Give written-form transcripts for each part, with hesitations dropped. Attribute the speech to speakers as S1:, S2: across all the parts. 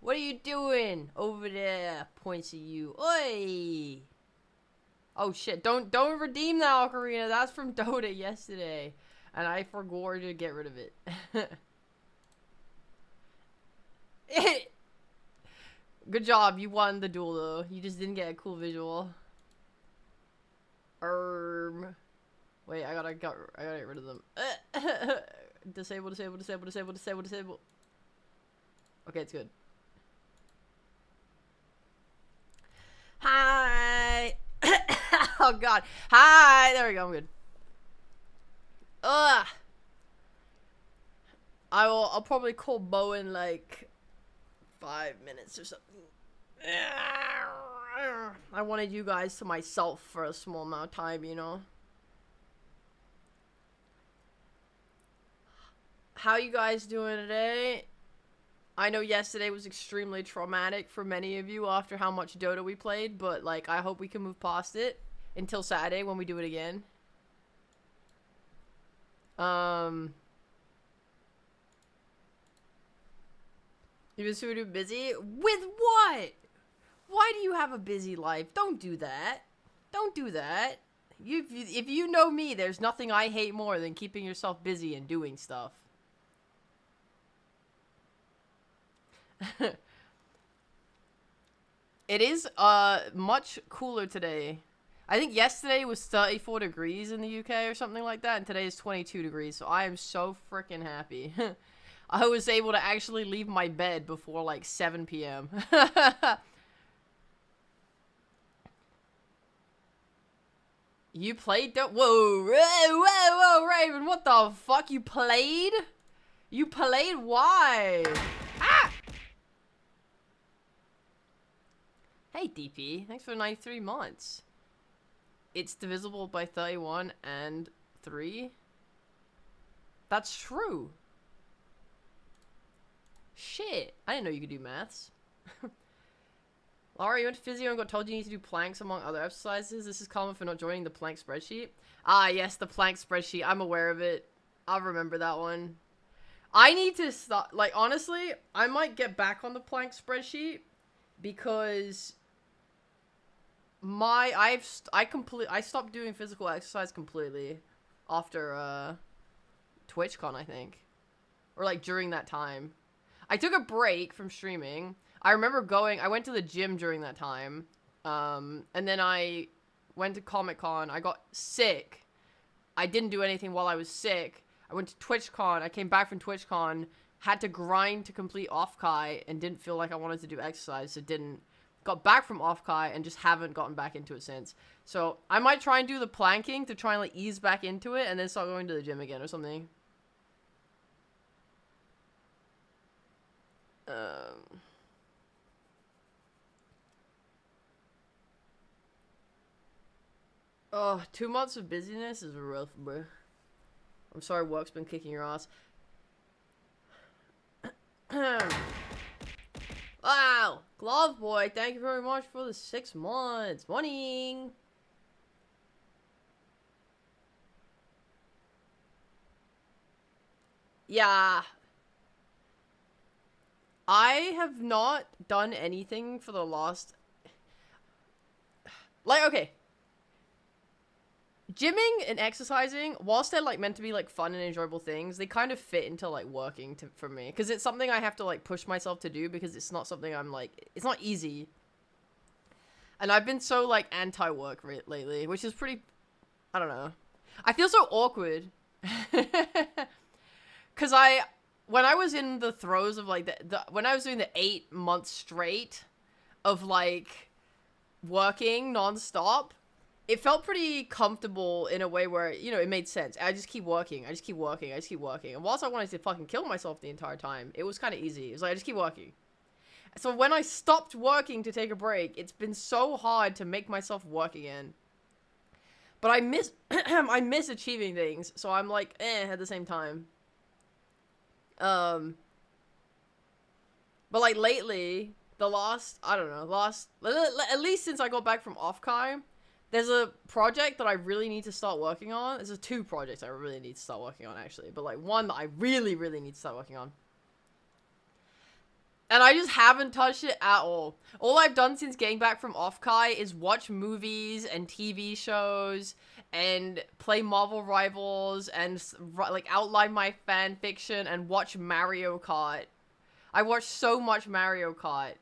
S1: What are you doing over there? Points at you. Oi! Oh shit! Don't redeem that ocarina. That's from Dota yesterday, and I forgot to get rid of it. Good job. You won the duel though. You just didn't get a cool visual. Wait, I gotta get rid of them. Disable, disable, disable, disable, disable, disable. Okay, it's good. Hi. Oh god. Hi. There we go. I'm good. Ugh. I'll probably call Bo in like 5 minutes or something. I wanted you guys to myself for a small amount of time, you know. How you guys doing today? I know yesterday was extremely traumatic for many of you after how much Dota we played, but like I hope we can move past it until Saturday when we do it again. You've been super busy? With what? Why do you have a busy life? Don't do that. Don't do that. If you know me, there's nothing I hate more than keeping yourself busy and doing stuff. It is much cooler today. I think yesterday was 34 degrees in the UK or something like that, and today is 22 degrees, so I am so freaking happy. I was able to actually leave my bed before like 7 p.m. You played? Whoa, whoa, Raven, what the fuck? You played? You played? Why? Ah! Hey, DP. Thanks for 93 months. It's divisible by 31 and 3. That's true. Shit. I didn't know you could do maths. Laura, you went to physio and got told you need to do planks among other exercises. This is common for not joining the plank spreadsheet. Ah, yes, the plank spreadsheet. I'm aware of it. I'll remember that one. I need to stop. Like, honestly, I might get back on the plank spreadsheet because I stopped doing physical exercise completely after TwitchCon, I think, or like during that time. I took a break from streaming. I remember I went to the gym during that time, and then I went to Comic-Con. I got sick. I didn't do anything while I was sick. I went to TwitchCon. I came back from TwitchCon, had to grind to complete Off-Kai, and didn't feel like I wanted to do exercise, so didn't. Got back from Off-Kai and just haven't gotten back into it since. So I might try and do the planking to try and like ease back into it, and then start going to the gym again or something. Oh, 2 months of busyness is rough, bro. I'm sorry work's been kicking your ass. Wow! Glove Boy, thank you very much for the 6 months. Morning! Yeah. I have not done anything for the last... Like, okay. Gymming and exercising, whilst they're like meant to be like fun and enjoyable things, they kind of fit into like working for me, because it's something I have to like push myself to do, because it's not something I'm like, it's not easy. And I've been so like anti-work lately, which is pretty, I don't know. I feel so awkward. Because when I was in the throes of like when I was doing the 8 months straight of like working non-stop, it felt pretty comfortable in a way where, you know, it made sense. I just keep working. I just keep working. I just keep working. And whilst I wanted to fucking kill myself the entire time, it was kind of easy. It was like, I just keep working. So when I stopped working to take a break, it's been so hard to make myself work again. But I miss, I miss achieving things. So I'm like, at the same time. But like lately, at least since I got back from Off-Kai, there's a project that I really need to start working on. There's 2 projects I really need to start working on, actually. But, like, one that I really, really need to start working on. And I just haven't touched it at all. All I've done since getting back from Offkai is watch movies and TV shows and play Marvel Rivals and like outline my fan fiction and watch Mario Kart. I watch so much Mario Kart.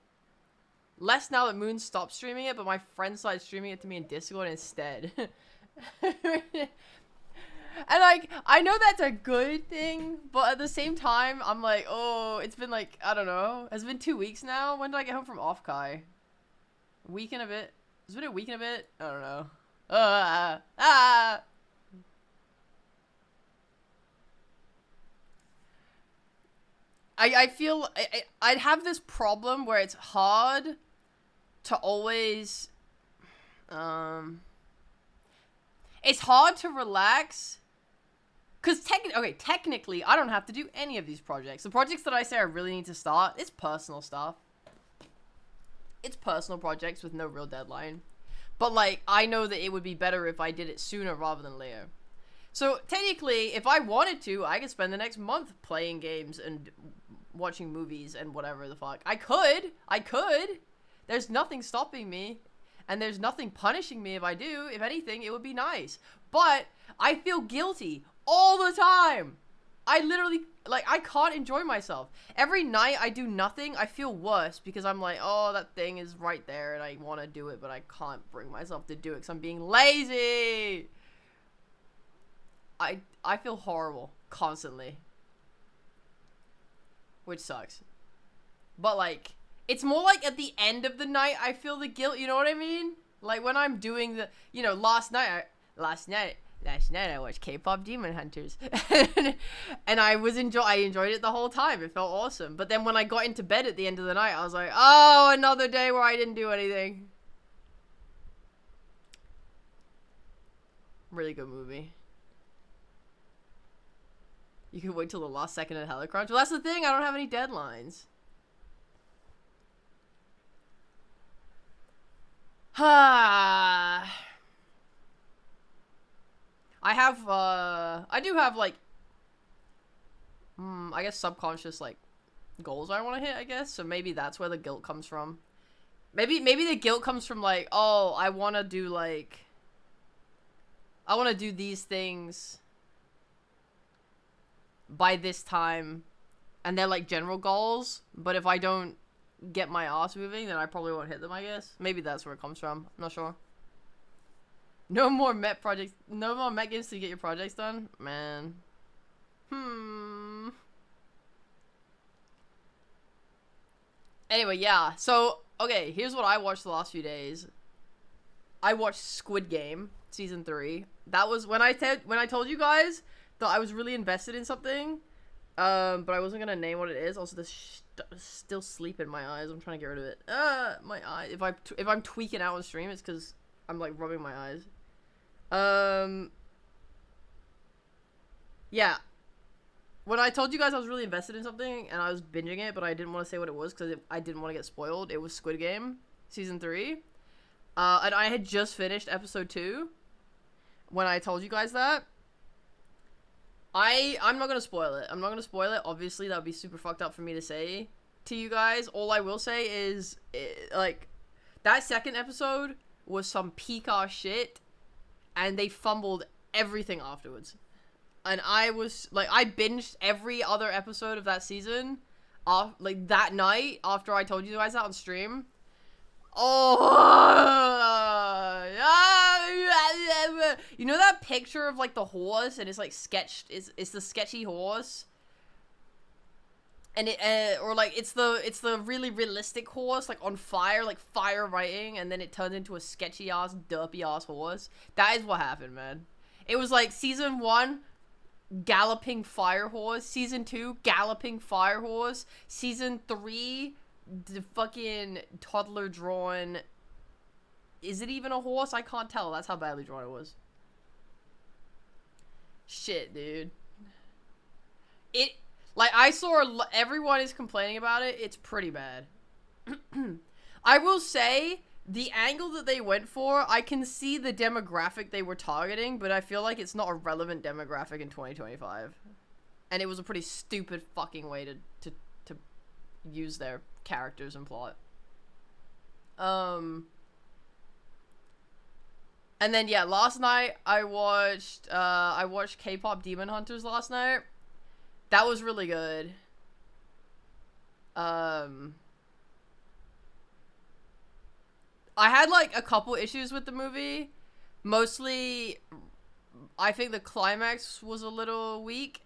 S1: Less now that Moon stopped streaming it, but my friend started streaming it to me in Discord instead. And, like, I know that's a good thing, but at the same time, I'm like, oh, it's been, like, I don't know. It's been 2 weeks now. When did I get home from Offkai? A week and a bit? It's been a week and a bit? I don't know. I feel... I'd have this problem where it's hard to always... It's hard to relax... Because technically, I don't have to do any of these projects. The projects that I say I really need to start, it's personal stuff. It's personal projects with no real deadline. But, like, I know that it would be better if I did it sooner rather than later. So, technically, if I wanted to, I could spend the next month playing games and watching movies and whatever the fuck. I could. There's nothing stopping me. And there's nothing punishing me if I do. If anything, it would be nice. But I feel guilty all the time. I literally, like, I can't enjoy myself. Every night I do nothing, I feel worse because I'm like, oh, that thing is right there and I want to do it, but I can't bring myself to do it because I'm being lazy. I feel horrible constantly. Which sucks. But, like, it's more like at the end of the night I feel the guilt, you know what I mean? Like, when I'm doing the, you know, last night I watched K-pop Demon Hunters. And I enjoyed it the whole time. It felt awesome. But then when I got into bed at the end of the night, I was like, oh, another day where I didn't do anything. Really good movie. You can wait till the last second of Helicrunch. Well, that's the thing. I don't have any deadlines. I do have, like, I guess subconscious, like, goals I want to hit, I guess. So maybe that's where the guilt comes from. Maybe the guilt comes from, like, oh, I want to do, like, I want to do these things by this time. And they're, like, general goals. But if I don't get my ass moving, then I probably won't hit them, I guess. Maybe that's where it comes from. I'm not sure. No more Met projects. No more Met games to get your projects done? Man. Anyway, yeah. So, okay, here's what I watched the last few days. I watched Squid Game, Season 3. That was when I told you guys that I was really invested in something. But I wasn't gonna name what it is. Also, there's still sleep in my eyes. I'm trying to get rid of it. My eye. If I'm tweaking out on stream, it's because I'm, like, rubbing my eyes. Yeah. When I told you guys I was really invested in something and I was binging it, but I didn't want to say what it was because I didn't want to get spoiled. It was Squid Game, Season 3. And I had just finished Episode 2 when I told you guys that. I'm not going to spoil it. I'm not going to spoil it. Obviously, that would be super fucked up for me to say to you guys. All I will say is, like, that second episode was some peak-ass shit. And they fumbled everything afterwards. And I was, like, I binged every other episode of that season, like, that night, after I told you guys that on stream. Oh, you know that picture of, like, the horse, and it's, like, sketched, it's the sketchy horse? And it, or, like, it's the really realistic horse, like, on fire, like, fire writing, and then it turns into a sketchy-ass, derpy-ass horse. That is what happened, man. It was, like, Season 1, galloping fire horse. Season 2, galloping fire horse. Season 3, the fucking toddler drawn... Is it even a horse? I can't tell. That's how badly drawn it was. Shit, dude. Like, I saw everyone is complaining about it. It's pretty bad. I will say, the angle that they went for, I can see the demographic they were targeting, but I feel like it's not a relevant demographic in 2025. And it was a pretty stupid fucking way to use their characters and plot. And then yeah, last night I watched K-pop Demon Hunters last night. That was really good. I had like a couple issues with the movie. Mostly I think the climax was a little weak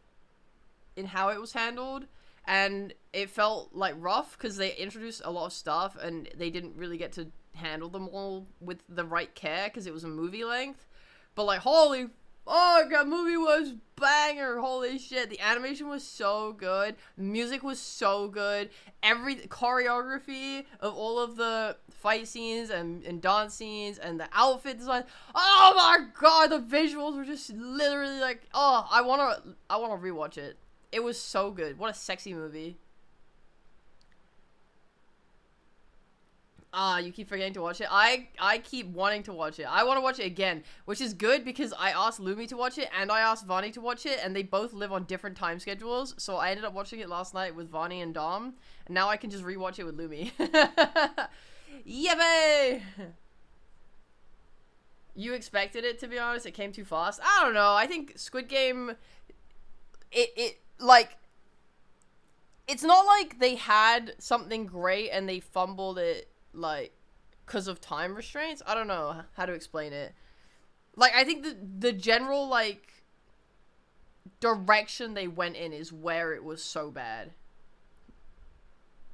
S1: in how it was handled, and it felt like rough because they introduced a lot of stuff and they didn't really get to handle them all with the right care because it was a movie length. But like, holy, oh my god, movie was banger! Holy shit, the animation was so good, the music was so good, every choreography of all of the fight scenes and dance scenes and the outfit design. Oh my god, the visuals were just literally like, oh, I wanna rewatch it. It was so good. What a sexy movie. You keep forgetting to watch it. I keep wanting to watch it. I want to watch it again, which is good because I asked Lumi to watch it and I asked Vani to watch it, and they both live on different time schedules. So I ended up watching it last night with Vani and Dom, and now I can just rewatch it with Lumi. Yippee! You expected it, to be honest. It came too fast. I don't know. I think Squid Game, like, it's not like they had something great and they fumbled it, like, because of time restraints. I don't know how to explain it. Like, I think the general, like, direction they went in is where it was so bad.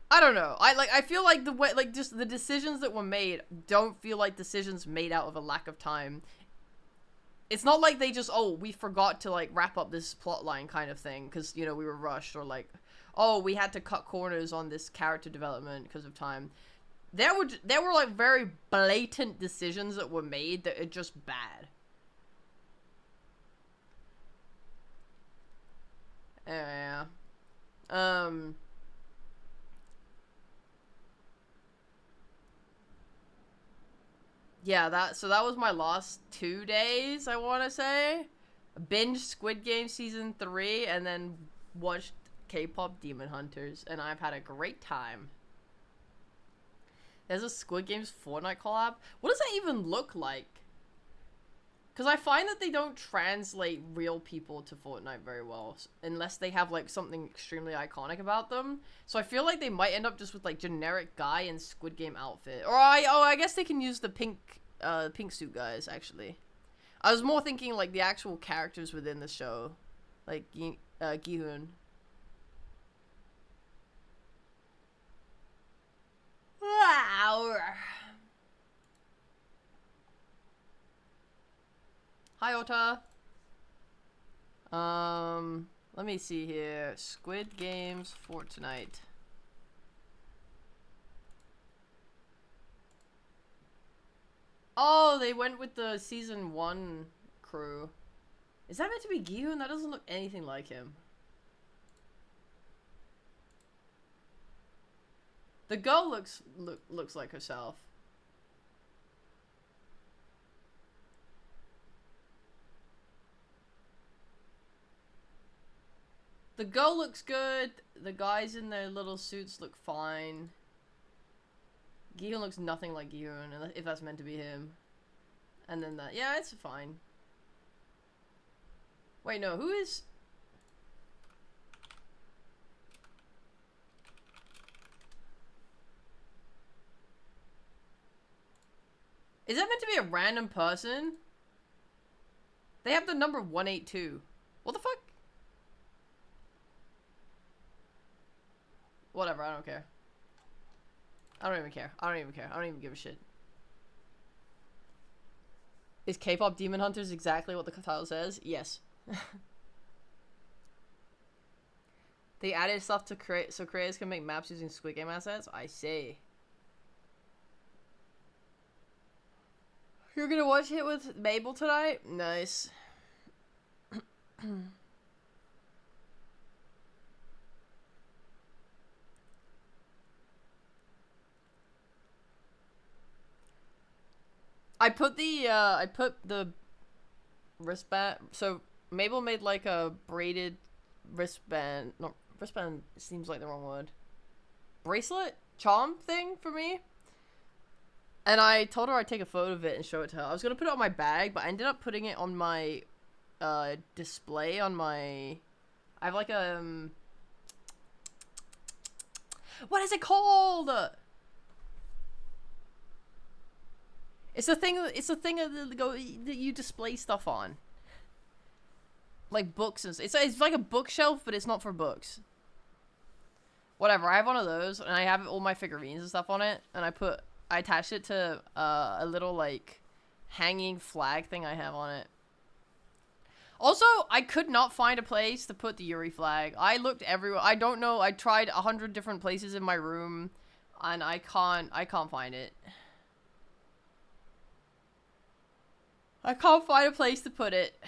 S1: I don't know. I feel like the way, like, just the decisions that were made don't feel like decisions made out of a lack of time. It's not like they just, oh, we forgot to, like, wrap up this plot line kind of thing because, you know, we were rushed, or like, oh, we had to cut corners on this character development because of time. There were like very blatant decisions that were made that are just bad. Yeah. Yeah, that was my last 2 days, I want to say. Binge Squid Game season 3 and then watched K-pop Demon Hunters, and I've had a great time. There's a Squid Games Fortnite collab. What does that even look like? Because I find that they don't translate real people to Fortnite very well, unless they have, like, something extremely iconic about them. So I feel like they might end up just with, like, generic guy in Squid Game outfit. Or I guess they can use the pink suit guys, actually. I was more thinking, like, the actual characters within the show. Like, Gi-hoon. Wow. Hi, Ota. Let me see here. Squid Games Fortnite. Oh, they went with the season 1 crew. Is that meant to be Gi-hoon? That doesn't look anything like him. The girl looks like herself. The girl looks good. The guys in their little suits look fine. Gi-hoon looks nothing like Gi-hoon, if that's meant to be him. And then that, yeah, it's fine. Wait, no, who is... Is that meant to be a random person? They have the number 182. What the fuck? Whatever, I don't care. I don't even care. I don't even care. I don't even give a shit. Is K-pop Demon Hunters exactly what the title says? Yes. They added stuff to create so creators can make maps using Squid Game assets? I see. You're gonna watch it with Mabel tonight? Nice. I put the wristband. So Mabel made like a braided wristband. No, wristband seems like the wrong word. bracelet charm thing for me. And I told her I'd take a photo of it and show it to her. I was gonna put it on my bag, but I ended up putting it on my display on my... I have like a... what is it called? It's a thing that you display stuff on. Like books and it's like a bookshelf, but it's not for books. Whatever, I have one of those, and I have all my figurines and stuff on it, and I attached it to a little, like, hanging flag thing I have on it. Also, I could not find a place to put the Yuri flag. I looked everywhere. I don't know. I tried 100 different places in my room, and I can't find it. I can't find a place to put it.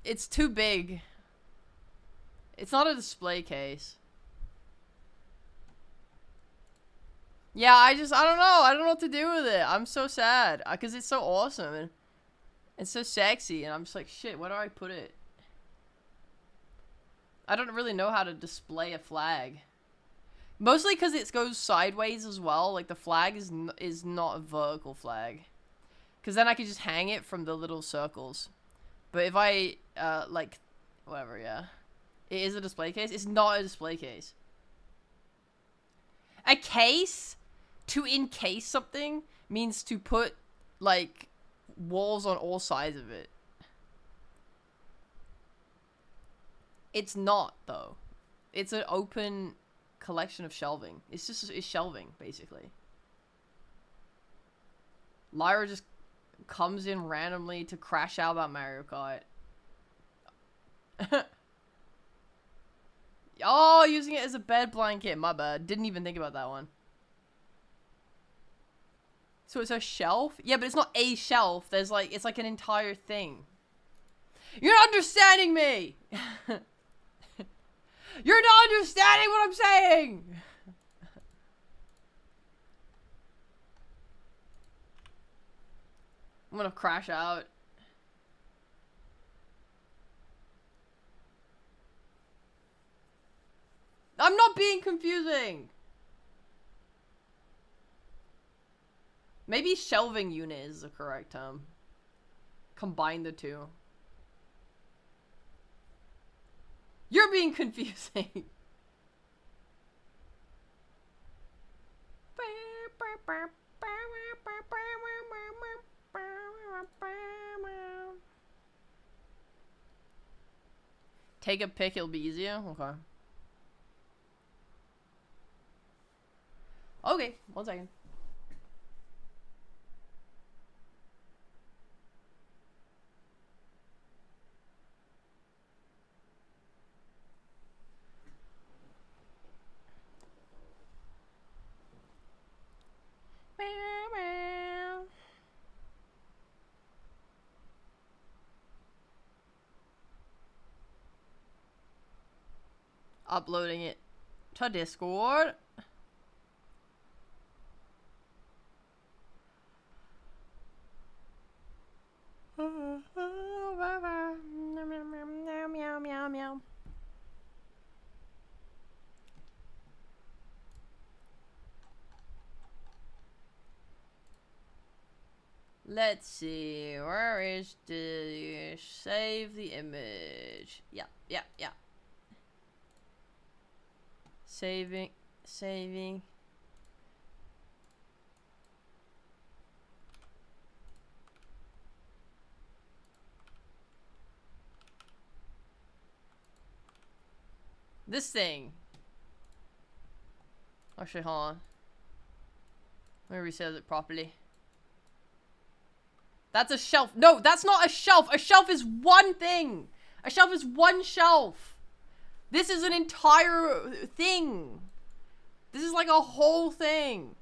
S1: It's too big. It's not a display case. Yeah, I don't know. I don't know what to do with it. I'm so sad. Because it's so awesome. And it's so sexy. And I'm just like, shit, where do I put it? I don't really know how to display a flag. Mostly because it goes sideways as well. Like, the flag is not a vertical flag. Because then I could just hang it from the little circles. But if I, like, whatever, yeah. It is a display case. It's not a display case. A case? To encase something means to put, like, walls on all sides of it. It's not, though. It's an open collection of shelving. It's shelving, basically. Lyra just comes in randomly to crash out about Mario Kart. Oh, using it as a bed blanket. My bad. Didn't even think about that one. So it's a shelf? Yeah, but it's not a shelf. There's like, it's like an entire thing. You're not understanding me! You're not understanding what I'm saying! I'm gonna crash out. I'm not being confusing! Maybe shelving unit is the correct term. Combine the two. You're being confusing. Take a pic, it'll be easier? Okay. Okay, 1 second. Uploading it to Discord. Let's see, where is the save the image? Yeah. Saving. This thing. Actually, hold on. Let me reset it properly. That's a shelf. No, that's not a shelf. A shelf is one thing. A shelf is one shelf. This is an entire thing. This is like a whole thing.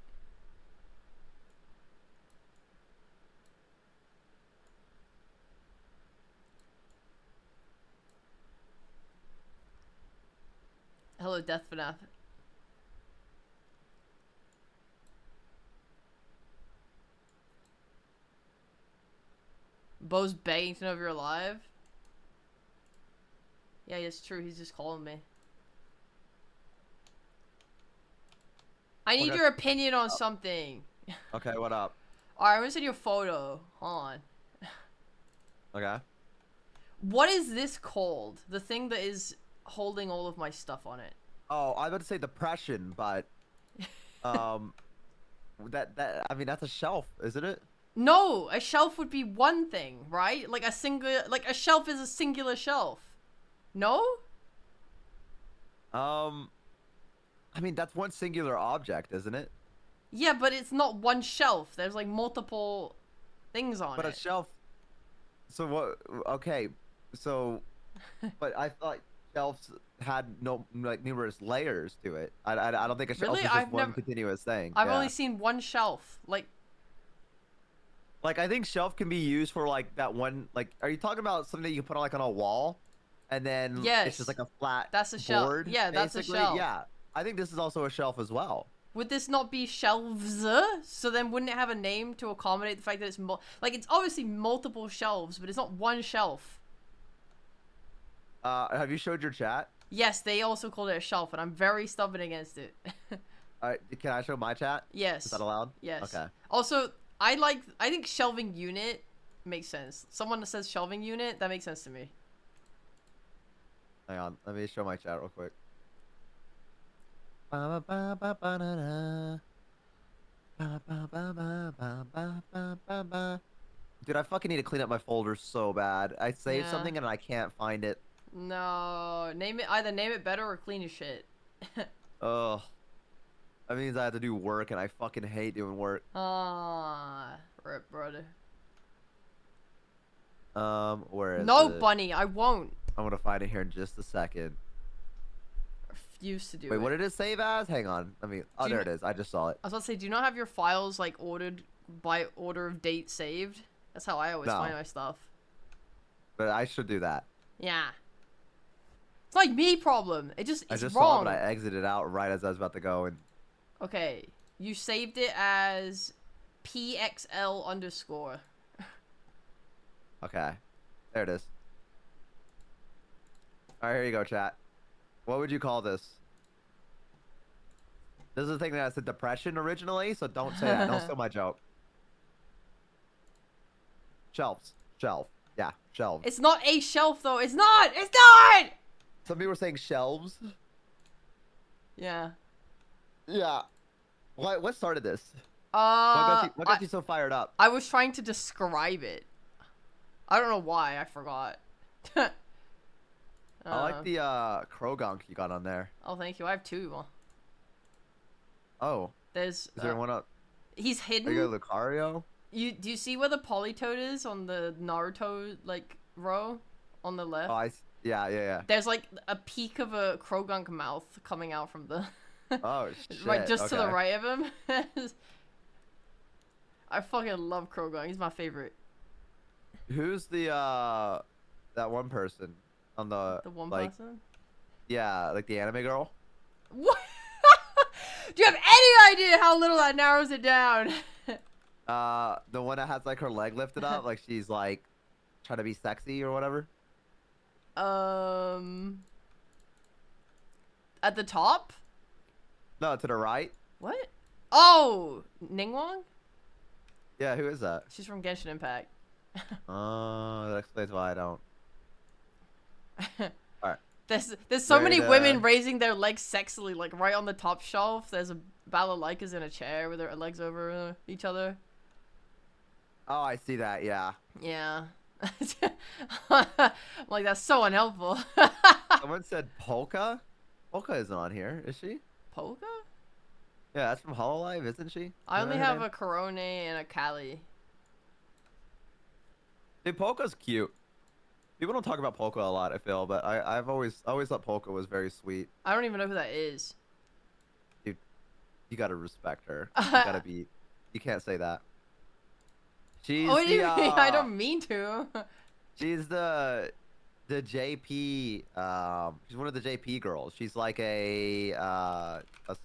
S1: Hello, Death FNAF. Bo's begging to know if you're alive. Yeah, it's true. He's just calling me. I need
S2: Okay.
S1: your opinion on something.
S2: Okay, what up?
S1: Alright, I'm gonna send you a photo. Hold on.
S2: Okay.
S1: What is this called? The thing that is holding all of my stuff on it.
S2: Oh, I was about to say depression, but um, I mean that's a shelf, isn't it?
S1: No, a shelf would be one thing, right? Like a shelf is a singular shelf. No?
S2: Um, I mean that's one singular object, isn't it?
S1: Yeah, but it's not one shelf. There's like multiple things on
S2: But a
S1: it.
S2: shelf. So what? Okay, so but I thought shelves had no like numerous layers to it. I don't think a shelf
S1: Really?
S2: is just one continuous thing.
S1: I've only
S2: Yeah.
S1: seen one shelf. Like,
S2: Like I think shelf can be used for like that one. Like, are you talking about something that you can put on like on a wall, and then it's just
S1: yes,
S2: like a flat
S1: that's a shelf.
S2: board,
S1: Yeah, that's a
S2: basically?
S1: shelf.
S2: Yeah. I think this is also a shelf as well.
S1: Would this not be shelves? So then wouldn't it have a name to accommodate the fact that like it's obviously multiple shelves, but it's not one shelf.
S2: Have you showed your chat?
S1: Yes, they also called it a shelf, and I'm very stubborn against it.
S2: Can I show my chat?
S1: Yes.
S2: Is that allowed?
S1: Yes.
S2: Okay.
S1: Also, I think shelving unit makes sense. Someone that says shelving unit, that makes sense to me.
S2: Hang on. Let me show my chat real quick. Ba-ba-ba-ba-ba-da-da. Ba-ba-ba-ba-ba-ba-ba-ba. Dude, I fucking need to clean up my folder so bad. I saved
S1: Yeah.
S2: something and I can't find it.
S1: No, either name it better or clean your shit.
S2: Ugh. That means I have to do work and I fucking hate doing work.
S1: Ah, rip, brother.
S2: Where is
S1: No,
S2: it?
S1: bunny, I won't.
S2: I'm gonna find it here in just a second.
S1: Refuse to do
S2: Wait,
S1: it.
S2: what did it save as? Hang on. Let me. Oh, there it is. I just saw it.
S1: I was about to say, do you not have your files like ordered by order of date saved? That's how I always
S2: No,
S1: find my stuff.
S2: but I should do that.
S1: Yeah. It's like me problem.
S2: I
S1: It's
S2: just saw it,
S1: wrong.
S2: but I exited out right as I was about to go. And
S1: Okay. You saved it as PXL underscore.
S2: okay, there it is. All right, here you go, chat. What would you call this? This is the thing that said depression originally, so don't say that. Don't steal my joke. Shelves. Shelf. Yeah, shelves.
S1: It's not a shelf though. It's not. It's not.
S2: Some people were saying shelves.
S1: Yeah.
S2: Yeah. What started this? What got you so fired up?
S1: I was trying to describe it. I don't know why. I forgot.
S2: I like the Krogunk you got on there.
S1: Oh, thank you. I have two.
S2: Oh.
S1: There's.
S2: Is there one up?
S1: He's
S2: Are you
S1: hidden.
S2: got Lucario?
S1: Do you see where the Politoed is on the Naruto like row on the left?
S2: Oh, yeah.
S1: There's like a peak of a Krogunk mouth coming out from the
S2: Oh shit.
S1: right just to the
S2: okay.
S1: right of him. I fucking love Krogunk. He's my favorite.
S2: Who's the that one person on the
S1: The one
S2: like
S1: person?
S2: yeah, like the anime girl?
S1: What? Do you have any idea how little that narrows it down?
S2: The one that has like her leg lifted up, like she's like trying to be sexy or whatever.
S1: At the top?
S2: No, to the right.
S1: What? Oh, Ningguang?
S2: Yeah, who is that?
S1: She's from Genshin Impact.
S2: That explains why I don't. Alright.
S1: There's so many
S2: Right,
S1: women raising their legs sexily, like right on the top shelf. There's a balalaikas in a chair with their legs over each other.
S2: Oh, I see that, yeah.
S1: Yeah. I'm like, that's so unhelpful.
S2: Someone said Polka? Polka isn't on here, is she?
S1: Polka?
S2: Yeah, that's from Hololive, isn't she?
S1: I
S2: Isn't
S1: only
S2: that her
S1: have
S2: name?
S1: a Corone and a Kali.
S2: Dude, Polka's cute. People don't talk about Polka a lot, I feel, but I've always thought Polka was very sweet.
S1: I don't even know who that is.
S2: Dude, you gotta respect her. You gotta be. You can't say that. She's
S1: What do you
S2: the
S1: mean? I don't mean to.
S2: she's the JP. She's one of the JP girls. She's like a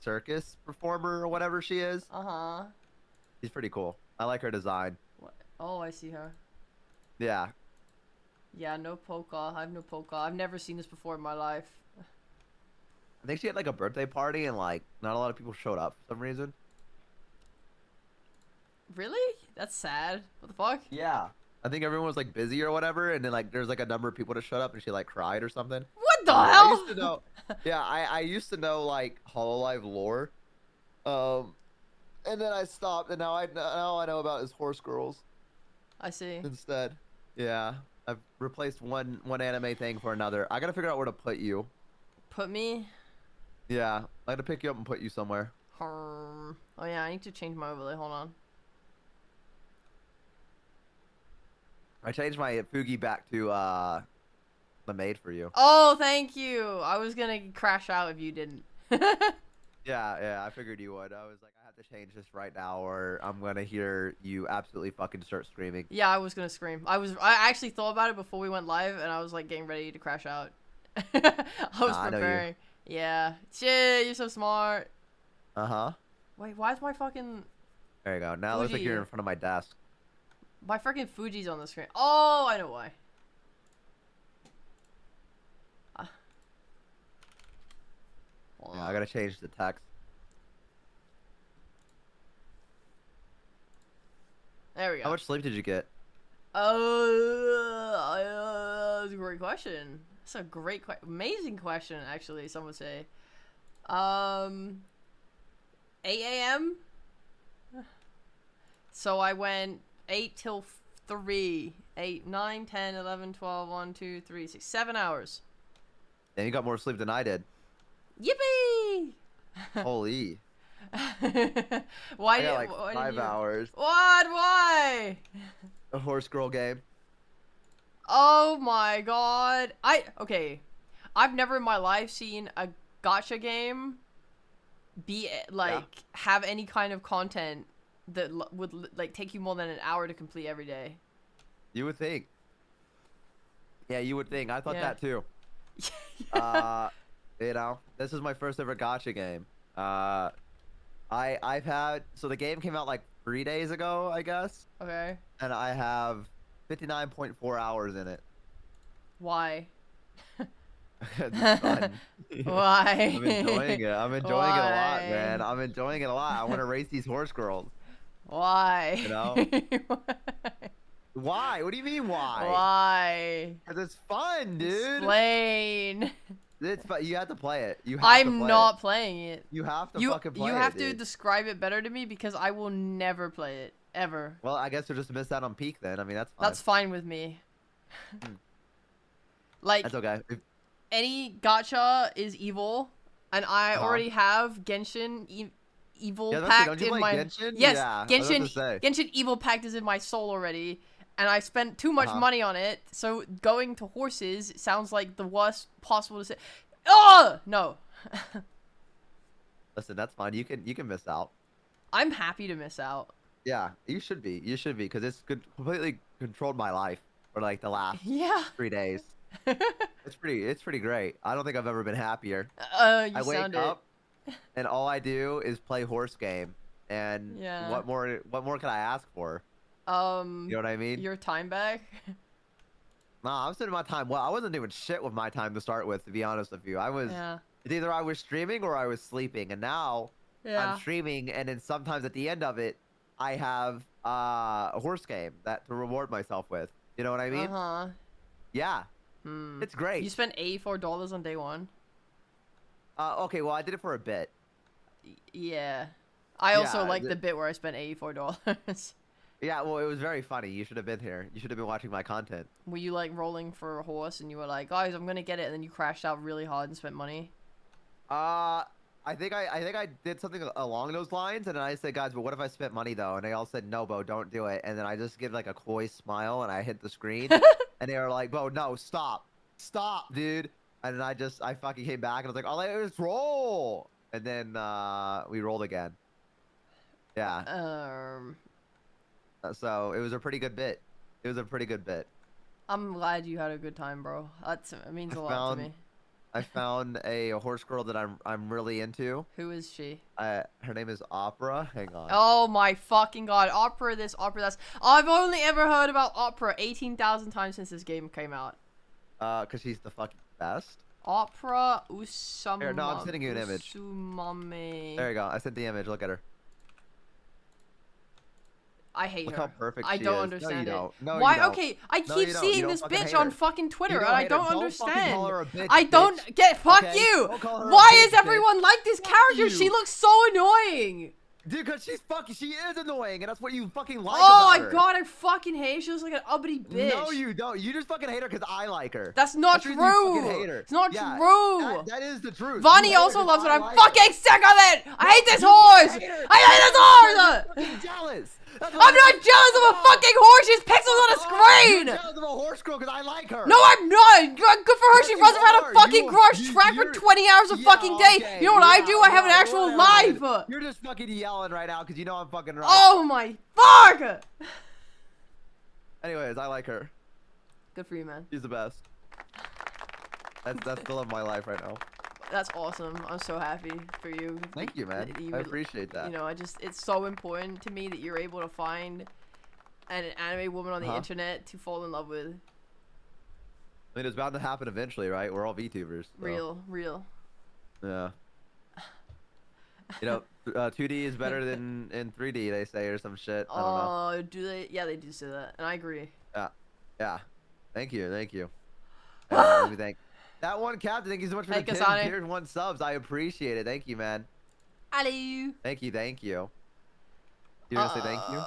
S2: circus performer or whatever she is.
S1: Uh-huh.
S2: She's pretty cool. I like her design.
S1: What? Oh, I see her.
S2: Yeah.
S1: Yeah, no polka. I have no polka. I've never seen this before in my life.
S2: I think she had like a birthday party and like not a lot of people showed up for some reason.
S1: Really? That's sad. What the fuck?
S2: Yeah. I think everyone was like busy or whatever, and then like there's like a number of people to shut up, and she like cried or something.
S1: What the
S2: I used
S1: hell?
S2: to know. Yeah, I used to know like Hololive lore, um, and then I stopped, and now I know about his horse girls
S1: I see.
S2: instead. Yeah, I've replaced one anime thing for another. I gotta figure out where to put you.
S1: Put me.
S2: Yeah, I gotta pick you up and put you somewhere.
S1: Oh yeah, I need to change my overlay. Hold on.
S2: I changed my Fugi back to the maid for you.
S1: Oh, thank you. I was gonna crash out if you didn't.
S2: Yeah, I figured you would. I was like, I have to change this right now, or I'm gonna hear you absolutely fucking start screaming.
S1: Yeah, I was gonna scream. I actually thought about it before we went live, and I was like getting ready to crash out. I was
S2: Nah, I know you.
S1: preparing. Yeah. Shit, you're so smart.
S2: Uh-huh.
S1: Wait, why is my fucking
S2: There you go. Now it looks like
S1: Fuji.
S2: you're in front of my desk.
S1: my freaking Fuji's on the screen? Oh, I know why. Hold
S2: Yeah,
S1: on.
S2: I gotta change the text.
S1: There we go.
S2: How much sleep did you get?
S1: That's a great question. That's a amazing question, actually. Some would say. 8 a.m. So I went 8 till 3. 8, 9, 10, 11, 12, 1, 2, 3, 6, 7 hours.
S2: And you got more sleep than I did.
S1: Yippee!
S2: Holy.
S1: Why
S2: I
S1: did
S2: got like
S1: why
S2: 5
S1: did you?
S2: hours.
S1: What? Why?
S2: A horse girl game.
S1: Oh my god. Okay. I've never in my life seen a gacha game be like have any kind of content that would like take you more than an hour to complete every day.
S2: You would think. Yeah, you would think. I thought
S1: Yeah.
S2: that too. You know, this is my first ever gacha game. I've had so the game came out like 3 days ago, I guess,
S1: Okay.
S2: and I have 59.4 hours in it.
S1: Why?
S2: It's fun.
S1: Why?
S2: I'm enjoying it. I'm enjoying it a lot, man.
S1: Why?
S2: I'm enjoying it a lot. I want to race these horse girls.
S1: Why?
S2: You know? Why? What do you mean why?
S1: Why?
S2: Because it's fun, dude.
S1: Explain.
S2: It's fun. You have to play it. You have to
S1: I'm
S2: play
S1: not
S2: it.
S1: playing it.
S2: You have to
S1: You
S2: fucking play
S1: you
S2: it,
S1: have to
S2: dude.
S1: describe it better to me because I will never play it ever.
S2: Well, I guess you'll just miss out on peak then. I mean, that's fine.
S1: That's fine with me.
S2: Hmm.
S1: Like
S2: That's okay.
S1: any gacha is evil, and I
S2: Uh-huh.
S1: already have Genshin evil
S2: Yeah, that's it. Don't
S1: pact
S2: you
S1: in
S2: play
S1: my
S2: Genshin?
S1: yes
S2: Yeah, I was about to say.
S1: Genshin evil pact is in my soul already, and I spent too much
S2: Uh-huh.
S1: money on it. So going to horses sounds like the worst possible to say. Oh no.
S2: Listen, that's fine. You can miss out.
S1: I'm happy to miss out.
S2: Yeah, you should be. You should be because it's completely controlled my life for like the last
S1: Yeah.
S2: 3 days. It's pretty great. I don't think I've ever been happier.
S1: You
S2: I wake
S1: sound
S2: up and all I do is play horse game. And
S1: Yeah.
S2: what more can I ask for?
S1: it.
S2: You know what I mean?
S1: Your time back.
S2: Nah, I'm spending my time well. I wasn't doing shit with my time to start with, to be honest with you.
S1: Yeah.
S2: It's either I was streaming or I was sleeping, and now
S1: Yeah.
S2: I'm streaming, and then sometimes at the end of it, I have a horse game that to reward myself with. You know what I mean?
S1: Uh-huh.
S2: Yeah,
S1: Hmm.
S2: it's great.
S1: You spent $84 on day one.
S2: Okay, well I did it for a bit.
S1: Yeah. I also
S2: Yeah,
S1: like the bit where I spent $84.
S2: Yeah, well it was very funny. You should have been here. You should have been watching my content.
S1: Were you like rolling for a horse and you were like, guys, I'm gonna get it, and then you crashed out really hard and spent money?
S2: I think I did something along those lines, and then I said, guys, but what if I spent money though? And they all said, no, Bo, don't do it. And then I just give like a coy smile, and I hit the screen, and they were like, Bo, no, stop, dude. And then I fucking came back, and I was like, oh, let's roll. And then we rolled again. Yeah. So it was a pretty good bit. It was a pretty good bit.
S1: I'm glad you had a good time, bro. It means a lot to me.
S2: I found a horse girl that I'm really into.
S1: Who is she?
S2: Her name is Opera. Hang on.
S1: Oh my fucking god. Opera this, opera that. I've only ever heard about Opera 18,000 times since this game came out.
S2: 'Cause she's the fucking best.
S1: Opera Usama.
S2: Here, no, I'm sending you an image.
S1: Usumame.
S2: There you go. I sent the image. Look at her.
S1: I hate
S2: Look
S1: her.
S2: how perfect
S1: I
S2: she
S1: don't
S2: is.
S1: understand
S2: No, you
S1: it.
S2: don't. No,
S1: Why?
S2: you don't.
S1: Okay, I
S2: No,
S1: keep
S2: you don't.
S1: seeing
S2: You don't
S1: this
S2: fucking
S1: bitch
S2: hate
S1: on
S2: her.
S1: fucking Twitter,
S2: You
S1: and I
S2: hate her.
S1: don't
S2: Don't fucking call
S1: understand.
S2: her a bitch,
S1: I don't
S2: bitch.
S1: get. Fuck
S2: Okay?
S1: you.
S2: Don't call her a
S1: Why
S2: bitch,
S1: is everyone like this
S2: Fuck
S1: character?
S2: you.
S1: She looks so annoying.
S2: Dude, because she is annoying, and that's what you fucking like
S1: Oh
S2: about
S1: my
S2: her.
S1: god, I fucking hate her. She looks like an uppity bitch.
S2: No, you don't. You just fucking hate her because I like her.
S1: That's not
S2: That's the reason you fucking
S1: true.
S2: hate her.
S1: It's not
S2: Yeah,
S1: true.
S2: That is the truth.
S1: Vonnie
S2: You hate her
S1: also
S2: 'cause
S1: loves it.
S2: I
S1: I'm
S2: like
S1: fucking
S2: her.
S1: sick of it. I hate this
S2: You
S1: horse.
S2: hate her.
S1: I hate this horse.
S2: You're fucking jealous. That's
S1: I'm
S2: what
S1: not jealous of a fucking horse. She's pixels on a
S2: You're
S1: screen.
S2: jealous of a horse girl because I like her.
S1: No, I'm not. Good for her.
S2: Yes,
S1: She
S2: you
S1: runs around
S2: are.
S1: a fucking garage
S2: You-
S1: track for
S2: you're-
S1: 20 hours a
S2: Yeah,
S1: fucking day.
S2: okay,
S1: You know what I
S2: yeah,
S1: do? I have an
S2: right,
S1: actual
S2: whatever, dude.
S1: life.
S2: You're just fucking yelling right now because you know I'm fucking right.
S1: Oh my fuck.
S2: Anyways, I like her.
S1: Good for you, man.
S2: She's the best. That's the love of my life right now.
S1: That's awesome. I'm so happy for you.
S2: Thank you, man.
S1: that you
S2: I
S1: would-
S2: appreciate that.
S1: You know, it's so important to me that you're able to find an anime woman on the internet to fall in love with.
S2: I mean, it's bound to happen eventually, right? We're all VTubers. So.
S1: Real.
S2: Yeah. You know, 2D is better than in 3D, they say, or some shit. I don't know.
S1: Oh, do they? Yeah, they do say that, and I agree.
S2: Yeah. Thank you. Let me thank that one captain. Thank you so much for
S1: Thank
S2: the
S1: you,
S2: 10
S1: Sonny.
S2: tier 1 subs. I appreciate it. Thank you, man.
S1: Hello.
S2: Thank you. You gonna say thank you?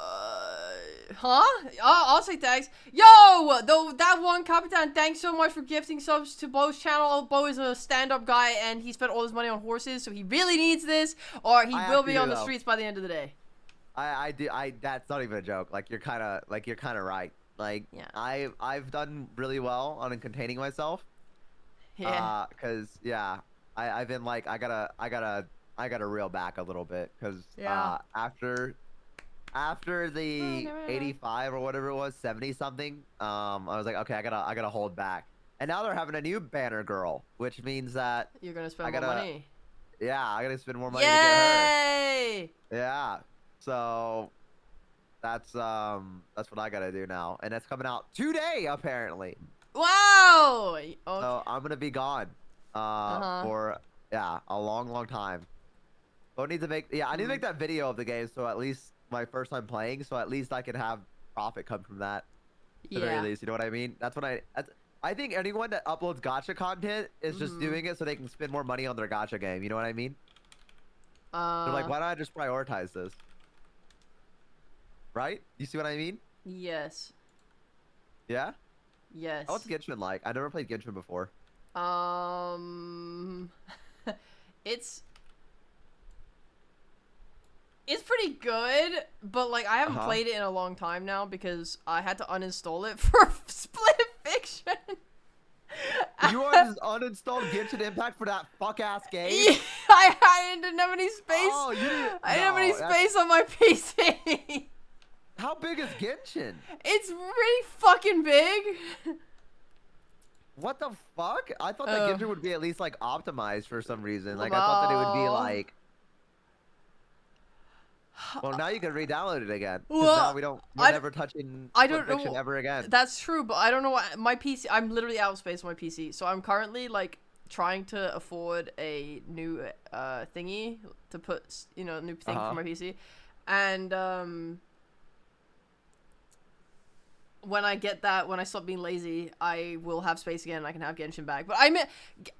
S1: Huh? I'll say thanks. Yo, that one Capitan, thanks so much for gifting subs to Bo's channel. Bo is a stand-up guy, and he spent all his money on horses, so he really needs this, or he will be on the streets by the end of the day.
S2: I do. That's not even a joke. Like you're kind of right. Like
S1: Yeah.
S2: I've done really well on containing myself.
S1: Yeah.
S2: Cause yeah, I've been like I gotta reel back a little bit because
S1: Yeah.
S2: after the 85 or whatever it was, 70 something, I was like, okay, I gotta hold back. And now they're having a new banner girl, which means that
S1: You're gonna spend more money.
S2: yeah, I gotta spend more money to get her.
S1: Yay!
S2: Yeah. So that's what I gotta do now, and that's coming out today apparently.
S1: Wow! Okay.
S2: So I'm gonna be gone for a long time. So I need to make I need to make that video of the game, so at least my first time playing, so at least I can have profit come from that. At the very least, you know what I mean? That's what I think anyone that uploads gacha content is just doing it so they can spend more money on their gacha game. You know what I mean? They're like, why don't I just prioritize this? Right? You see what I mean?
S1: Yes.
S2: Yeah?
S1: Yes.
S2: What's Genshin like? I never played Genshin before.
S1: It's pretty good, but like I haven't played it in a long time now because I had to uninstall it for Split Fiction.
S2: You uninstalled Genshin Impact for that fuck-ass game?
S1: Yeah, I didn't have any space.
S2: Oh, you didn't.
S1: I didn't have any space on my PC.
S2: How big is Genshin?
S1: It's really fucking big.
S2: What the fuck? I thought that Genshin would be at least like optimized for some reason. Like I thought that it would be like. Well, now you can re-download it again. Well, now we're never touching Fiction ever again.
S1: That's true, but I don't know what my PC. I'm literally out of space on my PC, so I'm currently like trying to afford a new thingy to put, you know, a new thing for my PC, and when I get that, when I stop being lazy, I will have space again and I can have Genshin back. But I mean,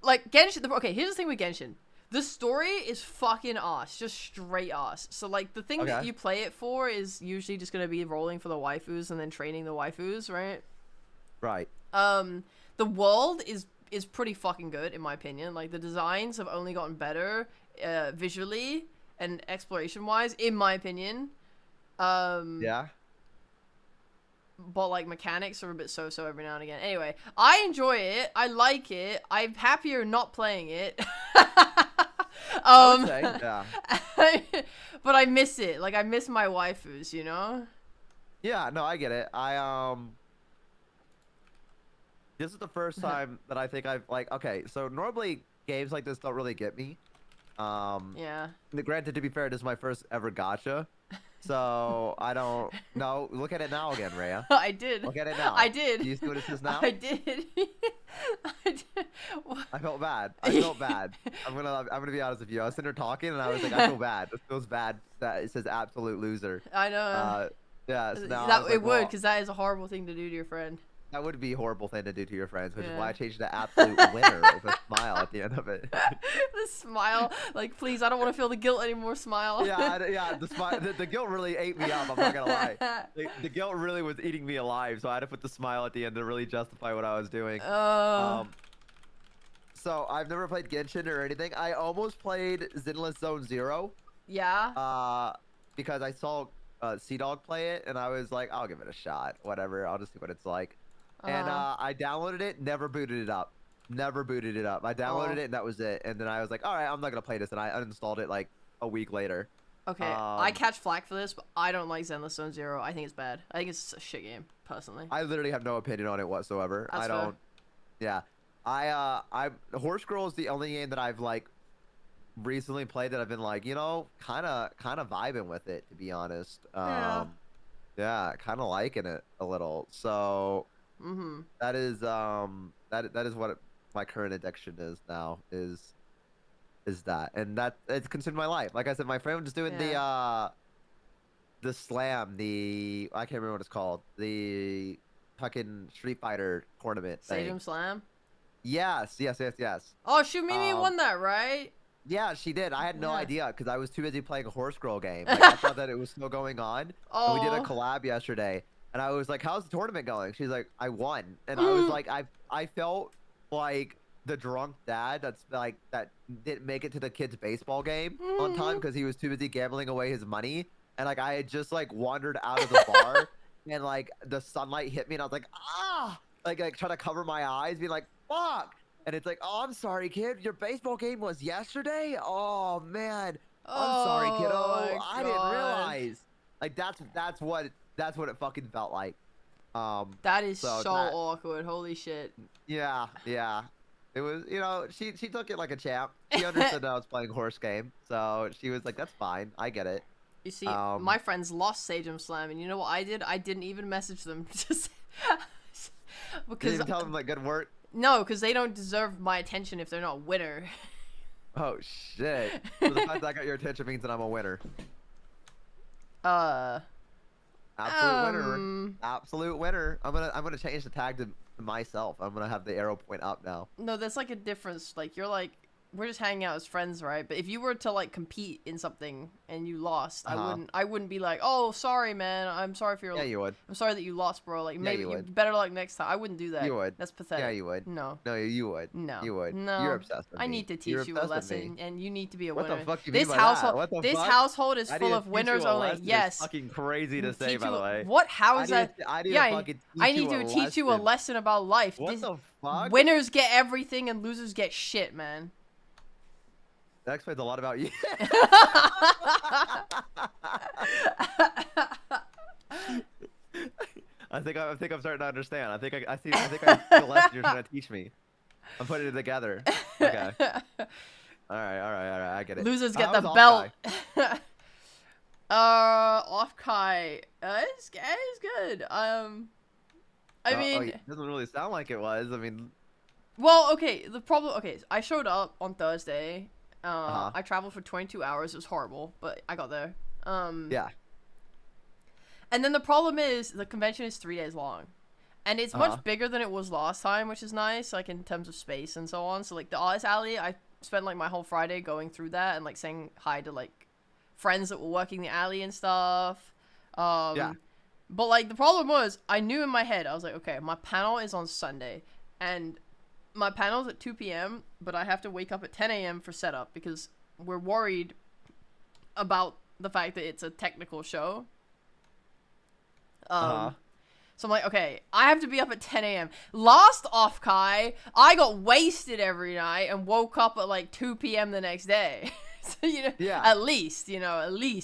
S1: like, Genshin, okay, here's the thing with Genshin. The story is fucking ass, just straight ass. So, like, the thing that you play it for is usually just gonna be rolling for the waifus and then training the waifus, right?
S2: Right.
S1: The world is pretty fucking good, in my opinion. Like, the designs have only gotten better, visually and exploration-wise, in my opinion.
S2: Yeah.
S1: But like mechanics are a bit so every now and again. Anyway, I enjoy it. I like it. I'm happier not playing it.
S2: I would say, yeah.
S1: But I miss it. Like I miss my waifus, you know?
S2: Yeah, no, I get it. This is the first time that I think I've like okay, so normally games like this don't really get me.
S1: Yeah.
S2: Granted, to be fair, this is my first ever gacha. So I don't know. Look at it now again, Rhea.
S1: I did.
S2: Look at it now.
S1: I did.
S2: Do you see what it says now?
S1: I did.
S2: I felt bad. I felt bad. I'm gonna be honest with you. I was sitting there talking, and I was like, I feel bad. It feels bad that it says absolute loser.
S1: I know.
S2: Yeah. So now I
S1: That
S2: was
S1: it
S2: like,
S1: would,
S2: well,
S1: because that is a horrible thing to do to your friend.
S2: that would be a horrible thing to do to your friends, which is why
S1: Yeah.
S2: I changed it to absolute winner with a smile at the end of it.
S1: The smile, like, please, I don't want to feel the guilt anymore. Smile.
S2: Yeah. The guilt really ate me up. I'm not gonna lie. The guilt really was eating me alive, so I had to put the smile at the end to really justify what I was doing.
S1: Uh,
S2: So I've never played Genshin or anything. I almost played Zenless Zone Zero.
S1: yeah.
S2: Because I saw Sea Dog play it, and I was like, I'll give it a shot. Whatever, I'll just see what it's like. And I downloaded it, never booted it up. Never booted it up. I downloaded it, and that was it. And then I was like, all right, I'm not gonna play this, and I uninstalled it like a week later.
S1: Okay, I catch flack for this, but I don't like Zenless Zone Zero. I think it's bad. I think it's a shit game, personally.
S2: I literally have no opinion on it whatsoever.
S1: That's
S2: I don't. Yeah, Horse Girl is the only game that I've like recently played that I've been like, kind of vibing with it, to be honest.
S1: Yeah.
S2: Yeah, kind of liking it a little. So that is that is what my current addiction is now, is that, and that it's consumed my life. Like I said, my friend was doing the slam, I can't remember what it's called, the fucking Street Fighter tournament thing.
S1: Sage Slam?
S2: Yes.
S1: Oh, shoot, Mimi won that, right?
S2: Yeah, she did. I had no
S1: Yeah.
S2: idea because I was too busy playing a Horse Girl game. Like, I thought that it was still going on. And we did a collab yesterday, and I was like, "How's the tournament going?" She's like, "I won," and I was like, I felt like the drunk dad that didn't make it to the kid's baseball game on time because he was too busy gambling away his money, and like I had just like wandered out of the bar, and like the sunlight hit me, and I was like, ah, like trying to cover my eyes, being like, fuck. And it's like, oh, I'm sorry, kid. Your baseball game was yesterday? Oh, man. I'm sorry, kiddo. I didn't realize. Like, that's what it fucking felt like.
S1: That is so awkward. Holy shit.
S2: Yeah. It was, she took it like a champ. She understood that I was playing horse game. So she was like, that's fine. I get it.
S1: You see, my friends lost Sagem Slam, and you know what I did? I didn't even message them. Just because
S2: you didn't tell them, like, good work?
S1: No, because they don't deserve my attention if they're not a winner.
S2: Oh, shit. So the fact that I got your attention means that I'm a winner. Absolute winner. Absolute winner. I'm gonna change the tag to myself. I'm gonna have the arrow point up now.
S1: No, there's like a difference. Like, you're like, we're just hanging out as friends, right? But if you were to like compete in something and you lost, I wouldn't be like, oh, sorry, man. I'm sorry for your.
S2: Yeah, you would.
S1: I'm sorry that you lost, bro. Like, maybe
S2: you
S1: you
S2: would.
S1: better luck next time. I wouldn't do that.
S2: You would.
S1: That's pathetic.
S2: Yeah, you would.
S1: No.
S2: No, you would.
S1: No.
S2: You would.
S1: No.
S2: You're obsessed with me.
S1: I need to teach you a lesson, and you need to be a
S2: winner.
S1: winner.
S2: What the fuck you
S1: this
S2: mean by
S1: household,
S2: that? What the
S1: this
S2: fuck?
S1: household is full of winners only. Yes.
S2: It's fucking crazy to say, by the way.
S1: What? How is that?
S2: I need
S1: to teach you a lesson about life.
S2: What the fuck?
S1: Winners get everything, and losers get shit, man.
S2: That explains a lot about you. I think I'm starting to understand. I think I see the lesson you're trying to teach me. I'm putting it together. Okay. All right. I get it.
S1: Losers get the belt. Off Kai. It's good. I mean,
S2: it doesn't really sound like it was. I mean,
S1: well, okay. The problem. Okay, I showed up on Thursday. I traveled for 22 hours. It was horrible, but I got there.
S2: Yeah.
S1: And then the problem is the convention is 3 days long, and it's much bigger than it was last time, which is nice, like in terms of space and so on. So like the Artist Alley, I spent like my whole Friday going through that and like saying hi to like friends that were working the alley and stuff. Yeah. But like the problem was, I knew in my head, I was like, okay, my panel is on Sunday, and my panel's at 2 p.m., but I have to wake up at 10 a.m. for setup because we're worried about the fact that it's a technical show. So I'm like, okay, I have to be up at 10 a.m. Last Off Kai, I got wasted every night and woke up at like 2 p.m. the next day. So, at least,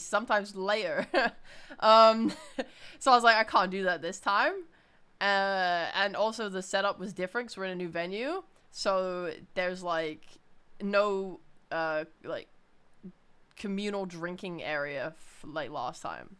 S1: sometimes later. So I was like, I can't do that this time. And also the setup was different because we're in a new venue. So there's like no like communal drinking area like last time.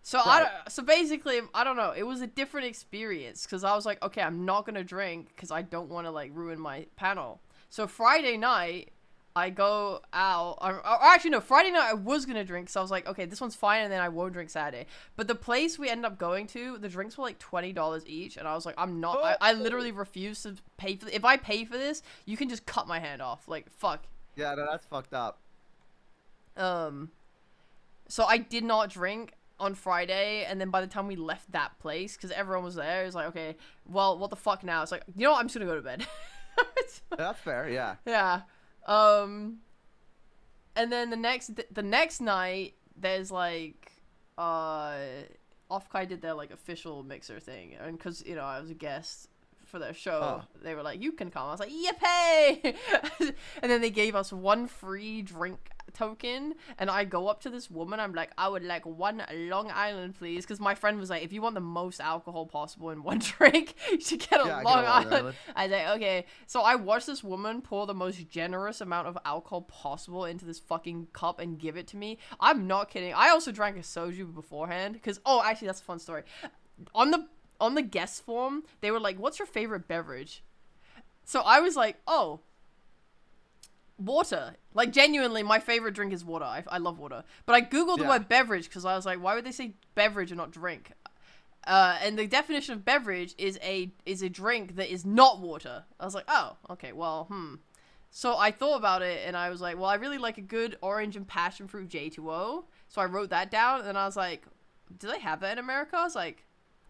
S1: So
S2: Right.
S1: so basically, I don't know. It was a different experience because I was like, okay, I'm not gonna drink because I don't want to like ruin my panel. So Friday night, I go out. Or actually, no, Friday night I was gonna drink. So I was like, okay, this one's fine, and then I won't drink Saturday. But the place we ended up going to, the drinks were like $20 each, and I was like, I'm not. I literally refuse to pay for. If I pay for this, you can just cut my hand off. Like fuck.
S2: Yeah, no, that's fucked up.
S1: So I did not drink on Friday, and then by the time we left that place, because everyone was there, it was like, okay, well, what the fuck now? It's like, you know what? I'm just gonna go to bed.
S2: That's fair. Yeah.
S1: Yeah. And then the next night, there's like, Offkai did their like official mixer thing, and because I was a guest for their show, they were like, you can come. I was like, yippee! And then they gave us one free drink token, and I go up to this woman, I'm like, I would like one Long Island, please, because my friend was like, if you want the most alcohol possible in one drink, you should get a Long Island. I was like, okay. So I watched this woman pour the most generous amount of alcohol possible into this fucking cup and give it to me. I'm not kidding. I also drank a soju beforehand, because actually that's a fun story. On the guest form, they were like, what's your favorite beverage? So I was like, oh, water. Like, genuinely, my favorite drink is water. I love water. But I googled the word beverage because I was like, why would they say beverage and not drink? And the definition of beverage is a drink that is not water. I was like, oh, okay, well, So I thought about it, and I was like, well, I really like a good orange and passion fruit J2O. So I wrote that down, and I was like, do they have that in America? I was like,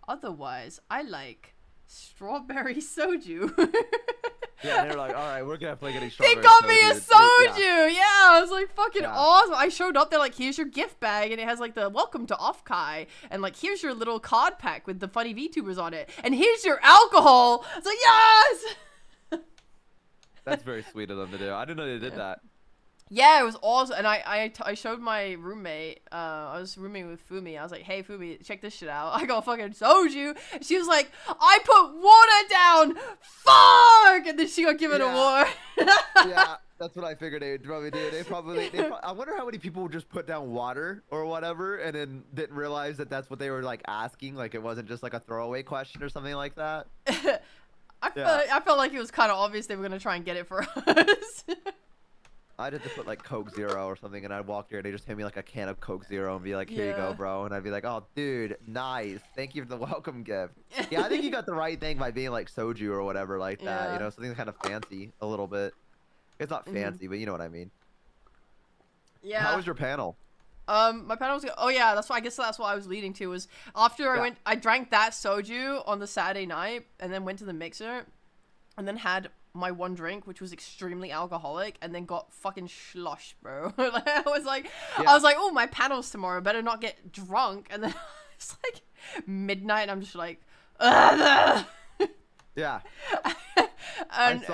S1: otherwise, I like strawberry soju.
S2: Yeah, and they're like, all right, we're definitely getting strawberry soju.
S1: They got me a soju! Yeah, I was like, fucking awesome. I showed up, they're like, here's your gift bag, and it has like the welcome to Offkai, and like, here's your little card pack with the funny VTubers on it, and here's your alcohol! I was like, yes!
S2: That's very sweet of them to do. I didn't know they did that.
S1: Yeah, it was awesome, and I showed my roommate, I was rooming with Fumi, I was like, hey Fumi, check this shit out, I got fucking soju, and she was like, I put water down, fuck, and then she got given a water.
S2: Yeah, that's what I figured they would probably do. I wonder how many people would just put down water or whatever, and then didn't realize that that's what they were like asking, like it wasn't just like a throwaway question or something like that.
S1: I felt like it was kind of obvious they were gonna try and get it for us.
S2: I'd have to put like Coke Zero or something, and I'd walk there and they just hand me like a can of Coke Zero and be like, here you go, bro. And I'd be like, oh, dude, nice. Thank you for the welcome gift. Yeah, I think you got the right thing by being like soju or whatever like that. You know, something kind of fancy a little bit. It's not fancy, but you know what I mean.
S1: Yeah.
S2: How was your panel?
S1: My panel was good. Oh yeah, I guess that's what I was leading to, was after I drank that soju on the Saturday night and then went to the mixer and then had my one drink, which was extremely alcoholic, and then got fucking sloshed, bro. Like, I was like, oh, my panel's tomorrow, better not get drunk. And then it's like midnight, and I'm just like, ugh.
S2: Yeah.
S1: And,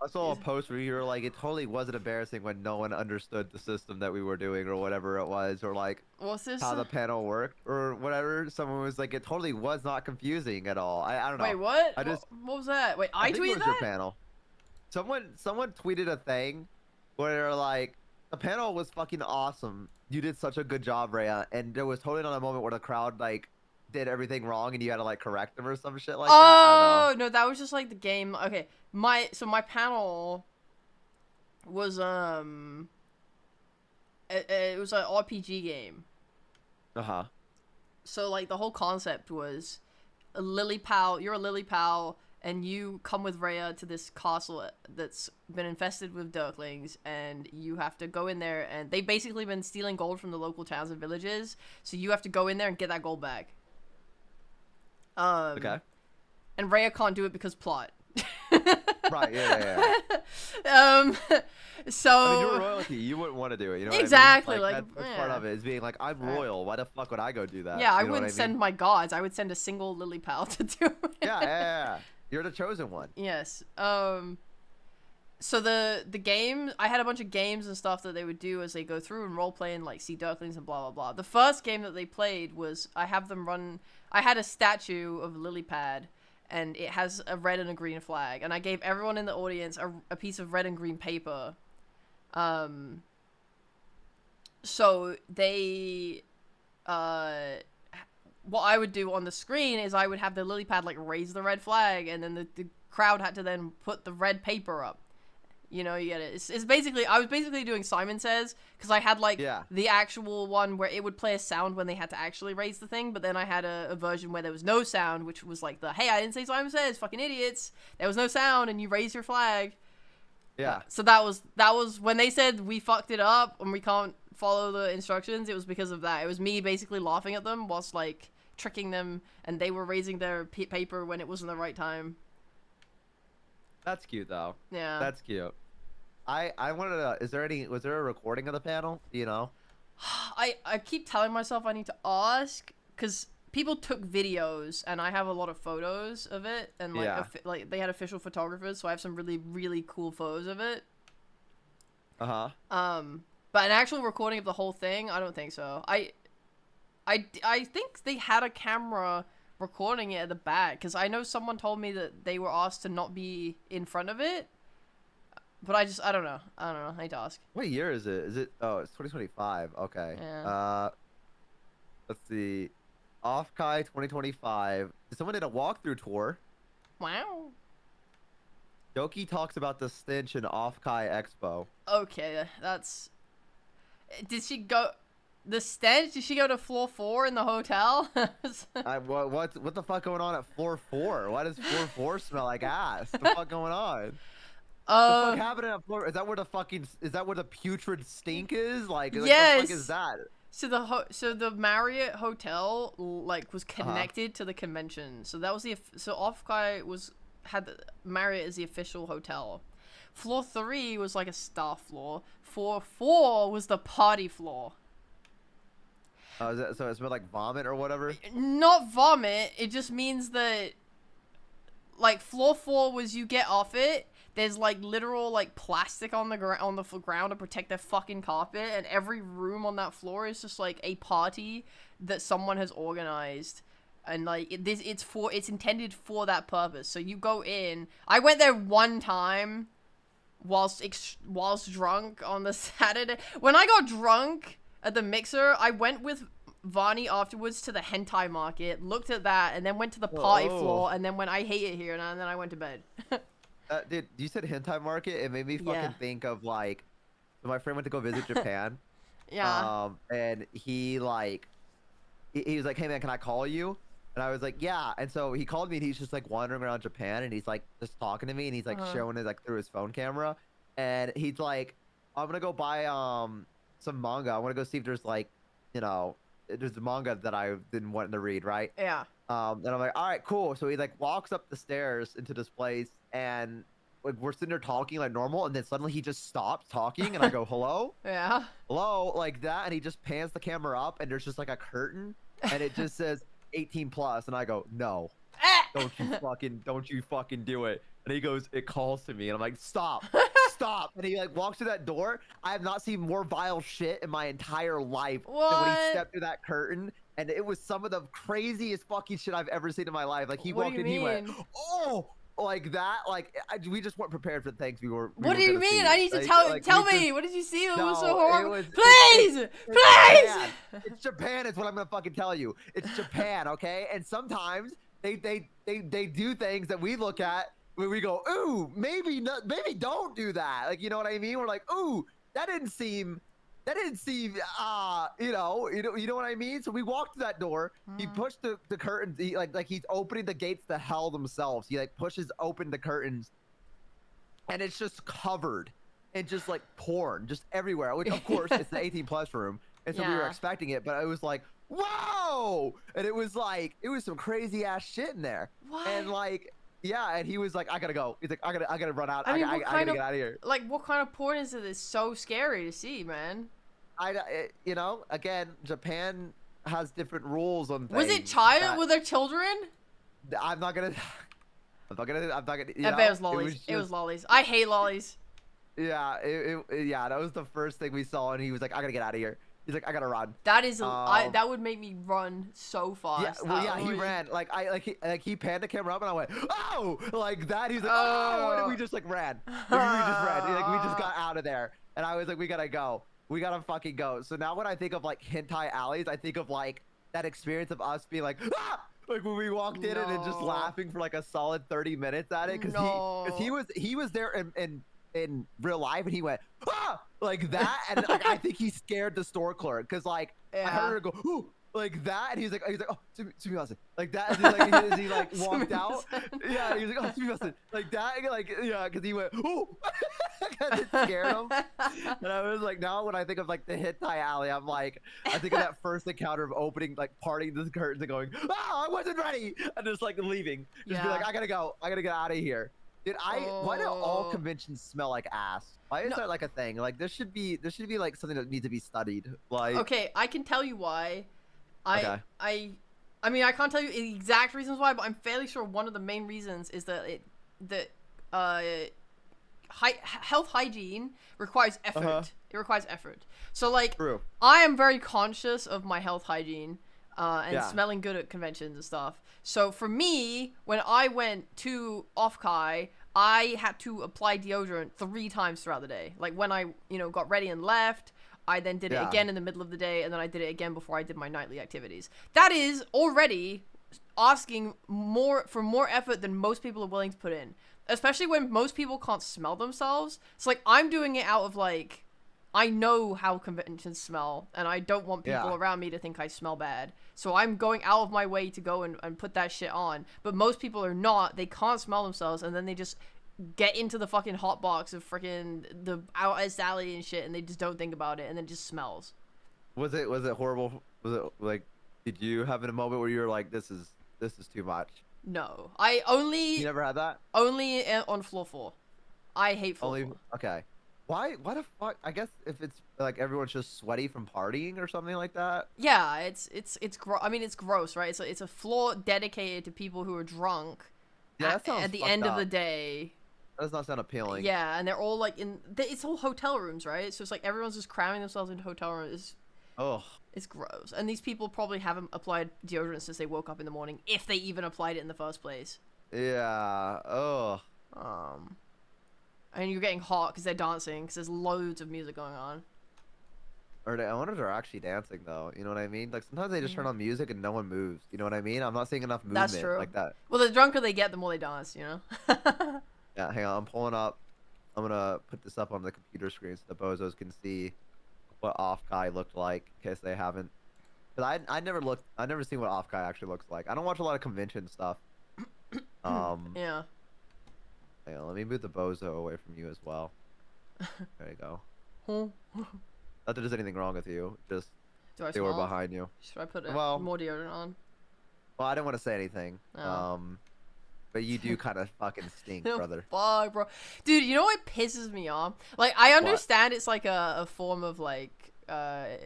S2: I saw a post where you were like, it totally wasn't embarrassing when no one understood the system that we were doing or whatever it was, or like how the panel worked or whatever. Someone was like, it totally was not confusing at all. I don't know.
S1: Wait, what? What was that? Wait, I tweeted that?
S2: Your panel. Someone tweeted a thing where they're like, the panel was fucking awesome. You did such a good job, Rhea. And there was totally not a moment where the crowd like did everything wrong and you had to like correct them or some shit like that.
S1: Oh no, that was just like the game. Okay, my panel was it was an RPG game. So like the whole concept was a lily pal. You're a lily pal, and you come with Rhea to this castle that's been infested with Dirklings, and you have to go in there, and they've basically been stealing gold from the local towns and villages. So you have to go in there and get that gold back.
S2: Okay.
S1: And Rhea can't do it because plot.
S2: Right, yeah.
S1: So
S2: I mean, you're royalty. You wouldn't want to do it. You know
S1: exactly.
S2: What I mean? That's part of it, is being like, I'm royal. Why the fuck would I go do that?
S1: Yeah, I wouldn't send my gods. I would send a single lily pal to do it.
S2: Yeah. You're the chosen one.
S1: Yes. So the game, I had a bunch of games and stuff that they would do as they go through and roleplay and like see Dirklings and blah blah blah. The first game that they played was I had a statue of Lilypad, and it has a red and a green flag, and I gave everyone in the audience a piece of red and green paper. So they what I would do on the screen is I would have the lily pad like raise the red flag, and then the crowd had to then put the red paper up. You know, you get it. It's basically, I was basically doing Simon Says, because I had like the actual one where it would play a sound when they had to actually raise the thing, but then I had a version where there was no sound, which was like the, hey, I didn't say Simon Says, fucking idiots. There was no sound, and you raise your flag.
S2: Yeah.
S1: So that was when they said we fucked it up and we can't follow the instructions, it was because of that. It was me basically laughing at them whilst like tricking them, and they were raising their paper when it wasn't the right time.
S2: That's cute though.
S1: Yeah.
S2: That's cute. I wanted to. Was there a recording of the panel? Do you know?
S1: I keep telling myself I need to ask, because people took videos and I have a lot of photos of it, and like like they had official photographers, so I have some really cool photos of it. But an actual recording of the whole thing, I don't think so. I think they had a camera recording it at the back, because I know someone told me that they were asked to not be in front of it. But I don't know. I need to ask.
S2: What year is it? Is it? Oh, it's 2025. Okay.
S1: Yeah.
S2: Let's see. Off-Kai 2025. Someone did a walkthrough tour.
S1: Wow.
S2: Doki talks about the stench in Off-Kai Expo.
S1: Okay, that's... Did she go... The stench? Did she go to floor 4 in the hotel?
S2: What the fuck going on at floor 4? Why does floor 4 smell like ass? What the fuck going on? What the fuck happened at floor? Is that where the putrid stink is? Like,
S1: yes.
S2: What the fuck is that?
S1: So the Marriott hotel like was connected to the convention. So that was Off-Kai had the Marriott as the official hotel. Floor 3 was like a staff floor. Floor 4 was the party floor.
S2: So it smelled like vomit or whatever?
S1: Not vomit. It just means that like floor 4 was you get off it. There's like literal like plastic on the ground to protect their fucking carpet, and every room on that floor is just like a party that someone has organized, and like it's intended for that purpose. So you go in. I went there one time, whilst drunk on the Saturday. When I got drunk at the Mixer, I went with Vani afterwards to the hentai market, looked at that, and then went to the party floor, and then went, I hate it here, and then I went to bed.
S2: Dude, you said hentai market. It made me fucking think of like, my friend went to go visit Japan.
S1: Yeah.
S2: And he was like, hey man, can I call you? And I was like, yeah. And so he called me, and he's just like wandering around Japan, and he's like just talking to me, and he's like showing it like through his phone camera, and he's like, I'm gonna go buy some manga. I want to go see if there's like, you know, there's a manga that I've been wanting to read, right?
S1: Yeah.
S2: And I'm like, all right, cool. So he like walks up the stairs into this place, and like we're sitting there talking like normal, and then suddenly he just stops talking, and I go, hello?
S1: Yeah.
S2: Hello? Like that, and he just pans the camera up, and there's just like a curtain, and it just says 18+, and I go, no. Don't you fucking do it. And he goes, it calls to me, and I'm like, stop. Stop. And he like walks through that door. I have not seen more vile shit in my entire life than when he stepped through that curtain. And it was some of the craziest fucking shit I've ever seen in my life. Like he walked in, he went, oh, like that. Like we just weren't prepared for the things we were.
S1: What do you mean?
S2: See.
S1: I need to tell me. What did you see? It was so horrible.
S2: Please.
S1: Please.
S2: It's Japan. Is what I'm gonna fucking tell you. It's Japan, okay? And sometimes they do things that we look at where we go, ooh, maybe don't do that. Like, you know what I mean? We're like, ooh, that didn't seem, you know what I mean? So we walked to that door. He pushed the curtains. He like he's opening the gates to hell themselves. He like pushes open the curtains, and it's just covered in just like porn, just everywhere. Which of course it's the 18+ room, and so we were expecting it, but it was like, whoa! And it was some crazy ass shit in there.
S1: What?
S2: And like. Yeah, and he was like, I gotta go. He's like, I gotta run out.
S1: I mean,
S2: I gotta get out of here.
S1: Like, what kind of porn is it? It's so scary to see, man.
S2: You know, again, Japan has different rules on things.
S1: Was it child? Were there children?
S2: I'm not gonna. You
S1: I
S2: know,
S1: bet it was lollies. It was lollies. I hate lollies.
S2: Yeah, yeah, that was the first thing we saw, and he was like, I gotta get out of here. He's like, I gotta run.
S1: That is that would make me run so fast.
S2: Yeah, well, yeah, he ran. He panned the camera up, and I went, oh, like that. He's like, oh, and we just like ran. Like, we just ran. Like we just got out of there, and I was like, we gotta go. We gotta fucking go. So now when I think of like hentai alleys, I think of like that experience of us being like, ah! Like when we walked in and then just
S1: No.
S2: laughing for like a solid 30 minutes at it, because
S1: No.
S2: he was there in real life, and he went ah like that, and like I think he scared the store clerk, because like I heard
S1: Yeah.
S2: her go ooh like that, and he's like oh sumimasen like that, as he like walked out.
S1: Sumimasen.
S2: Yeah, he's like oh sumimasen like that, like yeah, because he went ooh because it scared him. And I was like, now when I think of like the hentai alley, I'm like, I think of that first encounter of opening, like parting the curtains and going, oh, I wasn't ready, and just like leaving, just be like, I gotta go, I gotta get out of here. Dude, why do all
S1: Oh.
S2: conventions smell like ass? Why is
S1: No.
S2: that like a thing? Like there should be like something that needs to be studied. Like
S1: Okay, I can tell you why.
S2: okay,
S1: I mean, I can't tell you the exact reasons why, but I'm fairly sure one of the main reasons is that uh, health hygiene requires effort. It requires effort. So like,
S2: true.
S1: I am very conscious of my health hygiene and
S2: Yeah.
S1: smelling good at conventions and stuff. So for me, when I went to Offkai, I had to apply deodorant 3 times throughout the day. Like when I, got ready and left, I then did it
S2: Yeah.
S1: again in the middle of the day, and then I did it again before I did my nightly activities. That is already asking for more effort than most people are willing to put in. Especially when most people can't smell themselves. It's like, I'm doing it out of like, I know how conventions smell, and I don't want people
S2: Yeah.
S1: around me to think I smell bad. So I'm going out of my way to go and put that shit on. But most people are not. They can't smell themselves, and then they just get into the fucking hot box of freaking the Out Alley and shit, and they just don't think about it, and then it just smells.
S2: Was it horrible? Was it like, did you have a moment where you were like, this is too much?
S1: No. I only...
S2: You never had that?
S1: Only on floor 4. I hate floor
S2: Only
S1: 4.
S2: okay. Why the fuck? I guess if it's like everyone's just sweaty from partying or something like that.
S1: Yeah, it's I mean, it's gross, right? It's a floor dedicated to people who are drunk
S2: Yeah, that sounds
S1: at the
S2: fucked
S1: end of
S2: up.
S1: the day.
S2: That does not sound appealing.
S1: Yeah, and they're all like it's all hotel rooms, right? So it's like everyone's just cramming themselves into hotel rooms.
S2: Oh.
S1: It's gross. And these people probably haven't applied deodorant since they woke up in the morning, if they even applied it in the first place.
S2: Yeah. Oh.
S1: And you're getting hot because they're dancing, because there's loads of music going on.
S2: I wonder if they're actually dancing though. You know what I mean? Like sometimes they just turn on music and no one moves. You know what I mean? I'm not seeing enough movement
S1: That's true.
S2: like that.
S1: Well, the drunker they get, the more they dance,
S2: Yeah. Hang on. I'm pulling up. I'm gonna put this up on the computer screen so the bozos can see what off guy looked like in case they haven't. Cause I never seen what off guy actually looks like. I don't watch a lot of convention stuff.
S1: Yeah.
S2: Hang on, let me move the bozo away from you as well. There you go. Not that there's anything wrong with you, just
S1: Do I
S2: they were
S1: smell?
S2: behind you.
S1: Should I put
S2: Well-
S1: more deodorant on?
S2: Well, I didn't want to say anything.
S1: Oh.
S2: But you do kind of fucking stink, brother.
S1: Fuck, bro. Dude, you know what pisses me off? Like, I understand it's like a form of like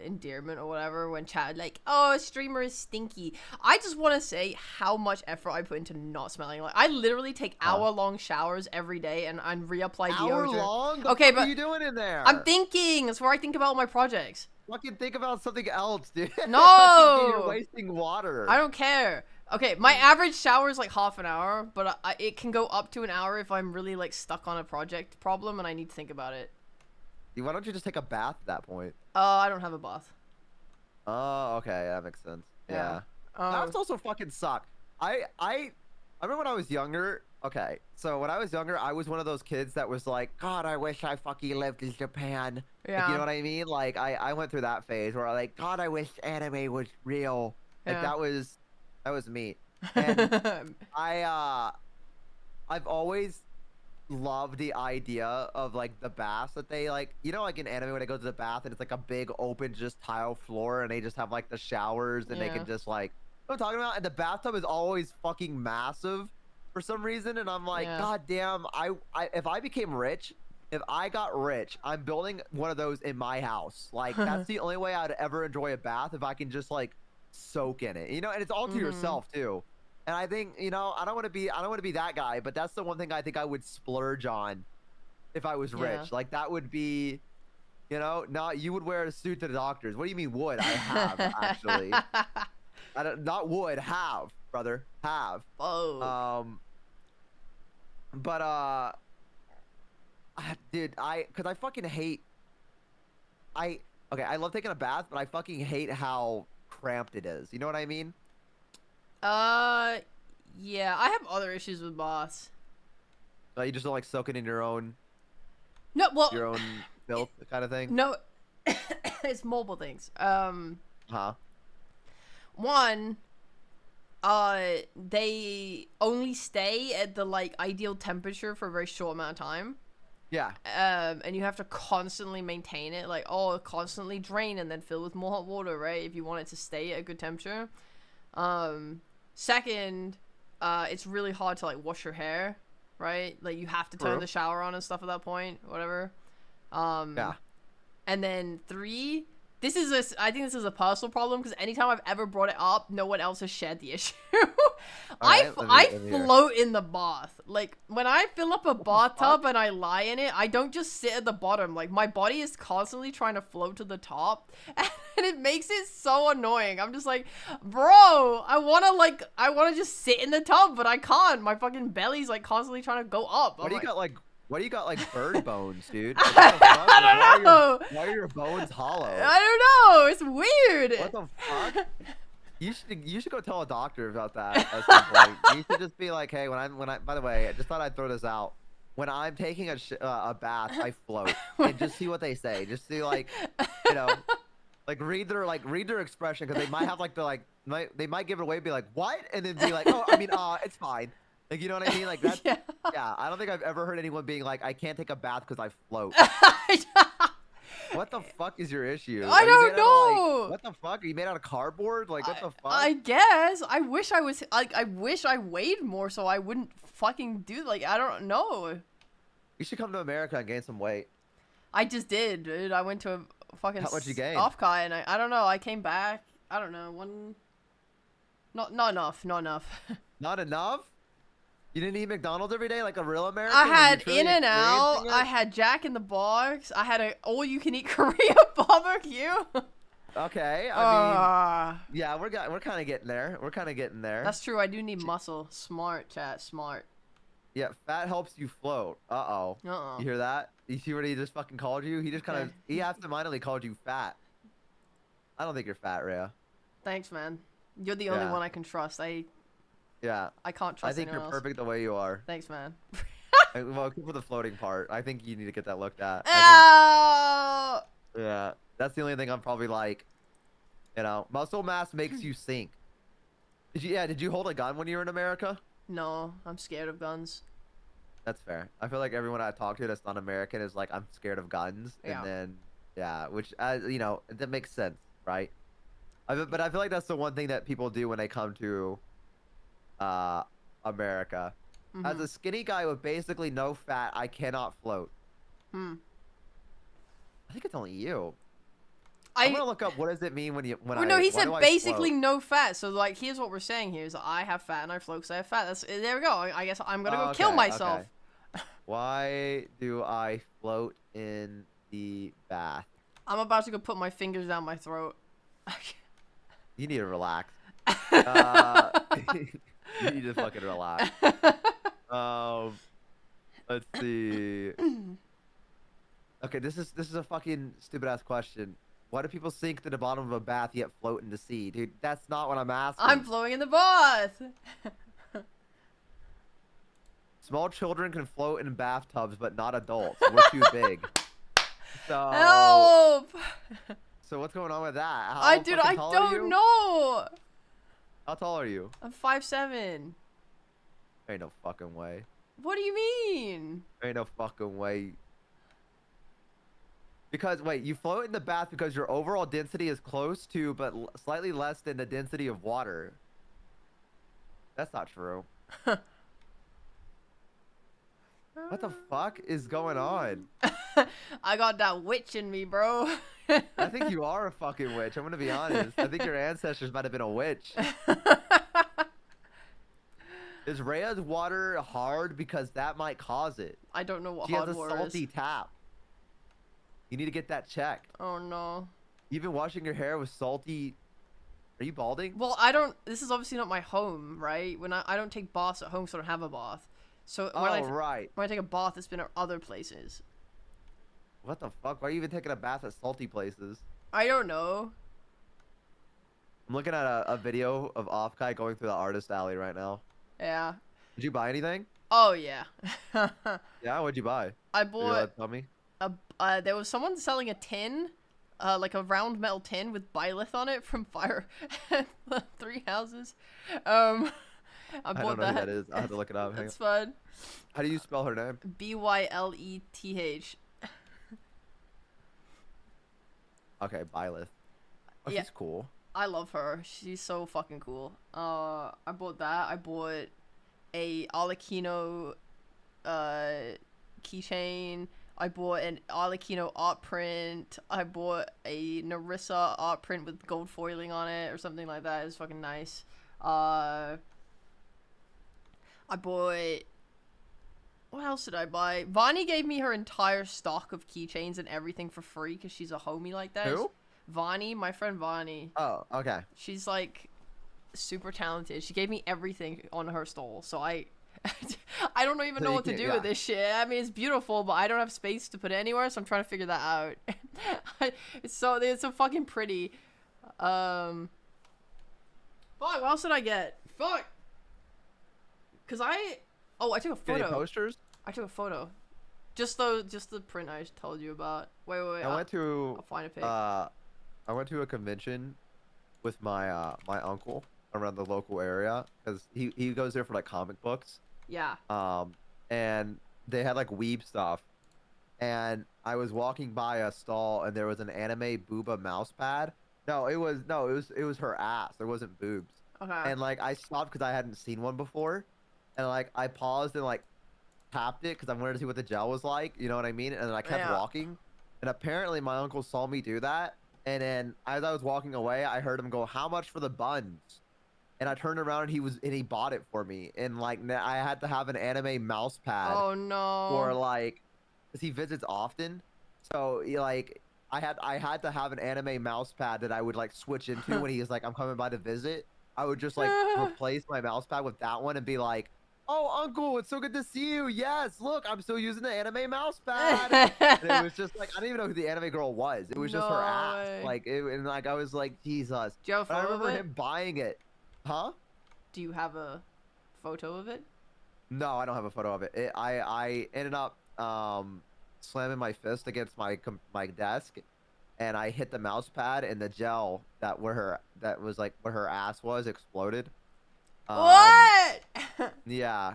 S1: endearment or whatever when chat like, oh, a streamer is stinky. I just want to say how much effort I put into not smelling. Like, I literally take hour-long showers every day and reapply deodorant.
S2: Hour long? The
S1: Okay,
S2: fuck
S1: but
S2: are you doing in there?
S1: I'm thinking. That's where I think about all my projects.
S2: Fucking think about something else, dude.
S1: No!
S2: You're wasting water.
S1: I don't care. Okay, my average shower is like half an hour, but it can go up to an hour if I'm really like stuck on a project problem and I need to think about it.
S2: Why don't you just take a bath at that point?
S1: I don't have a bath.
S2: Oh, okay, that makes sense. Yeah.
S1: Yeah.
S2: Baths also fucking suck. I remember when I was younger. Okay, so when I was younger, I was one of those kids that was like, God, I wish I fucking lived in Japan.
S1: Yeah.
S2: Like, you know what I mean? Like, I went through that phase where I like, God, I wish anime was real. Like,
S1: Yeah.
S2: that was me. And I've always loved the idea of like the baths that they like, like in anime when they go to the bath and it's like a big open just tile floor and they just have like the showers and they can just like, you know what I'm talking about? And the bathtub is always fucking massive for some reason, and I'm like, God damn, if I became rich, if I got rich, I'm building one of those in my house. Like, that's the only way I'd ever enjoy a bath, if I can just like soak in it, and it's all to yourself too. And I think, I don't want to be that guy, but that's the one thing I think I would splurge on if I was rich. Like, that would be, not you would wear a suit to the doctors. What do you mean would? I have, actually. Not would, have, brother, have.
S1: Oh.
S2: Dude, because I fucking hate, Okay, I love taking a bath, but I fucking hate how cramped it is. You know what I mean?
S1: Uh, yeah, I have other issues with baths.
S2: Like you just don't like soaking in
S1: No, well,
S2: your own filth kind of thing.
S1: no, it's multiple things.
S2: Huh?
S1: One, they only stay at the like ideal temperature for a very short amount of time.
S2: Yeah.
S1: And you have to constantly maintain it, like, constantly drain and then fill with more hot water, right? If you want it to stay at a good temperature. Second, it's really hard to like wash your hair, right? Like you have to turn
S2: True.
S1: the shower on and stuff at that point, whatever.
S2: Yeah.
S1: And then three, I think this is a personal problem because anytime I've ever brought it up, no one else has shared the issue.
S2: Alright,
S1: I
S2: let me hear.
S1: float in the bath. Like when I fill up a bathtub and I lie in it, I don't just sit at the bottom. Like my body is constantly trying to float to the top, and it makes it so annoying. I'm just like, bro, I wanna just sit in the tub, but I can't. My fucking belly's like constantly trying to go up.
S2: What
S1: I'm
S2: do you
S1: like,
S2: got like? What do you got like bird bones, dude? Like, what the fuck?
S1: I don't know.
S2: Why are your bones hollow?
S1: I don't know. It's weird.
S2: What the fuck? You should go tell a doctor about that at some point. You should just be like, hey, when I by the way, I just thought I'd throw this out. When I'm taking a bath, I float and just see what they say. Just see like, you know, read their expression because they might have they might give it away and be like what, and then be like, oh, I mean, it's fine. Like you know what I mean? Like that's
S1: Yeah.
S2: yeah. I don't think I've ever heard anyone being like, I can't take a bath because I float. What the fuck is your issue?
S1: I
S2: Are you
S1: don't
S2: made out of,
S1: know.
S2: what the fuck? Are you made out of cardboard? Like what the fuck?
S1: I guess. I wish I was like. I wish I weighed more so I wouldn't fucking do like. I don't know.
S2: You should come to America and gain some weight.
S1: I just did, dude. I went to a fucking
S2: How much you gained?
S1: off-kai and I don't know. I came back. I don't know. Not enough. Not enough.
S2: Not enough? You didn't eat McDonald's every day like a real American?
S1: I
S2: Were you
S1: had
S2: truly
S1: In-N-Out.
S2: experiencing it?
S1: I had Jack in the Box. I had a all-you-can-eat Korea barbecue.
S2: Okay, I
S1: Uh,
S2: mean, yeah, we're kind of getting there. We're kind of getting there.
S1: that's true. I do need muscle. Smart, chat. Smart.
S2: Yeah, fat helps you float. Uh-oh.
S1: Uh-oh.
S2: You hear that? You see what he just fucking called you? He just kind of,
S1: Okay.
S2: he absentmindedly called you fat. I don't think you're fat, Rhea.
S1: Thanks, man. You're the only
S2: Yeah.
S1: one I can trust. I
S2: Yeah,
S1: can't trust
S2: I think you're
S1: anyone else.
S2: perfect the way you are.
S1: Thanks, man.
S2: Well, except for the floating part. I think you need to get that looked at.
S1: Oh!
S2: Yeah, that's the only thing I'm probably like, you know, muscle mass makes you sink. Did you hold a gun when you were in America?
S1: No, I'm scared of guns.
S2: That's fair. I feel like everyone I talk to that's not American is like, I'm scared of guns.
S1: Yeah.
S2: And then, yeah, which, you know, that makes sense, right? But I feel like that's the one thing that people do when they come to America. As a skinny guy with basically no fat, I cannot float.
S1: Hmm.
S2: I think it's only you. I'm gonna look up what does it mean when
S1: Well, no, he
S2: why
S1: said
S2: do I
S1: basically
S2: float?
S1: no fat. So like, here's what we're saying here: is that I have fat and I float because I have fat. There we go. I guess I'm gonna go kill
S2: Okay,
S1: myself.
S2: okay. Why do I float in the bath?
S1: I'm about to go put my fingers down my throat.
S2: You need to relax. You need to fucking relax. Let's see. Okay, this is a fucking stupid ass question. Why do people sink to the bottom of a bath yet float in the sea, dude? That's not what I'm asking.
S1: I'm floating in the bath.
S2: Small children can float in bathtubs, but not adults. We're too big. So,
S1: Help!
S2: so what's going on with that?
S1: Dude,
S2: fucking
S1: I
S2: tall are you?
S1: don't know.
S2: How tall are you?
S1: I'm 5'7".
S2: Ain't no fucking way.
S1: What do you mean?
S2: Ain't no fucking way. Because, wait, you float in the bath because your overall density is close to, but slightly less than the density of water. That's not true. What the fuck is going on?
S1: I got that witch in me, bro.
S2: I think you are a fucking witch. I'm gonna be honest. I think your ancestors might have been a witch. Is Rhea's water hard? Because that might cause it.
S1: I don't know what
S2: She has
S1: hard
S2: a
S1: water
S2: salty
S1: is.
S2: tap. You need to get that checked.
S1: Oh no.
S2: You've been washing your hair with salty. Are you balding?
S1: Well, I don't. This is obviously not my home, right? When I don't take baths at home, so I don't have a bath. So
S2: Right.
S1: when I take a bath, it's been at other places.
S2: What the fuck? Why are you even taking a bath at salty places?
S1: I don't know.
S2: I'm looking at a video of Off Guy going through the artist alley right now.
S1: Yeah.
S2: Did you buy anything?
S1: Oh yeah.
S2: Yeah, what'd you buy?
S1: I
S2: Did you
S1: bought
S2: tell me?
S1: there was someone selling a tin, like a round metal tin with Byleth on it from Fire Three Houses. I
S2: I
S1: bought
S2: don't know who
S1: that.
S2: that is. I'll have to look it up. Hang on.
S1: That's fun.
S2: How do you spell her name?
S1: Byleth.
S2: Okay, Byleth. Oh,
S1: Yeah.
S2: she's cool.
S1: I love her. She's so fucking cool. I bought that. I bought a Arlecchino keychain. I bought an Arlecchino art print. I bought a Narissa art print with gold foiling on it or something like that. It was fucking nice. I bought... What else did I buy? Vani gave me her entire stock of keychains and everything for free because she's a homie like that.
S2: Who?
S1: Vani, my friend Vani.
S2: Oh, okay.
S1: She's like super talented. She gave me everything on her stall, so I don't even
S2: So
S1: know
S2: you
S1: what to
S2: can't-
S1: do
S2: yeah.
S1: with this shit. I mean, it's beautiful, but I don't have space to put it anywhere, so I'm trying to figure that out. it's so fucking pretty. Fuck, what else did I get? Fuck. Cause I took a
S2: Get any
S1: photo.
S2: posters?
S1: I took a photo. Just the print I told you about. Wait.
S2: I went to
S1: I'll find a pic.
S2: I went to a convention with my my uncle around the local area because he goes there for like comic books.
S1: Yeah.
S2: And they had like weeb stuff, and I was walking by a stall and there was an anime booba mouse pad. It was her ass. There wasn't boobs.
S1: Okay.
S2: And like I stopped because I hadn't seen one before, and like I paused and like tapped it because I wanted to see what the gel was like. You know what I mean? And then I kept
S1: Yeah.
S2: walking, and apparently my uncle saw me do that. And then as I was walking away, I heard him go, "How much for the buns?" And I turned around and he bought it for me. And like I had to have an anime mouse pad
S1: Oh no.
S2: for like, cause he visits often. So like I had to have an anime mouse pad that I would like switch into when he's like, I'm coming by to visit. I would just like replace my mouse pad with that one and be like, "Oh, uncle, it's so good to see you. Yes, look, I'm still using the anime mouse pad." And it was just like I didn't even know who the anime girl was. It was just her
S1: No
S2: ass.
S1: way.
S2: Like and like I was like, Jesus.
S1: Do you have a
S2: But I
S1: photo of
S2: remember
S1: it?
S2: him buying it. Huh?
S1: Do you have a photo of it?
S2: No, I don't have a photo of it. I ended up slamming my fist against my desk, and I hit the mouse pad, and the gel that was like where her ass was exploded.
S1: What?
S2: Yeah.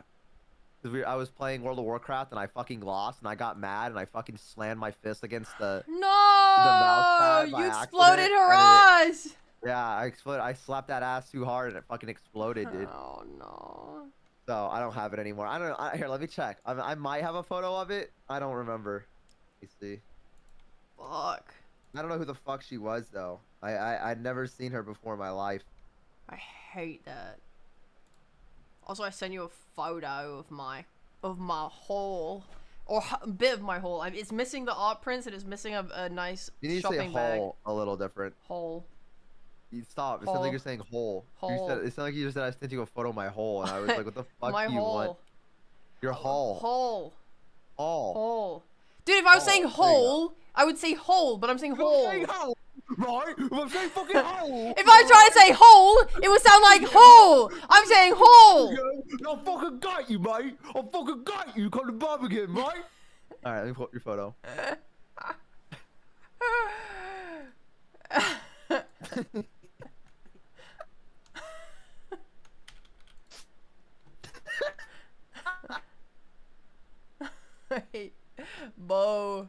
S2: 'Cause I was playing World of Warcraft and I fucking lost and I got mad and I fucking slammed my fist against the
S1: No!
S2: mouse pad by
S1: You
S2: accident,
S1: exploded her
S2: and
S1: eyes!
S2: yeah, I exploded. I slapped that ass too hard and it fucking exploded, dude.
S1: Oh no.
S2: So I don't have it anymore. I don't know. Here, let me check. I might have a photo of it. I don't remember. Let me see.
S1: Fuck.
S2: I don't know who the fuck she was though. I'd never seen her before in my life.
S1: I hate that. Also, I sent you a photo of my haul. Or a bit of my haul. I mean, it's missing the art prints and it's missing a nice
S2: You need to say
S1: shopping bag.
S2: hole a little different.
S1: Hole.
S2: You stop. It sounds
S1: Hole.
S2: like you're saying hole.
S1: Hole.
S2: It sounded like you just said I sent you a photo of my hole, and I was like, what the fuck
S1: My
S2: do you want?
S1: hole.
S2: Your hole.
S1: Hole.
S2: Hole.
S1: Hole. Dude, if I was
S2: Hole.
S1: saying
S2: There you go.
S1: hole, I would say hole, but I'm saying hole.
S2: I'm saying hole, right? I'm saying fucking hole.
S1: If I was trying to say hole, it would sound like hole. I'm saying hole.
S2: I fucking got you, mate. I fucking got you. Come to Birmingham, mate. All right, let me pull up your photo.
S1: Wait, Bo.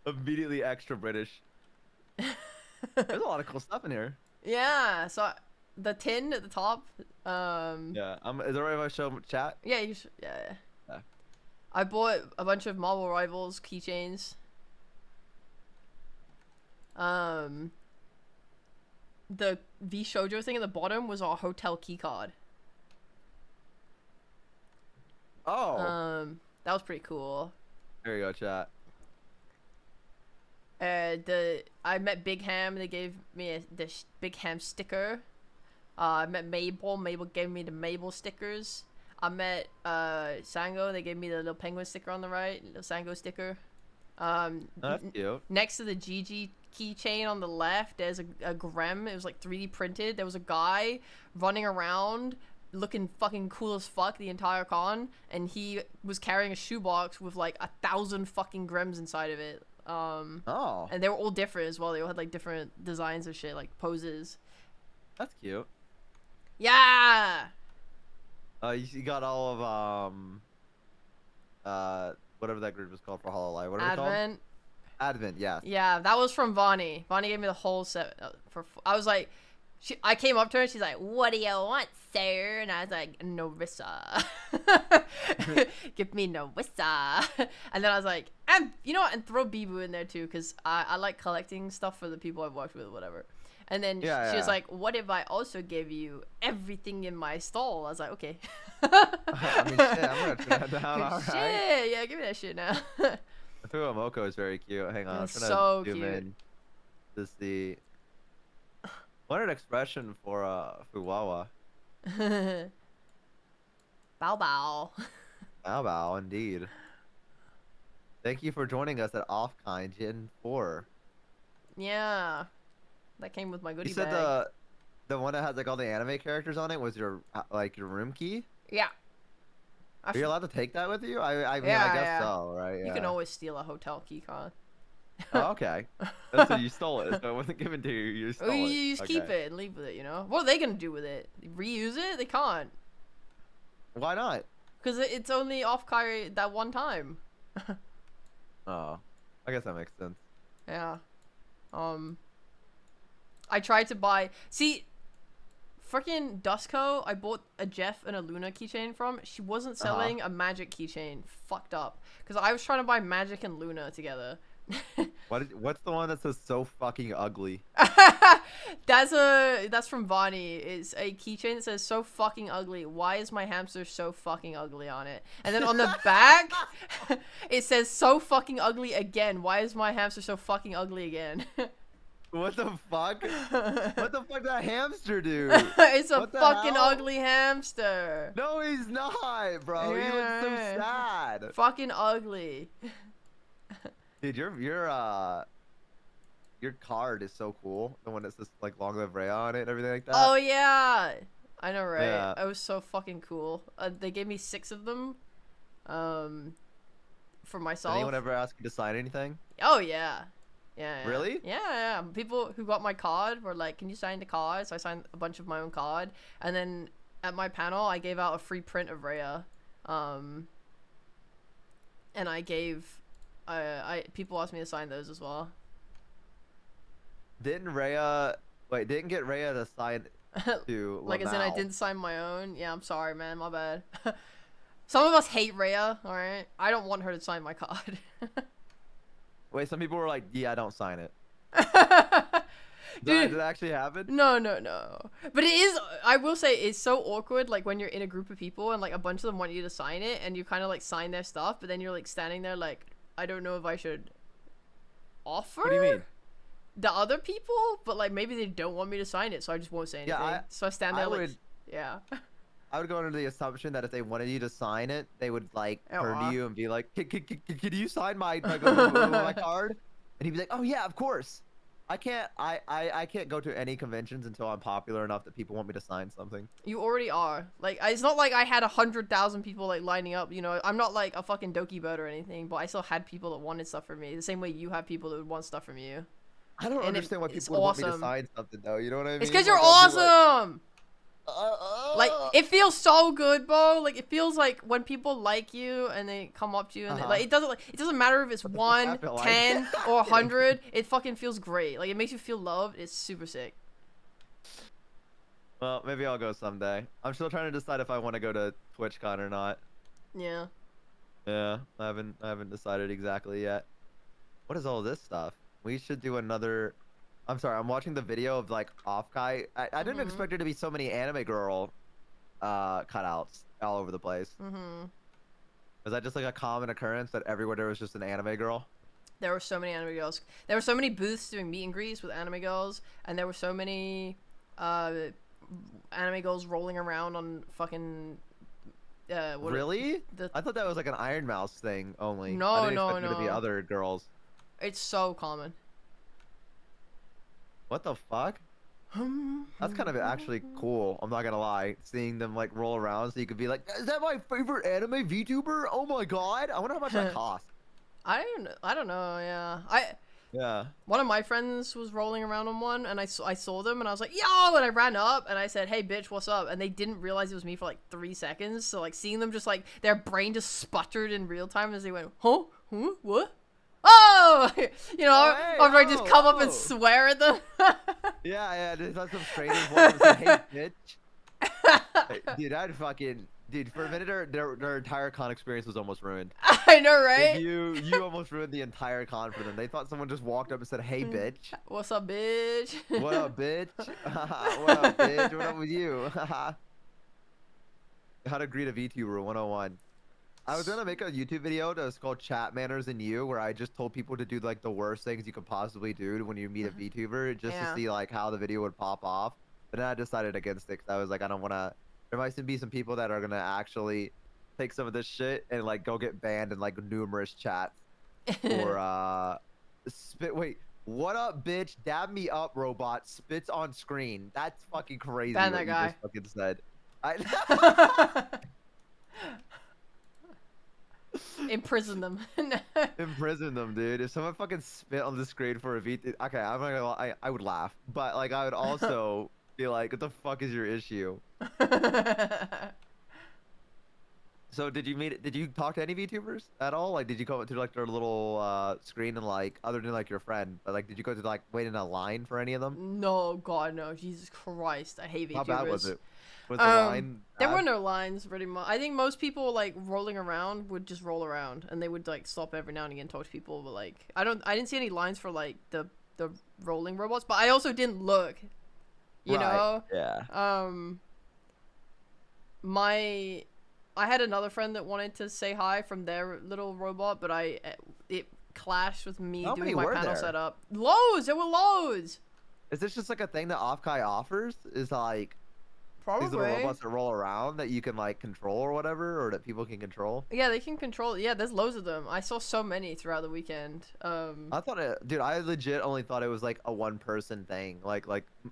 S2: Immediately extra British. There's a lot of cool stuff in here.
S1: Yeah, so the tin at the top.
S2: Yeah. Is it alright if I show chat?
S1: Yeah, you should, yeah.
S2: Yeah.
S1: I bought a bunch of Marvel Rivals keychains. The V Shoujo thing at the bottom was our hotel key card.
S2: Oh.
S1: That was pretty cool.
S2: There you go, chat.
S1: I met Big Ham. They gave me this Big Ham sticker. I met Mabel. Mabel gave me the Mabel stickers. I met Sango. They gave me the little penguin sticker on the right, little Sango sticker.
S2: Oh, that's cute.
S1: Next to the Gigi keychain on the left, there's a Grem. It was like 3D printed. There was a guy running around looking fucking cool as fuck the entire con, and he was carrying a shoebox with like 1,000 fucking Grems inside of it.
S2: Oh,
S1: And they were all different as well. They all had like different designs of shit, like poses.
S2: that's cute.
S1: Yeah.
S2: You got all of whatever that group is called for Hololive. What are they called?
S1: Advent.
S2: Advent, yes.
S1: Yeah, that was from Vonnie. Vonnie gave me the whole set. I was like, I came up to her and she's like, "What do you want, sir?" And I was like, "Narissa." Give me Narissa. And then I was like, and you know what? And throw Bibu in there too, because I like collecting stuff for the people I've worked with or whatever. And then she was like, "What if I also give you everything in my stall?" I was like, "Okay."
S2: I mean, shit, I'm gonna turn that down. All right.
S1: Shit, yeah, give me that shit now.
S2: Fuwa Moko is very cute. Hang on, I'm
S1: It's
S2: trying
S1: so
S2: to zoom
S1: cute.
S2: in to see. What an expression for Fuwawa.
S1: Bow bow.
S2: Bow bow, indeed. Thank you for joining us at Offkind Gen 4.
S1: Yeah, that came with my goodie
S2: You said
S1: bag.
S2: the one that has like all the anime characters on it was your like your room key.
S1: Yeah.
S2: Are you allowed to take that with you? I mean,
S1: Yeah,
S2: I guess
S1: yeah.
S2: so, right?
S1: You
S2: Yeah.
S1: can always steal a hotel keycard.
S2: Oh, okay. That's so you stole it. So it wasn't given to you. You stole it.
S1: You just keep it and leave with it, you know? What are they gonna do with it? Reuse it? They can't.
S2: Why not?
S1: Because it's only off Kyrie that one time.
S2: Oh, I guess that makes sense.
S1: Yeah. I tried to buy... See, freaking Dusko, I bought a Jeff and a Luna keychain from. She wasn't selling a Magic keychain. Fucked up. Because I was trying to buy Magic and Luna together.
S2: What's the one that says so fucking ugly?
S1: That's from Vonnie. It's a keychain that says so fucking ugly. Why is my hamster so fucking ugly on it? And then on the back, it says so fucking ugly again. Why is my hamster so fucking ugly again?
S2: What the fuck? What the fuck that hamster do?
S1: It's a
S2: What the
S1: fucking
S2: hell?
S1: ugly hamster.
S2: No, he's not, bro. He looks so sad.
S1: Fucking ugly.
S2: Dude, your card is so cool. The one that says like "Long Live Rhea" on it and everything like that.
S1: Oh yeah, I know, right?
S2: Yeah.
S1: It was so fucking cool. They gave me 6 of them, for myself.
S2: Anyone ever ask you to sign anything?
S1: Oh yeah. Yeah.
S2: Really?
S1: Yeah. People who got my card were like, "Can you sign the card?" So I signed a bunch of my own card, and then at my panel, I gave out a free print of Rhea, and I gave, people asked me to sign those as well.
S2: Didn't get Rhea to sign to
S1: Like, as in I
S2: Lamau.
S1: didn't sign my own. Yeah, I'm sorry, man. My bad. Some of us hate Rhea. All right, I don't want her to sign my card.
S2: Wait, some people were like, "Yeah, don't sign it."
S1: Dude,
S2: Did that actually happen?
S1: no. But it is, I will say, it's so awkward, like, when you're in a group of people and, like, a bunch of them want you to sign it, and you kind of, like, sign their stuff, but then you're, like, standing there, like, I don't know if I should offer
S2: What do you mean?
S1: the other people, but, like, maybe they don't want me to sign it, so I just won't say anything.
S2: Yeah,
S1: so I stand
S2: I
S1: there, like,
S2: would-
S1: yeah.
S2: I would go under the assumption that if they wanted you to sign it, they would like turn to you and be like, "Can you sign my my card?" And he'd be like, "Oh yeah, of course." I can't go to any conventions until I'm popular enough that people want me to sign something.
S1: You already are. Like, it's not like I had 100,000 people, like, lining up, you know? I'm not, like, a fucking Doki bird or anything, but I still had people that wanted stuff from me. The same way you have people that would want stuff from you.
S2: I don't
S1: And
S2: understand why
S1: it's
S2: people would want me to
S1: awesome.
S2: sign something though. You know what I mean?
S1: It's because you're
S2: Like, I'll be like,
S1: awesome! Like, it feels so good, bro. Like, it feels like when people like you and they come up to you and they, like, it doesn't matter if it's 1,
S2: feel like?
S1: 10, or 100. It fucking feels great. Like, it makes you feel loved. It's super sick.
S2: Well, maybe I'll go someday. I'm still trying to decide if I want to go to TwitchCon or not.
S1: Yeah.
S2: Yeah, I haven't decided exactly yet. What is all this stuff? We should do another. I'm sorry, I'm watching the video of like Offkai. I didn't expect there to be so many anime girl cutouts all over the place. Is that just like a common occurrence that everywhere there was just an anime girl?
S1: There were so many anime girls. There were so many booths doing meet and greets with anime girls, and there were so many anime girls rolling around on fucking
S2: Really?
S1: the-
S2: I thought that was like an Iron Mouse thing only.
S1: No,
S2: I didn't
S1: no,
S2: expect there to be
S1: no.
S2: other girls.
S1: It's so common.
S2: What the fuck? That's kind of actually cool. I'm not gonna lie. Seeing them like roll around so you could be like, is that my favorite anime VTuber? Oh my god. I wonder how much that costs.
S1: I don't know. Yeah,
S2: Yeah.
S1: one of my friends was rolling around on one, and I saw them, and I was like, yo, and I ran up, and I said, hey, bitch, what's up? And they didn't realize it was me for like 3 seconds, so like seeing them just like, their brain just sputtered in real time as they went, huh? Huh? What? Oh! You know,
S2: Oh, hey,
S1: after I just come up and
S2: oh.
S1: swear at them.
S2: Yeah, there's not some strangers walking and say, hey, bitch. Hey, dude, I'd fucking... Dude, for a minute, their entire con experience was almost ruined.
S1: I know,
S2: Like,
S1: right?
S2: you almost ruined the entire con for them. They thought someone just walked up and said, hey, bitch.
S1: What's up, bitch?
S2: What up, bitch? What up, bitch? What up with you? How to greet a VTuber 101. I was gonna make a YouTube video that was called Chat Manners and You, where I just told people to do like the worst things you could possibly do when you meet a VTuber, just to
S1: Yeah.
S2: see like how the video would pop off. But then I decided against it because I was like, I don't want to. There might be some people that are gonna actually take some of this shit and like go get banned in like numerous chats or spit. Wait, what up, bitch? Dab me up, robot. Spits on screen. That's fucking crazy.
S1: Ban
S2: What
S1: that
S2: you
S1: guy.
S2: just fucking said.
S1: Imprison them.
S2: Imprison them, dude. If someone fucking spit on the screen for a VT, okay, I'm not gonna lie, I would laugh, but like I would also be like, what the fuck is your issue? So did you meet? Did you talk to any VTubers at all? Like, did you go to like their little screen and like, other than like your friend, but like, did you go to like wait in a line for any of them?
S1: No, God, no. Jesus Christ, I hate VTubers.
S2: How bad was it? Was the line
S1: There were
S2: bad?
S1: no lines pretty much. I think most people like rolling around would just roll around, and they would like stop every now and again, talk to people. But like, I didn't see any lines for like the rolling robots. But I also didn't look. You
S2: Right,
S1: know.
S2: yeah.
S1: I had another friend that wanted to say hi from their little robot, but it clashed with me
S2: How
S1: doing
S2: many
S1: my
S2: were
S1: panel
S2: there?
S1: setup. Loads. There were loads.
S2: Is this just like a thing that Offkai offers? Is like these little
S1: Probably.
S2: robots that roll around that you can like control or whatever, or that people can control?
S1: Yeah, they can control. Yeah, there's loads of them. I saw so many throughout the weekend.
S2: I thought it, dude. I legit only thought it was like a one-person thing. Like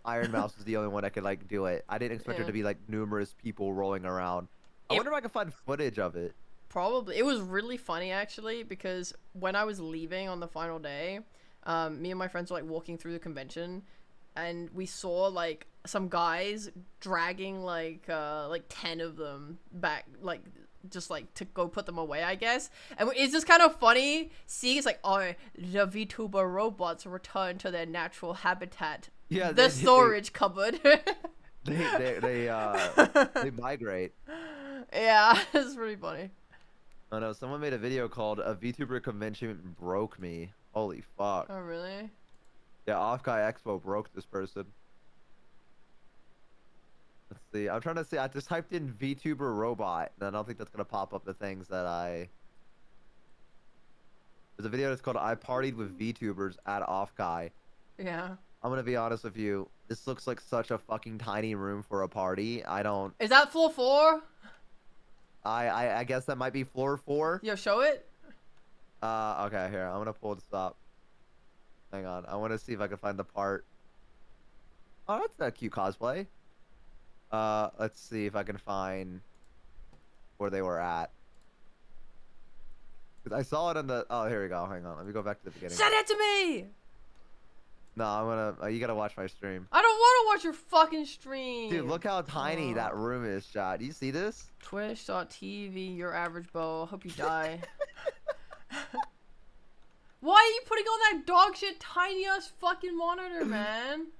S2: Iron Mouse was the only one that could like do it. I didn't expect there
S1: Yeah.
S2: to be like numerous people rolling around. I
S1: It
S2: wonder if I can find footage of it.
S1: probably it was really funny actually because when I was leaving on the final day, me and my friends were like walking through the convention, and we saw like some guys dragging like 10 of them back, like just like to go put them away, I guess. And it's just kind of funny seeing it's like, oh, the VTuber robots return to their natural habitat,
S2: Yeah,
S1: the storage cupboard.
S2: they migrate.
S1: Yeah, it's pretty funny.
S2: I know someone made a video called "A VTuber Convention Broke Me." Holy fuck!
S1: Oh really?
S2: Yeah, Offkai Expo broke this person. Let's see. I'm trying to see. I just typed in VTuber robot, and I don't think that's gonna pop up the things that I. There's a video that's called "I partied with VTubers at Offkai."
S1: Yeah.
S2: I'm gonna be honest with you. This looks like such a fucking tiny room for a party. I don't.
S1: Is that floor 4?
S2: I guess that might be floor 4.
S1: Yo, show it.
S2: Okay. Here, I'm gonna pull this up. Hang on. I want to see if I can find the part. Oh, that's a cute cosplay. Let's see if I can find where they were at. 'Cause I saw it on the. Oh, here we go. Hang on. Let me go back to the beginning.
S1: Send it to me.
S2: No, I'm gonna. You gotta watch my stream.
S1: I don't want to watch your fucking stream.
S2: Dude, look how tiny that
S1: Oh.
S2: room is, Chad. Do you see this?
S1: Twitch.tv, your average bow. Hope you die. Why are you putting on that dog shit tiny ass fucking monitor, man?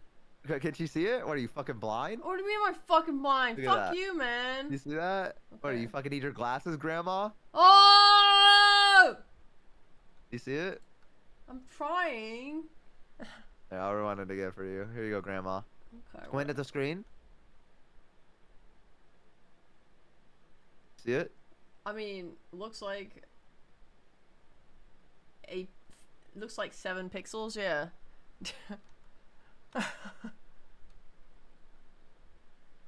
S2: Can't you see it? What are you fucking blind?
S1: What do you mean am I fucking blind?
S2: Look at
S1: Fuck
S2: that.
S1: you, man.
S2: You see that? What, do you
S1: Okay.
S2: fucking need your glasses, Grandma?
S1: Oh!
S2: You see it?
S1: I'm trying.
S2: Yeah, I'll rewind it again for you. Here you go, Grandma.
S1: Okay.
S2: Point at the screen. See it?
S1: I mean, looks like looks like 7 pixels, yeah.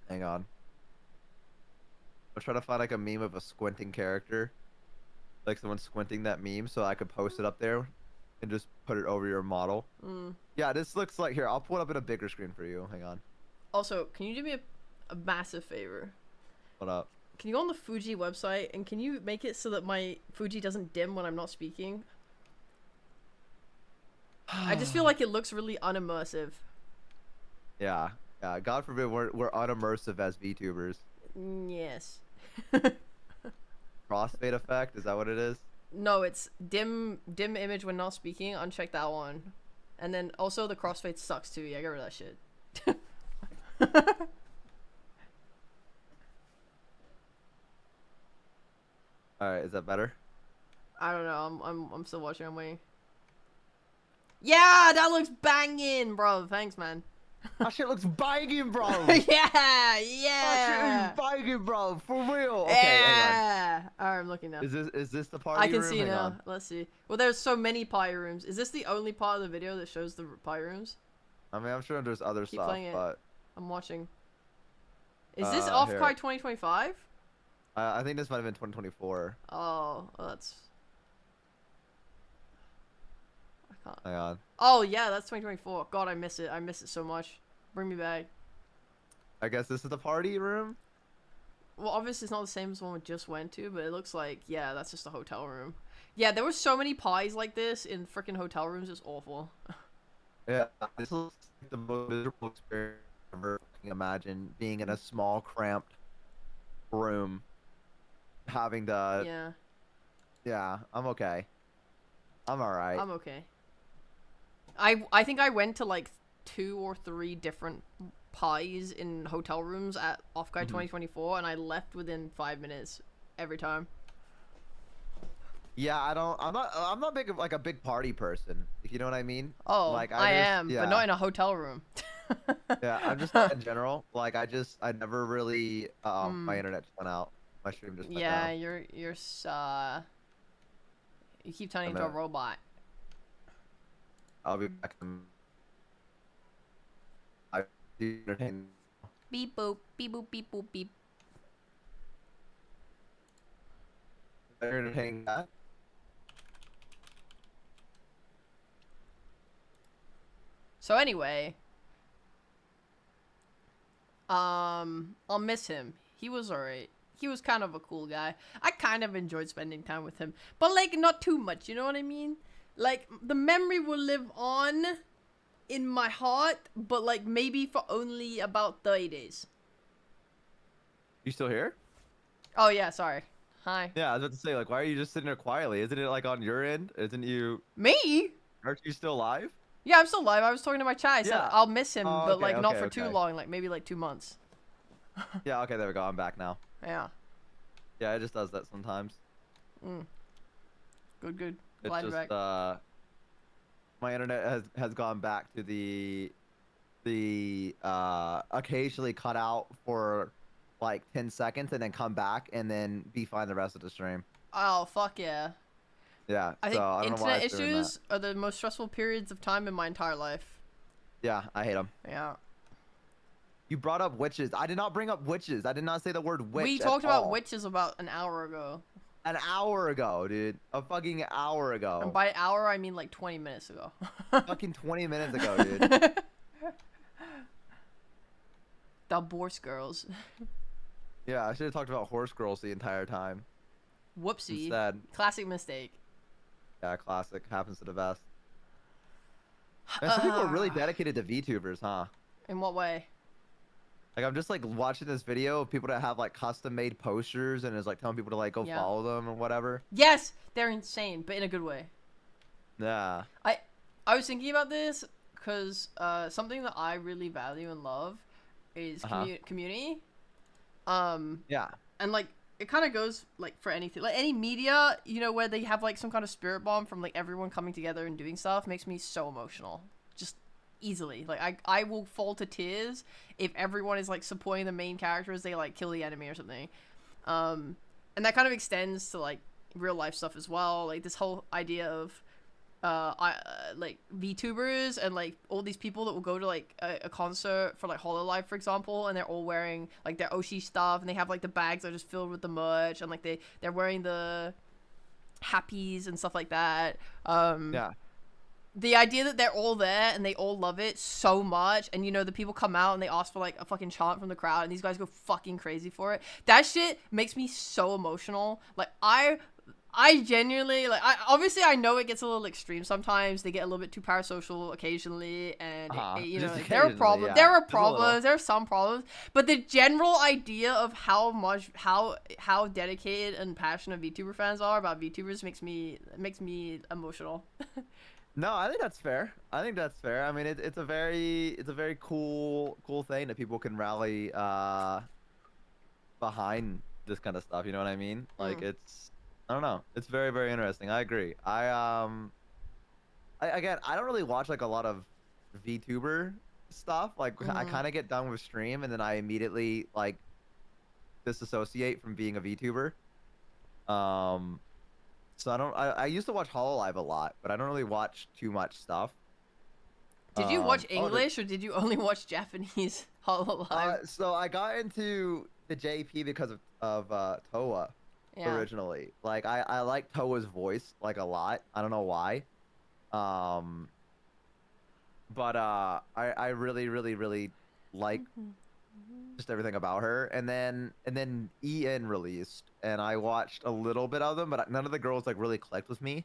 S2: Hang on. I'm trying to find like a meme of a squinting character. Like someone squinting that meme so I could post it up there. and just put it over your model.
S1: Mm.
S2: Yeah, this looks like here. I'll pull it up in a bigger screen for you. Hang on.
S1: Also, can you do me a massive favor?
S2: What up?
S1: Can you go on the Fuji website and can you make it so that my Fuji doesn't dim when I'm not speaking? I just feel like it looks really unimmersive.
S2: Yeah, yeah. God forbid we're unimmersive as VTubers.
S1: Yes.
S2: Crossfade effect, is that what it is?
S1: No, it's dim image when not speaking. Uncheck that one. And then also the crossfade sucks too. Yeah, get rid of that shit.
S2: All right, is that better?
S1: I don't know. I'm still watching. I'm waiting. Yeah, that looks banging, bro. Thanks, man.
S2: That shit looks banging, bro.
S1: Yeah,
S2: That
S1: yeah.
S2: shit is banging, bro. For real. Okay,
S1: Yeah. Alright, I'm looking now.
S2: Is this the party
S1: I can
S2: room?
S1: see
S2: Hang
S1: now.
S2: on.
S1: Let's see. Well, there's so many pie rooms. Is this the only part of the video that shows the pie rooms?
S2: I mean, I'm sure there's other
S1: Keep
S2: stuff,
S1: playing it.
S2: but
S1: I'm watching. Is this Off-Kai
S2: here.
S1: 2025?
S2: I think this might have been 2024.
S1: Oh, that's... I can't...
S2: Hang on.
S1: Oh, yeah, that's 2024. God, I miss it. I miss it so much. Bring me back.
S2: I guess this is the party room.
S1: Well, obviously it's not the same as the one we just went to, but it looks like, yeah, that's just a hotel room. Yeah, there were so many pies like this in freaking hotel rooms. It's awful.
S2: Yeah, this looks like the most miserable experience I've ever fucking imagined, being in a small, cramped room, having to.
S1: Yeah,
S2: Yeah, I'm okay. I'm all right.
S1: I'm okay. I think I went to like 2 or 3 different pies in hotel rooms at Off-Kai 2024, and I left within 5 minutes every time.
S2: Yeah, I'm not big of like a big party person, if you know what I mean.
S1: Oh,
S2: Like
S1: I
S2: just-
S1: am,
S2: yeah.
S1: but not in a hotel room.
S2: Yeah, I'm just not in general. Like I never really my
S1: Mm.
S2: internet just went out. My stream just went
S1: Yeah,
S2: down.
S1: you're you keep turning
S2: I'm
S1: into a
S2: out.
S1: robot.
S2: I'll be back in I entertain.
S1: Beep boop, beep boop, beep boop, beep.
S2: Entertain that.
S1: So anyway, I'll miss him. He was alright. He was kind of a cool guy. I kind of enjoyed spending time with him, but like not too much. You know what I mean? Like the memory will live on in my heart, but like maybe for only about 30 days.
S2: You still here?
S1: Oh yeah, sorry. Hi.
S2: Yeah, I was about to say, like, why are you just sitting there quietly? Isn't it like on your end? Isn't you?
S1: Me?
S2: Aren't you still live?
S1: Yeah, I'm still live. I was talking to my chat. I said
S2: Yeah.
S1: I'll miss him,
S2: Oh,
S1: but
S2: okay,
S1: like not
S2: okay,
S1: for too
S2: okay.
S1: long. Like maybe like 2 months.
S2: Yeah. Okay, there we go. I'm back now.
S1: Yeah.
S2: Yeah, it just does that sometimes.
S1: Mm. Good, good.
S2: It's
S1: Glad you're
S2: just
S1: back.
S2: my internet has gone back to the occasionally cut out for like 10 seconds and then come back and then be fine the rest of the stream.
S1: Oh fuck yeah.
S2: Yeah.
S1: I think
S2: so I don't know why
S1: internet
S2: it's doing that.
S1: issues are the most stressful periods of time in my entire life.
S2: Yeah, I hate them.
S1: Yeah.
S2: You brought up witches. I did not bring up witches. I did not say the word witch.
S1: We
S2: at
S1: talked about
S2: all.
S1: witches about an hour ago.
S2: An hour ago, dude. A fucking hour ago.
S1: And by hour, I mean like 20 minutes ago.
S2: Fucking 20 minutes ago, dude.
S1: The Borse girls.
S2: Yeah, I should have talked about horse girls the entire time.
S1: Whoopsie.
S2: Instead,
S1: Classic mistake.
S2: yeah, classic. Happens to the best. And some people are really dedicated to VTubers, huh?
S1: In what way?
S2: Like, I'm just, like, watching this video of people that have, like, custom-made posters and is, like, telling people to, like, go
S1: Yeah.
S2: follow them or whatever.
S1: Yes, they're insane, but in a good way.
S2: Yeah.
S1: I was thinking about this because something that I really value and love is community.
S2: Yeah.
S1: And like it kind of goes like for anything, like any media, you know, where they have like some kind of spirit bomb from like everyone coming together and doing stuff makes me so emotional. Just easily, like I will fall to tears if everyone is like supporting the main character as they like kill the enemy or something. And that kind of extends to like real life stuff as well. Like this whole idea of like VTubers and like all these people that will go to like a concert for like Hololive, for example, and they're all wearing like their Oshi stuff and they have like the bags that are just filled with the merch and like they're wearing the happies and stuff like that.
S2: Yeah.
S1: the idea that they're all there and they all love it so much, and you know the people come out and they ask for like a fucking chant from the crowd, and these guys go fucking crazy for it. That shit makes me so emotional. Like I genuinely like. Obviously I know it gets a little extreme sometimes. They get a little bit too parasocial occasionally, and you know
S2: Just
S1: there are
S2: occasionally,
S1: problems.
S2: yeah.
S1: There are
S2: Just a little.
S1: problems. There are some problems, but the general idea of how dedicated and passionate VTuber fans are about VTubers makes me emotional.
S2: No, I think that's fair. I think that's fair. I mean, it's a very cool thing that people can rally behind this kind of stuff. You know what I mean? Like
S1: Mm.
S2: it's I don't know. It's very interesting. I agree. Again, I don't really watch like a lot of VTuber stuff. Like I
S1: Mm-hmm.
S2: kind of get done with stream and then I immediately like disassociate from being a VTuber. Um, so I used to watch Hololive a lot, but I don't really watch too much stuff.
S1: Did you watch
S2: Oh,
S1: English or did you only watch Japanese Hololive?
S2: so I got into the JP because of Toa
S1: Yeah.
S2: originally. Like I like Toa's voice like a lot. I don't know why. Um, but I really like just everything about her. And then EN released, and I watched a little bit of them, but none of the girls like really clicked with me.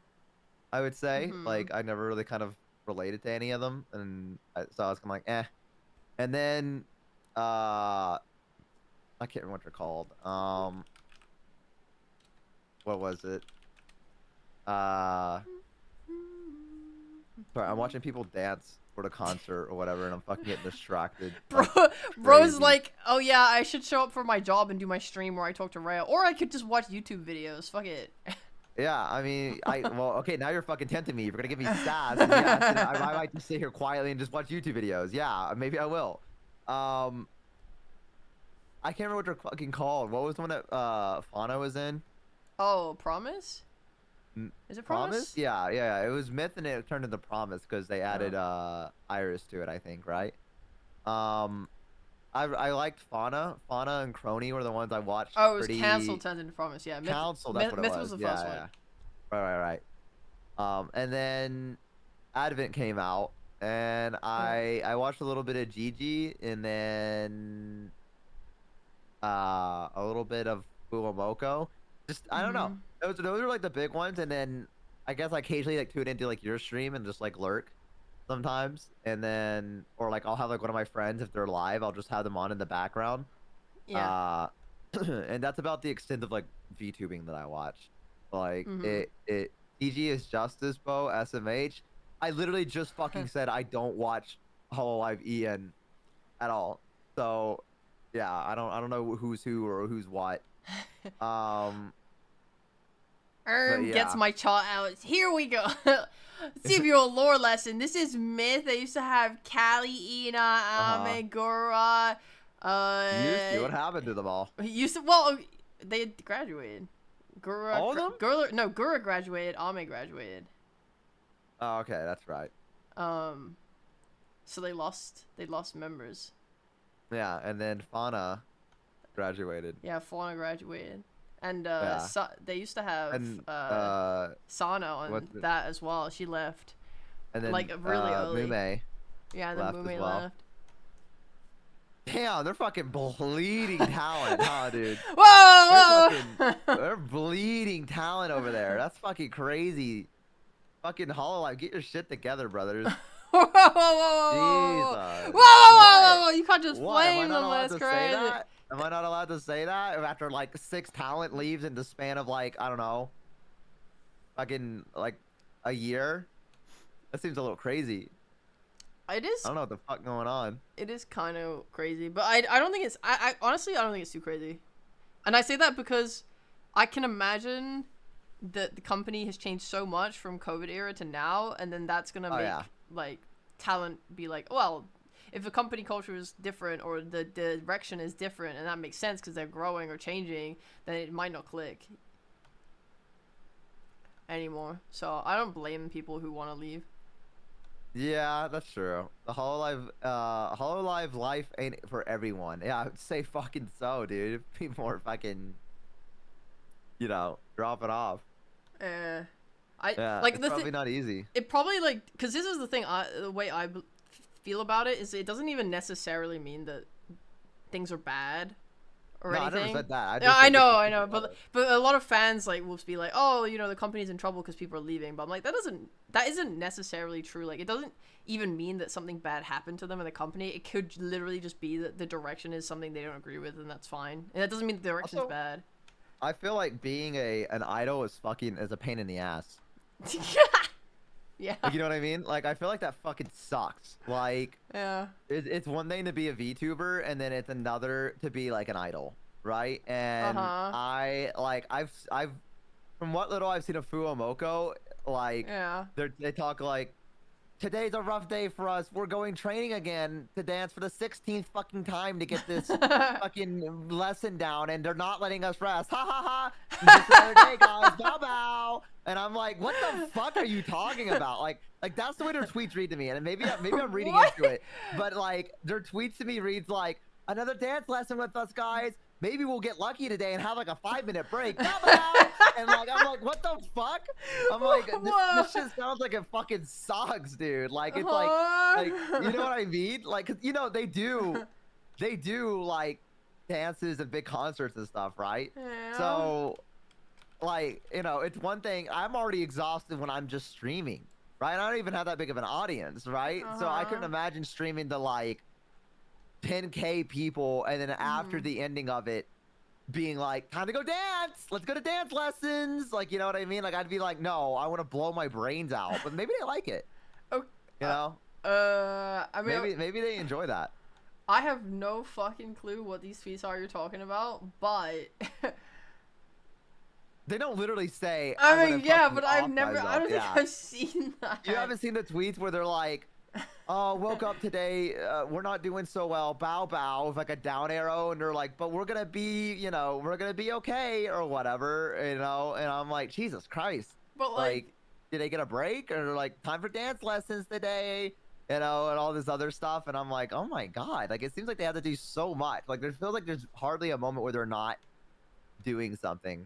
S2: I would say
S1: Mm-hmm.
S2: like I never really kind of related to any of them, and so I was kind of like eh. And then I can't remember what they're called. What was it? Uh, sorry, I'm watching people dance for the concert or whatever, and I'm fucking getting distracted.
S1: Bro,
S2: Like
S1: bro's
S2: crazy.
S1: like, oh yeah, I should show up for my job and do my stream where I talk to Rhea, or I could just watch YouTube videos. Fuck it.
S2: Yeah, I mean, well, okay, now you're fucking tempting me. If you're gonna give me sass, and yes, and I might just sit here quietly and just watch YouTube videos. Yeah, maybe I will. Um, I can't remember what they're fucking called. What was the one that Fauna was in?
S1: Oh, Promise?
S2: M-
S1: Is it
S2: Promise?
S1: Promise?
S2: Yeah. It was Myth and it turned into Promise because they
S1: Oh.
S2: added Iris to it, I think, right? Um, I liked Fauna. Fauna and Crony were the ones I watched
S1: Oh, it was Cancel
S2: pretty.
S1: turned into Promise. Yeah,
S2: Council, that's what it
S1: Myth was
S2: was.
S1: the
S2: Yeah,
S1: first one.
S2: yeah. Right. And then Advent came out, and
S1: Yeah.
S2: I watched a little bit of Gigi, and then a little bit of Fuamoko. Just I don't know.
S1: Mm-hmm.
S2: Those are like the big ones, and then I guess I occasionally like tune into like your stream and just like lurk sometimes, and then or like I'll have like one of my friends if they're live, I'll just have them on in the background.
S1: Yeah.
S2: Uh, and that's about the extent of like VTubing that I watch. Like
S1: Mm-hmm.
S2: it TG is Justice Bo SMH. I literally just fucking said I don't watch Hololive EN at all. So yeah, I don't know who's who or who's what. Um, but
S1: Gets
S2: yeah.
S1: my chart out. Here we go. Let's see if you're a lore lesson. This is Myth. They used to have Kali, Ina,
S2: Uh-huh.
S1: Ame, Gura.
S2: Used to. What happened to them all?
S1: Used to. Well, they graduated.
S2: All of them?
S1: Gura graduated. Ame graduated.
S2: Oh, okay, that's right.
S1: So they lost members.
S2: Yeah, and then Fauna graduated.
S1: Yeah, Fauna graduated, and
S2: Yeah.
S1: they used to have
S2: And
S1: Sana on
S2: what's it?
S1: that as well. She left
S2: And then
S1: like really early.
S2: Mume
S1: Yeah, and then
S2: left as
S1: Mume
S2: well.
S1: left.
S2: Damn, they're fucking bleeding talent, huh, dude?
S1: Whoa!
S2: They're bleeding talent over there. That's fucking crazy. Fucking Hololive, get your shit together, brothers. Jesus.
S1: Whoa! You can't just
S2: What? Am I
S1: flame
S2: not
S1: them.
S2: allowed
S1: That's
S2: to say
S1: crazy.
S2: that? Am I not allowed to say that? After like 6 talent leaves in the span of like, I don't know, fucking like a year? That seems a little crazy.
S1: It is.
S2: I don't know what the fuck going on.
S1: It is kind of crazy, but I don't think it's. I honestly I don't think it's too crazy, and I say that because I can imagine that the company has changed so much from COVID era to now, and then that's gonna
S2: Oh,
S1: make
S2: yeah.
S1: like talent be like, well, if the company culture is different or the direction is different, and that makes sense because they're growing or changing, then it might not click anymore. So I don't blame people who want to leave.
S2: Yeah, that's true. The Hololive life ain't for everyone. Yeah, I would say fucking so, dude. People are fucking, dropping off.
S1: I I
S2: Yeah,
S1: like
S2: it's probably not easy.
S1: it probably like because this is the thing. The way I feel about it is it doesn't even necessarily mean that things are bad or
S2: No, I never
S1: anything.
S2: said that. I
S1: Yeah,
S2: just think it's
S1: I know,
S2: better.
S1: but a lot of fans like will be like, oh, the company's in trouble because people are leaving. But I'm like, that isn't necessarily true. Like, it doesn't even mean that something bad happened to them in the company. It could literally just be that the direction is something they don't agree with, and that's fine. And that doesn't mean the direction's
S2: Also,
S1: bad.
S2: I feel like being an idol is a pain in the ass.
S1: Yeah.
S2: Like, you know what I mean? Like, I feel like that fucking sucks. Like,
S1: Yeah.
S2: it's one thing to be a VTuber, and then it's another to be like an idol, right? And I've from what little I've seen of Fuomoko, like,
S1: Yeah.
S2: they talk like, today's a rough day for us. We're going training again to dance for the 16th fucking time to get this fucking lesson down, and they're not letting us rest. Ha ha ha! Just another day, guys. Bow bow. And I'm like, what the fuck are you talking about? Like that's the way their tweets read to me, and maybe I'm reading into it, but like their tweets to me reads like, another dance lesson with us, guys. Maybe we'll get lucky today and have like a 5-minute break. Bow bow. And like I'm like, what the fuck? I'm like, this shit sounds like it fucking sucks, dude. Like it's like you know what I mean? Like, 'cause, they do like dances and big concerts and stuff, right?
S1: Yeah.
S2: So like, it's one thing. I'm already exhausted when I'm just streaming, right? I don't even have that big of an audience, right? So I couldn't imagine streaming to like 10K people, and then after the ending of it being like, time to go dance, let's go to dance lessons, like, you know what I mean? Like, I'd be like, no, I want to blow my brains out, but maybe they like it.
S1: I mean,
S2: maybe they enjoy that.
S1: I have no fucking clue what these tweets are you're talking about, but
S2: they don't literally say,
S1: I mean, yeah, but I don't
S2: myself.
S1: think I've seen that.
S2: You haven't seen the tweets where they're like, oh, woke up today, we're not doing so well, bow bow, with like a down arrow, and they're like, but we're gonna be, we're gonna be okay, or whatever, and I'm like, Jesus Christ.
S1: But like
S2: did they get a break, or like, time for dance lessons today, and all this other stuff, and I'm like, oh my God, like, it seems like they have to do so much. Like, there feels like there's hardly a moment where they're not doing something.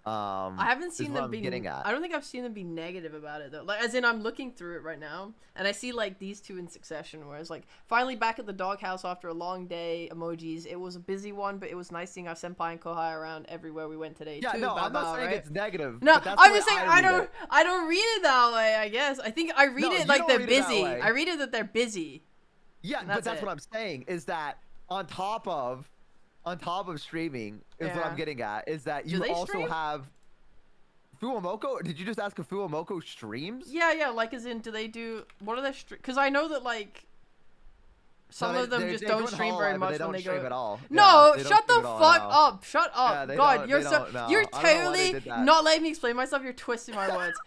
S1: I haven't seen them be
S2: getting at.
S1: I don't think I've seen them be negative about it though. Like, as in, I'm looking through it right now, and I see like these two in succession, where it's like, finally back at the doghouse after a long day. Emojis. It was a busy one, but it was nice seeing our senpai and kohai around everywhere we went today.
S2: Yeah,
S1: too.
S2: no, I'm not
S1: Bow,
S2: saying
S1: right?
S2: it's negative.
S1: No,
S2: but that's
S1: I'm
S2: the
S1: just
S2: way
S1: saying
S2: read
S1: I don't read it that way. I guess I think I read
S2: No,
S1: it
S2: you
S1: like
S2: don't
S1: they're
S2: read it that
S1: busy.
S2: way.
S1: I read it that they're busy.
S2: Yeah, but that's what I'm saying is that on top of streaming is what I'm getting at, is that you also
S1: stream?
S2: have Fuomoko. Did you just ask if Fuomoko streams?
S1: Yeah, like, as in, do they do, what are they because I know that like some of them just don't stream very much when they go
S2: at all.
S1: No,
S2: yeah,
S1: shut the fuck up. Shut up.
S2: Yeah,
S1: God, you're you're
S2: totally
S1: not letting me explain myself. You're twisting my words.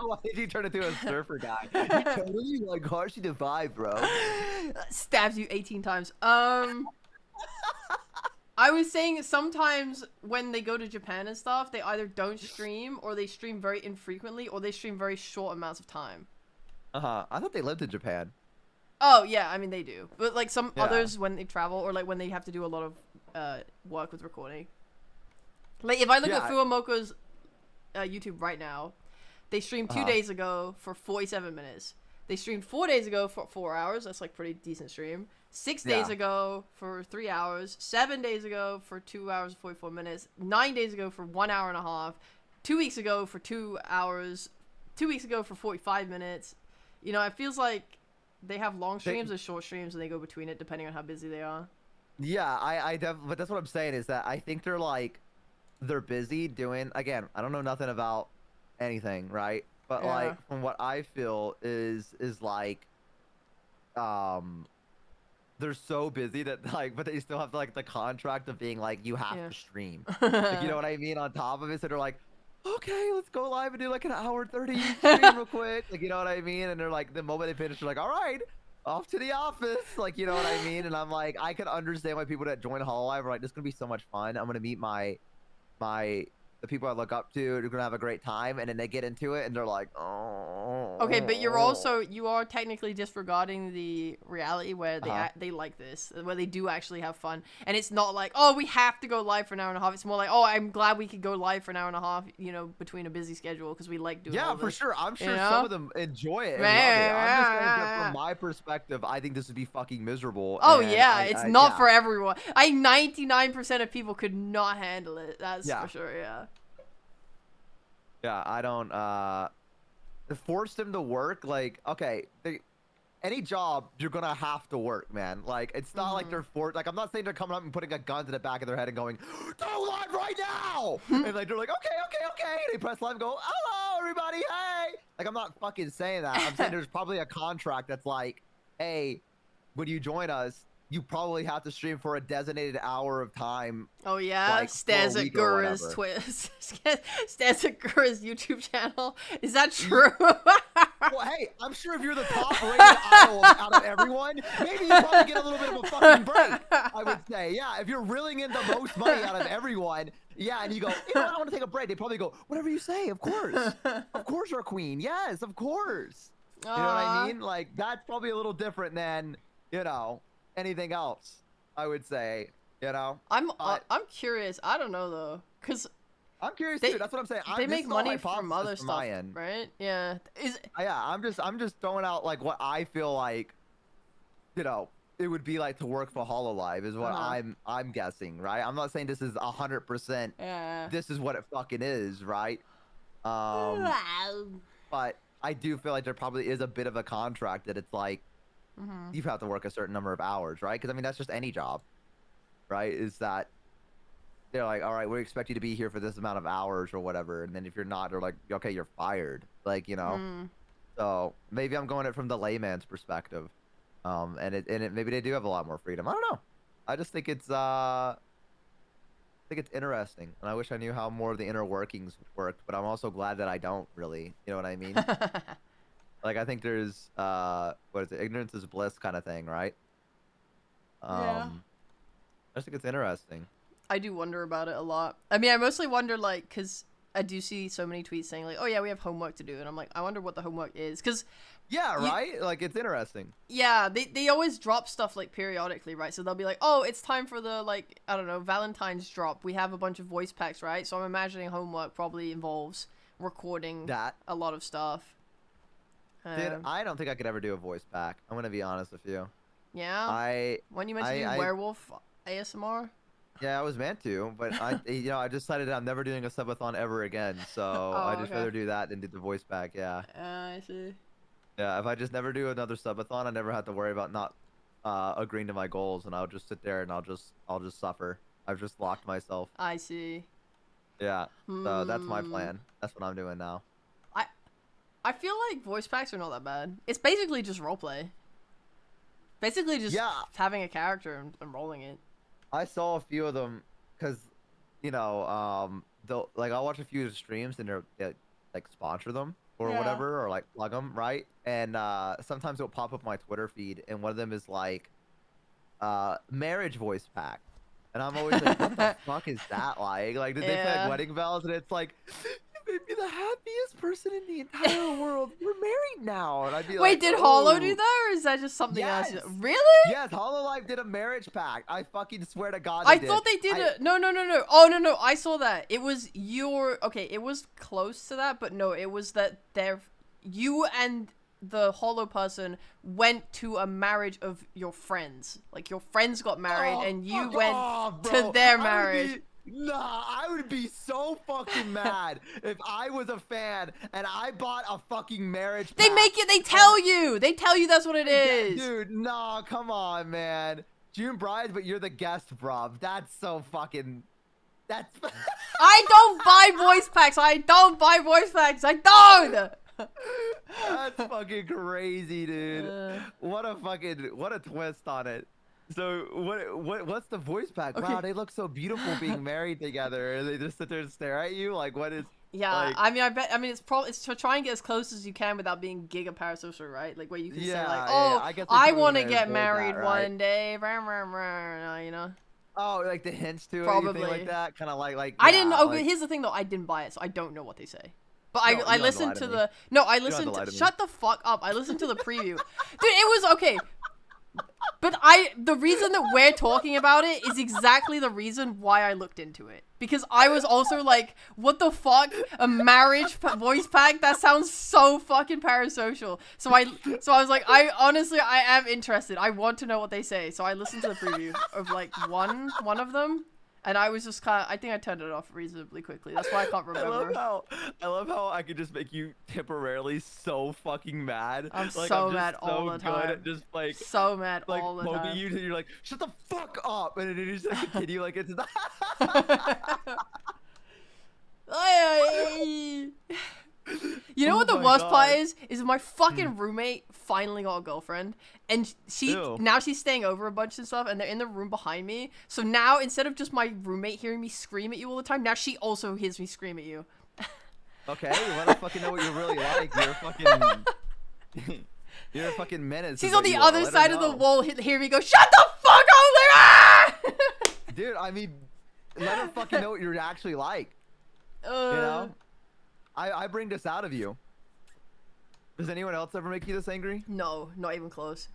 S2: Why did you turn into a surfer guy? You totally like Harshi the vibe, bro.
S1: Stabs you 18 times. I was saying sometimes when they go to Japan and stuff, they either don't stream, or they stream very infrequently, or they stream very short amounts of time.
S2: I thought they lived in Japan.
S1: Oh yeah, I mean they do, but like some others when they travel, or like when they have to do a lot of work with recording. Like if I look at Fuomoko's YouTube right now, they streamed 2 days ago for 47 minutes. They streamed 4 days ago for 4 hours. That's like pretty decent stream. 6 days ago for 3 hours. 7 days ago for 2 hours and 44 minutes. 9 days ago for 1 hour and a half. 2 weeks ago for 2 hours. 2 weeks ago for 45 minutes. It feels like they have long streams and short streams, and they go between it depending on how busy they are.
S2: Yeah, but that's what I'm saying is that I think they're busy doing, again, I don't know nothing about anything, right? But like from what I feel is like they're so busy that like, but they still have like the contract of being like, you have to stream. Like, you know what I mean? On top of it, so they're like, okay, let's go live and do like an hour 30 stream real quick. Like, you know what I mean? And they're like, the moment they finish, they're like, all right, off to the office. Like, you know what I mean? And I'm like, I can understand why people that join Hololive are like, this is gonna be so much fun. I'm gonna meet the people I look up to. They're gonna have a great time, and then they get into it, and they're like, oh,
S1: Okay, but you are technically disregarding the reality where they like this, where they do actually have fun, and it's not like, oh, we have to go live for an hour and a half. It's more like, oh, I'm glad we could go live for an hour and a half, you know, between a busy schedule because we like doing.
S2: Yeah,
S1: all
S2: for
S1: this,
S2: sure. I'm sure
S1: you know?
S2: some of them enjoy it and love it. I'm just saying that from my perspective, I think this would be fucking miserable.
S1: Oh
S2: and
S1: yeah, it's not for everyone. 99% of people could not handle it. That's for sure. Yeah.
S2: Yeah, I don't. Force them to work. Like, okay, any job you're gonna have to work, man. Like, it's not like they're forced. Like, I'm not saying they're coming up and putting a gun to the back of their head and going, "Go live right now!" and like they're like, okay. And they press live and go, "Hello, everybody, hey!" Like, I'm not fucking saying that. I'm saying there's probably a contract that's like, "Hey, when you join us, you probably have to stream for a designated hour of time."
S1: Oh yeah,
S2: like,
S1: Stans at Gura's Stans at Gura's YouTube channel. Is that true?
S2: Well, hey, I'm sure if you're the top rated idol out of everyone, maybe you probably get a little bit of a fucking break. I would say, yeah. If you're reeling in the most money out of everyone, yeah, and you go, you know what, I want to take a break. They probably go, whatever you say, of course, you're a queen. Yes, of course. You know what I mean? Like, that's probably a little different than, you know, anything else. I would say, you know.
S1: I'm curious. I don't know though, cause
S2: I'm curious too. That's what I'm saying.
S1: They make money from other stuff, right? Yeah.
S2: Yeah. I'm just throwing out like what I feel like, you know, it would be like to work for HoloLive is what I'm guessing, right? I'm not saying this is 100%.
S1: Yeah.
S2: This is what it fucking is, right? But I do feel like there probably is a bit of a contract that it's like you have to work a certain number of hours, right? Because I mean that's just any job, right? Is that they're like, all right, we expect you to be here for this amount of hours or whatever, and then if you're not, they're like, okay, you're fired, like, you know. So maybe I'm going it from the layman's perspective, and it maybe they do have a lot more freedom. I don't know. I just think it's interesting, and I wish I knew how more of the inner workings worked, but I'm also glad that I don't really. You know what I mean? Like I think there's what is it? Ignorance is bliss kind of thing, right?
S1: Yeah.
S2: I just think it's interesting.
S1: I do wonder about it a lot. I mean, I mostly wonder, like, because I do see so many tweets saying, like, oh, yeah, we have homework to do. And I'm like, I wonder what the homework is. Because...
S2: Yeah, right? Like, it's interesting.
S1: Yeah, they always drop stuff, like, periodically, right? So they'll be like, oh, it's time for the, like, I don't know, Valentine's drop. We have a bunch of voice packs, right? So I'm imagining homework probably involves recording a lot of stuff.
S2: Dude, I don't think I could ever do a voice pack. I'm going to be honest with you.
S1: Yeah? When you mentioned werewolf ASMR?
S2: Yeah, I was meant to, but I decided I'm never doing a subathon ever again. So I just rather do that than do the voice pack. Yeah.
S1: I see.
S2: Yeah, if I just never do another subathon, I never have to worry about not agreeing to my goals, and I'll just sit there and I'll just suffer. I've just locked myself.
S1: I see.
S2: Yeah. So that's my plan. That's what I'm doing now.
S1: I feel like voice packs are not that bad. It's basically just roleplay. Basically just having a character and rolling it.
S2: I saw a few of them because, you know, like I'll watch a few streams and they like sponsor them or whatever, or like plug them, right? And sometimes it'll pop up my Twitter feed, and one of them is like marriage voice pack, and I'm always like, what the fuck is that like? Like, did they play like wedding bells? And it's like, you made me the happiest person in the entire world. We're married now, and I'd be like,
S1: wait, did Hollow do that, or is that just something else? Really?
S2: Yes, HoloLive did a marriage pack. I fucking swear to God.
S1: I thought they did it. No. Oh no, I saw that. It was it was close to that, but no, it was that you and the Hollow person went to a marriage of your friends. Like your friends got married, and you went to their marriage.
S2: Nah, I would be so fucking mad if I was a fan and I bought a fucking marriage pack.
S1: They make it, they tell you. They tell you that's what it is.
S2: Dude, nah, come on, man. June brides, but you're the guest, bruv. That's so fucking... That's...
S1: I don't buy voice packs. I don't.
S2: That's fucking crazy, dude. What a twist on it. So what's the voice pack? Okay. Wow, they look so beautiful being married together. And they just sit there and stare at you. Like, what is?
S1: Yeah, like, I mean, it's to try and get as close as you can without being giga parasocial, right? Like where you can say like, oh, I want to get married one day, you know.
S2: Oh, like the hints to it, like that, kind of like.
S1: I didn't know. Like, here's the thing though, I didn't buy it, so I don't know what they say. But
S2: No, you
S1: I
S2: don't have to lie
S1: listened
S2: to
S1: to
S2: me.
S1: the no, I
S2: don't have
S1: listened
S2: to lie
S1: to
S2: to me.
S1: shut the fuck up. I listened to the preview. Dude, it was okay. But the reason that we're talking about it is exactly the reason why I looked into it. Because I was also like, what the fuck? A marriage voice pack? That sounds so fucking parasocial. So I was like, I am interested. I want to know what they say. So I listened to the preview of like one of them. And I was just kind of, I think I turned it off reasonably quickly. That's why I can't remember.
S2: I love how I could just make you temporarily so fucking mad.
S1: I'm
S2: Like,
S1: so
S2: I'm just
S1: mad all
S2: so
S1: the
S2: good
S1: time.
S2: at just like
S1: So mad
S2: like
S1: all the
S2: poking
S1: time.
S2: you, and you're like, shut the fuck up, and then you just like continue like it's not.
S1: You know
S2: Oh
S1: what the
S2: my
S1: worst part
S2: God.
S1: is my fucking roommate finally got a girlfriend, and
S2: Ew.
S1: now she's staying over a bunch and stuff, and they're in the room behind me. So now instead of just my roommate hearing me scream at you all the time, now she also hears me scream at you.
S2: Okay, let us fucking know what you're really like. You're a fucking you're a fucking menace.
S1: She's
S2: is
S1: on
S2: what
S1: the
S2: you are.
S1: other
S2: Let her
S1: side of the
S2: know.
S1: wall, hear me go, shut the fuck up, like, ah!
S2: Dude, I mean, let her fucking know what you're actually like. You know? I bring this out of you. Does anyone else ever make you this angry?
S1: No, not even close.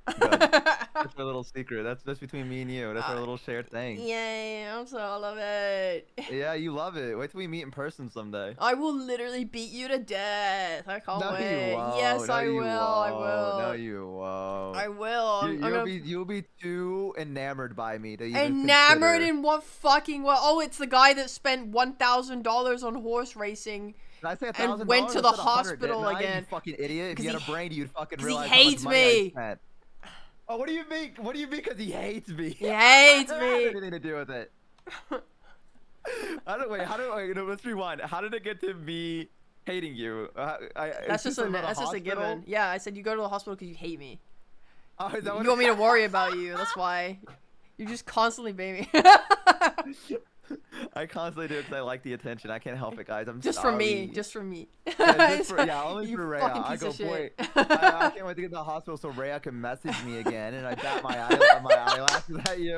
S2: Good. That's our little secret. That's just between me and you. That's our little shared thing.
S1: Yay, I'm so I love it.
S2: Yeah, you love it. Wait till we meet in person someday.
S1: I will literally beat you to death. I can't
S2: No,
S1: wait.
S2: you won't.
S1: Yes,
S2: no,
S1: I
S2: you
S1: will. I
S2: won't.
S1: will.
S2: No, you won't.
S1: I will. I'm gonna...
S2: You'll be too enamored by me to even
S1: Enamored
S2: consider.
S1: in what fucking what? Oh, it's the guy that spent $1,000 on horse racing
S2: Did I say $1,000?
S1: and went to
S2: I
S1: the
S2: said 100,
S1: hospital
S2: didn't I,
S1: again.
S2: You fucking idiot. If you had a brain, you'd fucking
S1: 'cause he
S2: realize how much
S1: hates
S2: money I
S1: me.
S2: spent. Oh, what do you mean? What do you mean? Because he hates me?
S1: He hates
S2: That
S1: me.
S2: doesn't have anything to do with it. Let's rewind. How did it get to me hating you?
S1: That's just a given. Yeah, I said you go to the hospital because you hate me.
S2: Oh, is that
S1: You
S2: what
S1: want me to worry about you. That's why. You just constantly bait me.
S2: I constantly do it because I like the attention. I can't help it, guys. I'm
S1: just
S2: sorry.
S1: for me. Just for me.
S2: Yeah, only
S1: You
S2: for Rhea.
S1: fucking
S2: I
S1: piece
S2: go,
S1: of shit.
S2: boy, I can't wait to get to the hospital so Rhea can message me again, and I bat my eyelashes at you.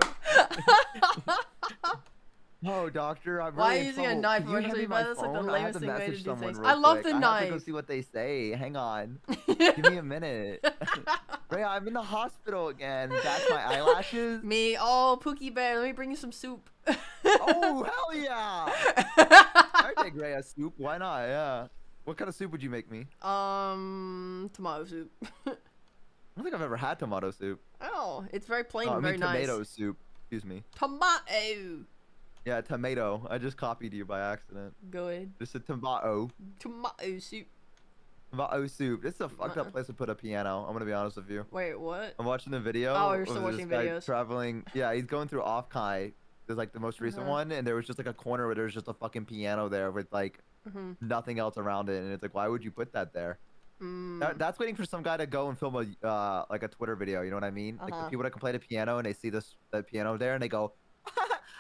S2: Oh, doctor, I'm
S1: Why
S2: really
S1: are
S2: in
S1: you using a
S2: trouble.
S1: knife?
S2: Could you
S1: Honestly,
S2: hand me
S1: but
S2: my
S1: that's like the
S2: phone? I have
S1: lamest
S2: to
S1: thing way to
S2: message
S1: do
S2: someone
S1: things.
S2: real
S1: I love
S2: quick.
S1: the
S2: I have to go
S1: knife.
S2: see what they say. Hang on. Give me a minute. Rhea, I'm in the hospital again. That's my eyelashes.
S1: Me, oh, Pookie Bear, let me bring you some soup.
S2: Oh, hell yeah! I take Rhea soup. Why not? Yeah. What kind of soup would you make me?
S1: Tomato soup.
S2: I don't think I've ever had tomato soup.
S1: Oh, it's very plain
S2: Oh, I
S1: and
S2: mean
S1: very nice.
S2: tomato soup. Excuse me.
S1: Tomato.
S2: Yeah, tomato. I just copied you by accident.
S1: Go ahead.
S2: Just a tomato.
S1: Tomato soup.
S2: Tomato soup. This is a fucked up place to put a piano. I'm gonna be honest with you.
S1: Wait, what?
S2: I'm watching the video.
S1: Oh, you're still
S2: of
S1: watching
S2: this guy
S1: videos.
S2: traveling. Yeah, he's going through Offkai. There's like the most recent one, and there was just like a corner where there's just a fucking piano there with like nothing else around it, and it's like, why would you put that there? That's waiting for some guy to go and film a like a Twitter video. You know what I mean? Like the people that can play the piano and they see the piano there and they go,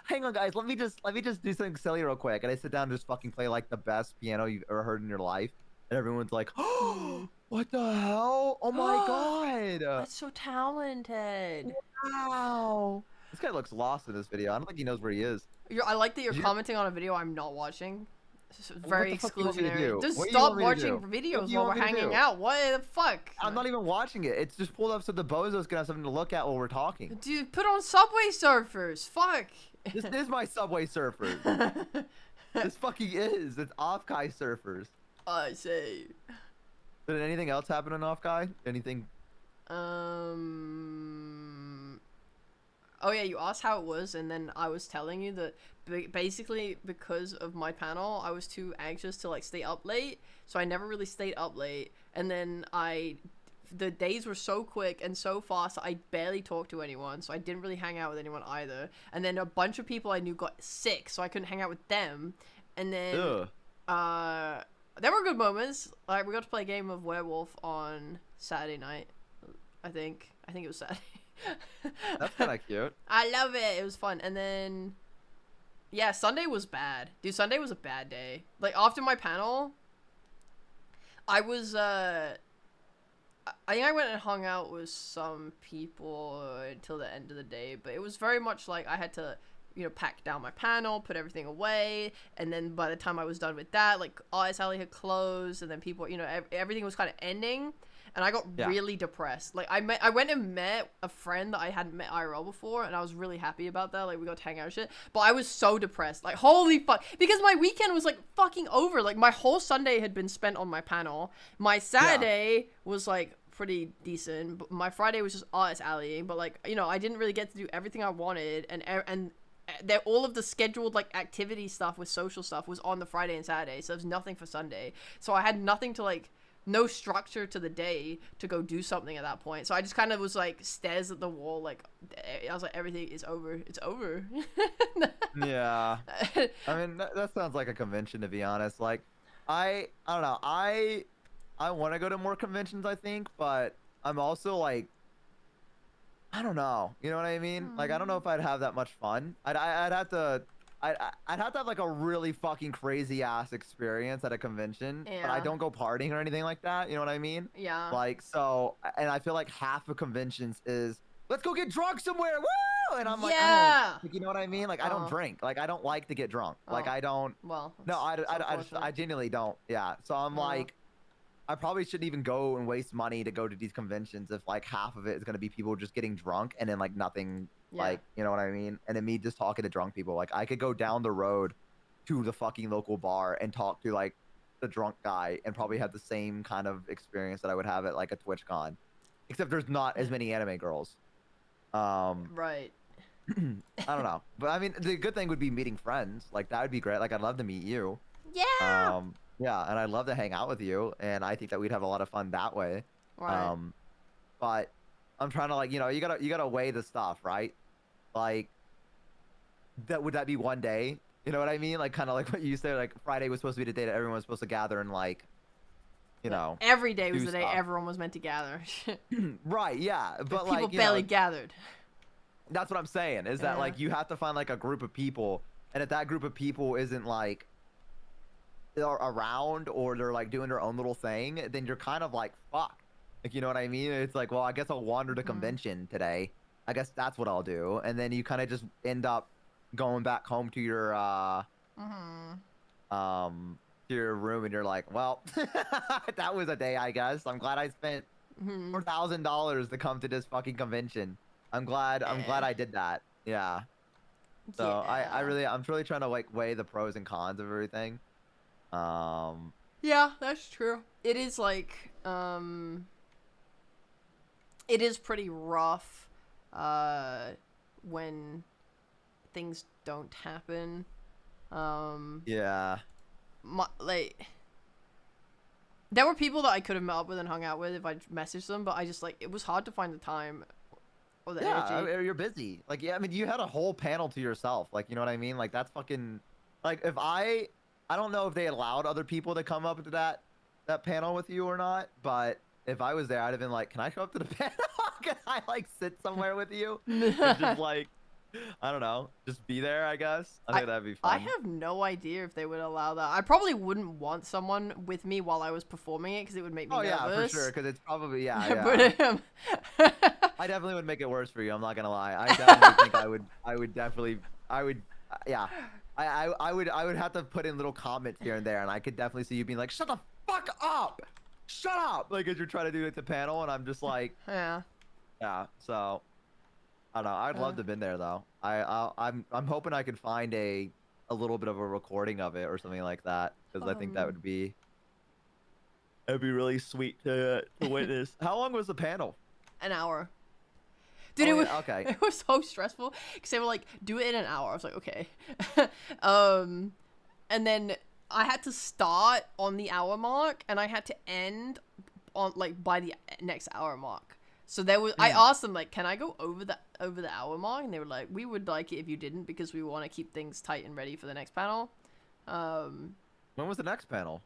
S2: "Hang on, guys, let me just do something silly real quick." And they sit down and just fucking play like the best piano you've ever heard in your life, and everyone's like, "Oh, what the hell? Oh my god,
S1: that's so talented."
S2: wow!" This guy looks lost in this video. I don't think he knows where he is.
S1: I like that you're commenting on a video I'm not watching. It's very
S2: What the fuck do you want me to
S1: exclusionary.
S2: do?
S1: Just
S2: What do you
S1: stop
S2: want me to
S1: watching
S2: do?
S1: videos
S2: What do you
S1: while
S2: want
S1: we're
S2: me to
S1: hanging
S2: do?
S1: out. What the fuck?
S2: I'm not even watching it. It's just pulled up so the bozo's gonna have something to look at while we're talking.
S1: Dude, put on Subway Surfers. Fuck.
S2: This is my Subway Surfers. This fucking is. It's Offkai Surfers.
S1: I say.
S2: Did anything else happen on Offkai? Anything?
S1: Oh yeah, you asked how it was, and then I was telling you that basically because of my panel, I was too anxious to like stay up late, so I never really stayed up late. And then the days were so quick and so fast, I barely talked to anyone, so I didn't really hang out with anyone either. And then a bunch of people I knew got sick, so I couldn't hang out with them. And then there were good moments. Like we got to play a game of Werewolf on Saturday night. I think it was Saturday.
S2: That's kind of cute.
S1: I love it. It was fun. And then, yeah, Sunday was bad. Dude, Sunday was a bad day. Like, after my panel, I was, I think I went and hung out with some people until the end of the day. But it was very much like I had to pack down my panel, put everything away, and then by the time I was done with that, like Artist Alley had closed, and then people, everything was kind of ending, and I got really depressed. Like I went and met a friend that I hadn't met IRL before, and I was really happy about that. Like we got to hang out and shit, but I was so depressed. Like holy fuck, because my weekend was like fucking over. Like my whole Sunday had been spent on my panel. My Saturday was like pretty decent, but my Friday was just Artist Alley. But like I didn't really get to do everything I wanted, and that all of the scheduled like activity stuff with social stuff was on the Friday and Saturday, so there was nothing for Sunday. So I had nothing to like. No structure to the day to go do something at that point. So I just kind of was like stares at the wall, like I was like, everything is over. It's over.
S2: Yeah. I mean, that sounds like a convention, to be honest. Like, I don't know. I want to go to more conventions, I think, but I'm also like, I don't know. You know what I mean? Like, I don't know if I'd have that much fun. I'd have to. I'd have to have like a really fucking crazy ass experience at a convention, but I don't go partying or anything like that. You know what I mean?
S1: Yeah.
S2: Like, so, and I feel like half of conventions is let's go get drunk somewhere, woo! And I'm like, I don't, like, you know what I mean? Like, I don't drink. Like, I don't like to get drunk. Like, I don't.
S1: Well.
S2: No, I genuinely don't. Yeah. So I'm like, I probably shouldn't even go and waste money to go to these conventions if like half of it is gonna be people just getting drunk and then like nothing. Like, you know what I mean? And then me just talking to drunk people. Like, I could go down the road to the fucking local bar and talk to, like, the drunk guy and probably have the same kind of experience that I would have at, like, a TwitchCon. Except there's not as many anime girls.
S1: Right.
S2: I don't know. But, I mean, the good thing would be meeting friends. Like, that would be great. Like, I'd love to meet you.
S1: Yeah!
S2: Yeah, and I'd love to hang out with you. And I think that we'd have a lot of fun that way.
S1: Right.
S2: But I'm trying to, like, you gotta weigh the stuff, right? Like, would that be one day? You know what I mean? Like, kind of like what you said, like Friday was supposed to be the day that everyone was supposed to gather and like,
S1: every day was the day everyone was meant to gather.
S2: Right, yeah. But
S1: people
S2: like,
S1: barely gathered.
S2: That's what I'm saying, is that like you have to find like a group of people, and if that group of people isn't like they're around or they're like doing their own little thing, then you're kind of like, fuck. Like, you know what I mean? It's like, well, I guess I'll wander to convention today. I guess that's what I'll do. And then you kind of just end up going back home to your to your room, and you're like, well, that was a day, I guess. I'm glad I spent $4,000 to come to this fucking convention. I'm glad I did that. Yeah. So I'm really trying to like weigh the pros and cons of everything.
S1: Yeah, that's true. It is like it is pretty rough when things don't happen.
S2: Yeah.
S1: Like, there were people that I could have met up with and hung out with if I messaged them, but I just like it was hard to find the time or the energy.
S2: You're busy. Like, yeah, I mean, you had a whole panel to yourself. Like, you know what I mean? Like, that's fucking like if I don't know if they allowed other people to come up to that panel with you or not, but if I was there, I'd have been like, can I come up to the panel? Can I like sit somewhere with you and just like, I don't know, just be there, I guess. I think that'd be fun.
S1: I have no idea if they would allow that. I probably wouldn't want someone with me while I was performing it because it would make me nervous.
S2: Oh yeah, for sure, because it's probably
S1: But
S2: I definitely would make it worse for you. I'm not gonna lie. I definitely think I would definitely yeah. I would have to put in little comments here and there, and I could definitely see you being like, shut the fuck up, shut up, like as you're trying to do it to panel, and I'm just like, yeah. So I don't know. I'd love to have been there though. I'm hoping I could find a little bit of a recording of it or something like that, because I think that would be really sweet to witness. How long was the panel?
S1: An hour. Dude, it was so stressful because they were like, do it in an hour. I was like, okay. And then I had to start on the hour mark and I had to end on like by the next hour mark. So there was, I asked them like, can I go over the hour mark? And they were like, we would like it if you didn't because we want to keep things tight and ready for the next panel.
S2: When was the next panel?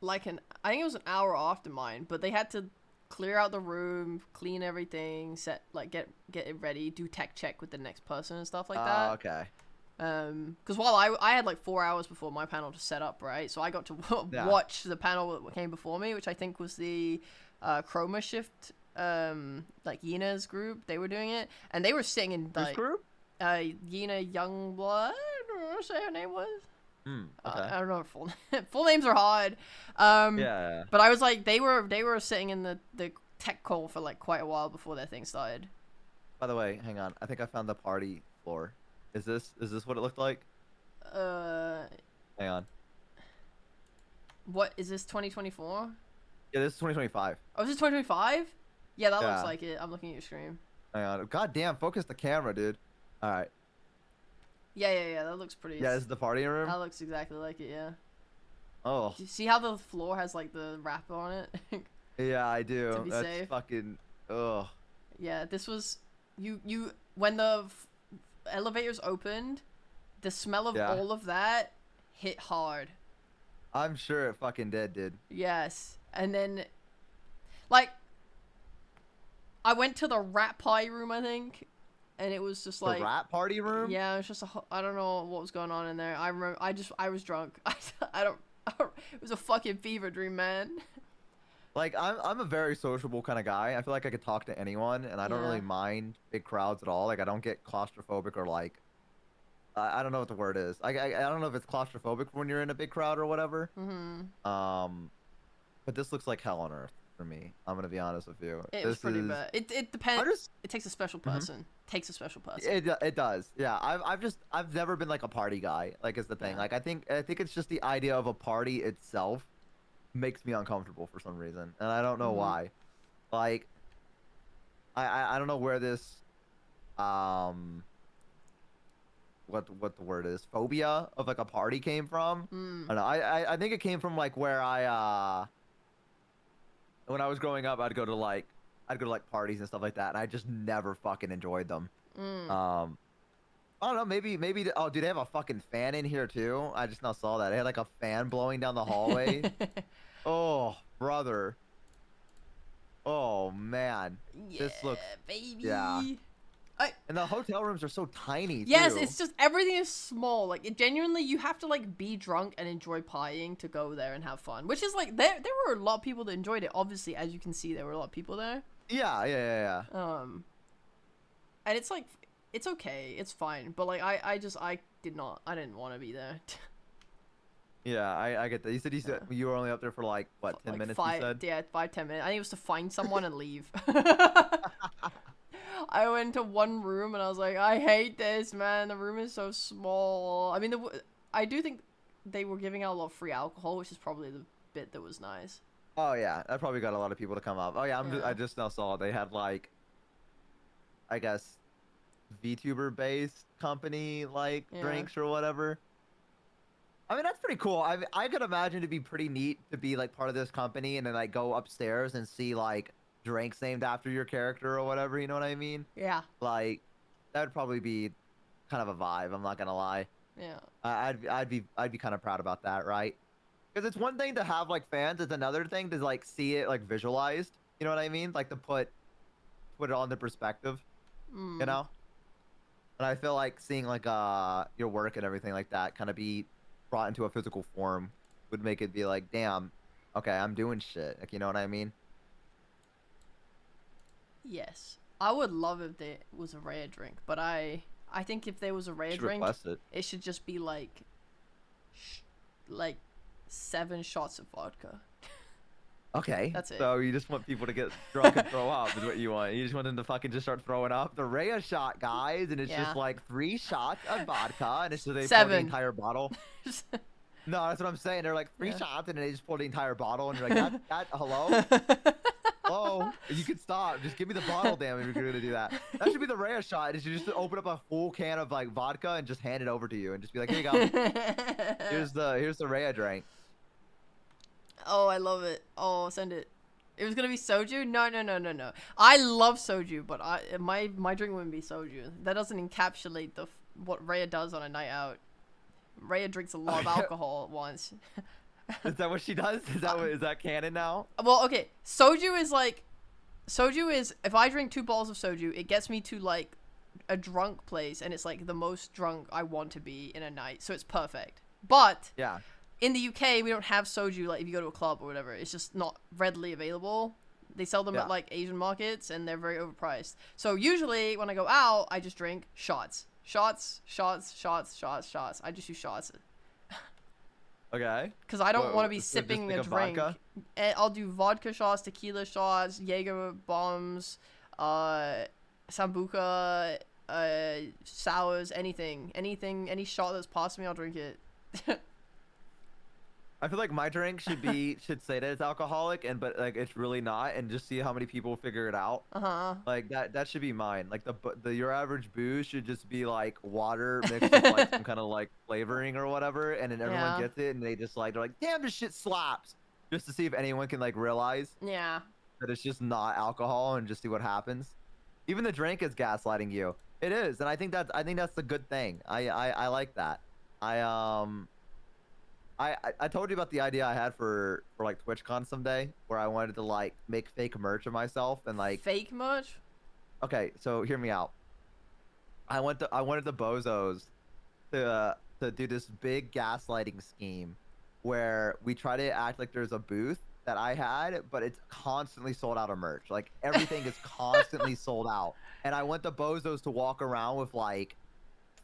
S1: I think it was an hour after mine, but they had to clear out the room, clean everything, get it ready, do tech check with the next person and stuff like that.
S2: Oh, okay.
S1: Because while I had like 4 hours before my panel to set up, right? So I got to watch the panel that came before me, which I think was the Chroma Shift, like Yina's group. They were doing it, and they were sitting in like
S2: group?
S1: Yena Youngblood, or say her name was.
S2: Okay.
S1: I don't know. Full names are hard.
S2: Yeah.
S1: But I was like, they were sitting in the tech call for like quite a while before their thing started.
S2: By the way, hang on. I think I found the party floor. Is this what it looked like?
S1: Uh,
S2: Hang on.
S1: what is this? 2024?
S2: Yeah, this is 2025.
S1: Oh, is this 2025? Yeah, that looks
S2: Yeah.
S1: like it. I'm looking at your screen.
S2: Hang on. God damn, focus the camera, dude. All right.
S1: Yeah. That looks pretty.
S2: Yeah, this is the party room.
S1: That looks exactly like it. Yeah.
S2: Oh.
S1: Do you see how the floor has like the wrapper on it?
S2: Yeah, I do.
S1: To be
S2: That's
S1: safe.
S2: fucking. Ugh.
S1: Yeah, this was you when the elevators opened, the smell of
S2: Yeah.
S1: all of that hit hard.
S2: I'm sure it fucking did, dude.
S1: Yes, and then like I went to the rat pie room, I think, and it was just like
S2: The rat party room.
S1: yeah, it was just I don't know what was going on in there. I remember I was drunk. I don't it was a fucking fever dream, man.
S2: Like I'm a very sociable kind of guy. I feel like I could talk to anyone, and I don't really
S1: Yeah.
S2: mind big crowds at all. Like I don't get claustrophobic or like I don't know what the word is. I don't know if it's claustrophobic when you're in a big crowd or whatever. But this looks like hell on earth for me. I'm gonna be honest with you.
S1: It was
S2: This
S1: pretty
S2: is-
S1: bad. It depends.
S2: I just
S1: It takes a special person. Takes a special person.
S2: it does. Yeah. I've never been like a party guy. Like is the thing.
S1: Yeah.
S2: Like I think it's just the idea of a party itself makes me uncomfortable for some reason, and I don't know why. Like I don't know where this what the word is, phobia of like a party came from. I don't know. I think it came from like where I when I was growing up, I'd go to like parties and stuff like that, and I just never fucking enjoyed them. I don't know, maybe oh, do they have a fucking fan in here too? I just now saw that. They had like a fan blowing down the hallway. Oh, brother. Oh man. This looks
S1: baby.
S2: yeah. And the hotel rooms are so tiny
S1: Yes,
S2: too.
S1: it's just everything is small. Like it genuinely, you have to like be drunk and enjoy pieing to go there and have fun. Which is like there were a lot of people that enjoyed it. Obviously, as you can see, there were a lot of people there.
S2: Yeah.
S1: And it's like it's okay, it's fine. But like I didn't want to be there.
S2: Yeah, I get that. You said you were only up there for like what, 10
S1: like
S2: minutes?
S1: five,
S2: You said.
S1: yeah, 5-10 minutes. I think it was to find someone and leave. I went to one room and I was like, I hate this, man. The room is so small. I mean, I do think they were giving out a lot of free alcohol, which is probably the bit that was nice.
S2: Oh yeah, that probably got a lot of people to come up. Oh yeah, I just now saw they had like, I guess, VTuber based company like drinks or whatever. I mean that's pretty cool. I could imagine it'd be pretty neat to be like part of this company and then like go upstairs and see like drinks named after your character or whatever. You know what I mean?
S1: Yeah.
S2: Like that would probably be kind of a vibe. I'm not gonna lie.
S1: Yeah.
S2: I'd be kind of proud about that, right? Because it's one thing to have like fans, it's another thing to like see it like visualized. You know what I mean? Like to put it on the perspective. You know? And I feel like seeing like your work and everything like that kind of be brought into a physical form would make it be like, damn, okay, I'm doing shit. Like, you know what I mean?
S1: Yes. I would love if there was a rare drink, but I think if there was a rare drink, it should just be like 7 shots of vodka.
S2: Okay.
S1: That's it.
S2: So you just want people to get drunk and throw up is what you want. You just want them to fucking just start throwing up. The Rhea shot, guys, and it's just like 3 shots of vodka, and it's just they pour the
S1: 7.
S2: entire bottle. No, that's what I'm saying. They're like 3 shots, and then they just pour the entire bottle, and you're like, hello? Hello? You can stop. Just give me the bottle, damn, if you're gonna do that. That should be the Rhea shot. Is you just open up a full can of like vodka and just hand it over to you, and just be like, here you go. Here's the Rhea drink.
S1: Oh, I love it. Oh, send it. It was gonna be soju? No. I love soju, but my drink wouldn't be soju. That doesn't encapsulate what Rhea does on a night out. Rhea drinks a lot of alcohol at once.
S2: Is that what she does? Is that canon now?
S1: Well, okay. Soju is if I drink 2 bottles of soju, it gets me to like a drunk place, and it's like the most drunk I want to be in a night, so it's perfect. But
S2: yeah.
S1: In the UK, we don't have soju, like, if you go to a club or whatever. It's just not readily available. They sell them at, like, Asian markets, and they're very overpriced. So, usually, when I go out, I just drink shots. Shots, shots, shots, shots, shots. I just use shots.
S2: Okay.
S1: Because I don't want to be
S2: So just
S1: sipping
S2: like
S1: a drink.
S2: vodka?
S1: And I'll do vodka shots, tequila shots, Jaeger bombs, sambuca, sours, anything, any shot that's past me, I'll drink it.
S2: I feel like my drink should say that it's alcoholic, but like it's really not, and just see how many people figure it out. Like that should be mine. Like the your average booze should just be like water mixed with like some kind of like flavoring or whatever, and then everyone
S1: Yeah.
S2: gets it, and they just like they're like, damn, this shit slaps, just to see if anyone can like realize
S1: Yeah.
S2: that it's just not alcohol, and just see what happens. Even the drink is gaslighting you. It is, and I think that's a good thing. I like that. I told you about the idea I had for like TwitchCon someday, where I wanted to like make fake merch of myself and like
S1: Fake merch?
S2: Okay, so hear me out. I wanted the bozos to do this big gaslighting scheme where we try to act like there's a booth that I had, but it's constantly sold out of merch. Like everything is constantly sold out. And I want the bozos to walk around with like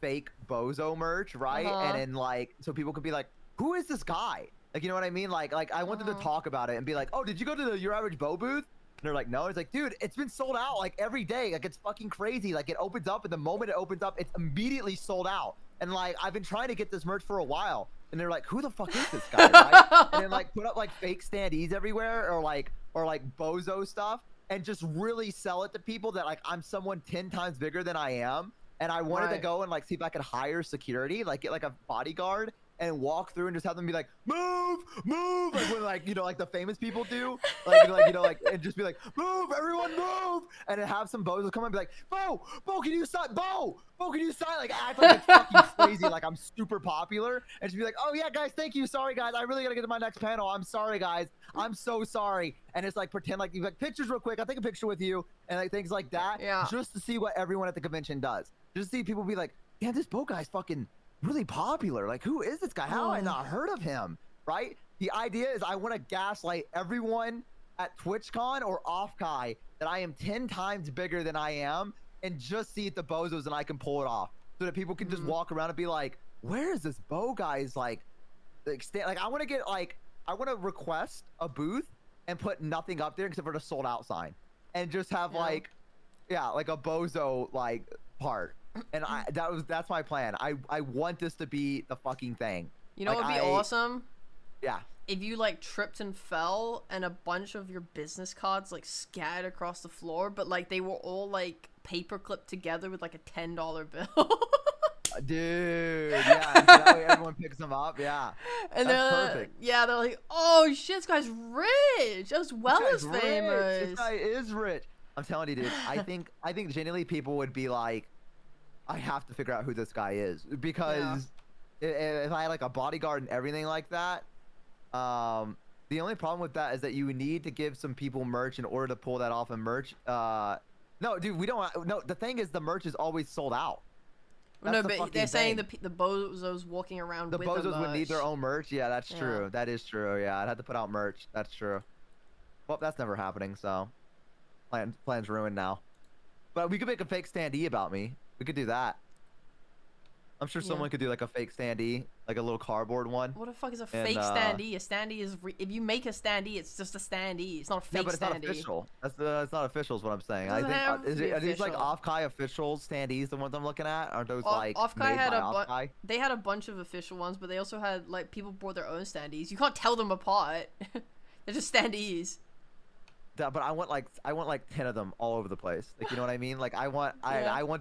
S2: fake bozo merch, right? And then like so people could be like, who is this guy? Like, you know what I mean? Like I want them to talk about it and be like, oh, did you go to the Your Average Bo booth? And they're like, no. It's like, dude, it's been sold out like every day. Like it's fucking crazy. Like it opens up, and the moment it opens up, it's immediately sold out. And like I've been trying to get this merch for a while. And they're like, who the fuck is this guy? Right? And then like put up like fake standees everywhere, or like bozo stuff, and just really sell it to people that like I'm someone 10 times bigger than I am. And I wanted to go and like see if I could hire security, like get like a bodyguard, and walk through and just have them be like, move, like when like, you know, like the famous people do, like you know, like and just be like, move, everyone move, and then have some bozos come and be like, Bo, can you sign, Bo, can you sign, like act like it's fucking crazy, like I'm super popular, and just be like, oh yeah guys, thank you, sorry guys, I really gotta get to my next panel, I'm sorry guys, I'm so sorry, and it's like pretend like you like pictures real quick, I'll take a picture with you, and like things like that, just to see what everyone at the convention does, just to see people be like, damn, this Bo guy's fucking really popular. Like, who is this guy? How have I not heard of him? Right? The idea is I want to gaslight everyone at TwitchCon or OffKai that I am 10 times bigger than I am, and just see it the bozos and I can pull it off, so that people can just walk around and be like, where is this Bo guy's like I want to get like, I want to request a booth and put nothing up there except for the sold out sign, and just have like like a bozo like part. And that's my plan. I want this to be the fucking thing.
S1: You know what would be awesome?
S2: Yeah.
S1: If you like tripped and fell and a bunch of your business cards like scattered across the floor, but like they were all like paper clipped together with like a $10 bill.
S2: Dude, yeah, so that way everyone picks them up, yeah.
S1: And
S2: that's perfect.
S1: Yeah, they're like, oh shit, this guy's rich as well as famous.
S2: This guy is rich. I'm telling you, dude. I think genuinely people would be like, I have to figure out who this guy is, because if I had like a bodyguard and everything like that, the only problem with that is that you need to give some people merch in order to pull that off. And merch, no, dude, we don't. No, the thing is, the merch is always sold out.
S1: That's but they're saying the bozos walking around.
S2: The
S1: with
S2: bozos would need their own merch. Yeah, that's true. That is true. Yeah, I'd have to put out merch. That's true. Well, that's never happening. So, plan's ruined now. But we could make a fake standee about me. We could do that. I'm sure someone could do like a fake standee, like a little cardboard one.
S1: What the fuck is a fake standee? A standee is if you make a standee, it's just a standee. It's not a fake standee. Yeah, but it's not
S2: official. It's not official is what I'm saying. I think are these like OffKai official standees the ones I'm looking at? Aren't those like
S1: OffKai had they had a bunch of official ones, but they also had like people brought their own standees. You can't tell them apart. They're just standees.
S2: But I want like 10 of them all over the place. Like, you know what I mean? Like I want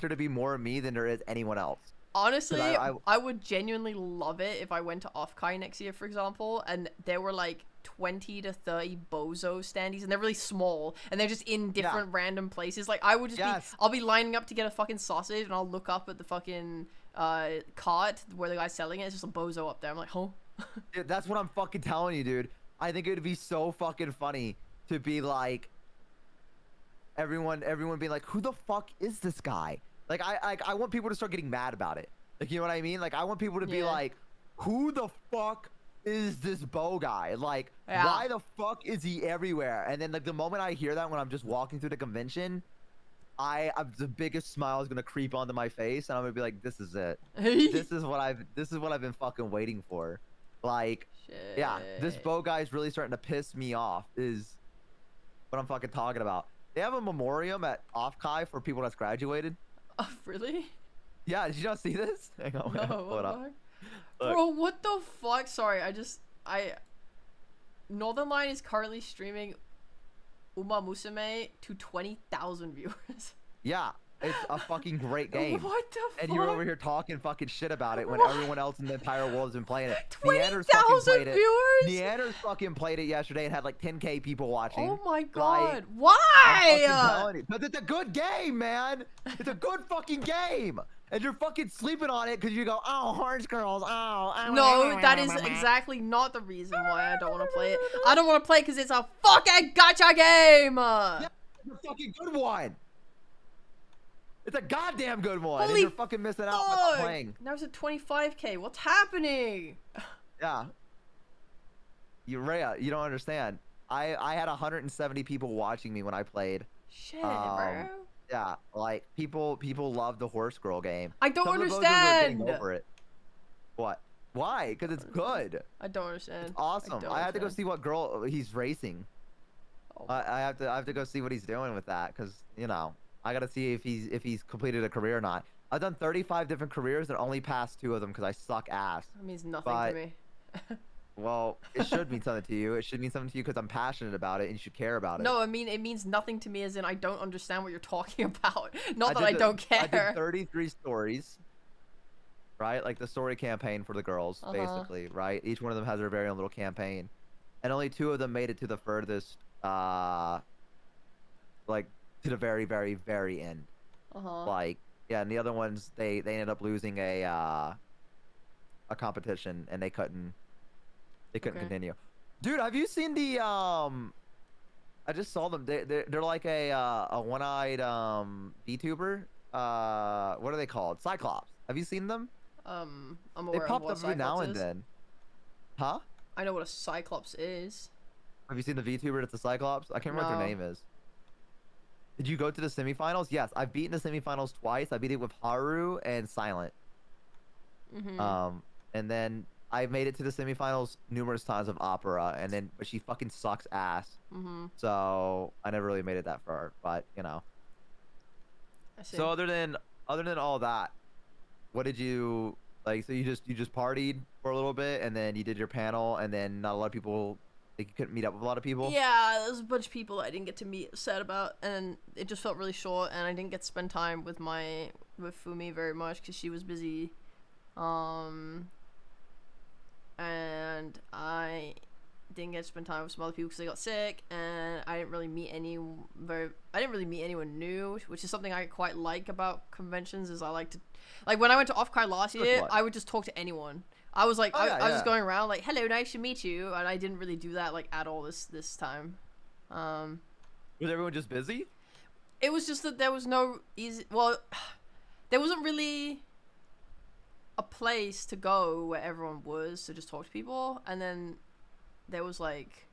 S2: there to be more of me than there is anyone else.
S1: Honestly, I would genuinely love it if I went to OffKai next year, for example, and there were like 20 to 30 bozo standees, and they're really small, and they're just in different random places. Like I would just I'll be lining up to get a fucking sausage, and I'll look up at the fucking cart where the guy's selling it. It's just a bozo up there. I'm like, huh?
S2: Dude, that's what I'm fucking telling you, dude. I think it would be so fucking funny to be like everyone being like, who the fuck is this guy? Like I want people to start getting mad about it. Like, you know what I mean? Like I want people to be like, who the fuck is this Bo guy? Like why the fuck is he everywhere? And then like the moment I hear that when I'm just walking through the convention, I'm the biggest smile is gonna creep onto my face, and I'm gonna be like, "This is it. This is what I've been fucking waiting for." Like, yeah, this
S1: Shit.
S2: bow guy is really starting to piss me off. Is what I'm fucking talking about. They have a memoriam at Offkai for people that's graduated.
S1: Oh, really?
S2: Yeah, did you not see this? Hang on,
S1: No,
S2: pull it
S1: what the
S2: up.
S1: fuck?
S2: Look.
S1: Bro, what the fuck? Sorry, Northern Line is currently streaming Uma Musume to 20,000 viewers.
S2: Yeah, it's a fucking great game.
S1: What the fuck?
S2: And you're over here talking fucking shit about it when
S1: What?
S2: everyone else in the entire world has been playing it.
S1: 20,000 viewers?
S2: Neander's fucking played it yesterday and had like 10K people watching.
S1: Oh my
S2: Like,
S1: god.
S2: I'm
S1: Why?
S2: fucking telling you. Because it's a good game, man. It's a good fucking game. And you're fucking sleeping on it because you go, oh, Horse Girls, oh.
S1: No, that is exactly not the reason why I don't want to play it. I don't want to play it because it's a fucking gacha game!
S2: Yeah, it's a fucking good one. It's a goddamn good one.
S1: Holy
S2: and you're fucking missing out by not playing.
S1: Now it's at 25K. What's happening?
S2: Yeah. Rhea, you don't understand. I had 170 people watching me when I played.
S1: Shit, bro.
S2: Yeah, like people love the Horse Girl game.
S1: I don't
S2: Some of the bozos are
S1: understand.
S2: getting over it. What? Why? Because it's good.
S1: I don't understand.
S2: It's awesome. I have to go see what girl he's racing.
S1: Oh.
S2: I have to go see what he's doing with that because I gotta see if he's completed a career or not. I've done 35 different careers and only passed 2 of them because I suck ass.
S1: That means nothing to me.
S2: Well, it should mean something to you. It should mean something to you because I'm passionate about it and you should care about it.
S1: No, I mean, it means nothing to me as in I don't understand what you're talking about. Not that I don't care.
S2: I did 33 stories, right? Like the story campaign for the girls, basically, right? Each one of them has their very own little campaign. And only 2 of them made it to the furthest, like, to the very, very, very end. Like, yeah, and the other ones, they ended up losing a competition and they couldn't continue. Dude, have you seen the I just saw them. They're like a one-eyed VTuber. What are they called? Cyclops. Have you seen them?
S1: I'm aware
S2: They
S1: of
S2: popped
S1: what
S2: up every now
S1: Cyclops
S2: and
S1: is.
S2: then. Huh?
S1: I know what a Cyclops is.
S2: Have you seen the VTuber that's a Cyclops? I can't remember what their name is. Did you go to the semifinals? Yes, I've beaten the semifinals twice. I beat it with Haru and Silent. And then I made it to the semifinals numerous times of Opera, but she fucking sucks ass. So I never really made it that far, but
S1: I see.
S2: So other than all that, what did you like? So you just partied for a little bit, and then you did your panel, and then not a lot of people. Like you couldn't meet up with a lot of people.
S1: Yeah, there's a bunch of people I didn't get to meet, sad about, and it just felt really short, and I didn't get to spend time with Fumi very much because she was busy. And I didn't get to spend time with some other people because they got sick, and I didn't really meet anyone new, which is something I quite like about conventions. Is I like to, like when I went to Offkai last year, I would just talk to anyone. I was like, I was just going around like, hello, nice to meet you, and I didn't really do that like at all this time.
S2: Was everyone just busy?
S1: It was just that there was no easy. Well, there wasn't really a place to go where everyone was to just talk to people, and then there was like,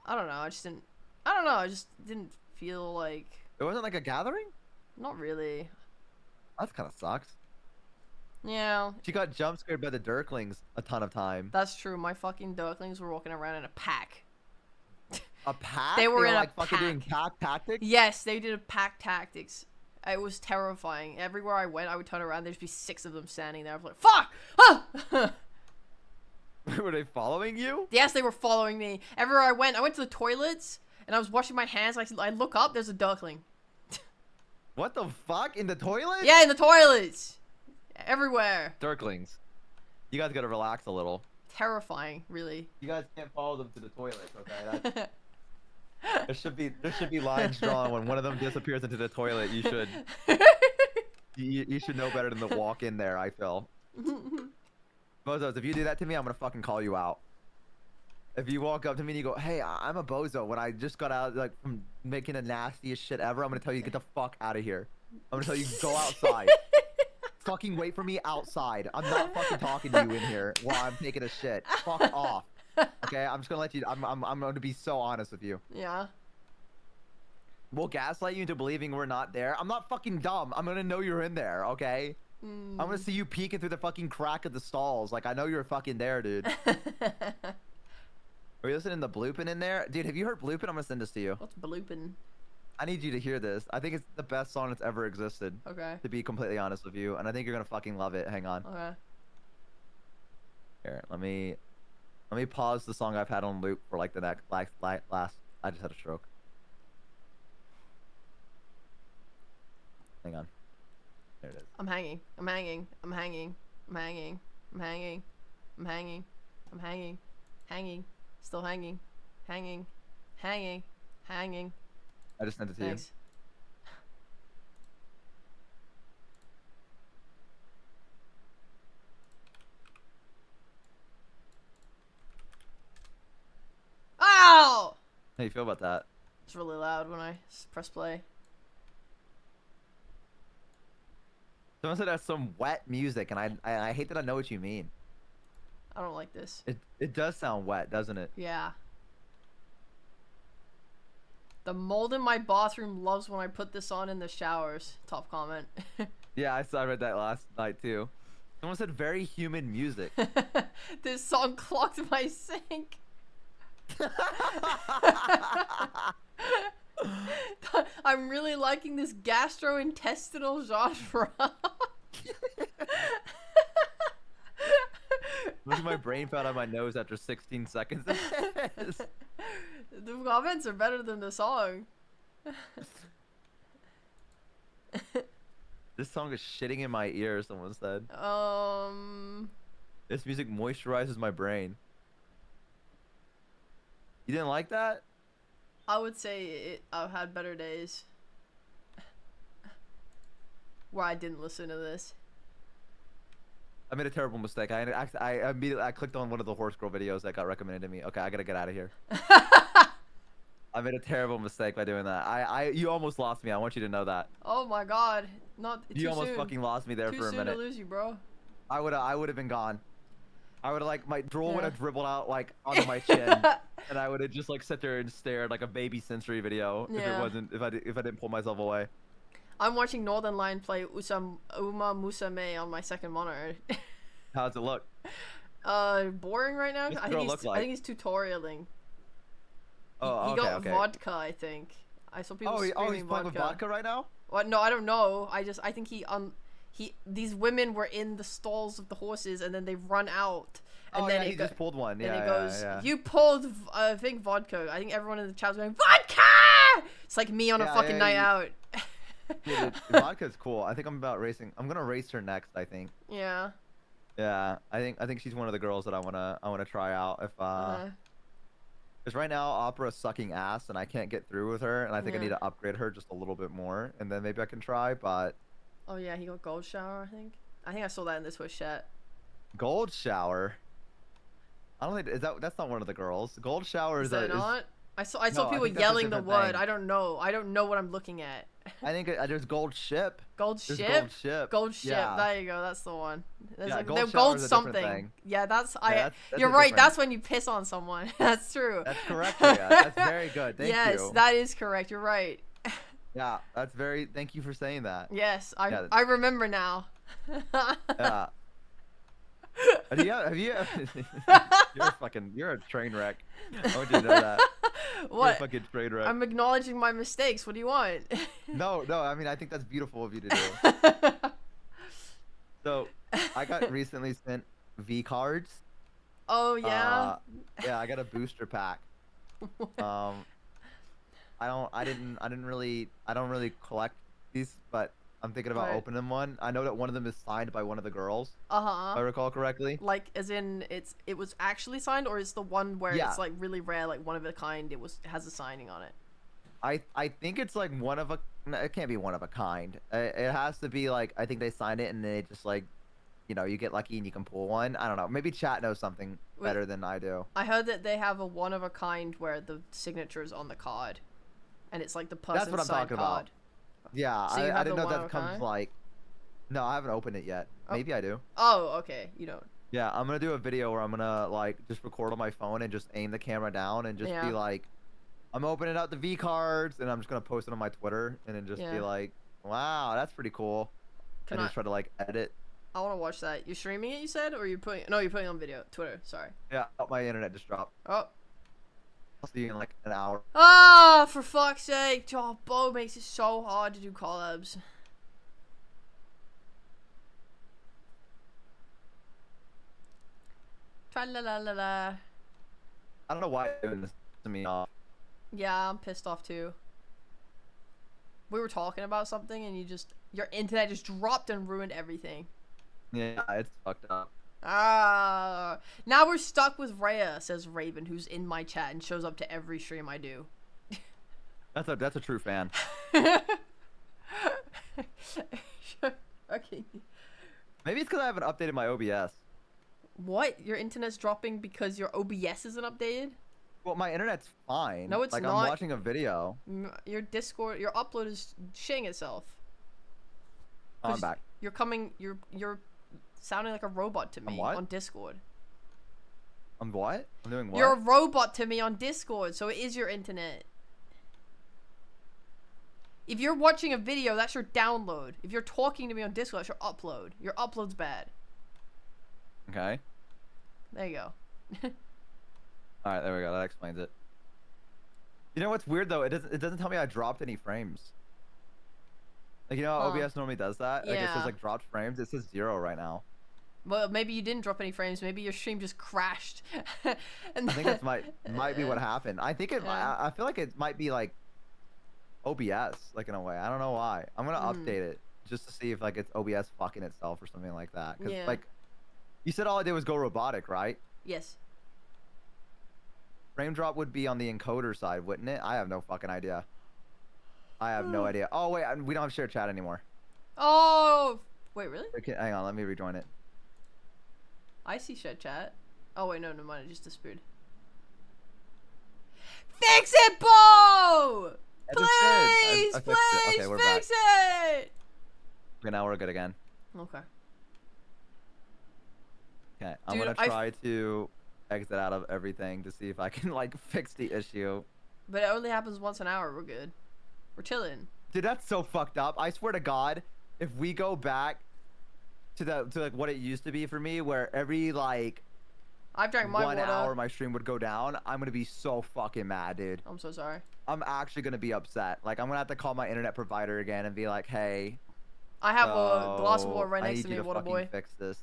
S1: I don't know. I just didn't feel like.
S2: It wasn't like a gathering.
S1: Not really.
S2: That kind of sucks.
S1: Yeah.
S2: She got jump scared by the Dirklings a ton of time.
S1: That's true. My fucking Dirklings were walking around in a pack.
S2: A pack?
S1: They were in
S2: like
S1: a
S2: fucking
S1: pack.
S2: doing pack tactics?
S1: Yes, they did a pack tactics. It was terrifying. Everywhere I went, I would turn around. There'd just be 6 of them standing there. I was like, fuck! Ah!
S2: Were they following you?
S1: Yes, they were following me. Everywhere I went to the toilets, and I was washing my hands. I look up, there's a Dirkling.
S2: What the fuck? In the toilet?
S1: Yeah, in the toilets. Everywhere.
S2: Dirklings. You guys gotta relax a little.
S1: Terrifying, really.
S2: You guys can't follow them to the toilet, okay? There should be lines drawn when one of them disappears into the toilet. You should you should know better than to walk in there. I feel. Bozos, if you do that to me, I'm gonna fucking call you out. If you walk up to me and you go, "Hey, I'm a bozo," when I just got out like from making the nastiest shit ever, I'm gonna tell you get the fuck out of here. I'm gonna tell you go outside. Fucking wait for me outside. I'm not fucking talking to you in here while I'm taking a shit. Fuck off. Okay, I'm just gonna let you. I'm going to be so honest with you.
S1: Yeah.
S2: We'll gaslight you into believing we're not there. I'm not fucking dumb. I'm gonna know you're in there, okay? I'm gonna see you peeking through the fucking crack of the stalls. Like, I know you're fucking there, dude. Are you listening to Bloopin' in there? Dude, have you heard Bloopin'? I'm gonna send this to you.
S1: What's blooping?
S2: I need you to hear this. I think it's the best song that's ever existed.
S1: Okay.
S2: To be completely honest with you. And I think you're gonna fucking love it. Hang on.
S1: Okay.
S2: Here, let me pause the song I've had on loop for like the next last I just had a stroke. Hang on. There it is.
S1: I'm hanging. I'm hanging. I'm hanging. I'm hanging. I'm hanging. I'm hanging. I'm hanging. Hanging. Still hanging. Hanging. Hanging. Hanging.
S2: I just sent it to
S1: Thanks.
S2: you.
S1: Ow!
S2: How you feel about that?
S1: It's really loud when I press play.
S2: Someone said that's some wet music, and I hate that I know what you mean.
S1: I don't like this.
S2: It does sound wet, doesn't it?
S1: Yeah. The mold in my bathroom loves when I put this on in the showers. Top comment.
S2: Yeah, I read that last night too. Someone said very human music.
S1: This song clogged my sink. I'm really liking this gastrointestinal genre.
S2: Look at my brain fell out of my nose after 16 seconds.
S1: The comments are better than the song.
S2: This song is shitting in my ear, someone said. This music moisturizes my brain. You didn't like that?
S1: I would say I've had better days where I didn't listen to this.
S2: I made a terrible mistake. I immediately clicked on one of the horse girl videos that got recommended to me. Okay, I gotta get out of here. I made a terrible mistake by doing that. You almost lost me. I want you to know that.
S1: Oh my god. Not too
S2: You almost
S1: soon.
S2: fucking lost me there
S1: Too
S2: for a
S1: soon
S2: minute.
S1: to lose you, bro.
S2: I would have been gone. I would have like my drool would have dribbled out like onto my chin, and I would have just like sat there and stared like a baby sensory video if I didn't pull myself away.
S1: I'm watching Northern Lion play Uma Musame on my second monitor.
S2: How's it look?
S1: Boring right now.
S2: What's the
S1: I
S2: girl
S1: think
S2: look
S1: he's
S2: like?
S1: I think he's tutorialing.
S2: Oh,
S1: he
S2: okay,
S1: got
S2: okay.
S1: vodka, I think. I saw people
S2: He's
S1: screaming
S2: playing with vodka right now?
S1: What? No, I don't know. I think these women were in the stalls of the horses, and then they run out. And then
S2: he just pulled one.
S1: And
S2: Yeah,
S1: it goes,
S2: yeah.
S1: you pulled, I think, vodka. I think everyone in the chat was going, vodka! It's like me on a fucking night out.
S2: Dude, vodka's cool. I think I'm gonna race her next, I think.
S1: Yeah.
S2: Yeah, I think she's one of the girls that I wanna try out if because right now Opera's sucking ass and I can't get through with her, and I think I need to upgrade her just a little bit more, and then maybe I can try. But
S1: oh yeah, he got gold shower. I think I saw that in this Twitch chat.
S2: gold shower. I don't think that's not one of the girls. Gold shower
S1: Is that not? I saw
S2: No,
S1: people
S2: think that's a
S1: yelling the
S2: different
S1: word.
S2: thing.
S1: I don't know. I don't know what I'm looking at.
S2: I think there's gold ship.
S1: Gold
S2: There's
S1: ship.
S2: gold ship.
S1: Gold ship.
S2: Yeah.
S1: There you go. That's the one.
S2: Yeah, gold
S1: they're
S2: shower
S1: gold
S2: is a different
S1: something.
S2: thing.
S1: Yeah, that's
S2: that's
S1: you're
S2: a
S1: right.
S2: different-
S1: That's when you piss on someone. That's true.
S2: That's correct. Yeah, that's very good. Thank
S1: yes,
S2: you.
S1: that is correct. You're right.
S2: Yeah, that's very. Thank you for saying that.
S1: Yes,
S2: Yeah.
S1: I remember now.
S2: Yeah. Have you? You're a train wreck. I want you to know that. You're a
S1: What?
S2: fucking train wreck.
S1: I'm acknowledging my mistakes. What do you want?
S2: No. I mean, I think that's beautiful of you to do. So, I got recently sent V cards.
S1: Oh yeah.
S2: Yeah, I got a booster pack. I don't really collect these, but I'm thinking about
S1: Right.
S2: opening one. I know that one of them is signed by one of the girls, if I
S1: Uh-huh.
S2: recall correctly.
S1: Like as in it was actually signed, or it's the one where
S2: Yeah.
S1: it's like really rare, like one of a kind. It has a signing on it.
S2: I think it's like one of a. No, it can't be one of a kind. It has to be like, I think they signed it and they just like, you get lucky and you can pull one. I don't know. Maybe chat knows something better than I do.
S1: I heard that they have a one of a kind where the signature is on the card, and it's like the person's
S2: That's what I'm
S1: signed
S2: talking
S1: card.
S2: about. Yeah,
S1: So you
S2: I
S1: have
S2: didn't
S1: the
S2: know
S1: one of
S2: that
S1: a
S2: comes
S1: kind?
S2: like. No, I haven't opened it yet.
S1: Oh.
S2: Maybe I do.
S1: Oh, okay. You don't.
S2: Yeah, I'm gonna do a video where I'm gonna like just record on my phone and just aim the camera down and just
S1: Yeah.
S2: be like, I'm opening out the V cards, and I'm just gonna post it on my Twitter, and then just be
S1: Yeah.
S2: like, "Wow, that's pretty cool,"
S1: Can
S2: and
S1: I?
S2: just try to like edit.
S1: I want to watch that. You're streaming it, you said, or you're putting? No, you're putting it on video. Twitter. Sorry.
S2: Yeah, oh, my internet just dropped.
S1: Oh.
S2: I'll see you in like an hour.
S1: Ah, for fuck's sake! Oh, Bo makes it so hard to do collabs. Tra la la la la.
S2: I don't know why you're doing this to me off.
S1: Yeah, I'm pissed off too. We were talking about something and your internet just dropped and ruined everything.
S2: Yeah, it's fucked up.
S1: Ah, now we're stuck with Rhea, says Raven, who's in my chat and shows up to every stream I do.
S2: That's a true fan.
S1: Okay.
S2: Maybe it's because I haven't updated my OBS.
S1: What? Your internet's dropping because your OBS isn't updated?
S2: Well, my internet's fine.
S1: No, it's
S2: like,
S1: not.
S2: I'm watching a video.
S1: Your Discord, your upload is shitting itself.
S2: Oh, I'm back.
S1: You're sounding like a robot to me
S2: what?
S1: on Discord.
S2: I'm what? I'm doing what?
S1: You're a robot to me on Discord, so it is your internet. If you're watching a video, that's your download. If you're talking to me on Discord, that's your upload. Your upload's bad.
S2: Okay.
S1: There you go.
S2: All right, there we go. That explains it. You know what's weird though? It doesn't tell me I dropped any frames. Like, you know how OBS normally does that? Like, it
S1: Yeah.
S2: says like dropped frames. It says 0 right now.
S1: Well, maybe you didn't drop any frames. Maybe your stream just crashed. And
S2: I think that might be what happened. I think it.
S1: Yeah.
S2: I feel like it might be like OBS, like in a way. I don't know why. I'm gonna update it just to see if like it's OBS fucking itself or something like that. Cause
S1: Yeah.
S2: like, you said all I did was go robotic, right?
S1: Yes.
S2: Frame drop would be on the encoder side, wouldn't it? I have no fucking idea. I have no idea. Oh wait, we don't have shared chat anymore.
S1: Oh, wait, really?
S2: Okay, hang on, let me rejoin it.
S1: I see shed chat. Oh wait, no, mind. It just disappeared. Fix it, Bo! Please,
S2: I fixed it.
S1: please,
S2: Okay, we're
S1: fix
S2: back.
S1: it!
S2: Okay, now we're good again.
S1: Okay.
S2: Okay, I'm
S1: Dude,
S2: gonna try to exit out of everything to see if I can like fix the issue.
S1: But it only happens once an hour. We're good. We're chilling.
S2: Dude, that's so fucked up. I swear to God, if we go back to like what it used to be for me, where every like
S1: I've drank my
S2: 1
S1: water.
S2: hour my stream would go down, I'm gonna be so fucking mad, dude.
S1: I'm so sorry.
S2: I'm actually gonna be upset. Like, I'm gonna have to call my internet provider again and be like, hey,
S1: I have a glass of water right
S2: I
S1: next
S2: need
S1: to
S2: you
S1: me,
S2: to
S1: water
S2: fucking
S1: boy.
S2: fix this.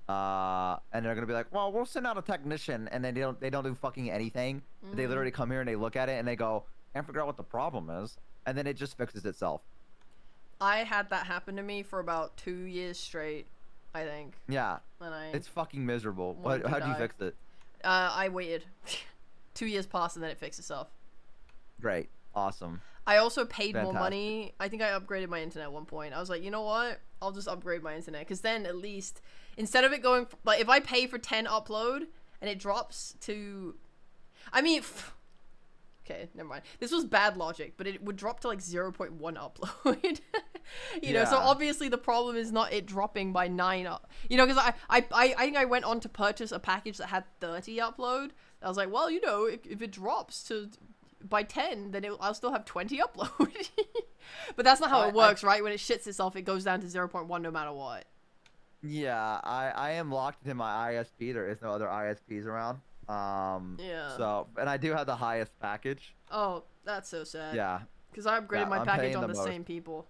S2: And they're gonna be like, well, we'll send out a technician, and then they don't do fucking anything. They literally come here and they look at it and they go, can't figure out what the problem is, and then it just fixes itself.
S1: I had that happen to me for about 2 years straight, I think.
S2: Yeah,
S1: And
S2: it's fucking miserable.
S1: wanted to
S2: How'd you
S1: die.
S2: fix it?
S1: I waited. 2 years passed and then it fixed itself.
S2: Great, awesome.
S1: I also paid more
S2: Fantastic.
S1: money. I think I upgraded my internet at one point. I was like, you know what? I'll just upgrade my internet. Because then at least, instead of it going, like, if I pay for 10 upload and it drops to, I mean, okay, never mind. This was bad logic, but it would drop to like 0.1 upload. You know, so
S2: Yeah.
S1: obviously the problem is not it dropping by 9 you know, because I think I went on to purchase a package that had 30 upload. I was like, well, you know, if it drops to by 10, then I'll still have 20 upload. But that's not how it works, right? When it shits itself, it goes down to 0.1 no matter what.
S2: Yeah, I am locked into my ISP. There is no other ISPs around.
S1: Yeah.
S2: So, and I do have the highest package.
S1: Oh, that's so sad.
S2: Yeah.
S1: Because I upgraded
S2: Yeah,
S1: my
S2: I'm
S1: package
S2: paying
S1: on
S2: the
S1: the
S2: most.
S1: same people.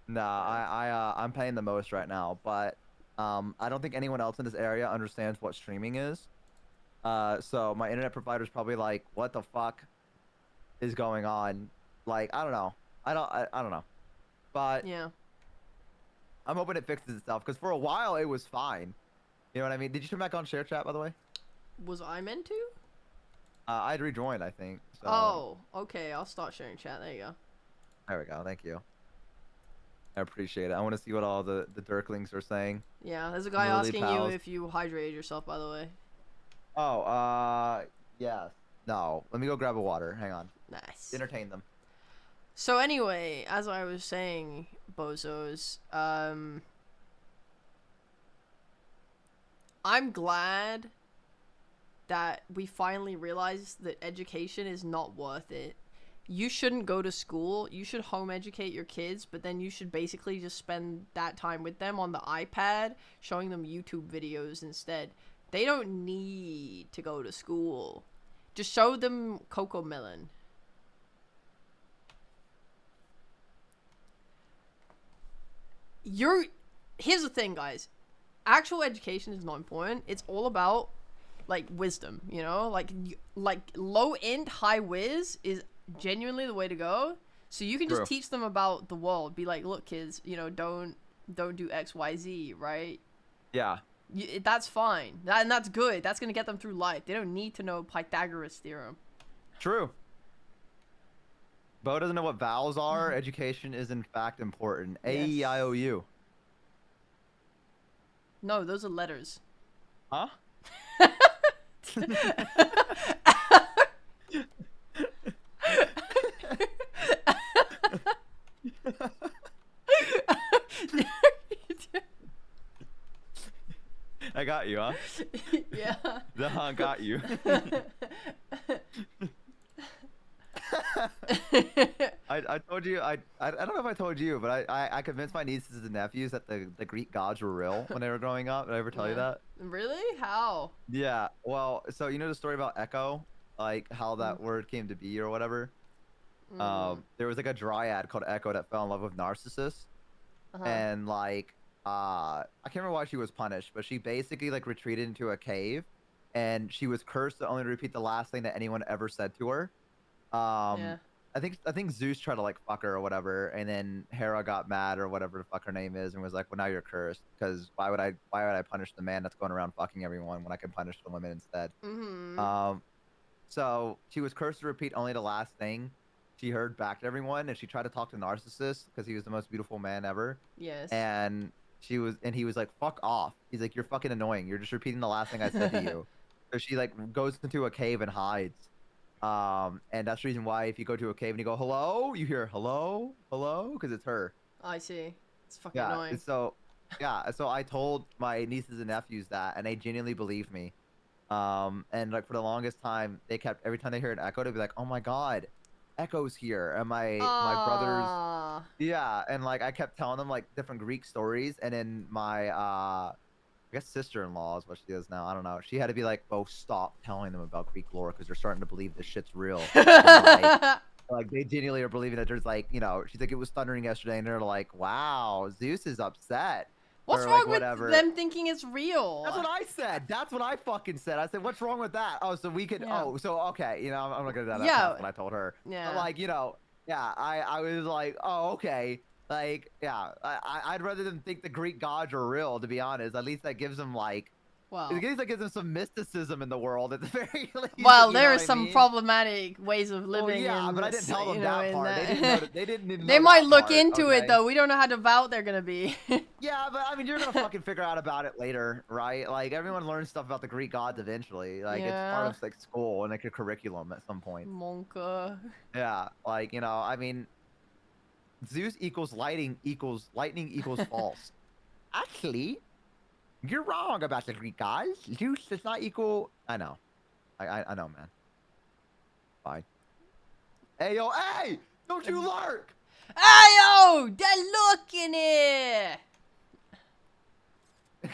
S2: No, I'm paying the most right now, but I don't think anyone else in this area understands what streaming is. So my internet provider's probably like, what the fuck is going on? Like, I don't know. I don't know. But
S1: Yeah.
S2: I'm hoping it fixes itself, because for a while it was fine. You know what I mean? Did you turn back on share chat, by the way?
S1: Was I meant to?
S2: I'd rejoined, I think. So.
S1: Oh, okay. I'll start sharing chat. There you go.
S2: There we go. Thank you. I appreciate it. I want to see what all the Dirklings are saying.
S1: Yeah, there's a guy
S2: Lily
S1: asking
S2: pals.
S1: you if you hydrated yourself, by the way.
S2: Oh, yes. No. Let me go grab a water. Hang on.
S1: Nice.
S2: Entertain them.
S1: So anyway, as I was saying, bozos, I'm glad that we finally realized that education is not worth it. You shouldn't go to school. You should home educate your kids, but then you should basically just spend that time with them on the iPad, showing them YouTube videos instead. They don't need to go to school. Just show them Coco Melon. Here's the thing, guys. Actual education is not important. It's all about like wisdom, you know? Like low end, high whiz is genuinely the way to go. So you can just teach them about the world. Be like, look, kids, you know, don't do X, Y, Z, right?
S2: Yeah.
S1: That's fine. And that's good. That's gonna get them through life. They don't need to know Pythagoras theorem.
S2: True. Bo doesn't know what vowels are. Education is in fact important.
S1: Yes.
S2: A-E-I-O-U.
S1: No, those are letters.
S2: Huh? I got you, huh?
S1: Yeah.
S2: The got you. I told you I don't know if I told you, but I convinced my nieces and nephews that the Greek gods were real when they were growing up. Did I ever tell you that?
S1: Really? How?
S2: Yeah. Well, so you know the story about Echo, like how that word came to be or whatever. There was like a dryad called Echo that fell in love with Narcissus, and like I can't remember why she was punished, but she basically like retreated into a cave, and she was cursed to only repeat the last thing that anyone ever said to her.
S1: Yeah.
S2: I think Zeus tried to like fuck her or whatever, and then Hera got mad or whatever the fuck her name is, and was like, "Well, now you're cursed, because why would I punish the man that's going around fucking everyone when I can punish the women instead?" So she was cursed to repeat only the last thing she heard back to everyone, and she tried to talk to Narcissus because he was the most beautiful man ever.
S1: Yes.
S2: And he was like, "Fuck off." He's like, "You're fucking annoying. You're just repeating the last thing I said to you." So she like goes into a cave and hides. And that's the reason why if you go to a cave and you go, "Hello," you hear "hello, hello," because it's her.
S1: I see. It's fucking annoying.
S2: So I told my nieces and nephews that, and they genuinely believed me. And like for the longest time, they kept every time they hear an echo, they'd be like, "Oh my god, Echo's here!" And my brothers, and like I kept telling them like different Greek stories, and then my I guess sister-in-law is what she is now. I don't know. She had to be like, "Oh, stop telling them about Greek lore because they're starting to believe this shit's real." Like they genuinely are believing that there's like, you know, she's like, "It was thundering yesterday," and they're like, "Wow, Zeus is upset."
S1: What's wrong with them thinking it's real?
S2: That's what I said. That's what I fucking said. I said, "What's wrong with that?" Oh, so we could. Yeah. Oh, so okay. You know, I'm not gonna do that. Yeah. That's what I told her. Yeah. But like, you know, yeah. I was like, "Oh, okay." Like, yeah. I'd rather them think the Greek gods are real. To be honest, at least that gives them like. Well, at least that gives them some mysticism in the world at the very least.
S1: Well, there are some problematic ways of living.
S2: Yeah, but I didn't tell them that part. They didn't know
S1: They might look into it though. We don't know how devout they're gonna be.
S2: Yeah, but I mean, you're gonna fucking figure out about it later, right? Like everyone learns stuff about the Greek gods eventually. Like it's part of like school and like a curriculum at some point.
S1: Monka.
S2: Yeah, like you know, I mean, Zeus equals lightning equals false. Actually, you're wrong about the Greek gods. Zeus does not equal. I know, I know, man. Fine. Hey yo, hey! Don't you lurk!
S1: Hey yo! They're looking here.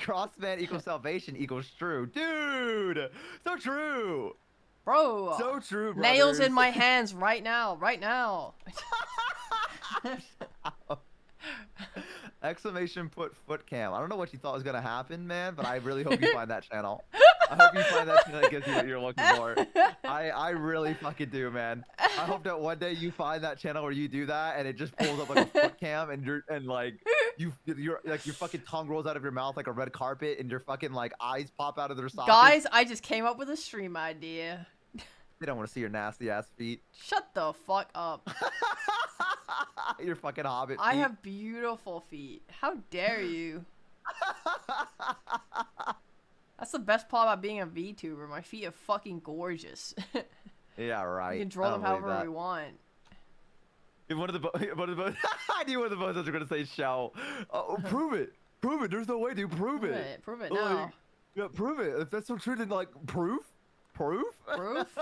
S2: Crossman equals salvation equals true, dude. So true,
S1: bro.
S2: So true. Brothers.
S1: Nails in my hands right now, right now.
S2: Exclamation put foot cam. I don't know what you thought was gonna happen, man, but I really hope you find that channel. I hope you find that channel that gives you what you're looking for. I really fucking do, man. I hope that one day you find that channel where you do that and it just pulls up like a foot cam and you're like your fucking tongue rolls out of your mouth like a red carpet and your fucking like eyes pop out of their sockets.
S1: Guys, I just came up with a stream idea.
S2: They don't want to see your nasty ass feet.
S1: Shut the fuck up.
S2: Your fucking hobbit feet.
S1: I have beautiful feet. How dare you? That's the best part about being a VTuber. My feet are fucking gorgeous.
S2: Yeah, right.
S1: We can draw them however we want.
S2: If one of the I knew one of the bones were gonna say shell. Oh, prove it. Prove it. There's no way, dude. Prove it.
S1: Prove it now.
S2: Like, yeah, prove it. If that's so true, then like proof. Proof?
S1: Proof?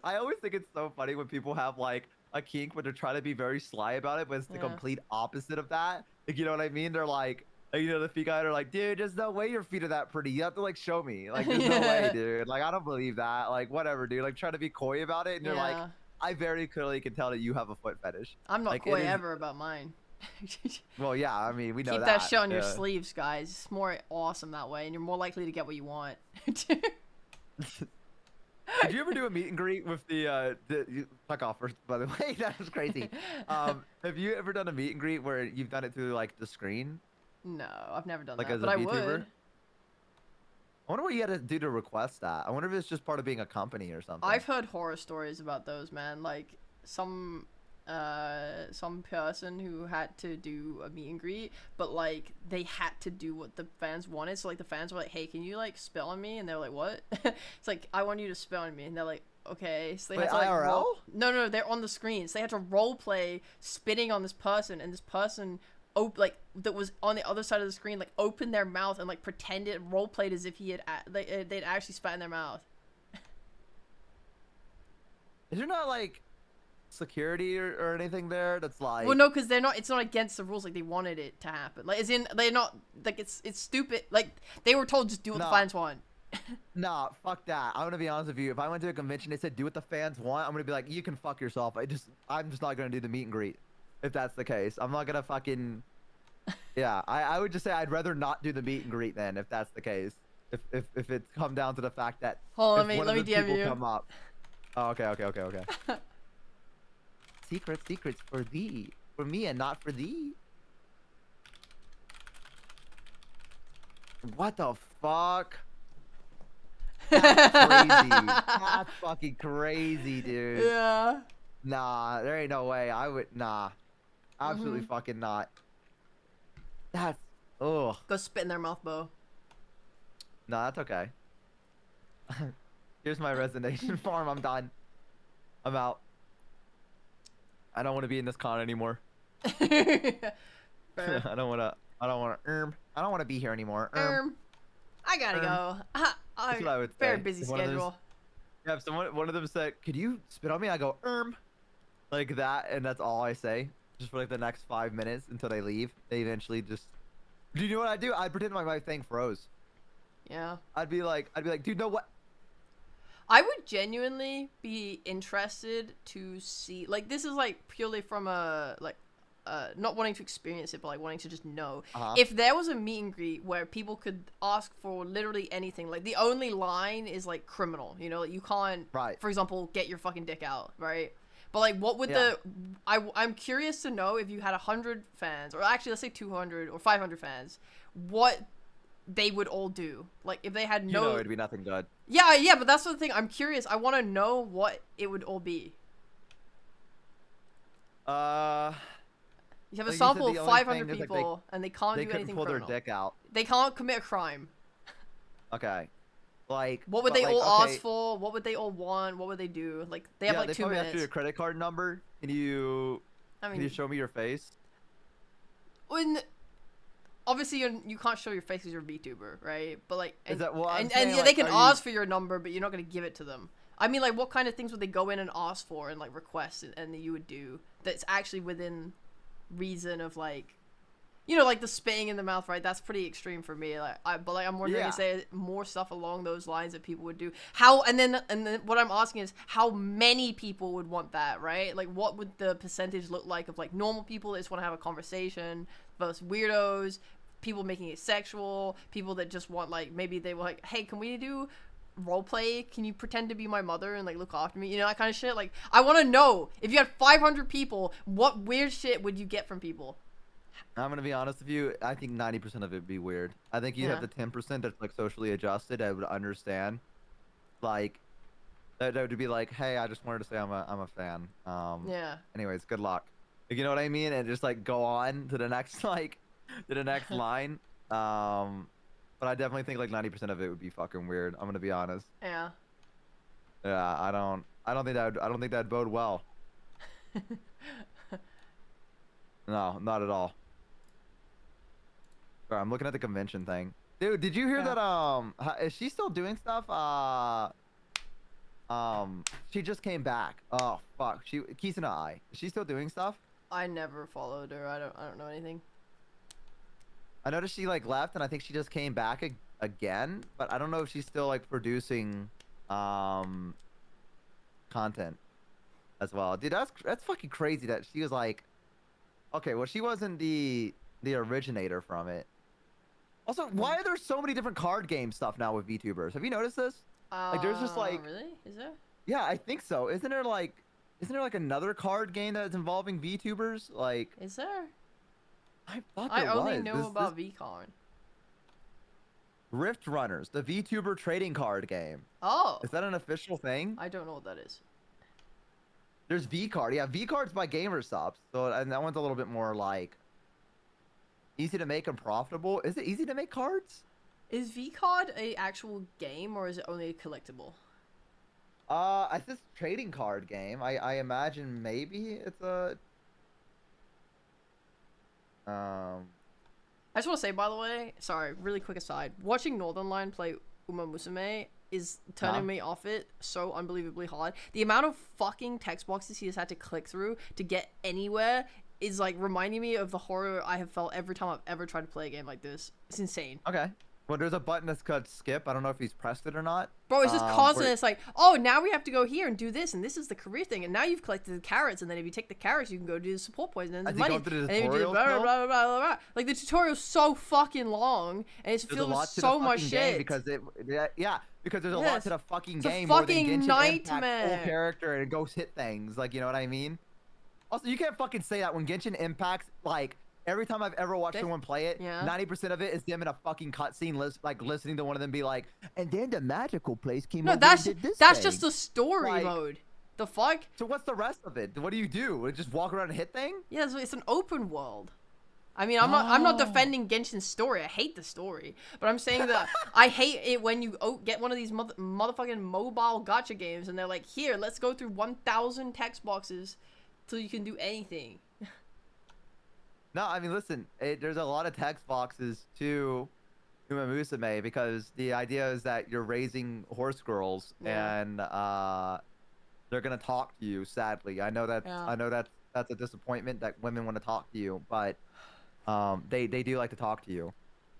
S2: I always think it's so funny when people have like a kink, but they're trying to be very sly about it, but it's the
S1: Yeah.
S2: complete opposite of that. Like, you know what I mean? They're like, the feet guy are like, dude, there's no way your feet are that pretty. You have to like show me. Like, there's no way, dude. Like, I don't believe that. Like, whatever, dude. Like, try to be coy about it, and you're like,
S1: Yeah.
S2: I very clearly can tell that you have a foot fetish.
S1: I'm not
S2: Like,
S1: coy
S2: it is.
S1: ever about mine.
S2: Well, yeah. I mean, we know
S1: Keep that
S2: that.
S1: shit on your
S2: Yeah.
S1: sleeves, guys. It's more awesome that way, and you're more likely to get what you want.
S2: Did you ever do a meet and greet with fuck off first, by the way? That was crazy. Have you ever done a meet and greet where you've done it through like the screen,
S1: No, I've never done
S2: like
S1: that,
S2: as
S1: but
S2: a
S1: I
S2: VTuber?
S1: would.
S2: I wonder what you had to do to request that. I wonder if it's just part of being a company or something.
S1: I've heard horror stories about those, man. Like some person who had to do a meet and greet, but like they had to do what the fans wanted. So like the fans were like, "Hey, can you like spit on me?" And they're like, "What?" It's like, "I want you to spit on me," and they're like, "Okay." So they
S2: Wait,
S1: had to like
S2: IRL?
S1: no, they're on the screen. So they had to role play spitting on this person, and this person like that was on the other side of the screen like opened their mouth and like pretended role played as if he had they'd actually spat in their mouth.
S2: Is there not like security or anything there that's like?
S1: Well, no, because they're not. It's not against the rules. Like they wanted it to happen. Like, as in, they're not. Like it's stupid. Like they were told just do what the fans want.
S2: Nah, fuck that. I'm gonna be honest with you. If I went to a convention, they said do what the fans want. I'm gonna be like, you can fuck yourself. I'm just not gonna do the meet and greet. If that's the case, I'm not gonna fucking. Yeah, I would just say I'd rather not do the meet and greet then. If that's the case, if it's come down to the fact that.
S1: Hold on,
S2: if
S1: let me DM you.
S2: Come up. Oh, okay. Secrets for thee, for me, and not for thee. What the fuck? That's crazy. That's fucking crazy, dude.
S1: Yeah.
S2: Nah, there ain't no way. I would. Nah, absolutely fucking not. That's. Ugh.
S1: Go spit in their mouth, Bo.
S2: No, that's okay. Here's my resignation form. I'm done. I'm out. I don't want to be in this con anymore.
S1: Fair.
S2: I don't want to. I don't want to be here anymore.
S1: I gotta go.
S2: That's what I would say.
S1: Very busy
S2: If one of those-
S1: schedule.
S2: Yeah, if one of them said, "Could you spit on me?" I go, like that, and that's all I say, just for like the next 5 minutes until they leave. They eventually just. Do you know what I do? I'd pretend my thing froze.
S1: Yeah.
S2: I'd be like, dude, no what?
S1: I would genuinely be interested to see, like, this is like purely from a like not wanting to experience it, but like wanting to just know. If there was a meet and greet where people could ask for literally anything, like the only line is like criminal, you know, like you can't,
S2: Right.
S1: for example, get your fucking dick out, right? But like, what would I'm curious to know if you had 100 fans, or actually let's say 200 or 500 fans, what they would all do. Like if they had no,
S2: it'd be nothing good.
S1: yeah, but that's the thing. I'm curious. I want to know what it would all be. You have a
S2: like you said,
S1: sample
S2: the
S1: of
S2: only
S1: 500
S2: thing is, like,
S1: people, and they can't
S2: They
S1: do
S2: couldn't
S1: anything
S2: pull
S1: criminal.
S2: their dick out.
S1: They can't commit a crime.
S2: Okay. Like.
S1: What would
S2: but,
S1: they
S2: like,
S1: all
S2: okay,
S1: ask for? What would they all want? What would they do? Like they have
S2: yeah,
S1: like
S2: they
S1: 2
S2: probably
S1: minutes.
S2: ask you your credit card number. Can you
S1: I
S2: show me your face?
S1: When obviously you can't show your face because you're a VTuber, right? But like,
S2: Is that what I'm
S1: and
S2: saying?
S1: yeah,
S2: Like,
S1: they can
S2: are
S1: ask for your number, but you're not gonna give it to them. I mean, like, what kind of things would they go in and ask for and like request, and that you would do that's actually within reason of like, you know, like the spitting in the mouth, right? That's pretty extreme for me. Like, but like I'm wondering if say more stuff along those lines that people would do. How and then what I'm asking is how many people would want that, right? Like, what would the percentage look like of like normal people that just want to have a conversation versus weirdos, people making it sexual, people that just want like maybe they were like, hey, can we do role play? Can you pretend to be my mother and like look after me? You know, that kind of shit. Like, I want to know if you had 500 people, what weird shit would you get from people?
S2: I'm gonna be honest with you. I think 90% of it would be weird. I think you have the 10% that's like socially adjusted. I would understand. Like, that would be like, hey, I just wanted to say I'm a fan.
S1: Yeah.
S2: Anyways, good luck. Like, you know what I mean? And just like go on to the next to the next line. But I definitely think like 90% of it would be fucking weird. I'm gonna be honest.
S1: Yeah.
S2: Yeah, I don't think that'd bode well. No, not at all. Sorry, I'm looking at the convention thing. Dude, did you hear
S1: Yeah.
S2: that? Is she still doing stuff? She just came back. Oh fuck. Kisuna Ai. Is she still doing stuff?
S1: I never followed her. I don't know anything.
S2: I noticed she like left, and I think she just came back again. But I don't know if she's still like producing, content as well. Dude, that's fucking crazy that she was like, okay, well she wasn't the originator from it. Also, why are there so many different card game stuff now with VTubers? Have you noticed this? Like, there's just like,
S1: Really? Is there?
S2: yeah, I think so. Isn't there like another card game that's involving VTubers? Like,
S1: Is there?
S2: I thought
S1: I
S2: there
S1: only
S2: was.
S1: know about VCon.
S2: Rift Runners, the VTuber trading card game.
S1: Oh,
S2: Is that an official thing?
S1: I don't know what that is.
S2: There's V Card. Yeah, V Card's by GamerStop. So, and that one's a little bit more like easy to make and profitable. Is it easy to make cards?
S1: Is VCon a actual game or is it only a collectible?
S2: It's this trading card game. I imagine maybe it's a
S1: I just want to say, by the way, sorry, really quick aside. Watching Northern Line play Uma Musume is turning me off it so unbelievably hard. The amount of fucking text boxes he has had to click through to get anywhere is like reminding me of the horror I have felt every time I've ever tried to play a game like this. It's insane.
S2: Okay. Well, there's a button that's called skip. I don't know if he's pressed it or not.
S1: Bro, it's just constant. It's like, oh, now we have to go here and do this, and this is the career thing, and now you've collected the carrots, and then if you take the carrots, you can go do the support points, and then the money, and then you do blah, blah, blah, blah, blah, blah. Like, the tutorial's so fucking long, and it's filled with so much shit.
S2: Because because there's a lot to the fucking game.
S1: It's a fucking
S2: nightmare. Full character and it goes hit things, like, you know what I mean? Also, you can't fucking say that when Genshin Impact's like. Every time I've ever watched someone play it, 90% of it is them in a fucking cutscene, like listening to one of them be like, "And then the magical place came over and did this
S1: that's
S2: thing."
S1: just the story mode. The fuck?
S2: So what's the rest of it? What do you do? Just walk around and hit things?
S1: Yeah, it's an open world. I mean, I'm not defending Genshin's story. I hate the story, but I'm saying that I hate it when you get one of these motherfucking mobile gacha games and they're like, "Here, let's go through 1,000 text boxes till you can do anything."
S2: No, I mean, listen, there's a lot of text boxes to Uma Musume because the idea is that you're raising horse girls and they're gonna talk to you. Sadly, I know that's a disappointment that women want to talk to you, but they do like to talk to you.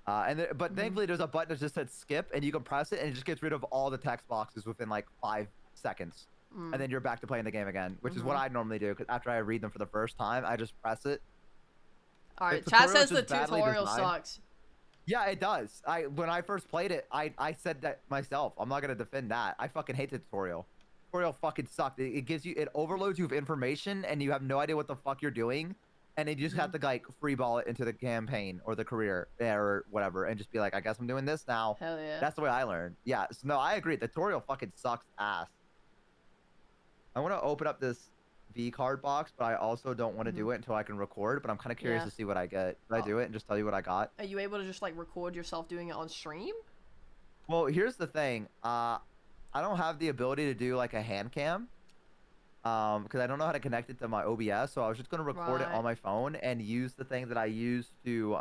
S2: But thankfully, there's a button that just said skip, and you can press it, and it just gets rid of all the text boxes within like 5 seconds, and then you're back to playing the game again, which is what I normally do. Because after I read them for the first time, I just press it.
S1: Alright, Chad says the tutorial sucks.
S2: Yeah, it does. When I first played it, I said that myself. I'm not gonna defend that. I fucking hate the tutorial. Tutorial fucking sucked. It overloads you with information, and you have no idea what the fuck you're doing, and then you just have to like freeball it into the campaign or the career or whatever, and just be like, I guess I'm doing this now.
S1: Hell yeah.
S2: That's the way I learned. Yeah. So no, I agree. The tutorial fucking sucks ass. I want to open up this V card box, but I also don't want to do it until I can record, but I'm kind of curious to see what I get. Should I do it and just tell you what I got?
S1: Are you able to just like record yourself doing it on stream?
S2: Well, here's the thing. I don't have the ability to do like a hand cam because I don't know how to connect it to my OBS, so I was just going to record it on my phone and use the thing that I use to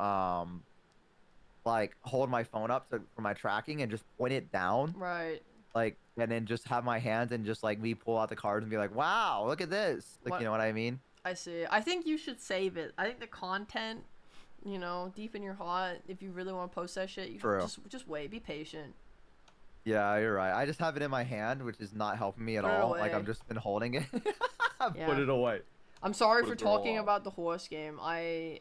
S2: like hold my phone up for my tracking and just point it down.
S1: Right.
S2: Like, and then just have my hands and just like me pull out the cards and be like, wow, look at this. Like, you know what I mean?
S1: I see. I think you should save it. I think the content, you know, deep in your heart, if you really want to post that shit, you just wait. Be patient.
S2: Yeah, you're right. I just have it in my hand, which is not helping me at all. Like, I've just been holding it. Put it away.
S1: I'm sorry for talking about the horse game. I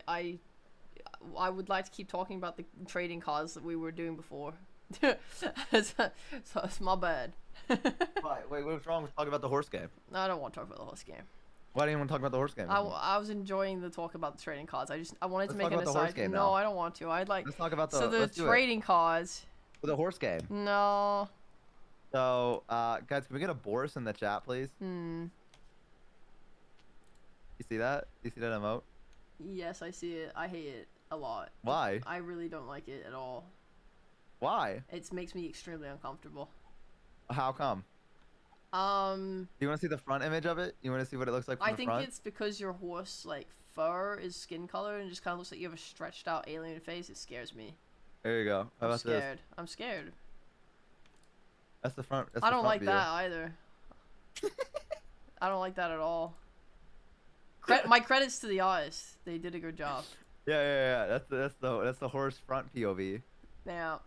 S1: would like to keep talking about the trading cards that we were doing before. So it's my bad.
S2: Wait, what's wrong with talking about the horse game?
S1: No, I don't want to talk about the horse game.
S2: Why do you want to talk about the horse game?
S1: I was enjoying the talk about the trading cards. I wanted to make an aside. No,
S2: now.
S1: I don't want to. I'd like.
S2: Let's talk about the.
S1: So the trading cards.
S2: The horse game.
S1: No.
S2: So, guys, can we get a Boris in the chat, please? You see that? You see that emote?
S1: Yes, I see it. I hate it a lot.
S2: Why?
S1: I really don't like it at all.
S2: Why?
S1: It makes me extremely uncomfortable.
S2: How come? Do you want to see the front image of it? You want to see what it looks like from the front?
S1: I think it's because your horse, like, fur is skin color and just kind of looks like you have a stretched out alien face. It scares me.
S2: There you go. How
S1: I'm
S2: about this?
S1: scared. I'm scared.
S2: That's the front. That's
S1: I
S2: the
S1: don't
S2: front
S1: like
S2: view.
S1: that either. I don't like that at all. My credits to the artists. They did a good job.
S2: Yeah. That's the horse front POV.
S1: Now,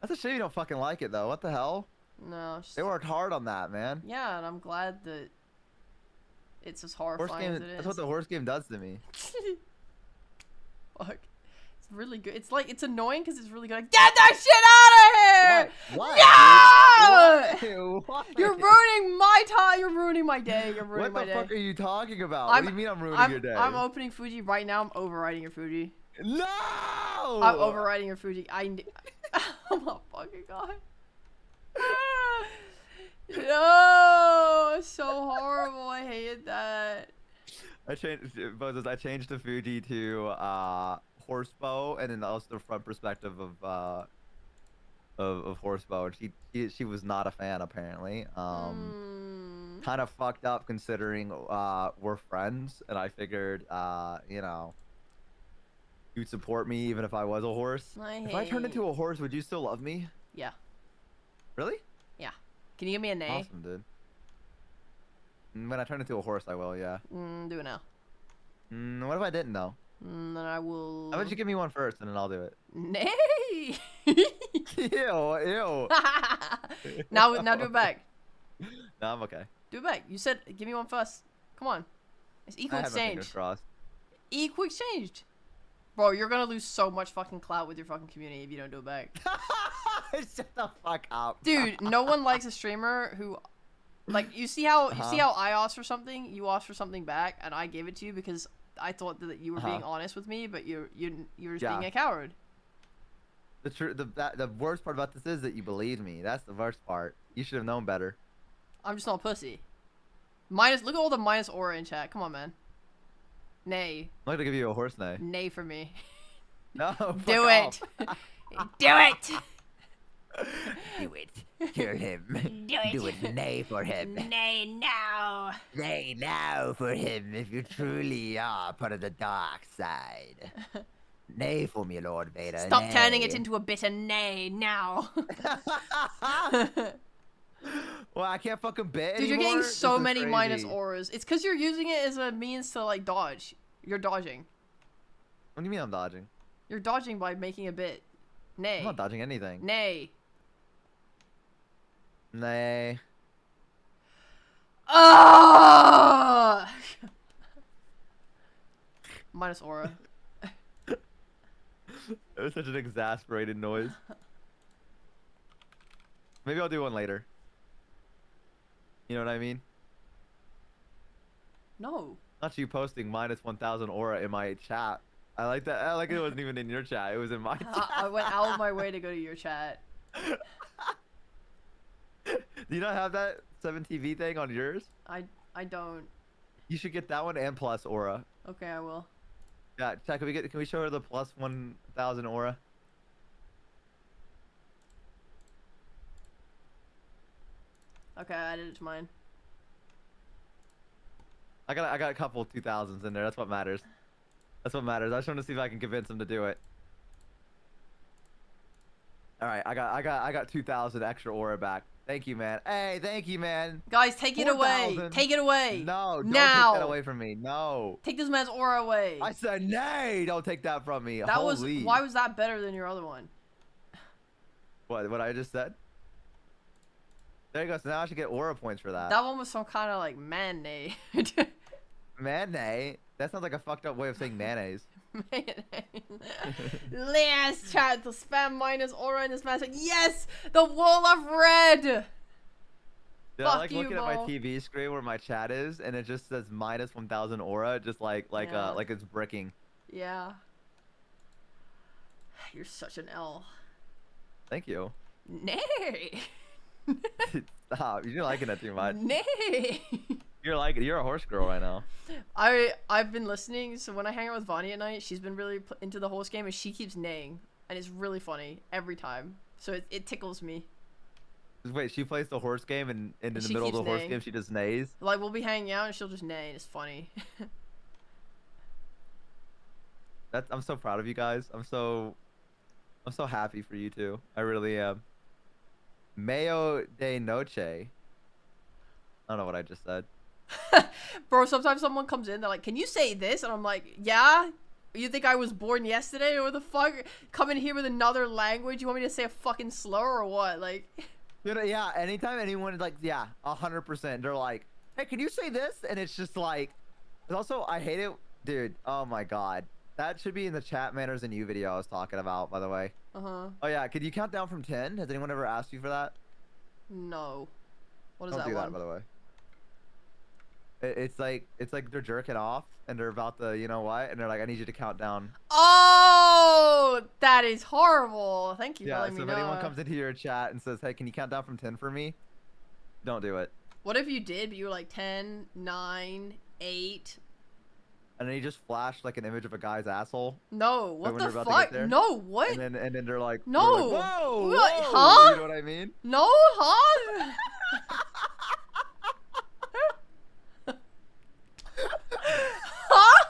S2: That's a shame you don't fucking like it though. What the hell?
S1: no.
S2: They worked hard on that, man.
S1: Yeah, and I'm glad that it's as
S2: Horse
S1: horrifying as
S2: game.
S1: it
S2: That's what
S1: is.
S2: the horse game does to me.
S1: Fuck. It's really good. It's like, it's annoying because it's really good. Like, get that shit out of here!
S2: What?
S1: No!
S2: What?
S1: You're ruining my time. You're ruining my day. You're ruining
S2: What
S1: my
S2: the
S1: day.
S2: fuck are you talking about? What do you mean I'm ruining your day?
S1: I'm opening Fuji right now. I'm overriding your Fuji.
S2: No!
S1: I'm overriding your Fuji. Oh my fucking god. No, it's so horrible. I hated that.
S2: I changed the Fuji to horsebow, and then also the front perspective of horsebow. And she was not a fan apparently. Kind of fucked up considering we're friends, and I figured you know, you'd support me even if I was a horse. If I turned into a horse, would you still love me?
S1: Yeah.
S2: Really?
S1: Yeah. Can you give me a neigh?
S2: Awesome, dude. When I turn into a horse, I will, yeah.
S1: Do it now.
S2: What if I didn't, though?
S1: Then I will.
S2: How about you give me one first, and then I'll do it.
S1: Nay.
S2: Ew.
S1: Now do it back.
S2: No, I'm okay.
S1: Do it back. You said give me one first. Come on. It's equal
S2: I have my fingers
S1: exchange.
S2: crossed.
S1: Equal exchanged. Bro, you're gonna lose so much fucking clout with your fucking community if you don't do it back.
S2: Shut the fuck up.
S1: Dude, no one likes a streamer who, like, you see how I asked for something, you asked for something back, and I gave it to you because I thought that you were being honest with me, but you were just being a coward.
S2: The worst part about this is that you believed me. That's the worst part. You should have known better.
S1: I'm just not a pussy. Look at all the minus aura in chat. Come on, man. Nay.
S2: I'm not gonna give you a horse neigh.
S1: Nay for me.
S2: No,
S1: Do it. Do it.
S2: Do it. Kill him. Do it. Nay for him.
S1: Nay now.
S2: Nay now for him if you truly are part of the dark side. Nay for me, Lord Vader.
S1: Stop
S2: nay.
S1: turning it into a bitter nay now.
S2: Well, I can't fucking bet
S1: Dude,
S2: anymore.
S1: you're getting so
S2: This is
S1: many minus
S2: crazy.
S1: auras. It's because you're using it as a means to, like, dodge. You're dodging.
S2: What do you mean I'm dodging?
S1: You're dodging by making a bit. Nay.
S2: I'm not dodging anything.
S1: Nay.
S2: Nay.
S1: Ah! Minus aura.
S2: It was such an exasperated noise. Maybe I'll do one later. You know what I mean?
S1: No.
S2: Not you posting minus 1,000 aura in my chat. I like that. I like it wasn't even in your chat. It was in my chat.
S1: I went out of my way to go to your chat.
S2: Do you not have that 7TV thing on yours?
S1: I don't.
S2: You should get that one and plus aura.
S1: Okay, I will.
S2: Yeah, chat. Can we show her the plus 1,000 aura?
S1: Okay, I added it to mine.
S2: I got a couple 2,000s in there. That's what matters. That's what matters. I just want to see if I can convince him to do it. All right, I got 2,000 extra aura back. Thank you, man. Hey, thank you, man.
S1: Guys, take it away.
S2: 4,000.
S1: Take it away.
S2: No, don't
S1: now.
S2: take that away from me. No.
S1: Take this man's aura away.
S2: I said nay. Don't take that from me.
S1: That
S2: Holy.
S1: why was that better than your other one?
S2: What I just said? There you go. So now I should get aura points for that.
S1: That one was some kind of like mayonnaise.
S2: Mayonnaise? That sounds like a fucked up way of saying mayonnaise.
S1: Last chat to spam minus aura in this match. Yes, the wall of red.
S2: Dude, I like looking at my TV screen where my chat is, and it just says minus 1,000 aura, just like it's bricking.
S1: Yeah. You're such an L.
S2: Thank you.
S1: Nay.
S2: Stop. You're liking it too much.
S1: Nay.
S2: You're a horse girl right now.
S1: I've been listening, so when I hang out with Vanya at night, she's been really into the horse game, and she keeps neighing, and it's really funny every time. So it tickles me.
S2: Wait, she plays the horse game, and in the
S1: She
S2: middle of the
S1: keeps
S2: horse
S1: neighing.
S2: game, she just neighs.
S1: Like, we'll be hanging out, and she'll just neigh, and it's funny.
S2: I'm so proud of you guys. I'm so I'm so happy for you too. I really am. Mayo de noche. I don't know what I just said.
S1: Bro, sometimes someone comes in, they're like, can you say this? And I'm like, yeah? You think I was born yesterday? Or the fuck? Come in here with another language? You want me to say a fucking slur or what? Like...
S2: You know, yeah, anytime anyone like, yeah, 100%, they're like, hey, can you say this? And it's just like, also, I hate it, dude. Oh my god, that should be in the chat manners and you video I was talking about, by the way.
S1: Uh-huh.
S2: Oh yeah, could you count down from 10? Has anyone ever asked you for that?
S1: No. What is
S2: Don't
S1: that
S2: do
S1: one?
S2: that, by the way. It's like they're jerking off and they're about to, you know what? And they're like, I need you to count down.
S1: Oh, that is horrible. Thank you for
S2: Yeah,
S1: letting
S2: so
S1: me
S2: if
S1: know.
S2: anyone comes into your chat and says, hey, can you count down from 10 for me? Don't do it.
S1: What if you did, but you were like 10, 9, 8?
S2: And then you just flash like an image of a guy's asshole.
S1: No,
S2: Like
S1: what
S2: when
S1: the
S2: they're about to get
S1: fuck?
S2: there.
S1: No, what?
S2: And then they're like,
S1: No.
S2: they're like, whoa,
S1: What?
S2: whoa.
S1: Huh?
S2: You know what I mean?
S1: No, huh? Huh?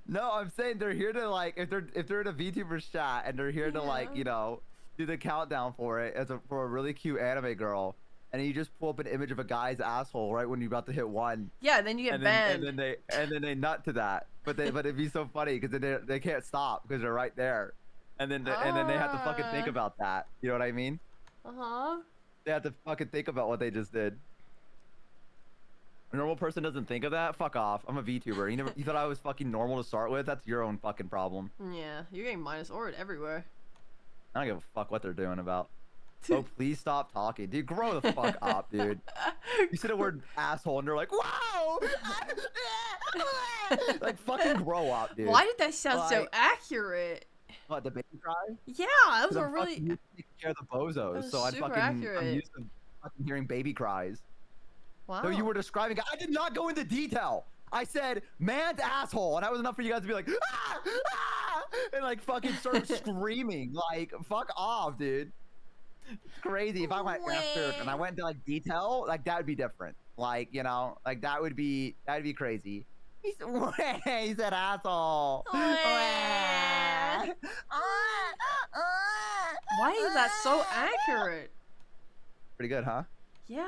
S2: No, I'm saying they're here to like if they're in a VTuber's chat and they're here to like,
S1: Yeah.
S2: you know, do the countdown for it for a really cute anime girl, and you just pull up an image of a guy's asshole right when you're about to hit 1.
S1: Yeah, then you get
S2: And
S1: banned.
S2: then they nut to that. But it'd be so funny because then they can't stop because they're right there. And then they have to fucking think about that. You know what I mean?
S1: Uh-huh.
S2: They have to fucking think about what they just did. A normal person doesn't think of that. Fuck off. I'm a VTuber. You thought I was fucking normal to start with? That's your own fucking problem.
S1: Yeah, you're getting minus ordered everywhere.
S2: I don't give a fuck what they're doing about. Oh, please stop talking. Dude, grow the fuck up, dude. You said the word asshole and they're like, wow! Like, fucking grow up, dude.
S1: Why did that sound so
S2: Like-
S1: accurate?
S2: What, the baby cry?
S1: Yeah, those
S2: 'Cause
S1: were
S2: I'm
S1: really...
S2: fucking used to taking care of the bozos,
S1: was
S2: so I'm
S1: super
S2: fucking
S1: accurate.
S2: I'm used to fucking hearing baby cries.
S1: Wow.
S2: No, you were describing. I did not go into detail. I said man's asshole, and that was enough for you guys to be like, ah, ah, and like fucking start screaming. Like, fuck off, dude. It's crazy. If I went after and I went into like detail, like that would be different. Like, you know, like that'd be crazy. He said asshole.
S1: Why is that so accurate?
S2: Pretty good, huh?
S1: Yeah.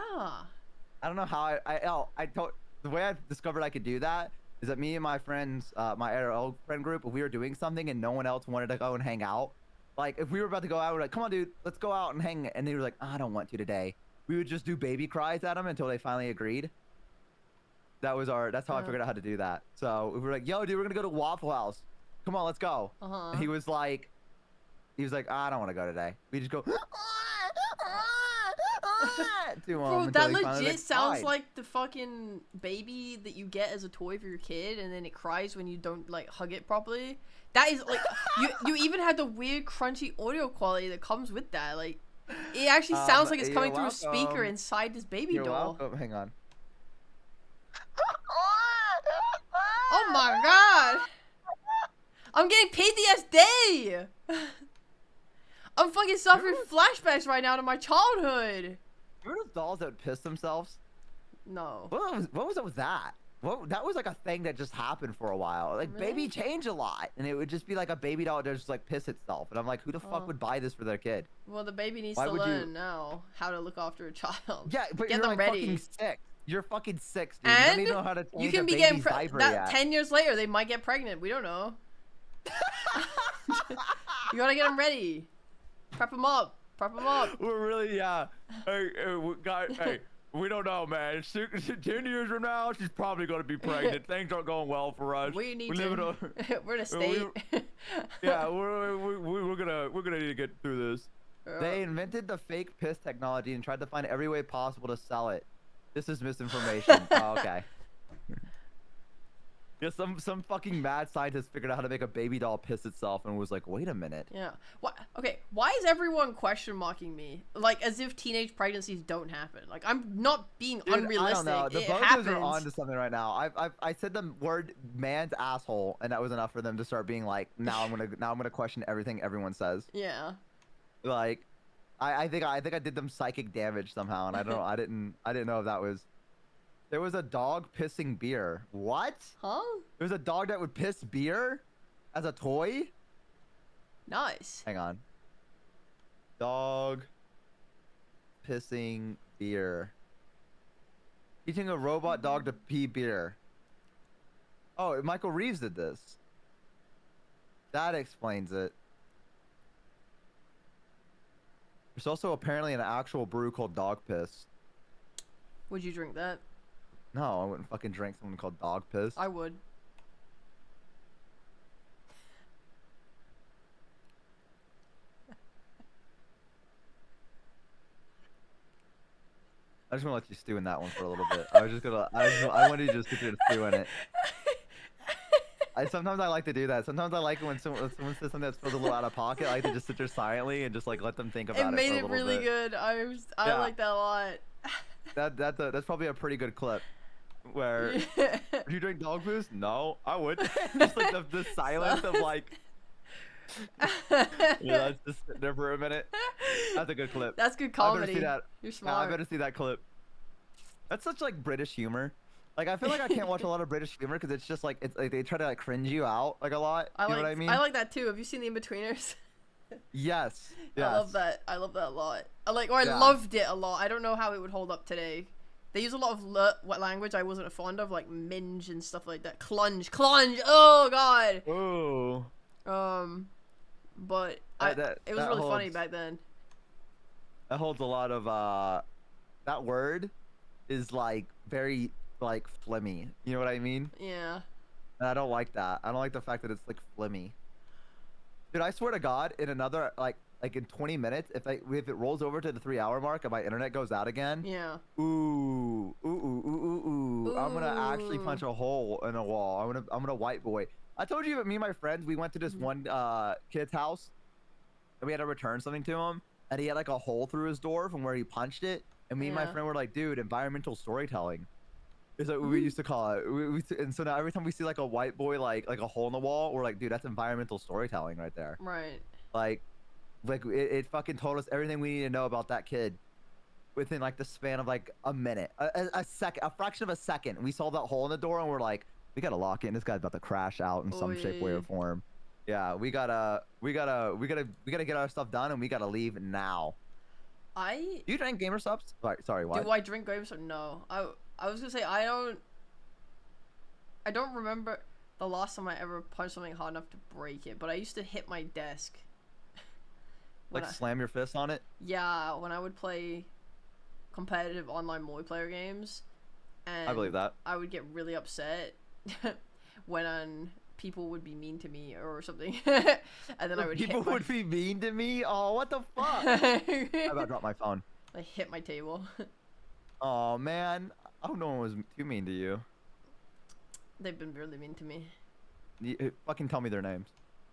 S2: I don't know how I told the way I discovered I could do that is that me and my friends, my IRL friend group, if we were doing something and no one else wanted to go and hang out, like if we were about to go out, we're like, come on, dude, let's go out and hang. And they were like, I don't want to today. We would just do baby cries at them until they finally agreed. That's how I figured out how to do that. So we were like, yo, dude, we're gonna go to Waffle House. Come on, let's go. And he was like, I don't want to go today. We just go.
S1: Bro, that legit sounds like the fucking baby that you get as a toy for your kid, and then it cries when you don't like hug it properly. That is like you even had the weird crunchy audio quality that comes with that. Like, it actually sounds like it's coming through a speaker inside this baby doll.
S2: Welcome. Hang on.
S1: Oh my god! I'm getting PTSD. I'm fucking suffering flashbacks right now to my childhood.
S2: Remember those dolls that would piss themselves?
S1: No.
S2: What was up with that? That was like a thing that just happened for a while. Like,
S1: Really?
S2: baby changed a lot, and it would just be like a baby doll that just like piss itself. And I'm like, who the fuck would buy this for their kid?
S1: Well, the baby needs
S2: Why
S1: to
S2: would you-
S1: learn now how to look after a child.
S2: Yeah, but
S1: Get
S2: you're
S1: them
S2: like
S1: ready.
S2: fucking 6. You're fucking 6, dude.
S1: And
S2: you don't even know how to change
S1: you can
S2: a
S1: be getting
S2: baby's diaper
S1: that
S2: yet.
S1: 10 years later they might get pregnant. We don't know. You gotta get them ready. Prep them up. Prep them up.
S2: We're really, yeah. Hey, we don't know, man. 10 years from now, she's probably going to be pregnant. Things aren't going well for us.
S1: We need
S2: live
S1: to. We're in a state.
S2: Yeah, we're gonna need to get through this. They invented the fake piss technology and tried to find every way possible to sell it. This is misinformation. Oh, okay. Yeah, some fucking mad scientist figured out how to make a baby doll piss itself and was like, wait a minute.
S1: Yeah. What? Okay. Why is everyone question marking me? Like as if teenage pregnancies don't happen. Like I'm not being
S2: Dude,
S1: unrealistic.
S2: I don't know. The
S1: It
S2: both
S1: happens.
S2: are on to something right now. I said the word man's asshole, and that was enough for them to start being like, now I'm gonna question everything everyone says.
S1: Yeah.
S2: Like, I think I did them psychic damage somehow, and I don't know. I didn't know if that was. There was a dog pissing beer. What?
S1: Huh?
S2: There was a dog that would piss beer as a toy?
S1: Nice.
S2: Hang on. Dog pissing beer. Teaching a robot dog to pee beer. Oh, Michael Reeves did this. That explains it. There's also apparently an actual brew called dog piss.
S1: Would you drink that?
S2: No, I wouldn't fucking drink something called dog piss.
S1: I would.
S2: I just want to let you stew in that one for a little bit. I wanted you to just sit there and stew in it. Sometimes I like to do that. Sometimes I like it when someone says something that feels a little out of pocket. I like to just sit there silently and just like let them think about it.
S1: It made
S2: for a
S1: it
S2: little
S1: really
S2: bit.
S1: good. I
S2: Yeah.
S1: like that a lot.
S2: That's probably a pretty good clip. Where
S1: Yeah.
S2: would you drink dog piss? No, I would. Just like the silence of like. Yeah, let's just sit there for a minute. That's a good clip.
S1: That's good
S2: I better
S1: comedy.
S2: see that.
S1: You're
S2: Yeah,
S1: smart.
S2: I better see that clip. That's such like British humor. Like I feel like I can't watch a lot of British humor because it's just like it's like they try to like cringe you out like a lot. You know what I mean?
S1: I like that too. Have you seen The Inbetweeners?
S2: Yes.
S1: I love that. I love that a lot. I
S2: Yeah.
S1: loved it a lot. I don't know how it would hold up today. They use a lot of what language I wasn't fond of, like minge and stuff like that. Clunge. Oh god.
S2: Ooh.
S1: But it was really funny back then.
S2: That holds a lot of that word is like very like flimmy. You know what I mean?
S1: Yeah.
S2: And I don't like that. I don't like the fact that it's like flimmy. Dude, I swear to God, in another like in 20 minutes, if it rolls over to the 3-hour mark and my internet goes out again,
S1: Yeah.
S2: ooh, I'm gonna actually punch a hole in a wall. I'm gonna white boy. I told you that me and my friends, we went to this one kid's house, and we had to return something to him, and he had like a hole through his door from where he punched it, and me and my
S1: Yeah.
S2: friend were like, dude, environmental storytelling. Is what we used to call it. And so now every time we see like a white boy like a hole in the wall, we're like, dude, that's environmental storytelling right there.
S1: Right.
S2: Like it fucking told us everything we need to know about that kid within like the span of like a minute, a second, a fraction of a second. We saw that hole in the door and we're like, we gotta lock in. This guy's about to crash out in some shape, way, or form. Yeah, we gotta get our stuff done and we gotta leave now. Do you drink gamer subs? Sorry, what?
S1: Do I drink grapes or no? I was gonna say I don't remember the last time I ever punched something hard enough to break it, but I used to hit my desk.
S2: Like slam your fist on it?
S1: Yeah, when I would play competitive online multiplayer games, and
S2: I believe that.
S1: I would get really upset when people would be mean to me or something, and then I would
S2: People would be mean to me? Oh, what the fuck? I about dropped my phone.
S1: I hit my table.
S2: Oh man, I hope no one was too mean to you.
S1: They've been really mean to me.
S2: Fucking tell me their names.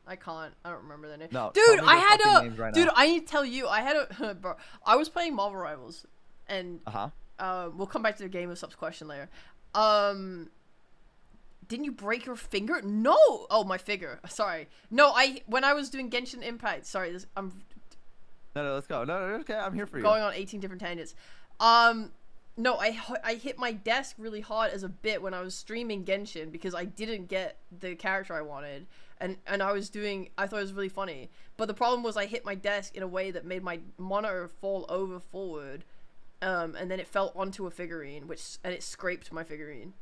S1: I can't. I don't remember their name.
S2: No,
S1: dude,
S2: tell me
S1: I
S2: their
S1: had
S2: fucking names right
S1: dude.
S2: now.
S1: I need to tell you, I had a bro. I was playing Marvel Rivals, and we'll come back to the game of subs question later. Didn't you break your finger? No. Oh, my figure. Sorry. No, when I was doing Genshin Impact. Sorry, I'm.
S2: No, let's go. No, okay, I'm here for you.
S1: Going on 18 different tangents. No, I hit my desk really hard as a bit when I was streaming Genshin because I didn't get the character I wanted, and I thought it was really funny. But the problem was I hit my desk in a way that made my monitor fall over forward, and then it fell onto a figurine, and it scraped my figurine.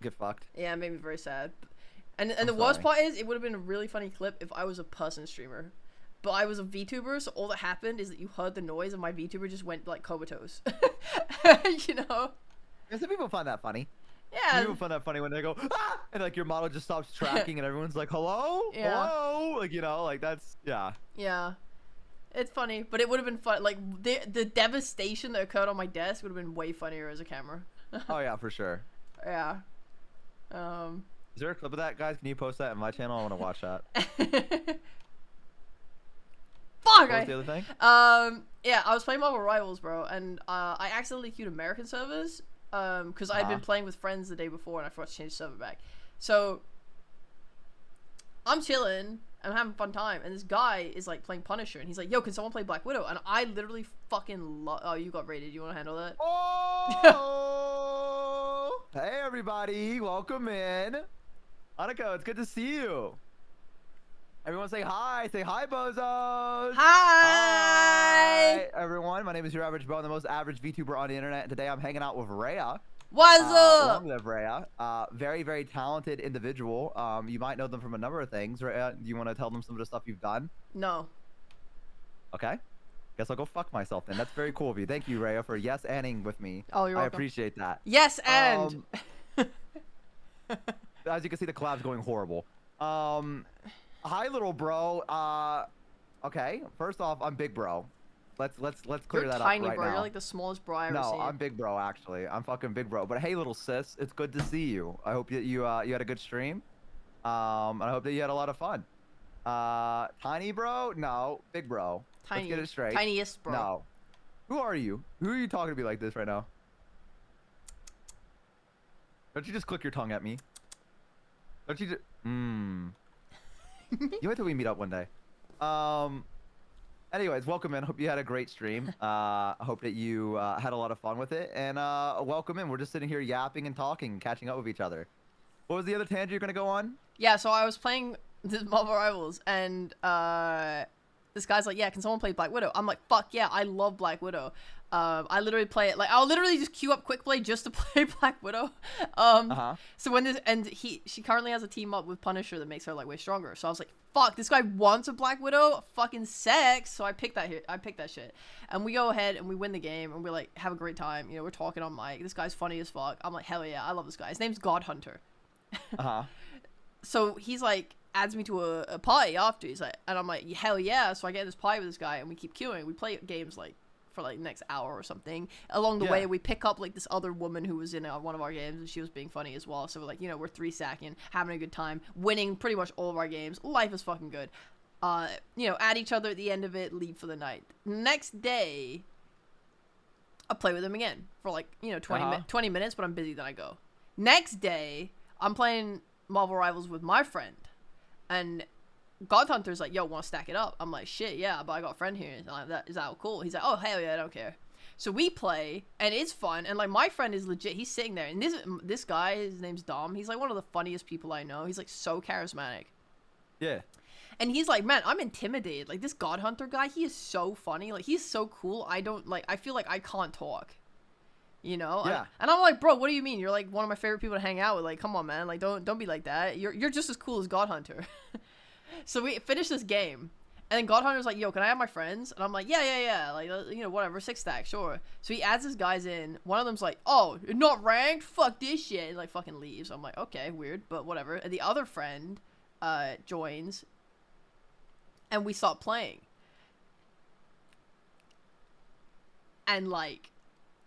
S2: Get fucked.
S1: Yeah, it made me very sad. And the worst part is, it would have been a really funny clip if I was a person streamer. But I was a VTuber, so all that happened is that you heard the noise and my VTuber just went like comatose. You know?
S2: Yeah, some people find that funny.
S1: Yeah.
S2: Some people find that funny when they go, ah! And like your model just stops tracking and everyone's like, hello?
S1: Yeah.
S2: Hello? Like, you know, like that's, yeah.
S1: Yeah. It's funny, but it would have been fun. Like, the devastation that occurred on my desk would have been way funnier as a camera.
S2: Oh, yeah, for sure.
S1: Yeah.
S2: Is there a clip of that, guys? Can you post that in my channel? I want to watch that.
S1: Fuck!
S2: What was the other thing?
S1: Yeah, I was playing Marvel Rivals, bro, and I accidentally queued American servers, because I'd been playing with friends the day before, and I forgot to change the server back. So I'm chilling, I'm having a fun time, and this guy is like playing Punisher, and he's like, "Yo, can someone play Black Widow?" And I literally fucking love. Oh, you got raided. You want to handle that?
S2: Oh! Hey, everybody! Welcome in. Aniko, it's good to see you. Everyone say hi. Say hi, bozos.
S1: Hi!
S2: Everyone. My name is Your Average Bo, the most average VTuber on the internet. And today I'm hanging out with Rhea.
S1: What's up?
S2: Long live Rhea. Very, very talented individual. You might know them from a number of things. Rhea, do you want to tell them some of the stuff you've done?
S1: No.
S2: Okay. Guess I'll go fuck myself then. That's very cool of you. Thank you, Rhea, for yes-anding with me.
S1: Oh, you're welcome.
S2: I appreciate that.
S1: Yes, and.
S2: As you can see, the collab's going horrible. Hi, little bro. Okay. First off, I'm big bro. Let's clear
S1: You're
S2: that
S1: tiny,
S2: up right
S1: bro.
S2: now.
S1: You're like the smallest bro I ever seen.
S2: No, I'm big bro actually. I'm fucking big bro. But hey, little sis, it's good to see you. I hope that you had a good stream. And I hope that you had a lot of fun. Tiny bro? No, big bro.
S1: Tiny.
S2: Let's get it straight.
S1: Tiniest bro.
S2: No. Who are you? Who are you talking to me like this right now? Don't you just click your tongue at me? Don't you just... You wait till we meet up one day. Anyways, welcome in. Hope you had a great stream. I hope that you had a lot of fun with it. And welcome in. We're just sitting here yapping and talking and catching up with each other. What was the other tangent you're going to go on?
S1: Yeah, so I was playing the Marvel Rivals, and this guy's like, "Yeah, can someone play Black Widow?" I'm like, "Fuck yeah, I love Black Widow." I literally play it, like, I'll literally just queue up quick play just to play Black Widow. So when this, and she currently has a team up with Punisher that makes her like way stronger. So I was like, fuck, this guy wants a Black Widow, fucking sex. So I picked that shit, and we go ahead and we win the game, and we like have a great time. You know, we're talking on mic. This guy's funny as fuck. I'm like, hell yeah, I love this guy. His name's God Hunter. So he's like, adds me to a party after. He's like, and I'm like, hell yeah. So I get in this party with this guy, and we keep queuing. We play games like for like the next hour or something. Along the way, we pick up like this other woman who was in one of our games, and she was being funny as well. So we're like, you know, we're 3-stacking, having a good time, winning pretty much all of our games. Life is fucking good. You know, at each other at the end of it, leave for the night. Next day, I play with him again for like, you know, 20 minutes, but I'm busy, then I go. Next day, I'm playing Marvel Rivals with my friend, and God Hunter's like, "Yo, want to stack it up?" I'm like, "Shit, yeah, but I got a friend here. Is that cool?" He's like, "Oh, hell yeah, I don't care." So we play, and it's fun, and like my friend is legit. He's sitting there, and this guy, his name's Dom. He's like one of the funniest people I know. He's like so charismatic.
S2: Yeah.
S1: And he's like, "Man, I'm intimidated. Like this God Hunter guy, he is so funny. Like he's so cool. I feel like I can't talk." You know?
S2: Yeah.
S1: And I'm like, "Bro, what do you mean? You're like one of my favorite people to hang out with. Like, come on, man. Like don't be like that. You're just as cool as God Hunter." So we finished this game, and then God Hunter's like, "Yo, can I have my friends?" And I'm like, yeah, like, you know, whatever, 6-stack, sure. So he adds his guys in. One of them's like, "Oh, you're not ranked? Fuck this shit," and like fucking leaves. I'm like, okay, weird, but whatever. And the other friend joins, and we start playing. And like,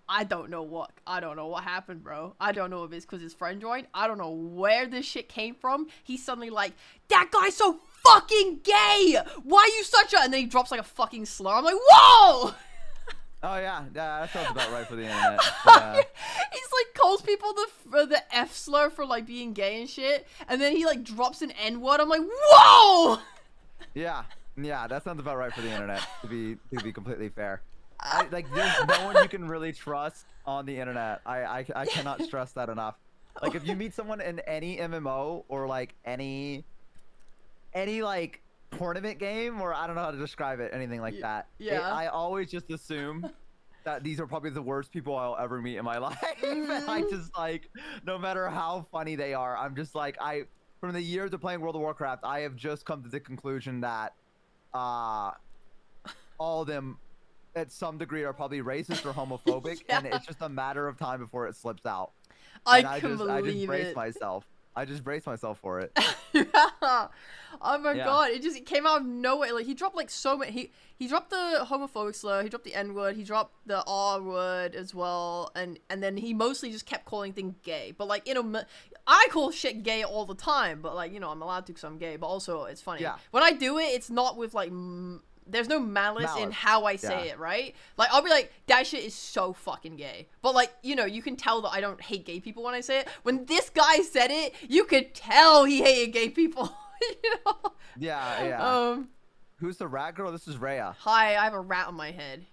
S1: I don't know what happened, bro. I don't know if it's because his friend joined. I don't know where this shit came from. He's suddenly like, "That guy's so fucking gay! Why are you such a..." And then he drops like a fucking slur. I'm like, whoa!
S2: Oh yeah, that sounds about right for the internet. Yeah.
S1: He's like calls people the F slur for like being gay and shit, and then he like drops an N word. I'm like, whoa!
S2: Yeah, that sounds about right for the internet. To be completely fair. Like there's no one you can really trust on the internet. I cannot stress that enough. Like if you meet someone in any MMO or like any like tournament game, or I don't know how to describe it, anything like that.
S1: Yeah.
S2: I always just assume that these are probably the worst people I'll ever meet in my life. And I just like, no matter how funny they are, I'm just like, from the years of playing World of Warcraft, I have just come to the conclusion that all of them at some degree are probably racist or homophobic, and it's just a matter of time before it slips out.
S1: I just
S2: brace myself. I just braced myself for it.
S1: Yeah. Oh my
S2: Yeah.
S1: god, it came out of nowhere. Like he dropped like so many. He dropped the homophobic slur. He dropped the N word. He dropped the R word as well. And then he mostly just kept calling things gay. But like I call shit gay all the time. But like I'm allowed to because I'm gay. But also it's funny when I do it. It's not with like. There's no malice in how I say it, right? Like, I'll be like, that shit is so fucking gay. But, like, you can tell that I don't hate gay people when I say it. When this guy said it, you could tell he hated gay people,
S2: Yeah. Who's the rat girl? This is Rhea.
S1: Hi, I have a rat on my head.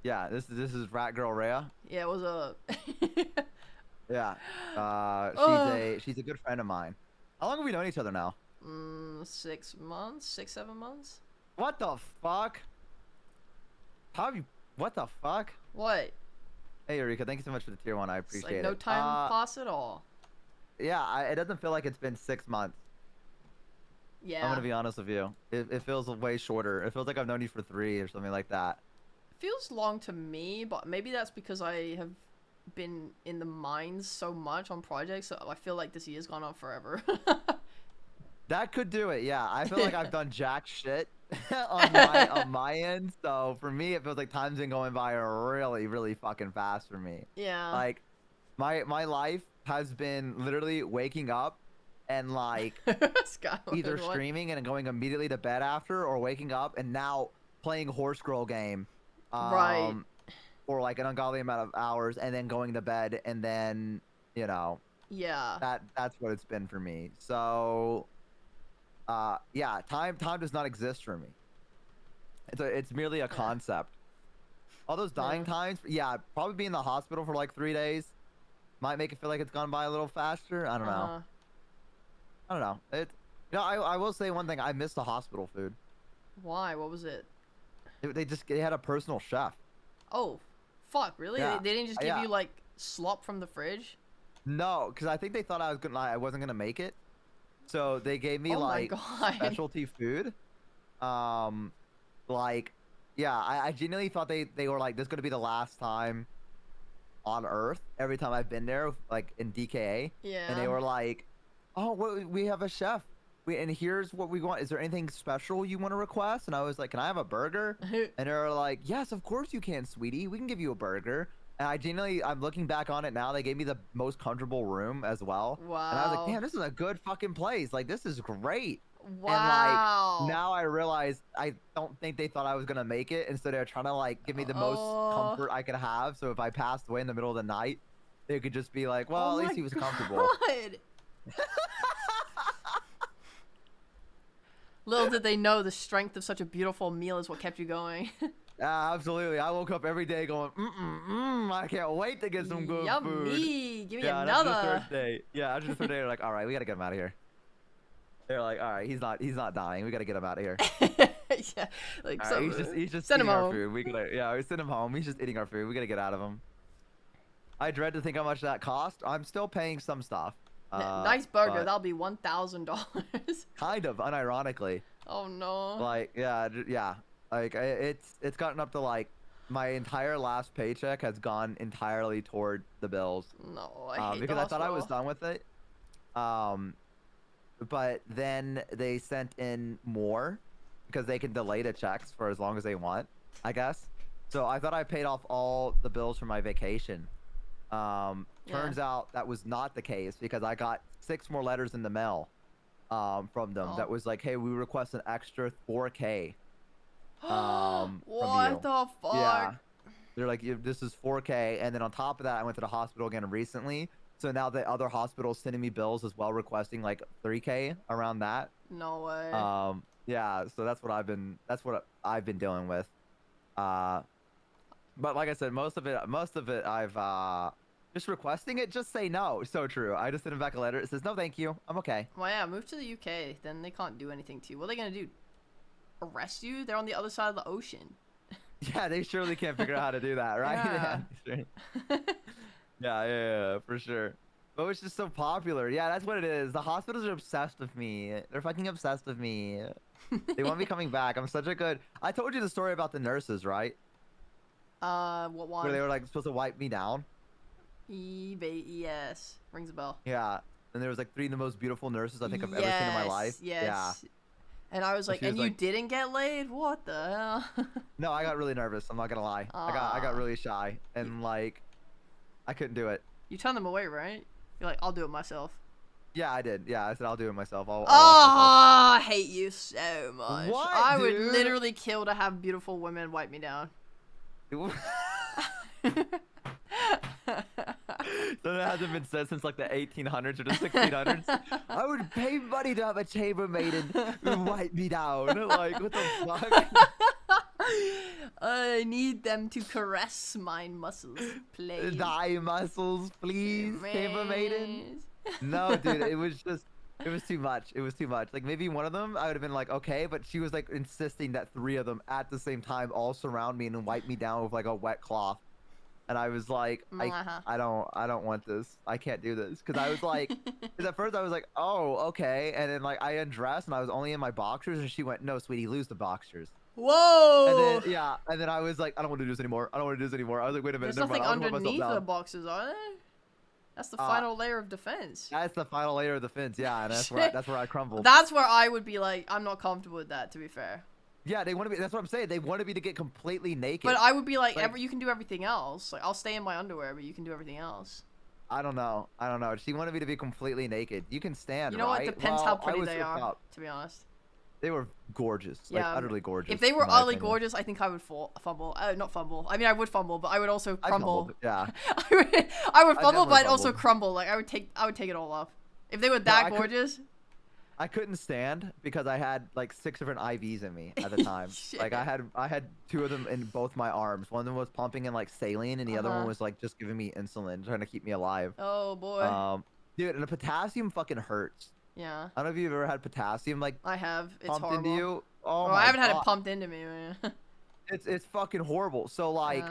S2: Yeah, this is rat girl Rhea.
S1: Yeah, it was a...
S2: Yeah. She's a good friend of mine. How long have we known each other now?
S1: 6 months? 6, 7 months?
S2: What the fuck? How have you... What the fuck?
S1: What?
S2: Hey, Eureka, thank you so much for the tier 1. I appreciate it.
S1: No time pass at all.
S2: Yeah, it doesn't feel like it's been 6 months.
S1: Yeah.
S2: I'm gonna be honest with you. It feels way shorter. It feels like I've known you for 3 or something like that.
S1: It feels long to me, but maybe that's because I have been in the mines so much on projects, so I feel like this year's gone on forever.
S2: That could do it, yeah. I feel like I've done jack shit on my end, so for me it feels like time's been going by really, really fucking fast for me.
S1: Yeah.
S2: Like my life has been literally waking up and like either streaming and going immediately to bed after, or waking up and now playing horse girl game.
S1: Right.
S2: For like an ungodly amount of hours and then going to bed, and then
S1: yeah,
S2: that's what it's been for me. So yeah, time does not exist for me. It's merely a concept. All those dying times, probably be in the hospital for like 3 days might make it feel like it's gone by a little faster. I don't know. I don't know. I will say one thing. I miss the hospital food.
S1: Why? What was it?
S2: They had a personal chef.
S1: Oh, fuck! Really?
S2: Yeah.
S1: They didn't just give you like slop from the fridge?
S2: No, because I think they thought I wasn't gonna make it. So they gave me like specialty food. Like, yeah, I genuinely thought they were like, this is gonna be the last time on Earth. Every time I've been there, like in DKA.
S1: Yeah.
S2: And they were like, oh, we have a chef. And here's what we want. Is there anything special you want to request? And I was like, can I have a burger? And they were like, yes, of course you can, sweetie. We can give you a burger. And I'm looking back on it now. They gave me the most comfortable room as well.
S1: Wow.
S2: And I was like, damn, this is a good fucking place. Like, this is great.
S1: Wow.
S2: And like, now I realize I don't think they thought I was going to make it. And so they're trying to like give me the most comfort I could have. So if I passed away in the middle of the night, they could just be like, well, at least he was comfortable.
S1: Little did they know the strength of such a beautiful meal is what kept you going.
S2: Yeah, absolutely. I woke up every day going, I can't wait to get some good food.
S1: Yummy! Give me another.
S2: After the third day, after the third day, they're like, all right, we gotta get him out of here. They're like, all right, he's not dying. We gotta get him out of here.
S1: Yeah, like
S2: right,
S1: so.
S2: He's just
S1: send
S2: eating
S1: him
S2: our
S1: home.
S2: food. We send him home. He's just eating our food. We gotta get out of him. I dread to think how much that cost. I'm still paying some stuff.
S1: Nice burger. That'll be $1,000.
S2: Kind of, unironically.
S1: Oh no.
S2: Like yeah. Like it's gotten up to like my entire last paycheck has gone entirely toward the bills.
S1: No, I hate
S2: because I thought I was done with it. But then they sent in more because they can delay the checks for as long as they want, I guess. So I thought I paid off all the bills for my vacation. Turns out that was not the case because I got 6 more letters in the mail from them that was like, hey, we request an extra 4K. From
S1: what
S2: you.
S1: the fuck?
S2: Yeah, they're like, this is 4K, and then on top of that, I went to the hospital again recently. So now the other hospital's sending me bills as well, requesting like 3K around that.
S1: No way.
S2: Yeah, so that's what I've been dealing with. But like I said, most of it I've just requesting it. Just say no. So true. I just sent him back a letter. It says no, thank you. I'm okay.
S1: Well, yeah, move to the UK. Then they can't do anything to you. What are they gonna do? Arrest you? They're on the other side of the ocean.
S2: Yeah, they surely can't figure out how to do that, right?
S1: Yeah.
S2: Yeah, for sure. But it's just so popular. Yeah, that's what it is. The hospitals are obsessed with me. They're fucking obsessed with me. They want me coming back. I'm such a good... I told you the story about the nurses, right?
S1: What one?
S2: Where they were like supposed to wipe me down.
S1: Yes. Rings a bell.
S2: Yeah. and there was like 3 of the most beautiful nurses I think I've ever seen in my life.
S1: Yes.
S2: Yeah.
S1: And I was like,
S2: She was
S1: and you
S2: like,
S1: didn't get laid? What the hell?
S2: no, I got really nervous. I'm not gonna lie. I got really shy, and like, I couldn't do it.
S1: You turned them away, right? You're like, I'll do it myself.
S2: Yeah, I did. Yeah, I said I'll do it myself. I'll watch
S1: I hate you so much.
S2: What,
S1: I would
S2: dude?
S1: literally kill to have beautiful women wipe me down.
S2: myself. So that hasn't been said since like the 1800s or the 1600s. I would pay money to have a chambermaid and wipe me down. Like, what the fuck?
S1: I need them to caress my muscles, please.
S2: Thy muscles, please, chambermaiden. No, dude, it was too much. It was too much. Like, maybe one of them, I would have been like, okay, but she was like insisting that 3 of them at the same time all surround me and wipe me down with like a wet cloth. And I was like, I don't want this. I can't do this. Cause I was like, cause at first I was like, oh, okay. And then like I undressed and I was only in my boxers and she went, no, sweetie, lose the boxers.
S1: Whoa!
S2: And then, yeah. And then I was like, I don't want to do this anymore. I don't want to do this anymore. I was like, wait a minute.
S1: There's nothing
S2: I'll put
S1: underneath
S2: myself
S1: the
S2: down.
S1: boxes, are there? That's the final layer of defense.
S2: That's the final layer of the fence. Yeah. And that's where I crumbled.
S1: That's where I would be like, I'm not comfortable with that, to be fair.
S2: Yeah, they want to be. That's what I'm saying. They wanted me to get completely naked.
S1: But I would be like, you can do everything else. Like, I'll stay in my underwear, but you can do everything else.
S2: I don't know. She wanted me to be completely naked. You can stand.
S1: You know
S2: right?
S1: what? Depends
S2: well,
S1: how pretty they are.
S2: Up.
S1: To be honest.
S2: They were gorgeous. Like, utterly gorgeous.
S1: If they were utterly gorgeous, I think I would fumble. Not fumble. I mean, I would fumble, but I would also crumble.
S2: Yeah.
S1: I would fumble, but I'd also crumble. Like, I would take it all off. If they were that gorgeous.
S2: I couldn't stand because I had like 6 different IVs in me at the time. Like I had 2 of them in both my arms. One of them was pumping in like saline, and the other one was like just giving me insulin, trying to keep me alive.
S1: Oh boy.
S2: Dude, and the potassium fucking hurts.
S1: Yeah.
S2: I don't know if you've ever had potassium like
S1: I have. It's
S2: pumped
S1: horrible.
S2: into you. Oh my
S1: I haven't
S2: God.
S1: had it pumped into me, man.
S2: It's fucking horrible. So like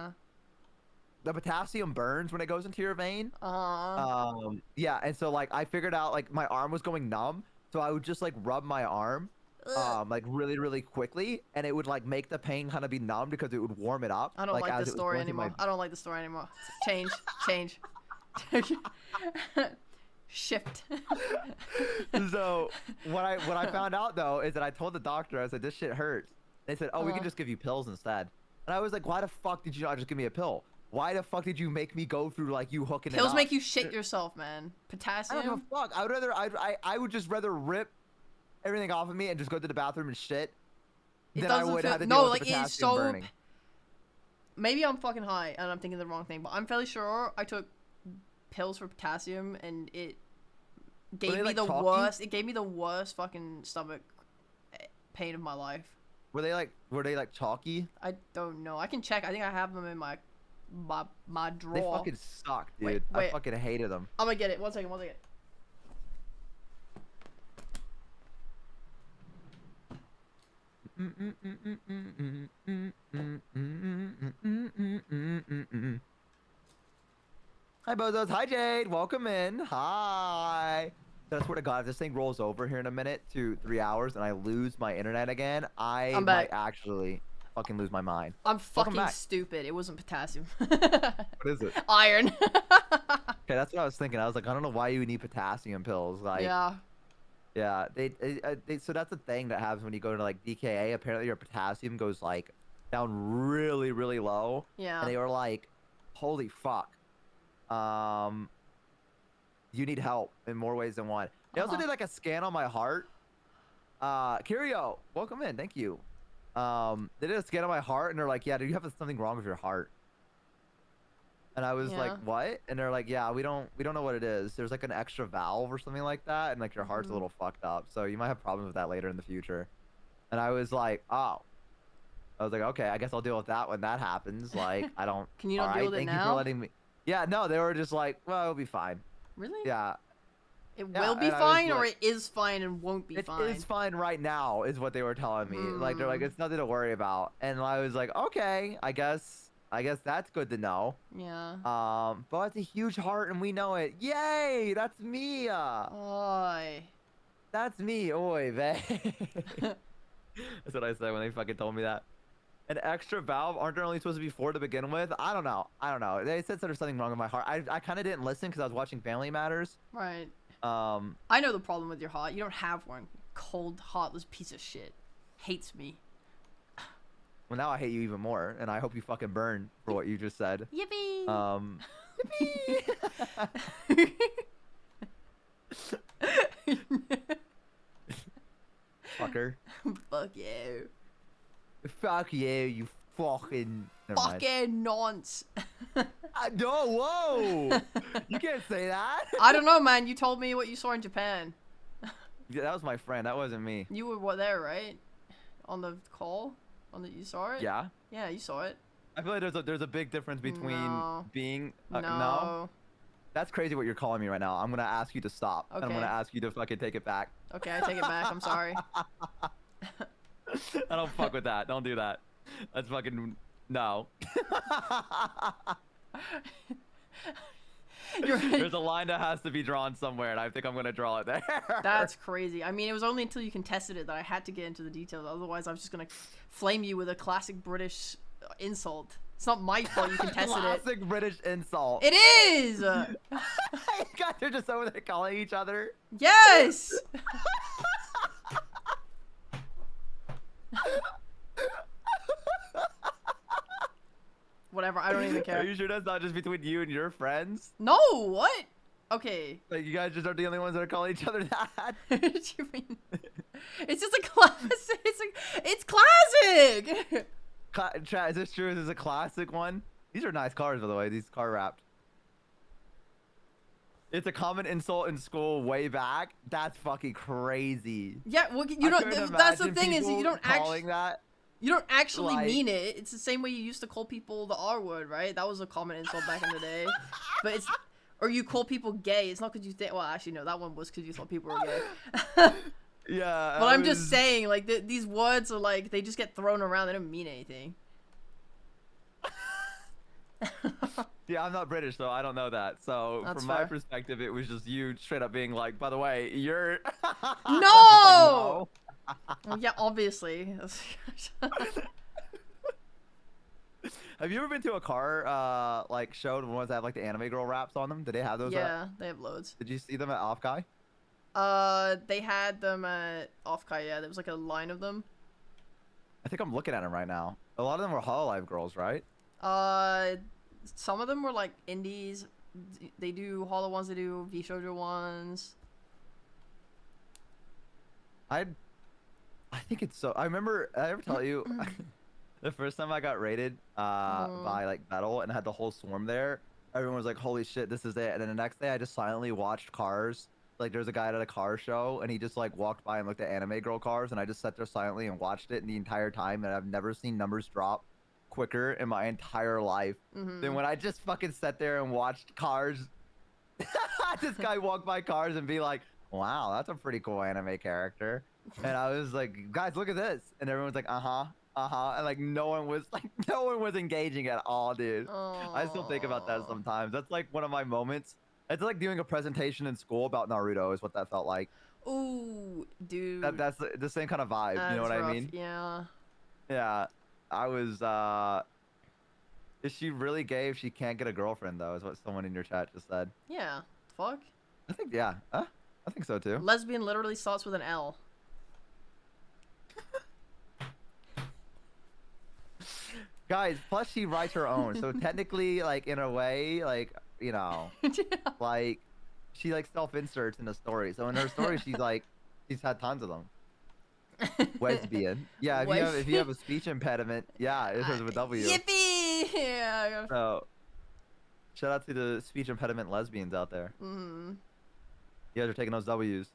S2: the potassium burns when it goes into your vein. Yeah, and so like I figured out like my arm was going numb. So I would just like rub my arm, like really, really quickly, and it would like make the pain kind of be numb because it would warm it up.
S1: I don't like this story anymore. I don't like the story anymore. Change. Shift.
S2: So what I found out though is that I told the doctor, I said, this shit hurts. They said, oh, we can just give you pills instead. And I was like, why the fuck did you not just give me a pill? Why the fuck did you make me go through like you hooking it up?
S1: Pills make you shit yourself, man. Potassium.
S2: I don't give a fuck. I would just rather rip everything off of me and just go to the bathroom and shit. Than I would have to deal with the potassium burning.
S1: Maybe I'm fucking high and I'm thinking the wrong thing, but I'm fairly sure I took pills for potassium and it gave me the worst. It gave me the worst fucking stomach pain of my life.
S2: Were they like chalky?
S1: I don't know. I can check. I think I have them in my drawer.
S2: They fucking suck, dude.
S1: Wait.
S2: I fucking hated them.
S1: I'm gonna get it. One second.
S2: Hi, Bozos. Hi, Jade. Welcome in. Hi. I swear to God, if this thing rolls over here in a minute to 3 hours and I lose my internet again, I might actually fucking lose my mind.
S1: I'm fucking stupid. It wasn't potassium.
S2: What is it?
S1: Iron.
S2: Okay, that's what I was thinking. I was like, I don't know why you would need potassium pills. Like, yeah. So that's the thing that happens when you go to like DKA. Apparently, your potassium goes like down really, really low.
S1: Yeah.
S2: And they were like, holy fuck. You need help in more ways than one. They also did like a scan on my heart. Curio, welcome in. Thank you. They did a scan on my heart and they're like, yeah, dude, you have something wrong with your heart. And I was like, what? And they're like, yeah, we don't know what it is. There's like an extra valve or something like that, and like your heart's a little fucked up, so you might have problems with that later in the future. And I was like, oh. I was like, okay, I guess I'll deal with that when that happens. Like, I don't.
S1: Can you not deal with it now?
S2: Thank you for letting me. Yeah, no, they were just like, well, it'll be fine.
S1: Really?
S2: Yeah.
S1: It will be fine, or it is fine and won't be fine?
S2: It is fine right now, is what they were telling me. Like, they're like, it's nothing to worry about. And I was like, okay, I guess that's good to know.
S1: Yeah.
S2: But it's a huge heart, and we know it. Yay! That's me.
S1: Oi.
S2: That's me. Oi, babe. That's what I said when they fucking told me that. An extra valve? Aren't there only supposed to be 4 to begin with? I don't know. They said there's something wrong with my heart. I kind of didn't listen because I was watching Family Matters.
S1: Right. I know the problem with your heart. You don't have one. Cold, heartless piece of shit. Hates me.
S2: Well, now I hate you even more, and I hope you fucking burn for what you just said.
S1: Yippee!
S2: Yippee! Fucker.
S1: Fuck you.
S2: Fuck you, you fucking. Never mind.
S1: Fucking nonce.
S2: No, whoa! You can't say that.
S1: I don't know, man. You told me what you saw in Japan.
S2: Yeah, that was my friend. That wasn't me.
S1: You were there, right? On the call? You saw it?
S2: Yeah.
S1: Yeah, you saw it.
S2: I feel like there's a big difference between
S1: No.
S2: being
S1: No.
S2: no. That's crazy what you're calling me right now. I'm gonna ask you to stop. And I'm
S1: Okay.
S2: gonna ask you to fucking take it back.
S1: Okay, I take it back. I'm sorry.
S2: I don't fuck with that. Don't do that. That's fucking no. There's a line that has to be drawn somewhere, and I think I'm gonna draw it there.
S1: That's crazy. I mean, it was only until you contested it that I had to get into the details. Otherwise, I was just gonna flame you with a classic British insult. It's not my fault you contested
S2: Classic British insult.
S1: it. It is.
S2: You guys are just over there calling each other.
S1: Yes. Whatever. I don't even
S2: Are
S1: care.
S2: you sure that's not just between you and your friends?
S1: No. What? Okay.
S2: Like, you guys just are the only ones that are calling each other that?
S1: What did you mean? It's just a classic. It's classic.
S2: Chat, is this true? Is this a classic one? These are nice cars, by the way. These car wrapped. It's a common insult in school way back. That's fucking crazy.
S1: Yeah. Well, you
S2: I
S1: don't.
S2: couldn't
S1: That's the
S2: imagine
S1: thing is you
S2: people
S1: don't actually.
S2: calling that.
S1: You don't actually
S2: Like-
S1: mean it. It's the same way you used to call people the R word, right? That was a common insult back in the day. But it's, or you call people gay. It's not because you think. Well, actually, no, that one was because you thought people were gay.
S2: Yeah.
S1: But
S2: I
S1: I'm just
S2: was-
S1: saying, like these words are like they just get thrown around. They don't mean anything.
S2: Yeah, I'm not British, so I don't know that. So
S1: That's
S2: from my
S1: fair.
S2: perspective, it was just you straight up being like, by the way, you're.
S1: No! Well, yeah, obviously.
S2: Have you ever been to a car like show, the ones that have like the anime girl wraps on them? Did they have those?
S1: Yeah, they have loads.
S2: Did you see them at Off Guy?
S1: They had them at Offkai. Yeah, there was like a line of them.
S2: I think I'm looking at them right now. A lot of them were Hololive girls, right?
S1: Some of them were like indies. They do Holo ones. They do V Shoujo ones.
S2: I think it's so. I remember. I ever tell you the first time I got raided by like Battle and had the whole swarm there. Everyone was like, "Holy shit, this is it!" And then the next day, I just silently watched cars. Like there's a guy at a car show, and he just like walked by and looked at anime girl cars, and I just sat there silently and watched it the entire time. And I've never seen numbers drop quicker in my entire life than when I just fucking sat there and watched cars. This guy walk by cars and be like, "Wow, that's a pretty cool anime character." And I was like, "Guys, look at this!" And everyone's like, and like no one was engaging at all, dude. I still think about that sometimes. That's like one of my moments. It's like doing a presentation in school about Naruto is what that felt like.
S1: Ooh, dude.
S2: That's the same kind of vibe. You know what I mean?
S1: Yeah.
S2: Yeah. I was is she really gay if she can't get a girlfriend though, is what someone in your chat just said.
S1: Yeah. Fuck.
S2: I think yeah. I think so too.
S1: Lesbian literally starts with an L.
S2: Guys, plus she writes her own. So technically, like in a way, like, you know, like she like self-inserts in the story. So in her story she's like she's had tons of them. Lesbian. Yeah, if you have a speech impediment, yeah, it says with a W.
S1: Yippee! Yeah.
S2: So shout out to the speech impediment lesbians out there. You guys are taking those W's.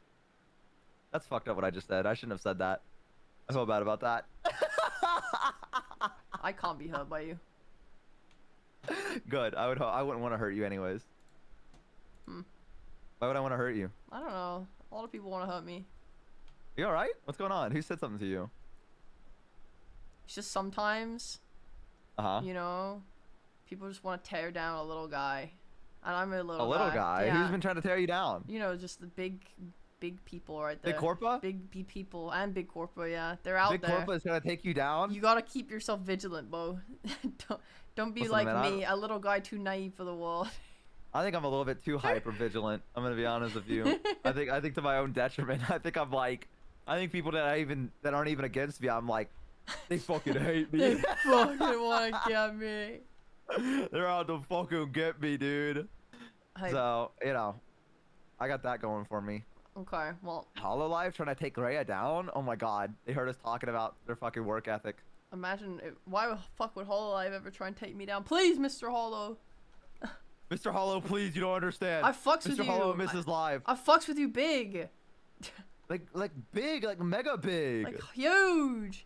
S2: That's fucked up what I just said. I shouldn't have said that. I feel bad about that.
S1: I can't be hurt by you.
S2: Good. I wouldn't want to hurt you anyways. Why would I want to hurt you?
S1: I don't know. A lot of people want to hurt me.
S2: You all right? What's going on? Who said something to you?
S1: It's just sometimes, you know, people just want to tear down a little guy. And I'm a little
S2: guy?
S1: Yeah.
S2: Who's been trying to tear you down?
S1: You know, just the big people right there.
S2: Big Corpa?
S1: Big people and Big Corpa, yeah. They're out
S2: Big
S1: there.
S2: Corpa is gonna take you down?
S1: You gotta keep yourself vigilant, Bo. Don't be
S2: Listen,
S1: like
S2: man,
S1: me, a little guy too naive for the world.
S2: I think I'm a little bit too hyper vigilant. I'm gonna be honest with you. I think to my own detriment. I think people that aren't even against me, I'm like, they fucking hate
S1: They
S2: me.
S1: fucking want to get me.
S2: They're out to fucking get me, dude.
S1: Like,
S2: So, I got that going for me.
S1: okay, well,
S2: Hololive trying to take Rhea down? Oh my god. They heard us talking about their fucking work ethic.
S1: imagine why the fuck would Hololive ever try and take me down? Please, Mr. Hollow.
S2: Mr. Hollow, please, you don't understand.
S1: I fucks with
S2: Mr.
S1: you.
S2: Hollow misses live.
S1: I fucks with you big.
S2: Like big, like mega big.
S1: Like huge.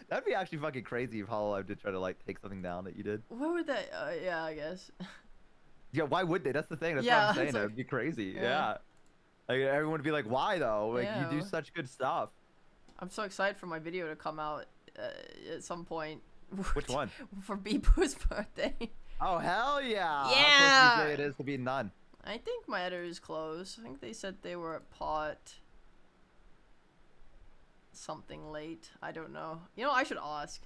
S2: That'd be actually fucking crazy if Hololive did try to like take something down that you did.
S1: What would that? Yeah, I guess.
S2: Yeah, why would they? That's the thing. That's
S1: Yeah,
S2: what I'm saying.
S1: it's
S2: That
S1: like-
S2: would be crazy.
S1: yeah.
S2: Yeah. Like everyone would be like, why though? Like
S1: Yeah.
S2: you do such good stuff.
S1: I'm so excited for my video to come out at some point.
S2: Which one?
S1: For Beepo's birthday.
S2: Oh hell yeah!
S1: Yeah.
S2: How close do you say it is to be none?
S1: I think my editor is close. I think they said they were at pot something late. I don't know. You know, I should ask.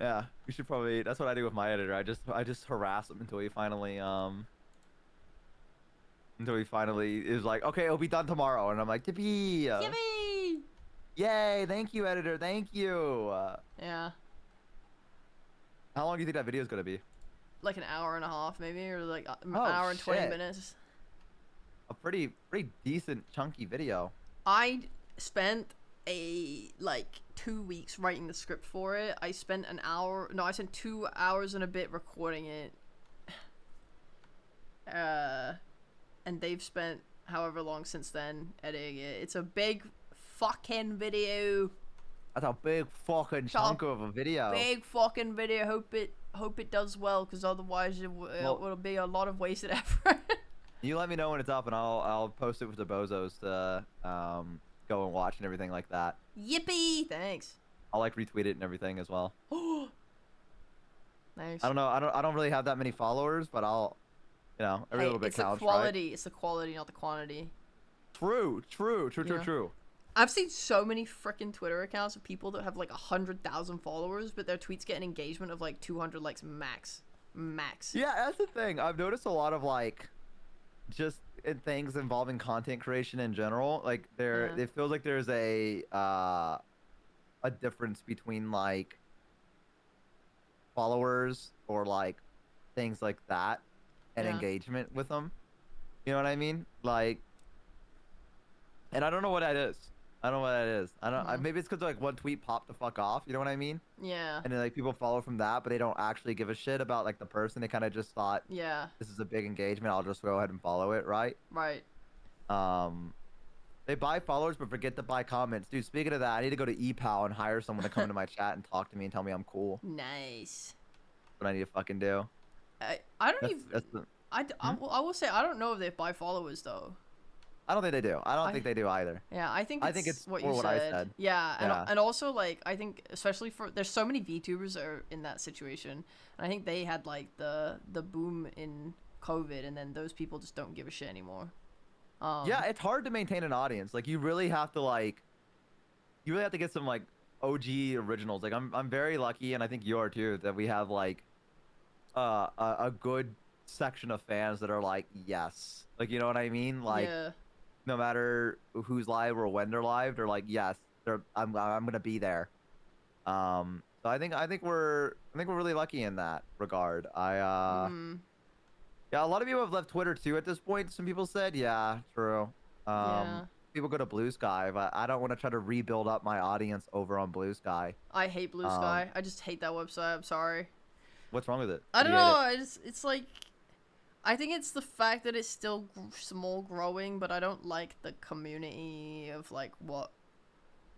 S2: Yeah, we should probably. That's what I do with my editor. I just harass him until he finally is like, okay, it'll be done tomorrow, and I'm like, yippee!
S1: Yippee!
S2: Yay! Thank you, editor. Thank you.
S1: Yeah,
S2: How long do you think that video is gonna be?
S1: like an hour and a half maybe, or like an
S2: Oh,
S1: hour and 20
S2: shit.
S1: minutes.
S2: A pretty decent chunky video.
S1: I spent like 2 weeks writing the script for it. I spent I spent 2 hours and a bit recording it. And they've spent however long since then editing it. It's a big fucking video.
S2: That's a big fucking chunk of a video.
S1: Big fucking video. Hope it does well, because otherwise it'll be a lot of wasted effort.
S2: You let me know when it's up, and I'll post it with the bozos to go and watch and everything like that.
S1: Yippee! Thanks.
S2: I'll like retweet it and everything as well.
S1: Nice.
S2: I don't know. I don't really have that many followers, but I'll, every little bit
S1: it's the
S2: counts,
S1: quality.
S2: right?
S1: It's the quality, not the quantity.
S2: True.
S1: Yeah.
S2: True.
S1: I've seen so many freaking Twitter accounts of people that have like 100,000 followers, but their tweets get an engagement of like 200 likes max.
S2: Yeah, that's the thing. I've noticed a lot of like, just in things involving content creation in general. Like it feels like there's a difference between like followers or like things like that and
S1: Yeah.
S2: engagement with them. You know what I mean? Like, and I don't know what that is. I don't know what that is. I don't.
S1: Mhm.
S2: Maybe it's because like one tweet popped the fuck off. You know what I mean?
S1: Yeah.
S2: And then like people follow from that, but they don't actually give a shit about like the person. They kind of just thought
S1: Yeah.
S2: this is a big engagement. I'll just go ahead and follow it, right?
S1: Right.
S2: They buy followers but forget to buy comments. Dude, speaking of that, I need to go to ePal and hire someone to come into my chat and talk to me and tell me I'm cool.
S1: Nice.
S2: That's what I need to fucking do.
S1: I don't even.
S2: That's the,
S1: I will say I don't know if they buy followers though.
S2: I don't think they do. I don't think they do either.
S1: Yeah, I think
S2: it's
S1: what
S2: more
S1: you
S2: what I said.
S1: Yeah,
S2: Yeah.
S1: and also like I think especially for there's so many VTubers that are in that situation, and I think they had like the boom in COVID, and then those people just don't give a shit anymore.
S2: Yeah, it's hard to maintain an audience. Like you really have to get some like OG originals. Like I'm very lucky, and I think you are too, that we have like a good section of fans that are like, yes, like, you know what I mean? Like
S1: yeah.
S2: no matter who's live or when they're live, they're like, yes, I'm gonna be there. So I think we're really lucky in that regard. Yeah, a lot of people have left Twitter too at this point. Some people said, yeah, true.
S1: Yeah.
S2: People go to Blue Sky, but I don't want to try to rebuild up my audience over on Blue Sky.
S1: I hate Blue Sky. I just hate that website. I'm sorry.
S2: What's wrong with it?
S1: I don't
S2: You hate
S1: know.
S2: it?
S1: It's like, I think it's the fact that it's still small growing, but I don't like the community of like what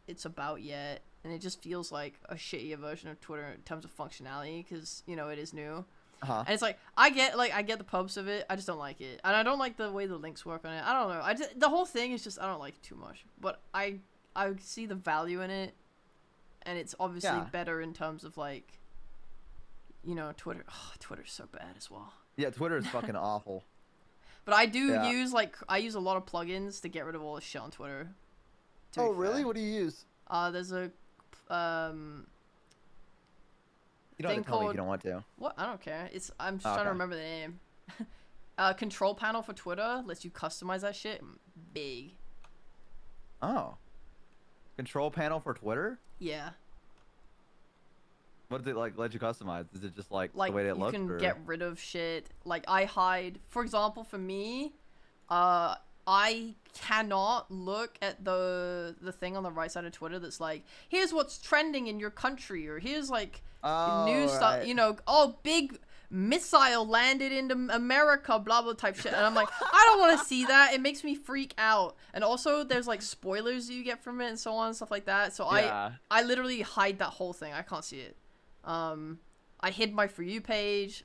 S1: it's about yet, and it just feels like a shittier version of Twitter in terms of functionality, because it is new.
S2: Uh-huh.
S1: And it's like I get the pubs of it. I just don't like it, and I don't like the way the links work on it. I don't know. The whole thing is just I don't like it too much. But I see the value in it, and it's obviously better in terms of like, Twitter. Oh, Twitter's so bad as well.
S2: Yeah, Twitter is fucking awful.
S1: But I do use I use a lot of plugins to get rid of all the shit on Twitter.
S2: Oh really? What do you use?
S1: There's a
S2: You don't have
S1: thing
S2: to tell me if
S1: called
S2: you don't want to.
S1: what? I don't care. I'm just
S2: Oh,
S1: trying to
S2: okay.
S1: remember the name. Control panel for Twitter lets you customize that shit. Big.
S2: Oh. Control panel for Twitter?
S1: Yeah.
S2: What does it like let you customize? Is it just like the
S1: Like
S2: way it
S1: you
S2: looks,
S1: can
S2: or?
S1: get rid of shit. Like I hide, for example, for me, I cannot look at the thing on the right side of Twitter that's like, here's what's trending in your country, or here's like
S2: Oh,
S1: news stuff,
S2: right.
S1: you know, oh, big missile landed into America, blah blah type shit. And I'm like, I don't want to see that. It makes me freak out. And also there's like spoilers you get from it and so on and stuff like that. So
S2: Yeah.
S1: I literally hide that whole thing. I can't see it. I hid my For You page.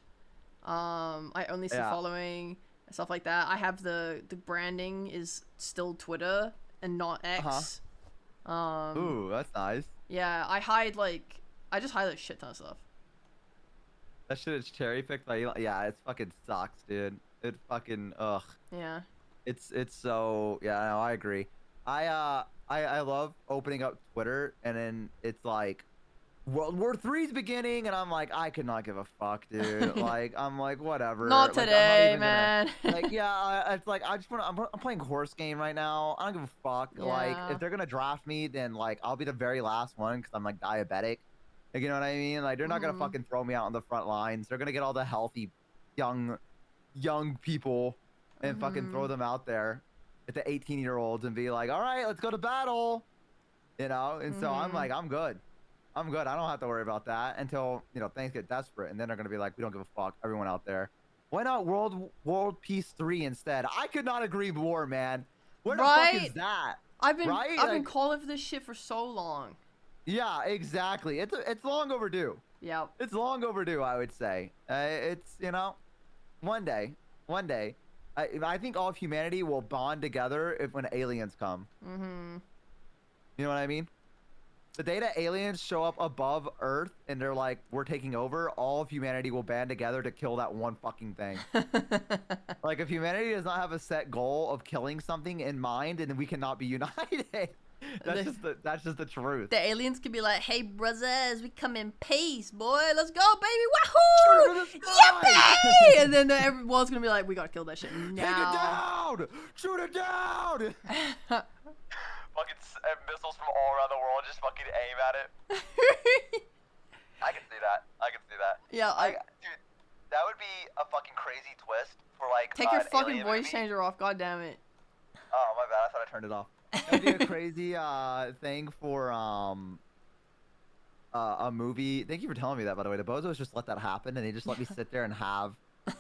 S1: I only see
S2: Yeah.
S1: following and stuff like that. I have the branding is still Twitter and not X.
S2: Ooh, that's nice.
S1: Yeah, I just hide a shit ton of stuff.
S2: That shit is cherry picked by Elon. Yeah, it fucking sucks, dude. It fucking ugh.
S1: Yeah.
S2: It's so yeah. No, I agree. I love opening up Twitter and then it's like World War III's beginning and I'm like I could not give a fuck, dude. Like I'm like whatever.
S1: Not
S2: Like I'm not
S1: today,
S2: even gonna.
S1: man.
S2: Like yeah, it's like I just want to. I'm playing horse game right now. I don't give a fuck. Like
S1: Yeah.
S2: if they're gonna draft me, then like I'll be the very last one because I'm like diabetic. Like, you know what I mean? Like they're not gonna fucking throw me out on the front lines. They're gonna get all the healthy, young people, and fucking throw them out there at the 18-year-olds and be like, all right, let's go to battle. You know? And so I'm like, I'm good. I'm good. I don't have to worry about that until things get desperate, and then they're gonna be like, we don't give a fuck. Everyone out there. Why not World Peace 3 instead? I could not agree more, man. Where the fuck is that?
S1: I've been
S2: Like,
S1: calling for this shit for so long.
S2: yeah, exactly. It's long overdue.
S1: Yeah.
S2: It's long overdue, I would say. It's one day, I think all of humanity will bond together when aliens come. You know what I mean? The day that aliens show up above Earth and they're like, we're taking over, all of humanity will band together to kill that one fucking thing. Like, if humanity does not have a set goal of killing something in mind, then we cannot be united. That's just the truth.
S1: The aliens could be like, hey, brothers, we come in peace, boy. Let's go, baby. Wahoo! Yippee! And then everyone's going to be like, we got to kill that shit now.
S2: Take it down! Shoot it down! Fucking missiles from all around the world just fucking aim at it. I can see that.
S1: Yeah,
S2: dude, that would be a fucking crazy twist for like.
S1: Take your
S2: an
S1: fucking
S2: alien
S1: voice
S2: movie.
S1: changer off. God damn it.
S2: Oh my bad. I thought I turned it off. That would be a crazy thing for a movie. Thank you for telling me that, by the way. The Bozos just let that happen, and they just let me sit there and have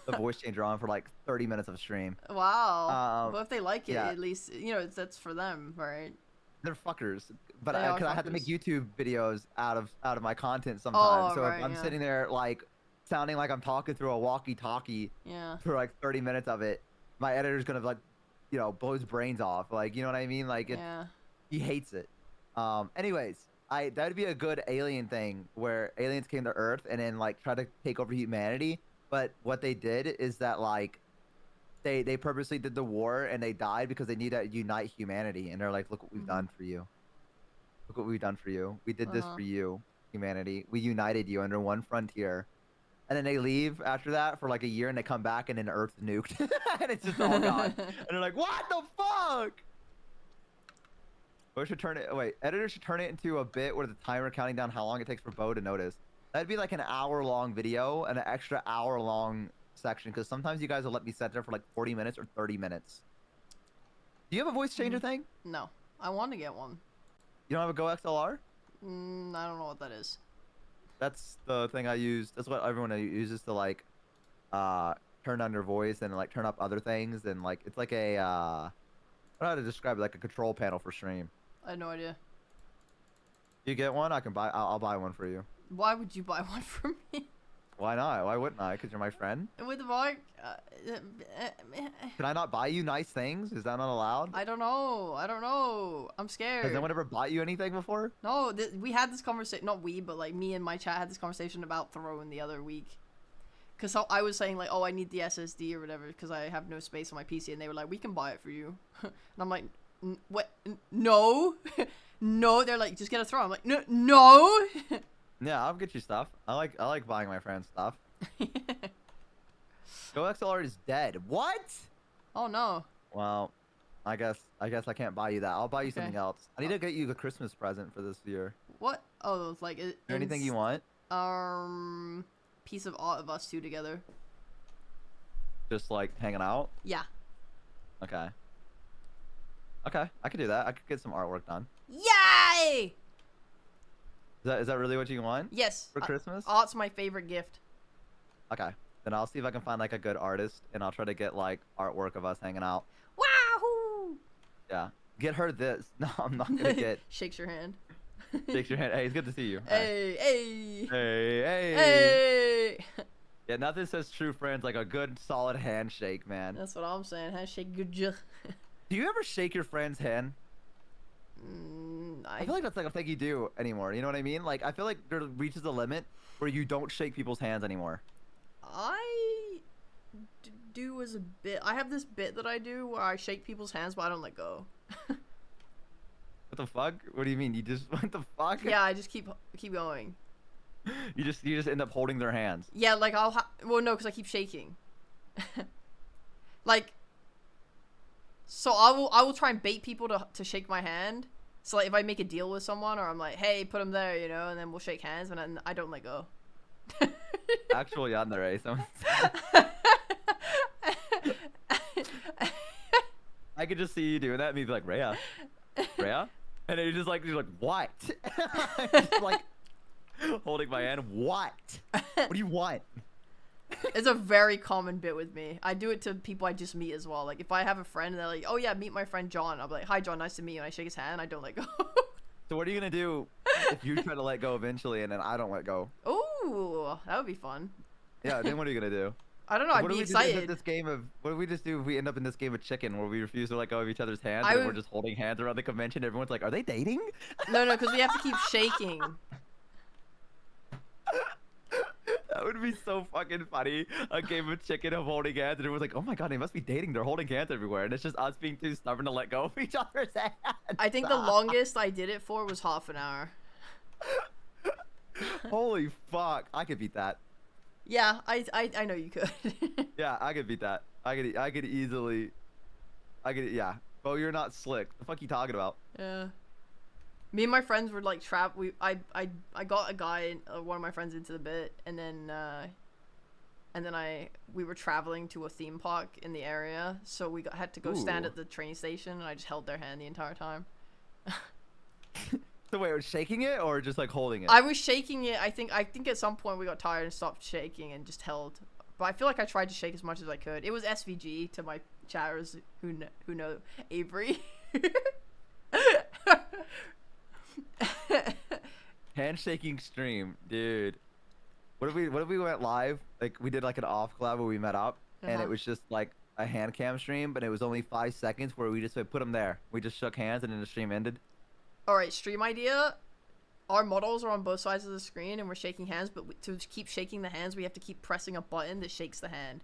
S2: the voice changer on for like 30 minutes of stream.
S1: Wow. But if they like it,
S2: yeah.
S1: at least that's for them, right?
S2: They're fuckers, but
S1: They are
S2: because I have to make
S1: fuckers.
S2: YouTube videos out of my content sometimes.
S1: Oh,
S2: So
S1: right,
S2: if I'm
S1: yeah.
S2: sitting there like sounding like I'm talking through a walkie-talkie
S1: Yeah.
S2: for like 30 minutes of it, my editor's gonna like, blow his brains off. Like, you know what I mean? Like,
S1: Yeah.
S2: he hates it. Anyways, that'd be a good alien thing where aliens came to Earth and then like try to take over humanity. But what they did is that like they purposely did the war and they died because they need to unite humanity. And they're like, look what we've done for you. Look what we've done for you. We did this for you, humanity. We united you under one frontier. And then they leave after that for like a year and they come back and then Earth's nuked. And it's just all gone. And they're like, what the fuck? Editor should turn it into a bit where the timer counting down how long it takes for Bo to notice. That'd be like an hour-long video and an extra hour-long section, because sometimes you guys will let me sit there for like 40 minutes or 30 minutes. Do you have a voice changer thing?
S1: No. I want to get one.
S2: You don't have a Go XLR?
S1: I don't know what that is.
S2: That's the thing I use. That's what everyone uses to like turn on their voice and like turn up other things, and like it's like a I don't know how to describe it, like a control panel for stream.
S1: I have no idea.
S2: You get one? I'll buy one for you.
S1: Why would you buy one for me?
S2: Why not? Why wouldn't I? Because you're my friend.
S1: With the mic?
S2: Can I not buy you nice things? Is that not allowed?
S1: I don't know. I'm scared.
S2: Has anyone ever bought you anything before?
S1: No, we had this conversation. Not we, but like me and my chat had this conversation about throwing the other week. Because I was saying like, oh, I need the SSD or whatever because I have no space on my PC, and they were like, we can buy it for you. And I'm like, what? No, no. They're like, just get a throw. I'm like, no.
S2: Yeah, I'll get you stuff. I like buying my friends stuff. GoXLR is dead. What?
S1: Oh no.
S2: Well, I guess I can't buy you that. I'll buy you
S1: Okay.
S2: something else. I need to get you the Christmas present for this year.
S1: What? Oh, it's like
S2: Is there anything you want?
S1: Piece of art of us two together.
S2: Just like hanging out?
S1: Yeah.
S2: Okay. Okay, I could do that. I could get some artwork done.
S1: Yay!
S2: Is that really what you want
S1: Yes.
S2: for Christmas?
S1: Art's my favorite gift.
S2: Okay. Then I'll see if I can find like a good artist and I'll try to get like artwork of us hanging out.
S1: Wahoo!
S2: Yeah. Get her this. No, I'm not gonna get.
S1: Shakes your hand.
S2: Shakes your hand. Hey, it's good to see you.
S1: Hey, hey.
S2: Hey, hey.
S1: Hey.
S2: Yeah, nothing says true friends like a good solid handshake, man.
S1: That's what I'm saying. Handshake good job.
S2: Do you ever shake your friend's hand? I feel like that's like a thing you do anymore. You know what I mean? Like I feel like there reaches a limit where you don't shake people's hands anymore.
S1: I do as a bit. I have this bit that I do where I shake people's hands, but I don't let go.
S2: What the fuck? What do you mean? You just what the fuck?
S1: Yeah, I just keep going.
S2: You just end up holding their hands.
S1: Yeah, like well, no, because I keep shaking. Like, so I will try and bait people to shake my hand. So like if I make a deal with someone or I'm like, hey, put them there, you know, and then we'll shake hands, and then I don't let go.
S2: Actually, on the race. I could just see you doing that and be like, Rhea, Rhea, and then you're like, what? Just like holding my hand. What? What do you want?
S1: It's a very common bit with me. I do it to people I just meet as well. Like if I have a friend and they're like, oh yeah, meet my friend John. I'll be like, hi John, nice to meet you. And I shake his hand. I don't let go.
S2: So what are you gonna do if you try to let go eventually and then I don't let go?
S1: Ooh, that would be fun.
S2: Yeah, then what are you gonna do?
S1: I don't know. I'd be excited.
S2: What do we just do if we end up in this game of chicken where we refuse to let go of each other's hands
S1: I
S2: and we're
S1: would-
S2: just holding hands around the convention? Everyone's like, are they dating?
S1: No, because we have to keep shaking.
S2: That would be so fucking funny. A game of chicken of holding hands, and everyone's like, "Oh my god, they must be dating. They're holding hands everywhere." And it's just us being too stubborn to let go of each other's hands.
S1: I think the longest I did it for was half an hour.
S2: Holy fuck, I could beat that.
S1: Yeah, I know you could.
S2: Yeah, I could beat that. I could easily. Yeah. Bo, you're not slick. The fuck you talking about?
S1: Yeah. Me and my friends were like I got a guy, one of my friends, into the bit, and then we were traveling to a theme park in the area, so we had to go stand
S2: Ooh.
S1: at the train station, and I just held their hand the entire time.
S2: So wait, was shaking it or just like holding it?
S1: I was shaking it. I think at some point we got tired and stopped shaking and just held. But I feel like I tried to shake as much as I could. It was SVG to my chatters who know Avery.
S2: Handshaking stream, dude. What if we went live? Like we did like an off collab where we met up, and
S1: Uh-huh.
S2: it was just like a hand cam stream, but it was only 5 seconds where we just like, put them there. We just shook hands, and then the stream ended.
S1: All right, stream idea. Our models are on both sides of the screen, and we're shaking hands. But to keep shaking the hands, we have to keep pressing a button that shakes the hand.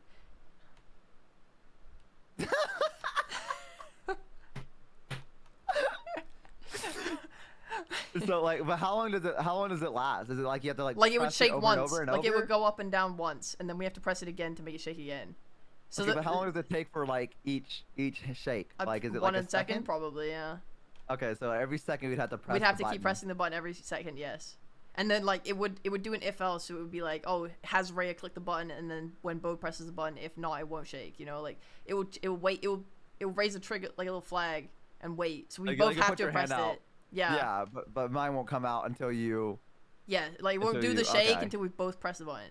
S2: So like, but how long does it last? Is it like you have to like
S1: Like it would
S2: press
S1: shake
S2: over
S1: once.
S2: and over and
S1: Like it
S2: over?
S1: would go up and down once, and then we have to press it again to make it shake again. So
S2: Okay, but how long does it take for like each shake? Like is it
S1: one
S2: like a
S1: a second? Probably, yeah.
S2: Okay, so every second we'd have to press.
S1: We'd have
S2: the
S1: to keep
S2: button.
S1: pressing the button every second, yes. And then like it would do an if else, so it would be like, oh, has Rhea clicked the button, and then when Bo presses the button, if not, it won't shake. You know, like it will wait. It will raise a trigger like a little flag and wait. So we
S2: Like,
S1: both
S2: you
S1: have
S2: put
S1: to
S2: your
S1: press
S2: hand out.
S1: it. Yeah.
S2: Yeah, but mine won't come out until you.
S1: Yeah, like it won't
S2: Until
S1: do the
S2: you-
S1: shake
S2: okay.
S1: until we both press the button.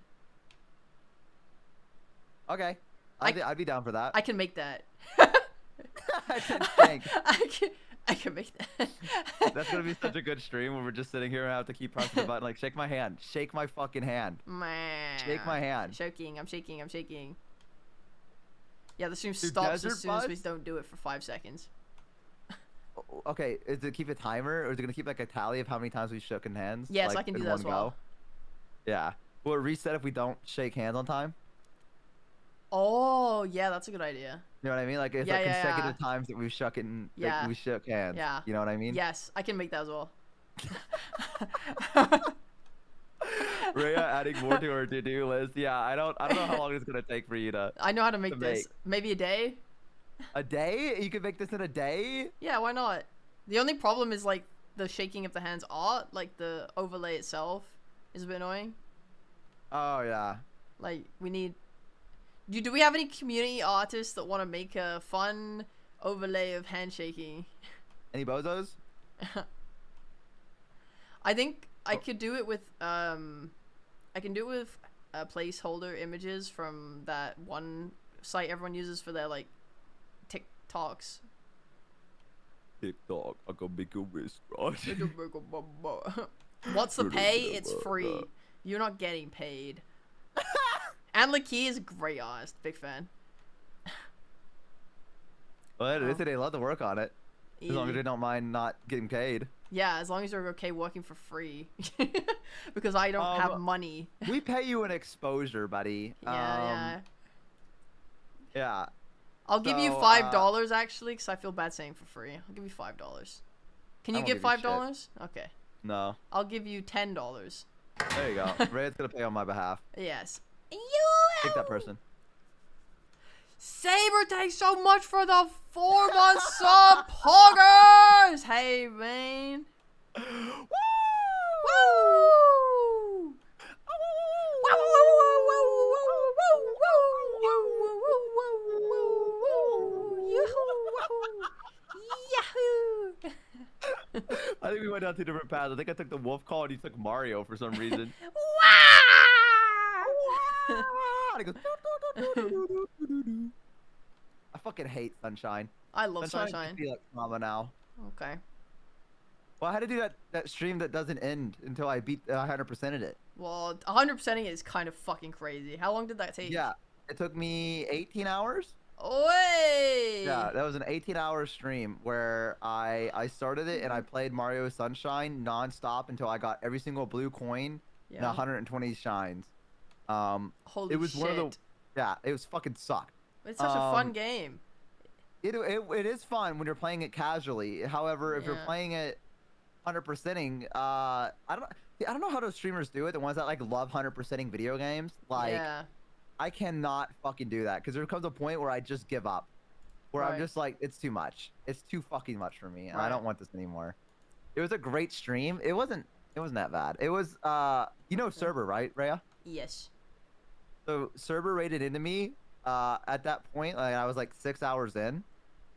S2: Okay, I'd be down for that.
S1: I can make that.
S2: I didn't think.
S1: I can make that.
S2: That's gonna be such a good stream where we're just sitting here and have to keep pressing the button. Like, shake my hand, shake my fucking hand, shake my hand.
S1: Shaking, I'm shaking. Yeah, the stream
S2: Dude,
S1: stops
S2: Desert
S1: as soon as we
S2: Bus?
S1: don't do it for 5 seconds.
S2: Okay, is it keep a timer or is it gonna keep like a tally of how many times we shook in hands?
S1: Yes,
S2: like,
S1: I can do
S2: in
S1: that as
S2: one
S1: well.
S2: go? Yeah. Will it reset if we don't shake hands on time?
S1: Oh, yeah, that's a good idea.
S2: You know what I mean? Like it's
S1: Yeah,
S2: like
S1: yeah,
S2: consecutive times that we've shook in.
S1: Yeah.
S2: Like, we shook hands.
S1: Yeah.
S2: You know what I mean?
S1: Yes, I can make that as well.
S2: Rhea adding more to her to-do list. Yeah, I don't know how long it's gonna take for you to
S1: I know how to make this.
S2: make.
S1: Maybe a day.
S2: A day? You could make this in a day?
S1: Yeah, why not? The only problem is like the shaking of the hands art, like the overlay itself is a bit annoying.
S2: Oh yeah.
S1: Like we need. Do we have any community artists that want to make a fun overlay of handshaking?
S2: Any bozos?
S1: I think I could do it with I can do it with placeholder images from that one site everyone uses for their like TikToks.
S2: TikTok, I can make a restaurant.
S1: What's the pay? It's free. You're not getting paid. And Lakey is a great artist. Big fan.
S2: Well, they love to work on it. As long as
S1: Easy.
S2: they don't mind not getting paid.
S1: Yeah, as long as you're okay working for free. Because I don't have money.
S2: We pay you an exposure, buddy.
S1: Yeah.
S2: Yeah.
S1: I'll give you $5 actually, because I feel bad saying for free. I'll give you $5. Can you give $5? Okay.
S2: No.
S1: I'll give you $10.
S2: There you go. Ray's gonna pay on my behalf.
S1: Yes.
S2: Take that person.
S1: Saber, thanks so much for the 4-month sub, poggers! Hey, man. Woo! Woo!
S2: I think we went down two different paths. I think I took the wolf call and you took Mario for some reason. And he goes, I fucking hate Sunshine.
S1: I love Sunshine.
S2: I feel like trauma now.
S1: Okay.
S2: Well, I had to do that stream that doesn't end until I beat 100%ed it.
S1: Well, 100%ing it is kind of fucking crazy. How long did that take?
S2: Yeah, it took me 18 hours.
S1: Oi!
S2: Yeah, that was an 18-hour stream where I started it and I played Mario Sunshine non-stop until I got every single blue coin and 120 shines.
S1: Holy
S2: it was
S1: shit.
S2: one of the it was fucking sucked.
S1: It's such a fun game.
S2: It is fun when you're playing it casually. However, if you're playing it 100%ing, I don't know how those streamers do it. The ones that like love 100%ing video games, like I cannot fucking do that because there comes a point where I just give up, where I'm just like, it's too much. It's too fucking much for me, and I don't want this anymore. It was a great stream. It wasn't that bad. It was you know Cerber, right, Rhea?
S1: Yes.
S2: So Cerber rated into me at that point. Like I was like 6 hours in.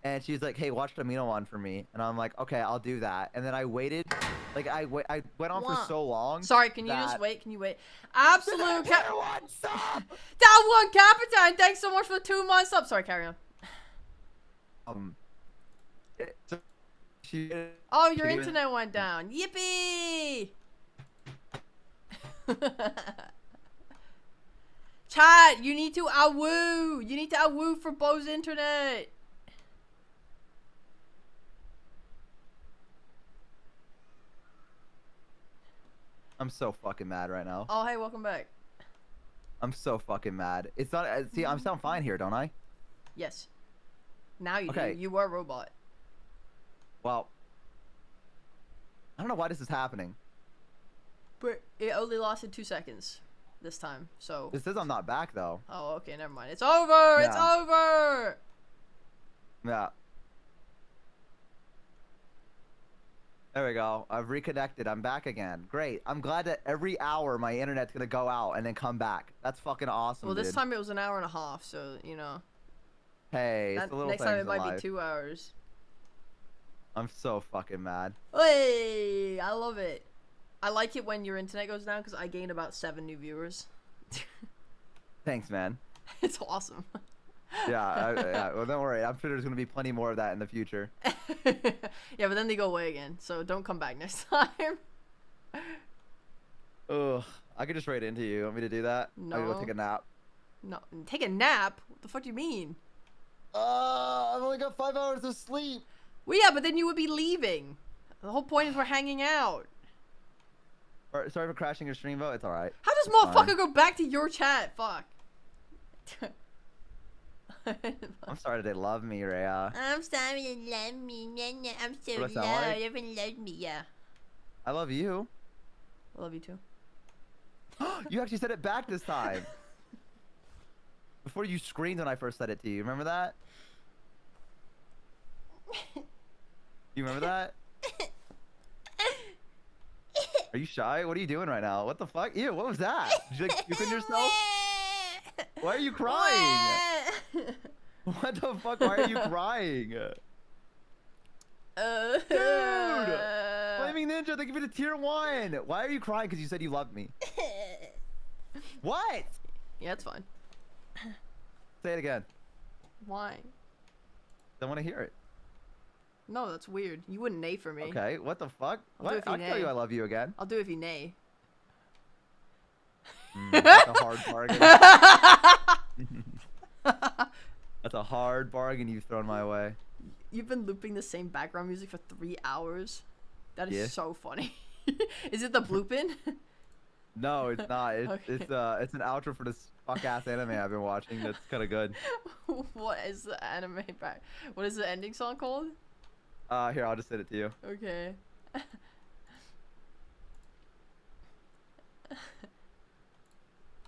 S2: And she's like, hey, watch Domino on for me. And I'm like, okay, I'll do that. And then I waited. Like, I went on for so long.
S1: Sorry, can you just wait? Can you wait? Absolute
S2: That one
S1: Capitan, thanks so much for the 2 months sub. Sorry, carry on. Oh, your internet went down. Yippee! Chat, you need to awoo. You need to awoo for Bo's internet.
S2: I'm so fucking mad right now.
S1: Oh, hey, welcome back.
S2: I'm so fucking mad. It's not. See, I'm sound fine here, don't I?
S1: Yes. Now you do. You were a robot.
S2: Well, I don't know why this is happening.
S1: But it only lasted 2 seconds this time, so.
S2: It says I'm not back though.
S1: Oh, okay, never mind. It's over. It's over.
S2: Yeah. There we go. I've reconnected. I'm back again. Great. I'm glad that every hour my internet's gonna go out and then come back. That's fucking awesome.
S1: Well, this time it was an hour and a half, so you know.
S2: Hey, it's the little
S1: next time it might be 2 hours.
S2: I'm so fucking mad.
S1: Hey, I love it. I like it when your internet goes down because I gain about 7 new viewers.
S2: Thanks, man.
S1: It's awesome.
S2: Yeah, well, don't worry. I'm sure there's gonna be plenty more of that in the future.
S1: Yeah, but then they go away again, so don't come back next time.
S2: Ugh, I could just write into you. Want me to do that?
S1: No.
S2: I'll go take a nap.
S1: No, take a nap? What the fuck do you mean?
S2: I've only got 5 hours of sleep.
S1: Well, yeah, but then you would be leaving. The whole point is we're hanging out.
S2: Sorry for crashing your stream, though. It's alright.
S1: How does motherfucker go back to your chat? Fuck.
S2: I'm sorry they love me, Rhea.
S1: I'm sorry they love me. I'm so
S2: What does
S1: low.
S2: that like?
S1: Everyone loves me, yeah.
S2: I love you.
S1: I love you too.
S2: You actually said it back this time. Before you screamed when I first said it to you. Remember that? You remember that? Are you shy? What are you doing right now? What the fuck? Ew, what was that? Did you like puke on yourself? Why are you crying? What the fuck? Why are you crying? Dude! Flaming Ninja, they give me the tier 1. Why are you crying? Because you said you loved me. What?
S1: Yeah, it's fine.
S2: Say it again.
S1: Why?
S2: I want to hear it.
S1: No, that's weird. You wouldn't neigh for me.
S2: Okay, what the fuck?
S1: I'll do it
S2: What?
S1: if you
S2: I'll tell
S1: neigh.
S2: you I love you again.
S1: I'll do it if you neigh.
S2: That's a hard bargain. That's a hard bargain you've thrown my way.
S1: You've been looping the same background music for 3 hours. That is
S2: Yeah.
S1: so funny. Is it the blooping?
S2: No, it's not.
S1: Okay.
S2: It's an outro for this fuck ass anime I've been watching. That's kind of good.
S1: What is the anime back? What is the ending song called?
S2: Here, I'll just send it to you.
S1: Okay.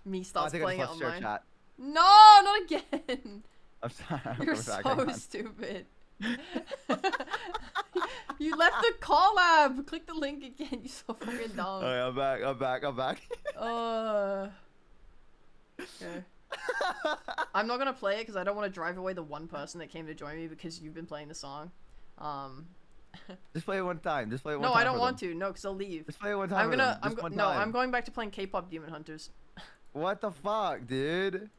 S1: Me
S2: Oh, I
S1: starts
S2: think I
S1: playing it
S2: just
S1: on
S2: left
S1: mine.
S2: share chat.
S1: No, not again.
S2: I'm sorry. I'm
S1: You're
S2: coming back. Hang
S1: so
S2: on.
S1: stupid. You left the collab. Click the link again. You so fucking dumb.
S2: Alright, I'm back. I'm back. I'm back.
S1: Okay. I'm not gonna play it because I don't want to drive away the one person that came to join me because you've been playing the song.
S2: Just play it one time. Just play it one
S1: No,
S2: time.
S1: I don't
S2: for
S1: want
S2: them.
S1: to. No, because I'll leave.
S2: Just play it one time.
S1: I'm
S2: for
S1: gonna.
S2: them. Just one
S1: No,
S2: time.
S1: I'm going back to playing K-pop Demon Hunters.
S2: What the fuck, dude?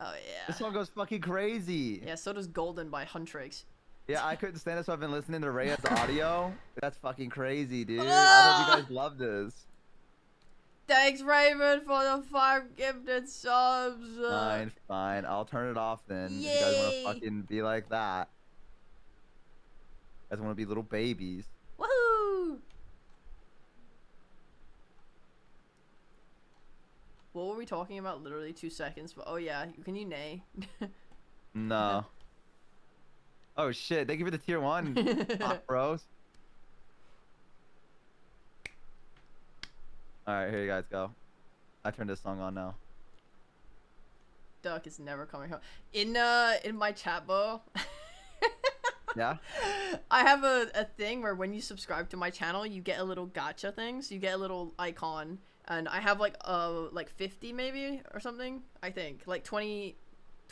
S1: Oh yeah.
S2: This song goes fucking crazy.
S1: Yeah, so does Golden by Huntrix.
S2: Yeah, I couldn't stand it, so I've been listening to Reyes audio. That's fucking crazy, dude. I thought you guys loved this.
S1: Thanks, Raven, for the 5 gifted subs.
S2: Fine, fine. I'll turn it off then. If you guys want
S1: Yay.
S2: to fucking be like that. You guys want to be little babies.
S1: Woohoo! What were we talking about? Literally 2 seconds. But oh yeah, can you neigh?
S2: No. Oh shit, they give you the tier 1, hot bros. Alright, here you guys go. I turned this song on now.
S1: Duck is never coming home. In my chat bro.
S2: Yeah?
S1: I have a thing where when you subscribe to my channel, you get a little gacha thing. So you get a little icon, and I have like 50 maybe or something. I think like 20.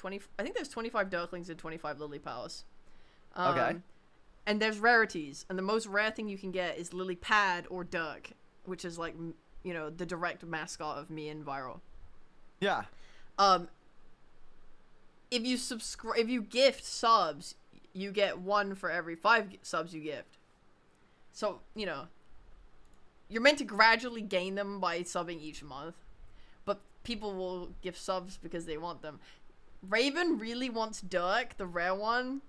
S1: I think there's 25 ducklings and 25 lily pals.
S2: Okay.
S1: And there's rarities, and the most rare thing you can get is lily pad or duck, which is like, you know, the direct mascot of me and Viral.
S2: Yeah.
S1: If you gift subs, you get 1 for every 5 subs you gift. So, you know, you're meant to gradually gain them by subbing each month, but people will give subs because they want them. Raven really wants Duck, the rare one.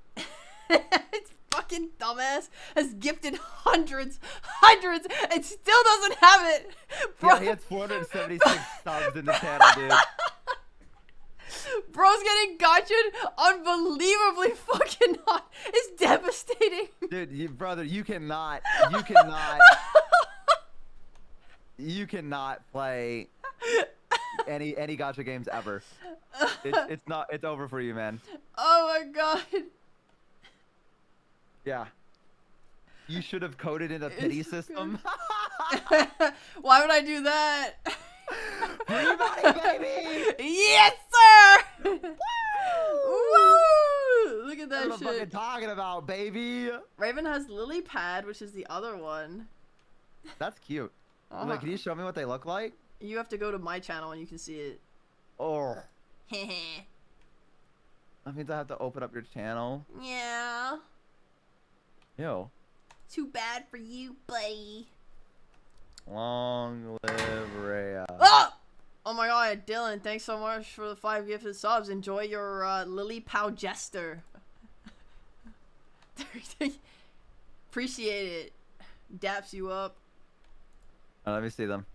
S1: It's fucking dumbass has gifted hundreds, and still doesn't have it. Bro.
S2: Yeah, he has 476 subs in the channel, dude.
S1: Bro's getting gotcha'd unbelievably fucking hard. It's devastating.
S2: Dude, brother, you cannot play any gacha games ever. It's over for you, man.
S1: Oh my god.
S2: Yeah. You should have coded in a pity
S1: It's
S2: system.
S1: Why would I do that?
S2: Free money, baby!
S1: Yes, sir! Woo! Look at
S2: That's
S1: that
S2: what I'm fucking
S1: shit.
S2: talking about, baby.
S1: Raven has lily pad, which is the other one.
S2: That's cute.
S1: Uh-huh.
S2: Like, can you show me what they look like?
S1: You have to go to my channel and you can see it.
S2: Oh. That means I have to open up your channel.
S1: Yeah.
S2: Ew.
S1: Too bad for you, buddy.
S2: Long live Rhea.
S1: Oh! Oh my god, Dylan, thanks so much for the 5 gifted subs. Enjoy your Lily Pow Jester. Appreciate it. Daps you up.
S2: Let me see them.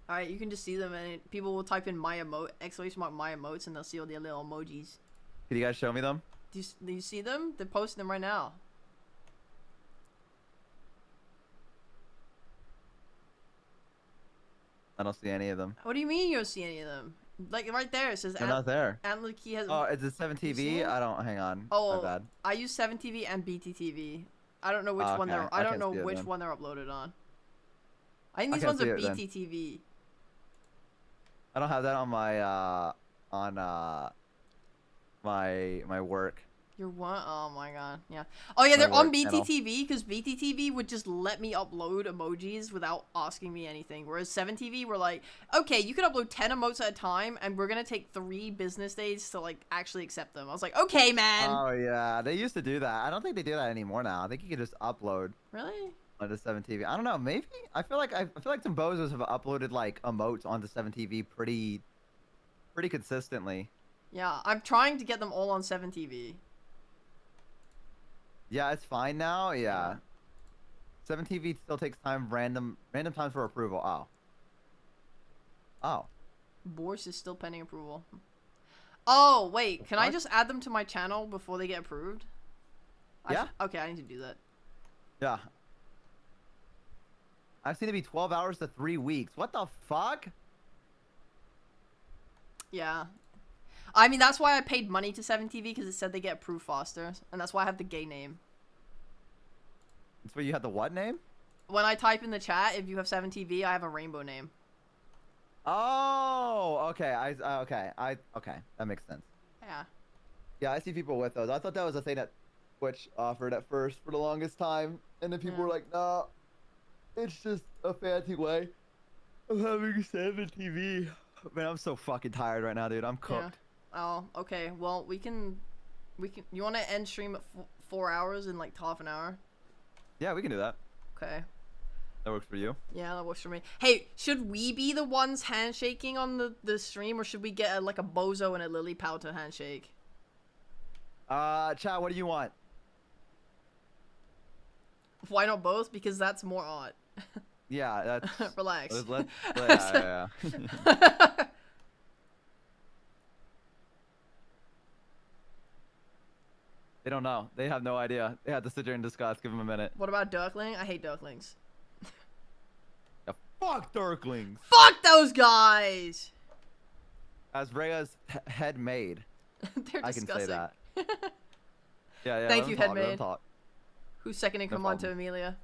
S1: Alright, you can just see them and people will type in my emote, !mark my emotes, and they'll see all the little emojis.
S2: Can you guys show me them?
S1: Do you see them? They're posting them right now.
S2: I don't see any of them.
S1: What do you mean you don't see any of them? Like right there, it says
S2: They're not there.
S1: Antler Key has.
S2: Oh, is it
S1: You see
S2: 7TV?
S1: it?
S2: I don't. Hang on. My
S1: Oh,
S2: bad.
S1: I use 7TV and BTTV. I don't know which
S2: Oh,
S1: one
S2: okay.
S1: they're. I don't
S2: can't
S1: know
S2: see it
S1: which
S2: then.
S1: one they're uploaded on. I think
S2: I
S1: these
S2: can't
S1: ones
S2: see
S1: are
S2: it then.
S1: BTTV.
S2: I don't have that on my my work.
S1: Your what? Oh my god, yeah. Oh yeah,
S2: My
S1: they're on
S2: work channel.
S1: BTTV because BTTV would just let me upload emojis without asking me anything. Whereas 7TV were like, okay, you can upload 10 emotes at a time, and we're gonna take 3 business days to like actually accept them. I was like, okay, man.
S2: Oh yeah, they used to do that. I don't think they do that anymore now. I think you can just upload
S1: Really?
S2: onto 7TV. I don't know. Maybe I feel like some bozos have uploaded like emotes onto 7TV pretty consistently.
S1: Yeah, I'm trying to get them all on 7TV.
S2: Yeah, it's fine now. Yeah. 7TV still takes time. Random times for approval. Oh. Oh.
S1: Bourse is still pending approval. Oh, wait. Can I
S2: What?
S1: just add them to my channel before they get approved?
S2: Yeah.
S1: Okay, I need to do that.
S2: Yeah. I've seen it be 12 hours to 3 weeks. What the fuck?
S1: Yeah. I mean, that's why I paid money to 7TV, because it said they get approved faster. And that's why I have the gay name.
S2: That's where you had the what name?
S1: When I type in the chat, if you have 7TV, I have a rainbow name.
S2: Oh, okay. Okay. That makes sense.
S1: Yeah.
S2: Yeah, I see people with those. I thought that was a thing that Twitch offered at first for the longest time. And then people were like, nah, it's just a fancy way of having 7TV. Man, I'm so fucking tired right now, dude. I'm cooked.
S1: Oh, okay. Well, we can. You want to end stream at 4 hours in like half an hour?
S2: Yeah, we can do that.
S1: Okay.
S2: That works for you.
S1: Yeah, that works for me. Hey, should we be the ones handshaking on the stream, or should we get like a bozo and a lily pal to handshake?
S2: Chat, what do you want?
S1: Why not both? Because that's more odd.
S2: Yeah, that's...
S1: Relax.
S2: Yeah. They don't know. They have no idea. They have to sit there and discuss. Give them a minute.
S1: What about Dirkling? I hate Dirklings.
S2: Yeah, fuck Dirklings.
S1: Fuck those guys!
S2: As Rhea's head made.
S1: They're
S2: I can
S1: disgusting.
S2: say that. Yeah.
S1: Thank
S2: let
S1: you,
S2: them talk, let them
S1: Headmaid.
S2: talk.
S1: Who's seconding
S2: No
S1: come on to
S2: problem.
S1: Amelia?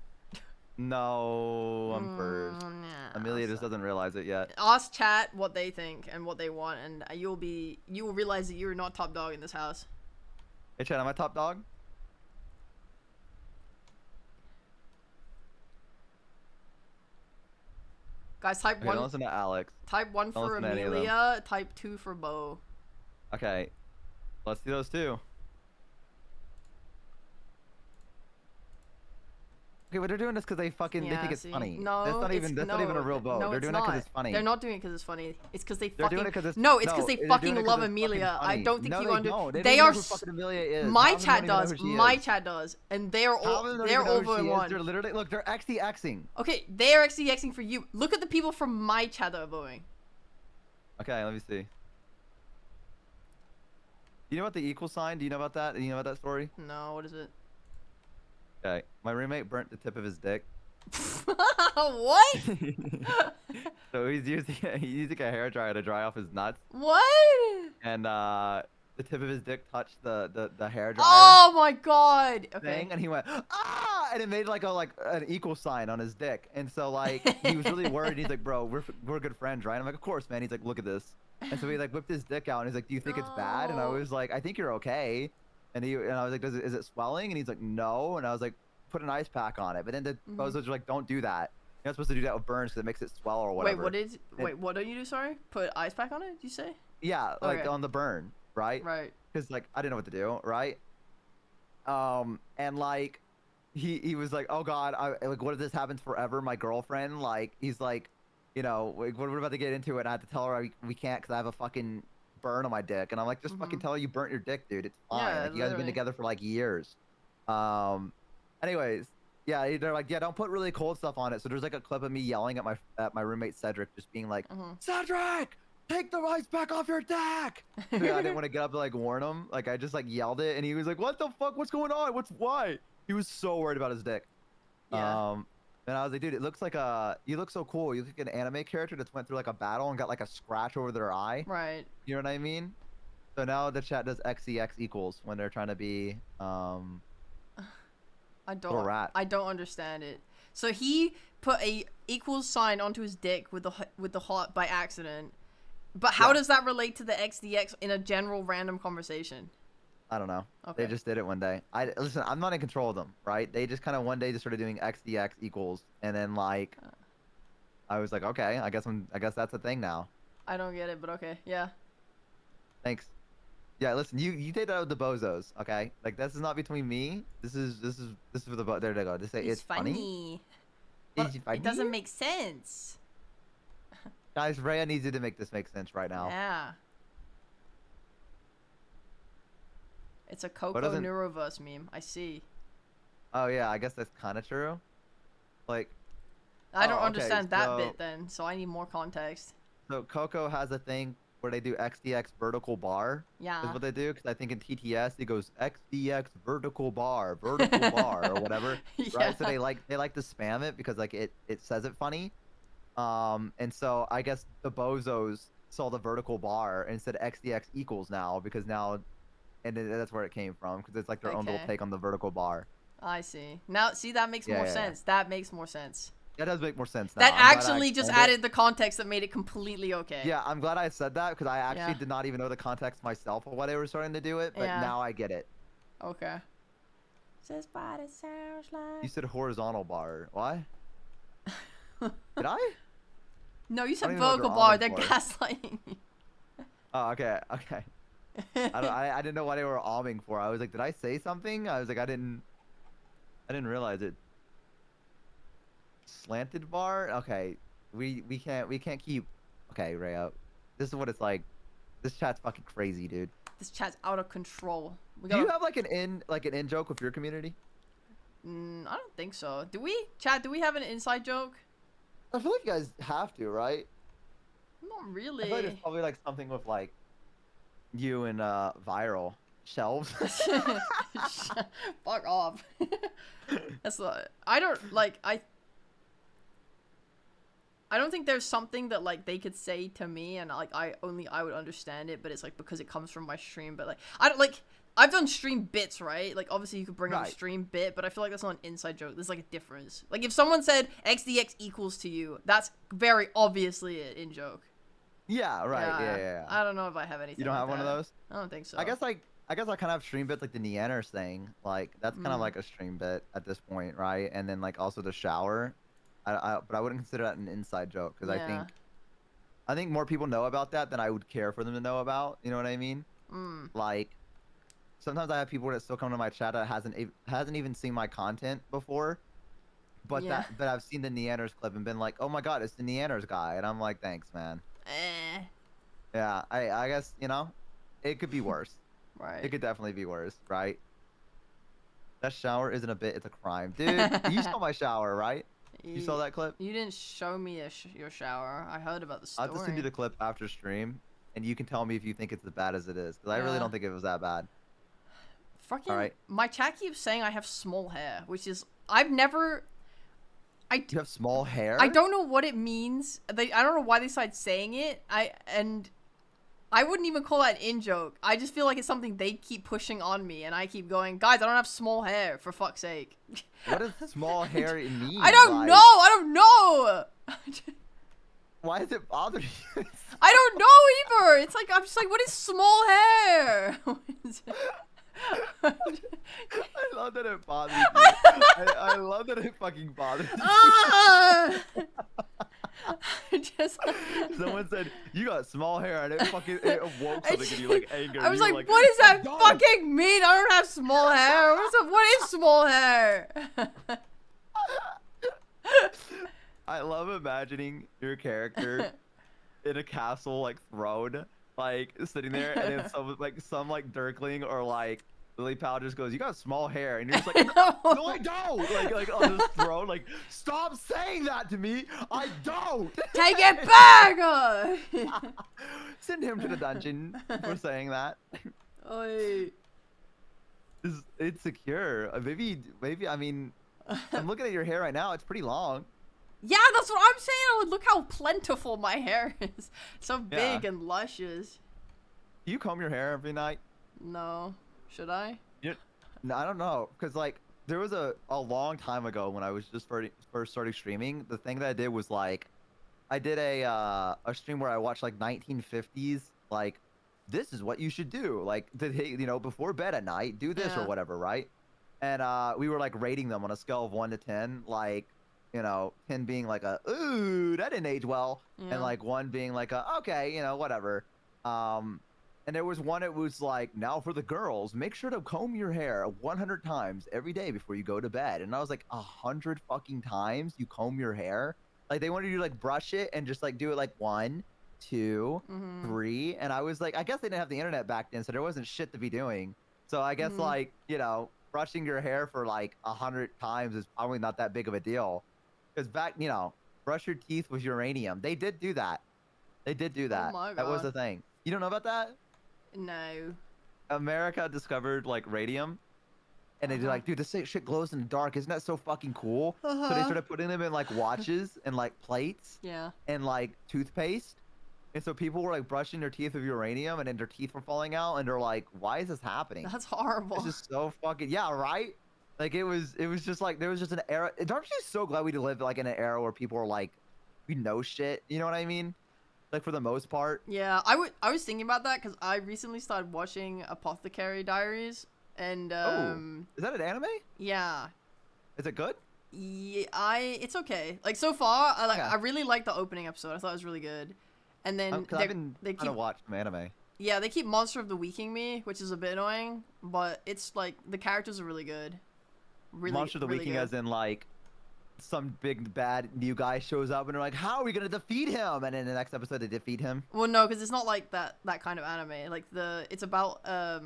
S2: No, I'm first.
S1: Nah,
S2: Amelia just
S1: so-
S2: doesn't realize it yet.
S1: Ask chat what they think and what they want, and you will realize that you're not top dog in this house.
S2: Hey, Chad, am I top dog?
S1: Guys, type
S2: Okay,
S1: one.
S2: don't listen to Alex.
S1: Type 1
S2: Don't
S1: for
S2: listen to any of them.
S1: Amelia. Type 2 for Bo.
S2: Okay, let's do those two. Okay, but they're doing this because they fucking they think it's
S1: see.
S2: funny.
S1: No,
S2: that's not even a real vote.
S1: No,
S2: They're
S1: it's
S2: doing
S1: not.
S2: it because it's funny.
S1: They're not doing it because it's funny. It's because they
S2: They're
S1: fucking.
S2: doing it 'cause it's
S1: No, it's because
S2: no,
S1: they
S2: they're
S1: fucking
S2: doing it 'cause
S1: love
S2: it's fucking
S1: Amelia. I
S2: funny.
S1: don't think
S2: No,
S1: you
S2: they
S1: under.
S2: don't. They
S1: They
S2: don't
S1: are.
S2: know who fucking Amelia is.
S1: My
S2: Half of them
S1: chat
S2: don't even know
S1: does.
S2: who she
S1: My
S2: is.
S1: chat does, and they are
S2: Half of
S1: all.
S2: them don't
S1: They're
S2: even know who
S1: over
S2: she
S1: in
S2: is.
S1: one.
S2: They're literally look. They're XDXing.
S1: Okay, they're actually Xing for you. Look at the people from my chat that are voting.
S2: Okay, let me see. You know about the equal sign? Do you know about that? Do you know about that story?
S1: No, what is it?
S2: Okay, my roommate burnt the tip of his dick.
S1: What?
S2: So he's using a hair dryer to dry off his nuts,
S1: What?
S2: and the tip of his dick touched the hair dryer
S1: Oh my god. Okay.
S2: thing, and he went ah, and it made like an equal sign on his dick, and so like he was really worried. He's like, bro, we're good friends, right? I'm like, of course, man. He's like, look at this, and so he like whipped his dick out, and he's like, do you think it's bad? And I
S1: No.
S2: was like, I think you're okay, and I was like, is it swelling? And he's like, no, and I was like, put an ice pack on it, but then the bozos are like, don't do that. You're not supposed to do that with burns because it makes it swell or whatever.
S1: Wait, what don't you do? Sorry, put ice pack on it. Did you say?
S2: Yeah, like
S1: Okay.
S2: on the burn, right?
S1: Right.
S2: Because like I didn't know what to do, right? And like he was like, oh god, like what if this happens forever? My girlfriend, like he's like, you know, like, we're about to get into it. And I have to tell her we can't because I have a fucking burn on my dick, and I'm like, just fucking tell her you burnt your dick, dude. It's fine.
S1: Yeah,
S2: like you guys have been
S1: literally.
S2: together for like years. Anyways, yeah, they're like, yeah, don't put really cold stuff on it. So there's like a clip of me yelling at my roommate Cedric, just being like, Cedric, take the ice pack off your dick. Dude, I didn't want to get up to like warn him. Like I just like yelled it, and he was like, what the fuck? What's going on? Why? He was so worried about his dick.
S1: Yeah.
S2: And I was like, dude, it looks like you look so cool. You look like an anime character that went through like a battle and got like a scratch over their eye.
S1: Right.
S2: You know what I mean? So now the chat does XEX equals when they're trying to be
S1: I
S2: little rat.
S1: don't understand it. So he put a equals sign onto his dick with the heart by accident. But how does that relate to the XDX in a general random conversation?
S2: I don't know.
S1: Okay.
S2: They just did it one day. Listen, I'm not in control of them, right? They just kind of one day just started doing XDX equals, and then like, I was like, okay, I guess that's a thing now.
S1: I don't get it, but okay, yeah.
S2: Thanks. Yeah, listen, you take that with the bozos, okay? Like this is not between me. This is for the there they go. Just say it's funny.
S1: But it doesn't make sense.
S2: Guys, Rhea needs you to make this make sense right now.
S1: Yeah. It's a Coco Neuroverse meme. I see.
S2: Oh yeah, I guess that's kind of true. Like,
S1: I don't understand that bit then, so I need more context.
S2: So Coco has a thing where they do XDX vertical bar.
S1: Yeah.
S2: Is what they do, because I think in TTS it goes XDX vertical bar or whatever.
S1: Yeah.
S2: Right? So they like to spam it because like it says it funny. And so I guess the bozos saw the vertical bar and said XDX equals now because now, and that's where it came from because it's like their own little take on the vertical bar.
S1: I see. Now, see, that makes more sense. That makes more sense.
S2: That does make more sense now.
S1: That actually just added the context that made it completely okay.
S2: Yeah, I'm glad I said that because I actually did not even know the context myself of why they were starting to do it, but now I get it.
S1: Okay. Says what it sounds like.
S2: You said horizontal bar. What? Did I?
S1: No, you said vertical bar. They're gaslighting you.
S2: Oh, okay, okay. I didn't know what they were alming for. I was like, did I say something? I was like, I didn't realize it. Slanted bar? Okay. We can't keep. Okay, Rhea. This is what it's like. This chat's fucking crazy, dude.
S1: This chat's out of control.
S2: Do you have like an in joke with your community?
S1: I don't think so. Do we? Chat, do we have an inside joke?
S2: I feel like you guys have to, right?
S1: Not really.
S2: I feel like there's probably like something with like you and viral shelves.
S1: Fuck off. That's not. I don't like. I don't think there's something that like they could say to me and like I would understand it, but it's like because it comes from my stream. But like I don't like. I've done stream bits, right? Like, obviously, you could bring up a stream bit, but I feel like that's not an inside joke. There's, like, a difference. Like, if someone said XDX equals to you, that's very obviously an in-joke.
S2: Yeah, right. Yeah.
S1: I don't know if I have anything.
S2: You don't have one of those?
S1: I don't think so.
S2: I guess I kind of have stream bits like the Neanders thing. Like, that's kind of like a stream bit at this point, right? And then, like, also the shower. But I wouldn't consider that an inside joke, because I think more people know about that than I would care for them to know about. You know what I mean? Like, sometimes I have people that still come to my chat that hasn't even seen my content before, but but I've seen the Neanders clip and been like, oh my god, it's the Neanders guy, and I'm like, thanks, man. Yeah, I guess, you know, it could be worse.
S1: Right.
S2: It could definitely be worse, right? That shower isn't a bit, it's a crime, dude. You saw my shower, right? You saw that clip?
S1: You didn't show me your shower. I heard about the story.
S2: I'll just send you the clip after stream, and you can tell me if you think it's as bad as it is, because I really don't think it was that bad.
S1: Fucking, my chat keeps saying I have small hair, which is, I've never,
S2: You have small hair?
S1: I don't know what it means. I don't know why they started saying it. I wouldn't even call that an in-joke. I just feel like it's something they keep pushing on me, and I keep going, guys, I don't have small hair, for fuck's sake.
S2: What does small hair mean?
S1: I don't know! I don't know!
S2: Why does it bother you?
S1: I don't know either! It's like, I'm just like, what is small hair?
S2: I love that it bothers you. I love that it fucking bothers you. Someone said, you got small hair, and it awoke something in you, like anger.
S1: I was like, what does that fucking mean? I don't have small hair. What is small hair?
S2: I love imagining your character in a castle, like throne, like sitting there, and then some Dirkling or like Lily Powell just goes, "You got small hair," and you're just like, "No, I don't!" Like on this throne, like, stop saying that to me. I don't.
S1: Take it back.
S2: Send him to the dungeon for saying that.
S1: Oi.
S2: It's secure. Maybe. I mean, I'm looking at your hair right now. It's pretty long.
S1: Yeah, that's what I'm saying. Oh, look how plentiful my hair is. So big and luscious.
S2: Do you comb your hair every night?
S1: No. Should I?
S2: No, I don't know. Because, like, there was a long time ago when I was just first starting streaming. The thing that I did was, like, I did a stream where I watched, like, 1950s, like, this is what you should do. Like, before bed at night, do this or whatever, right? And we were, like, rating them on a scale of 1 to 10, like, 10 being like ooh, that didn't age well, and like 1 being like okay, whatever. And there was one, it was like, now for the girls, make sure to comb your hair 100 times every day before you go to bed. And I was like, 100 fucking times you comb your hair? Like, they wanted you to like brush it and just like do it like 1, 2, 3. And I was like, I guess they didn't have the internet back then, so there wasn't shit to be doing. So I guess like, brushing your hair for like 100 times is probably not that big of a deal. Because back, brush your teeth with uranium. They did do that. They did do that.
S1: Oh my God.
S2: That was the thing. You don't know about that?
S1: No.
S2: America discovered like radium, and they're like, dude, this shit glows in the dark. Isn't that so fucking cool? So they started putting them in like watches and like plates.
S1: Yeah.
S2: And like toothpaste. And so people were like brushing their teeth with uranium, and then their teeth were falling out, and they're like, why is this happening?
S1: That's horrible.
S2: It's just so fucking, yeah, right? Like, it was just like, there was just an era. Aren't you so glad we live like in an era where people are like, we know shit, you know what I mean? Like, for the most part.
S1: Yeah, I was thinking about that because I recently started watching Apothecary Diaries, and
S2: is that an anime?
S1: Yeah.
S2: Is it good?
S1: Yeah, it's okay. Like, so far,
S2: Okay.
S1: I really liked the opening episode. I thought it was really good. And then
S2: I've been trying to watch some anime.
S1: Yeah, they keep Monster of the Weeking me, which is a bit annoying, but it's like the characters are really good. Really,
S2: Monster of the
S1: really
S2: Weeking,
S1: good.
S2: as in like some big bad new guy shows up and they're like, how are we gonna defeat him? And in the next episode they defeat him.
S1: Well, no, because it's not like that kind of anime. Like, it's about a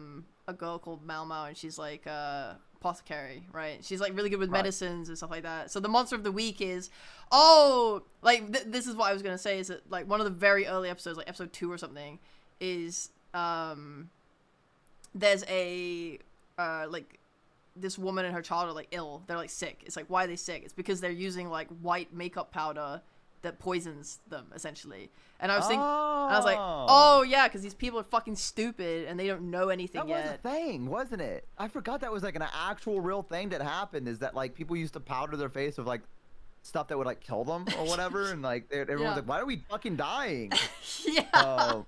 S1: girl called Mao Mao, and she's like apothecary, right? She's like really good with medicines and stuff like that. So the monster of the week is, this is what I was gonna say, is that like one of the very early episodes, like episode 2 or something, is there's a like this woman and her child are like ill. They're like sick. It's like, why are they sick? It's because they're using like white makeup powder that poisons them, essentially. And I was thinking, I was like, oh yeah, because these people are fucking stupid and they don't know anything yet.
S2: That was a thing, wasn't it? I forgot that was like an actual real thing that happened. Is that like people used to powder their face with like stuff that would like kill them or whatever, and like everyone's like, why are we fucking dying?
S1: Yeah.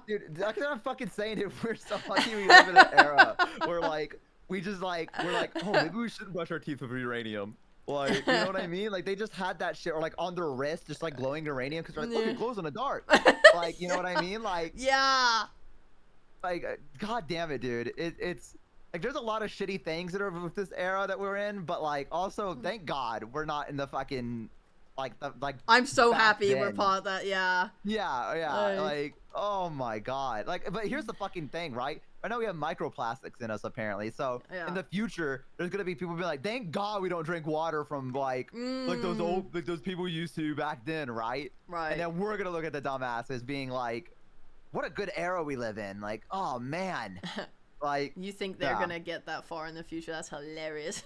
S2: Dude, that's what I'm fucking saying. Dude, we're so lucky we live in an era where like we're like, oh, maybe we shouldn't brush our teeth with uranium. Like, you know what I mean? Like, they just had that shit, or like on their wrist, just like glowing uranium, because they're like, look, it glows in the dark. Like, you know what I mean? Like,
S1: yeah.
S2: Like, god damn it, dude. It's like, there's a lot of shitty things that are with this era that we're in, but like, also, thank God we're not in the fucking like
S1: I'm so happy
S2: then.
S1: we're part of that. Yeah.
S2: Yeah. Like, oh my god. Like, but here's the fucking thing, right? I know we have microplastics in us apparently, so in the future there's gonna be people being like, thank God we don't drink water from like those people used to back then, right? And then we're gonna look at the dumbasses being like, what a good era we live in. Like, oh man. Like,
S1: you think they're gonna get that far in the future? That's hilarious.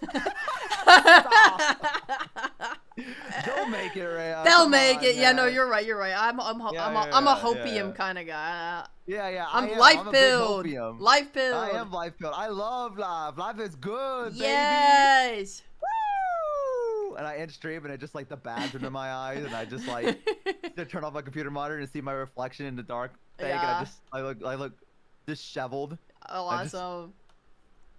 S2: They'll make it, Rhea.
S1: They'll make it. Man. Yeah, no, you're right. I'm a hopium kind of guy.
S2: I'm
S1: life pilled. Life pilled.
S2: I am life pilled. I love life. Life is good,
S1: yes.
S2: Baby. Woo! And I end stream and it just like the bags under my eyes, and I just like to turn off my computer monitor and see my reflection in the dark thing, and I look disheveled.
S1: Oh, awesome.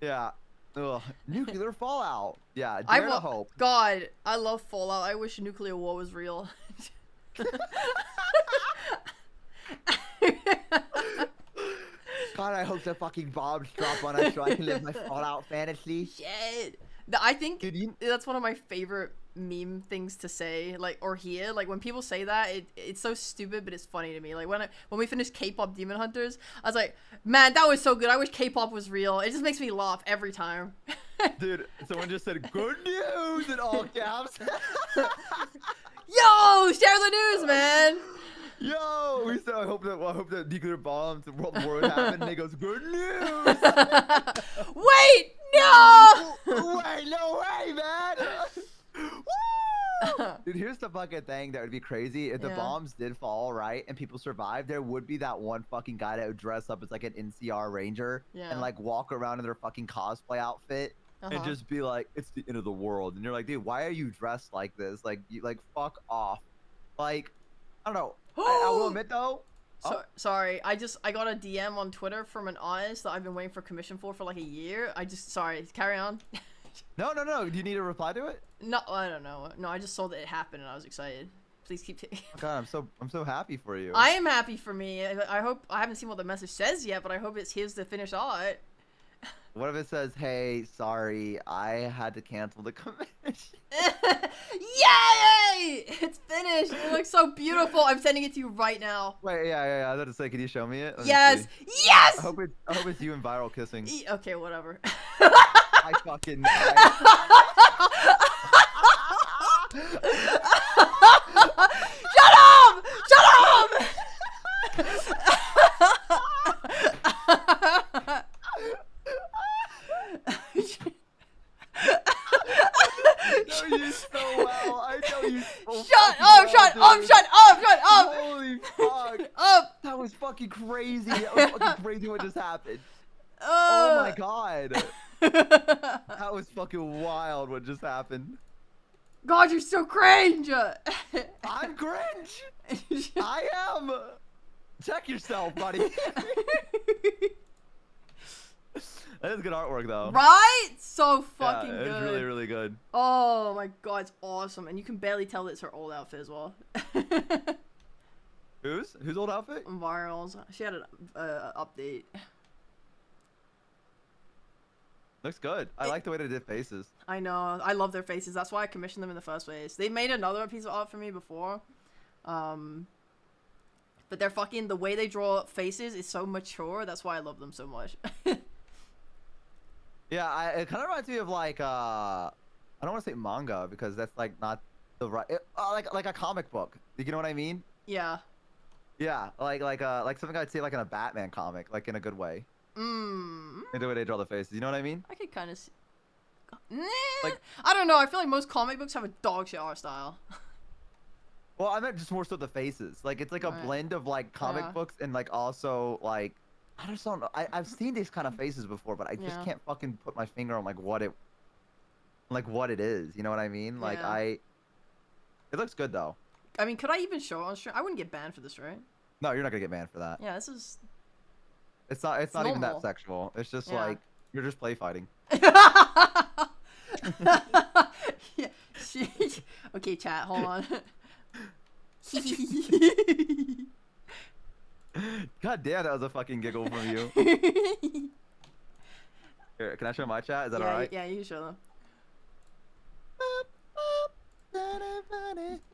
S2: Yeah. Ugh. Nuclear fallout. Yeah. Dare to hope.
S1: God, I love Fallout. I wish nuclear war was real.
S2: God, I hope the fucking bombs drop on us so I can live my Fallout fantasy.
S1: Shit. I think that's one of my favorite meme things to say, like, or hear. Like, when people say that, it's so stupid, but it's funny to me. Like, when we finished K-pop Demon Hunters, I was like, man, that was so good. I wish K-pop was real. It just makes me laugh every time.
S2: Dude, someone just said good news in all caps.
S1: Yo, share the news, man.
S2: Yo, we said I hope that nuclear bombs and world war would happen, and he goes, good news.
S1: Wait, No!
S2: Wait, no way, man! Woo! Dude, here's the fucking thing that would be crazy. If the
S1: Yeah.
S2: bombs did fall, right, and people survived, there would be that one fucking guy that would dress up as like an NCR Ranger
S1: Yeah.
S2: and like walk around in their fucking cosplay outfit and just be like, it's the end of the world. And you're like, dude, why are you dressed like this? Like, you like, fuck off. Like, I don't know. I will admit though.
S1: So, sorry, I got a DM on Twitter from an artist that I've been waiting for commission for like a year. Sorry, carry on.
S2: No. Do you need a reply to it?
S1: No, I don't know. No, I just saw that it happened and I was excited. Please keep taking.
S2: Oh, God, I'm so happy for you.
S1: I am happy for me. I hope I haven't seen what the message says yet, but I hope it's here's the finished art.
S2: What if it says, "Hey, sorry, I had to cancel the commission."
S1: Yay! It's finished. It looks so beautiful. I'm sending it to you right now.
S2: Wait, yeah. I was about to say, can you show me it? Let me
S1: Yes.
S2: see.
S1: Yes.
S2: I hope it's you and viral kissing.
S1: Okay, whatever.
S2: I fucking.
S1: Shut up! Shut up!
S2: I know you so well. I know you so
S1: Shut
S2: fucking
S1: up!
S2: well,
S1: Shut
S2: dude.
S1: up! Shut up! Shut up!
S2: Holy fuck!
S1: Up!
S2: That was fucking crazy. That was fucking crazy what just happened. Oh my god. That was fucking wild what just happened.
S1: God, you're so cringe.
S2: I'm cringe. I am. Check yourself, buddy. That is good artwork, though.
S1: Right? So fucking
S2: yeah,
S1: good.
S2: It's really, really good.
S1: Oh my god, it's awesome. And you can barely tell it's her old outfit as well.
S2: Whose old outfit?
S1: Virals. She had an update.
S2: Looks good. I like the way they did faces.
S1: I know. I love their faces. That's why I commissioned them in the first place. They made another piece of art for me before. But they're fucking, the way they draw faces is so mature. That's why I love them so much.
S2: Yeah, it kind of reminds me of like I don't want to say manga because that's like not the right like a comic book. You know what I mean?
S1: Yeah.
S2: Yeah, like something I'd say like in a Batman comic, like in a good way.
S1: Mm.
S2: In the way they draw the faces. You know what I mean?
S1: I could kind of see.
S2: Like,
S1: I don't know. I feel like most comic books have a dog shit art style.
S2: well, I meant just more so the faces. Like it's like a blend of like comic books and like also like I just don't know. I've seen these kind of faces before, but I just can't fucking put my finger on like what it is. You know what I mean? Like it looks good though.
S1: I mean, could I even show it on stream? I wouldn't get banned for this, right?
S2: No, you're not gonna get banned for that.
S1: Yeah, this is.
S2: It's not even that
S1: normal.
S2: sexual. It's just like you're just play fighting.
S1: Yeah. Okay, chat. Hold on.
S2: God damn, that was a fucking giggle from you. Here, can I show my chat? Is that alright?
S1: Yeah, you can show them.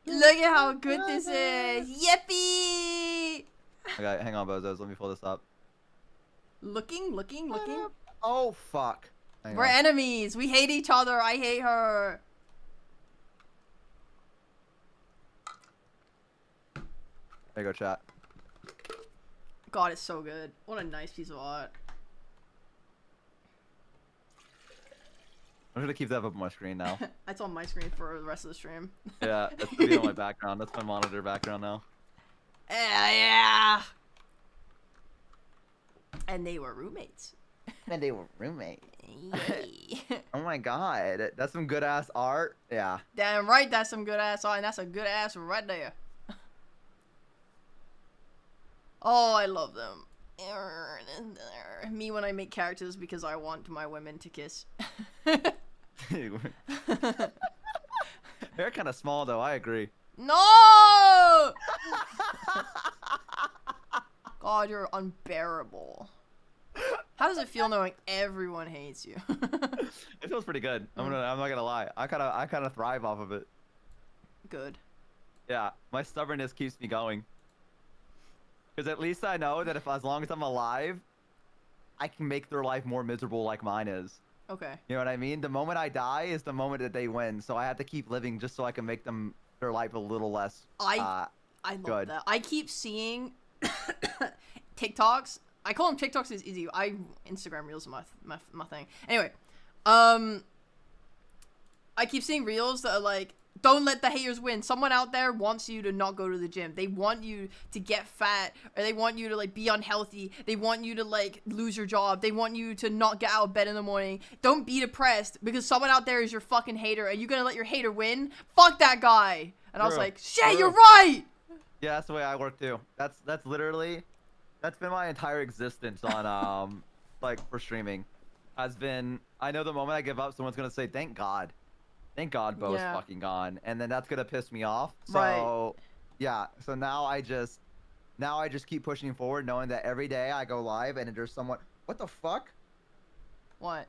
S1: Look at how good this is. Yippee!
S2: Okay, hang on, bozos. Let me pull this up.
S1: Looking.
S2: Oh, fuck. Hang
S1: We're
S2: on.
S1: enemies. We hate each other. I hate her.
S2: There you go, chat.
S1: God, it's so good. What a nice piece of art.
S2: I'm gonna keep that up on my screen now.
S1: That's on my screen for the rest of the stream.
S2: Yeah, that's gonna be on my background. That's my monitor background now.
S1: Yeah. And they were roommates.
S2: And they were roommates.
S1: Yay.
S2: Oh my god, that's some good ass art. Yeah.
S1: Damn right, that's some good ass art, and that's a good ass right there. Oh, I love them. Me when I make characters because I want my women to kiss.
S2: They're kind of small though. I agree.
S1: No! God, you're unbearable. How does it feel knowing everyone hates you?
S2: It feels pretty good. I'm not gonna lie. I kind of thrive off of it.
S1: Good.
S2: Yeah, my stubbornness keeps me going. Because at least I know that as long as I'm alive, I can make their life more miserable like mine is.
S1: Okay.
S2: You know what I mean? The moment I die is the moment that they win. So I have to keep living just so I can make their life a little less
S1: I love
S2: good.
S1: that. I keep seeing TikToks. I call them TikToks. Is easy. Instagram Reels are my thing. Anyway, I keep seeing reels that are like, don't let the haters win. Someone out there wants you to not go to the gym. They want you to get fat, or they want you to like be unhealthy. They want you to like lose your job. They want you to not get out of bed in the morning. Don't be depressed because someone out there is your fucking hater and you're gonna let your hater win? Fuck that guy. And I was like, shit, you're right.
S2: Yeah, that's the way I work too. That's literally, that's been my entire existence on like for streaming. Has been, I know the moment I give up, someone's gonna say, thank God. Thank God Bo's fucking gone. And then that's gonna piss me off. So yeah, so now I just keep pushing forward, knowing that every day I go live and there's someone. What the fuck?
S1: What?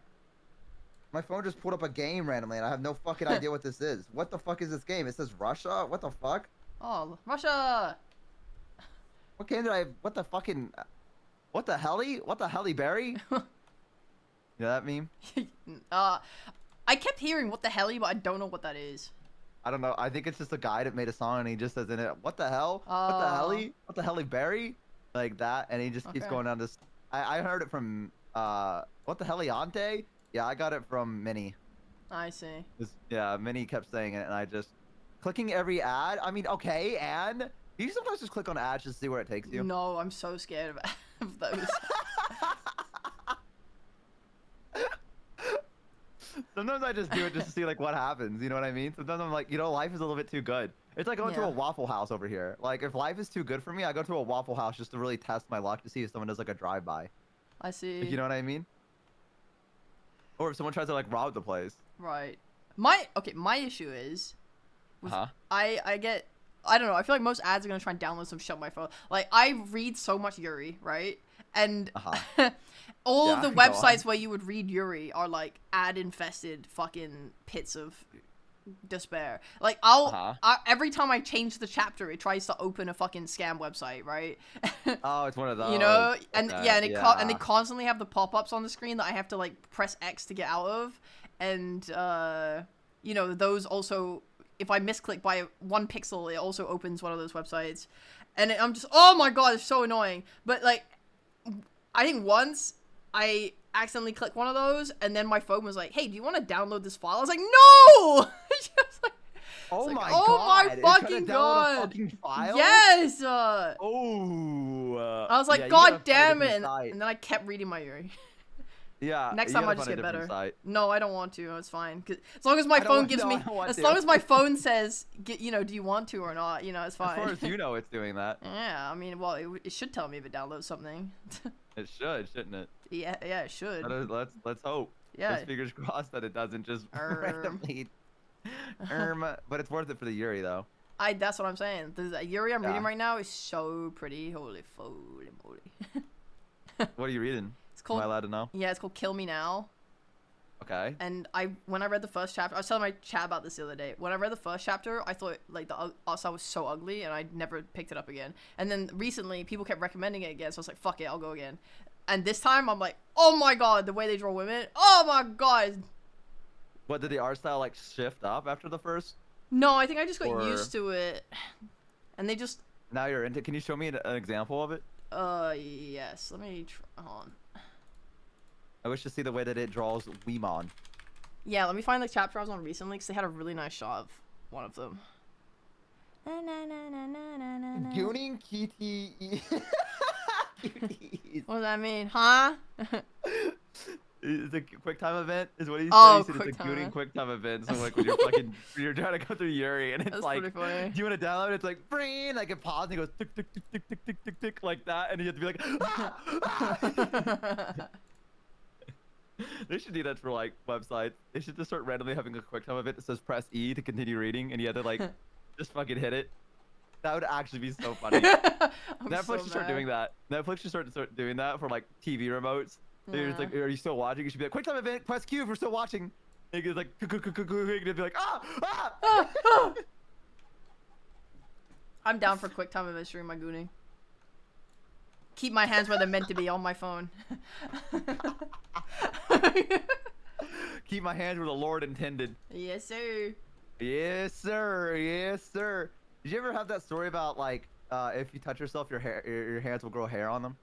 S2: My phone just pulled up a game randomly and I have no fucking idea what this is. What the fuck is this game? It says Russia? What the fuck?
S1: Oh, Russia!
S2: What game did I, what the fucking, what the helly? What the helly berry? You know that meme?
S1: I kept hearing what the helly, but I don't know what that is.
S2: I don't know. I think it's just a guy that made a song and he just says in it, what the hell? What the helly? What the helly berry? Like that. And he just keeps going down this. I heard it from, what the heliante? Yeah, I got it from Minnie.
S1: I see.
S2: Yeah, Minnie kept saying it and I just, clicking every ad. I mean, okay, and you sometimes just click on ads just to see where it takes you.
S1: No, I'm so scared of those.
S2: Sometimes I just do it just to see like what happens. You know what I mean? Sometimes I'm like, you know, life is a little bit too good. It's like going to a Waffle House over here. Like if life is too good for me, I go to a Waffle House just to really test my luck to see if someone does like a drive-by.
S1: I see.
S2: Like, you know what I mean? Or if someone tries to like rob the place.
S1: Right. My issue is, I get, I don't know. I feel like most ads are gonna try and download some shit on my phone. Like I read so much Yuri, right? And all of the websites where you would read Yuri are like ad infested fucking pits of despair. Like every time I change the chapter, it tries to open a fucking scam website, right?
S2: Oh, it's one of those.
S1: You know, and and they constantly have the pop-ups on the screen that I have to like press X to get out of, and you know, those also, if I misclick by 1 pixel, it also opens one of those websites, and I'm just, oh my god, it's so annoying. But like, I think once I accidentally clicked one of those, and then my phone was like, "Hey, do you want to download this file?" I was like, "No!" Like,
S2: oh my
S1: god! Oh my fucking god!
S2: Fucking file?
S1: Yes.
S2: I
S1: was like, "God damn it!" And then I kept reading my Yuri.
S2: Yeah.
S1: Next time I just get better. No, I don't want to. It's fine. Cause as long as my phone gives me, as long as my phone says, you know, do you want to or not? You know, it's fine.
S2: As far as you know, it's doing that.
S1: Yeah. I mean, well, it should tell me if it downloads something.
S2: It should, shouldn't it?
S1: Yeah, it should.
S2: Let's hope. Yeah. Let's fingers crossed that it doesn't just randomly. But it's worth it for the Yuri though.
S1: That's what I'm saying. The Yuri I'm reading right now is so pretty. Holy moly.
S2: What are you reading?
S1: It's called,
S2: am I allowed to know?
S1: Yeah, it's called Kill Me Now.
S2: Okay.
S1: And when I read the first chapter, I was telling my chat about this the other day. When I read the first chapter, I thought like the art style was so ugly, and I never picked it up again. And then recently, people kept recommending it again, so I was like, "Fuck it, I'll go again." And this time, I'm like, "Oh my god, the way they draw women! Oh my god!"
S2: What, did the art style like shift up after the first?
S1: No, I think I just got used to it, and they just.
S2: Now you're into. Can you show me an example of it?
S1: Yes. Let me try. Hold on.
S2: I wish to see the way that it draws Weemon.
S1: Yeah, let me find the chapter I was on recently, because they had a really nice shot of one of them.
S2: Gooning Kitty.
S1: What does that mean? Huh?
S2: It's a quick time event, is what he said.
S1: Oh,
S2: he said it's a Gooning quick time event. So like when you're trying to go through Yuri, and it's
S1: That's
S2: like,
S1: pretty funny.
S2: do you want to download? It's like, brain, like it pauses and it goes tick tick tick tick tick tick tick tick like that, and you have to be like, ah! They should do that for like websites. They should just start randomly having a quick time event that says press E to continue reading, and you have to like just fucking hit it. That would actually be so funny. Netflix should start doring that. Netflix should start doing that for like TV remotes. They're just like, are you still watching? You should be like, quick time event, press Q if we're still watching. And it's like, and it'd be like, ah!
S1: I'm down for quick time events during my gooning. Keep my hands where they're meant to be on my phone.
S2: Keep my hands where the Lord intended.
S1: Yes, sir.
S2: Yes, sir. Yes, sir. Did you ever have that story about like, if you touch yourself, your hands will grow hair on them?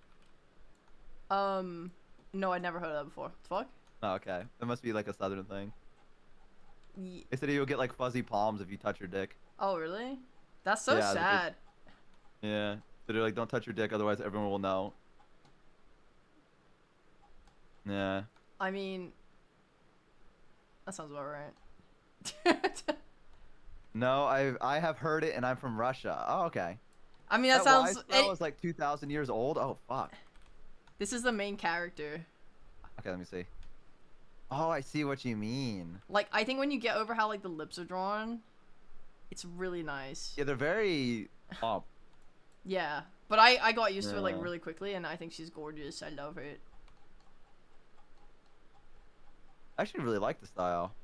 S1: No, I never heard of that before. Fuck.
S2: Oh, okay. That must be like a southern thing.
S1: Ye-
S2: They said you'll get like fuzzy palms if you touch your dick.
S1: Oh, really? That's so
S2: Yeah,
S1: sad.
S2: yeah. So they're like, don't touch your dick, otherwise everyone will know. Yeah.
S1: I mean, that sounds about right.
S2: No, I have heard it, and I'm from Russia. Oh, okay.
S1: I mean, that
S2: That Y
S1: sounds.
S2: spell is like 2,000 years old. Oh, fuck.
S1: This is the main character.
S2: Okay, let me see. Oh, I see what you mean.
S1: Like, I think when you get over how like the lips are drawn, it's really nice.
S2: Yeah, they're very. Oh,
S1: Yeah, but I got used to it like
S2: yeah.
S1: really quickly, and I think she's gorgeous. I love it.
S2: I actually really like the style.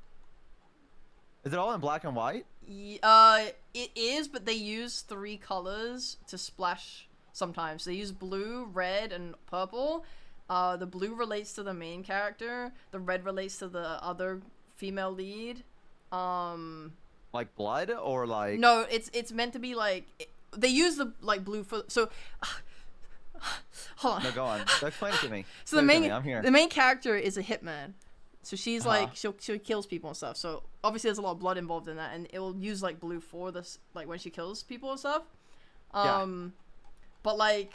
S2: Is it all in black and white?
S1: It is, but they use 3 colors to splash sometimes. They use blue, red, and purple. The blue relates to the main character. The red relates to the other female lead.
S2: Like blood or like?
S1: No, it's meant to be like they use the like blue for so. Hold on.
S2: No, go on. Explain it to me.
S1: So the
S2: Explain it to
S1: main
S2: me. I'm here.
S1: the main character is a hitman. So she's
S2: Uh-huh.
S1: like she kills people and stuff. So obviously there's a lot of blood involved in that, and it will use like blue for this like when she kills people and stuff.
S2: Yeah.
S1: But like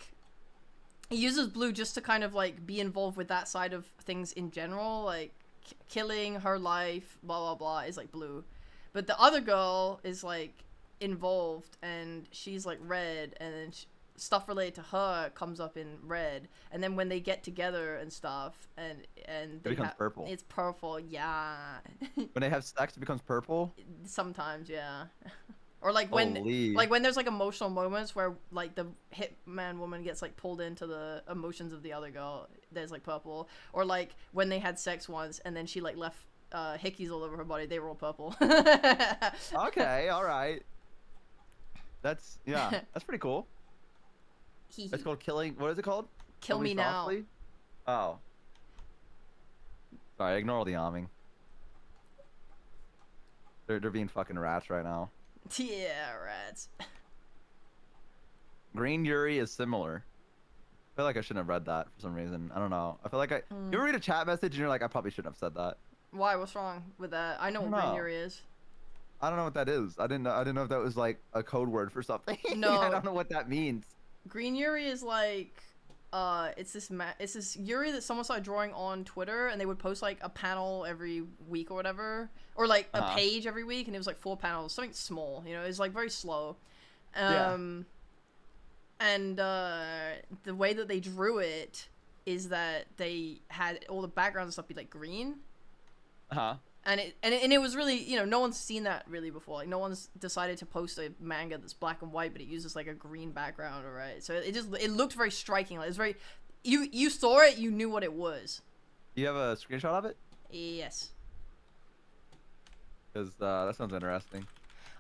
S1: he uses blue just to kind of like be involved with that side of things in general, like killing, her life, blah blah blah is like blue. But the other girl is like involved, and she's like red, and then stuff related to her comes up in red. And then when they get together and stuff, and
S2: It
S1: they
S2: becomes purple.
S1: it's purple, yeah.
S2: When they have sex, it becomes purple.
S1: Sometimes, yeah. Or like when
S2: Holy.
S1: like when there's like emotional moments where like the hitman woman gets like pulled into the emotions of the other girl, there's like purple. Or like when they had sex once and then she like left hickeys all over her body, they were all purple.
S2: Okay, all right. That's that's pretty cool. It's called killing. What is it called?
S1: Kill Me
S2: Now.
S1: Now.
S2: Softly? Oh. Sorry, ignore all the arming. They're being fucking rats right now.
S1: Yeah, rats.
S2: Green Yuri is similar. I feel like I shouldn't have read that for some reason. I don't know. I feel like You ever read a chat message and you're like, I probably shouldn't have said that.
S1: Why? What's wrong with that? I know what Green Yuri is.
S2: I don't know what that is. I didn't know if that was like a code word for something.
S1: No.
S2: I don't know what that means.
S1: Green Yuri is like, it's this Yuri that someone started drawing on Twitter, and they would post like a panel every week or whatever, or like a page every week, and it was like 4 panels, something small, you know, it's like very slow. And the way that they drew it is that they had all the backgrounds and stuff be like green. And it was really, you know, no one's seen that really before. Like, no one's decided to post a manga that's black and white, but it uses like a green background, right? So it looked very striking. Like, it's very, you saw it, you knew what it was.
S2: You have a screenshot of it?
S1: Yes.
S2: Because that sounds interesting.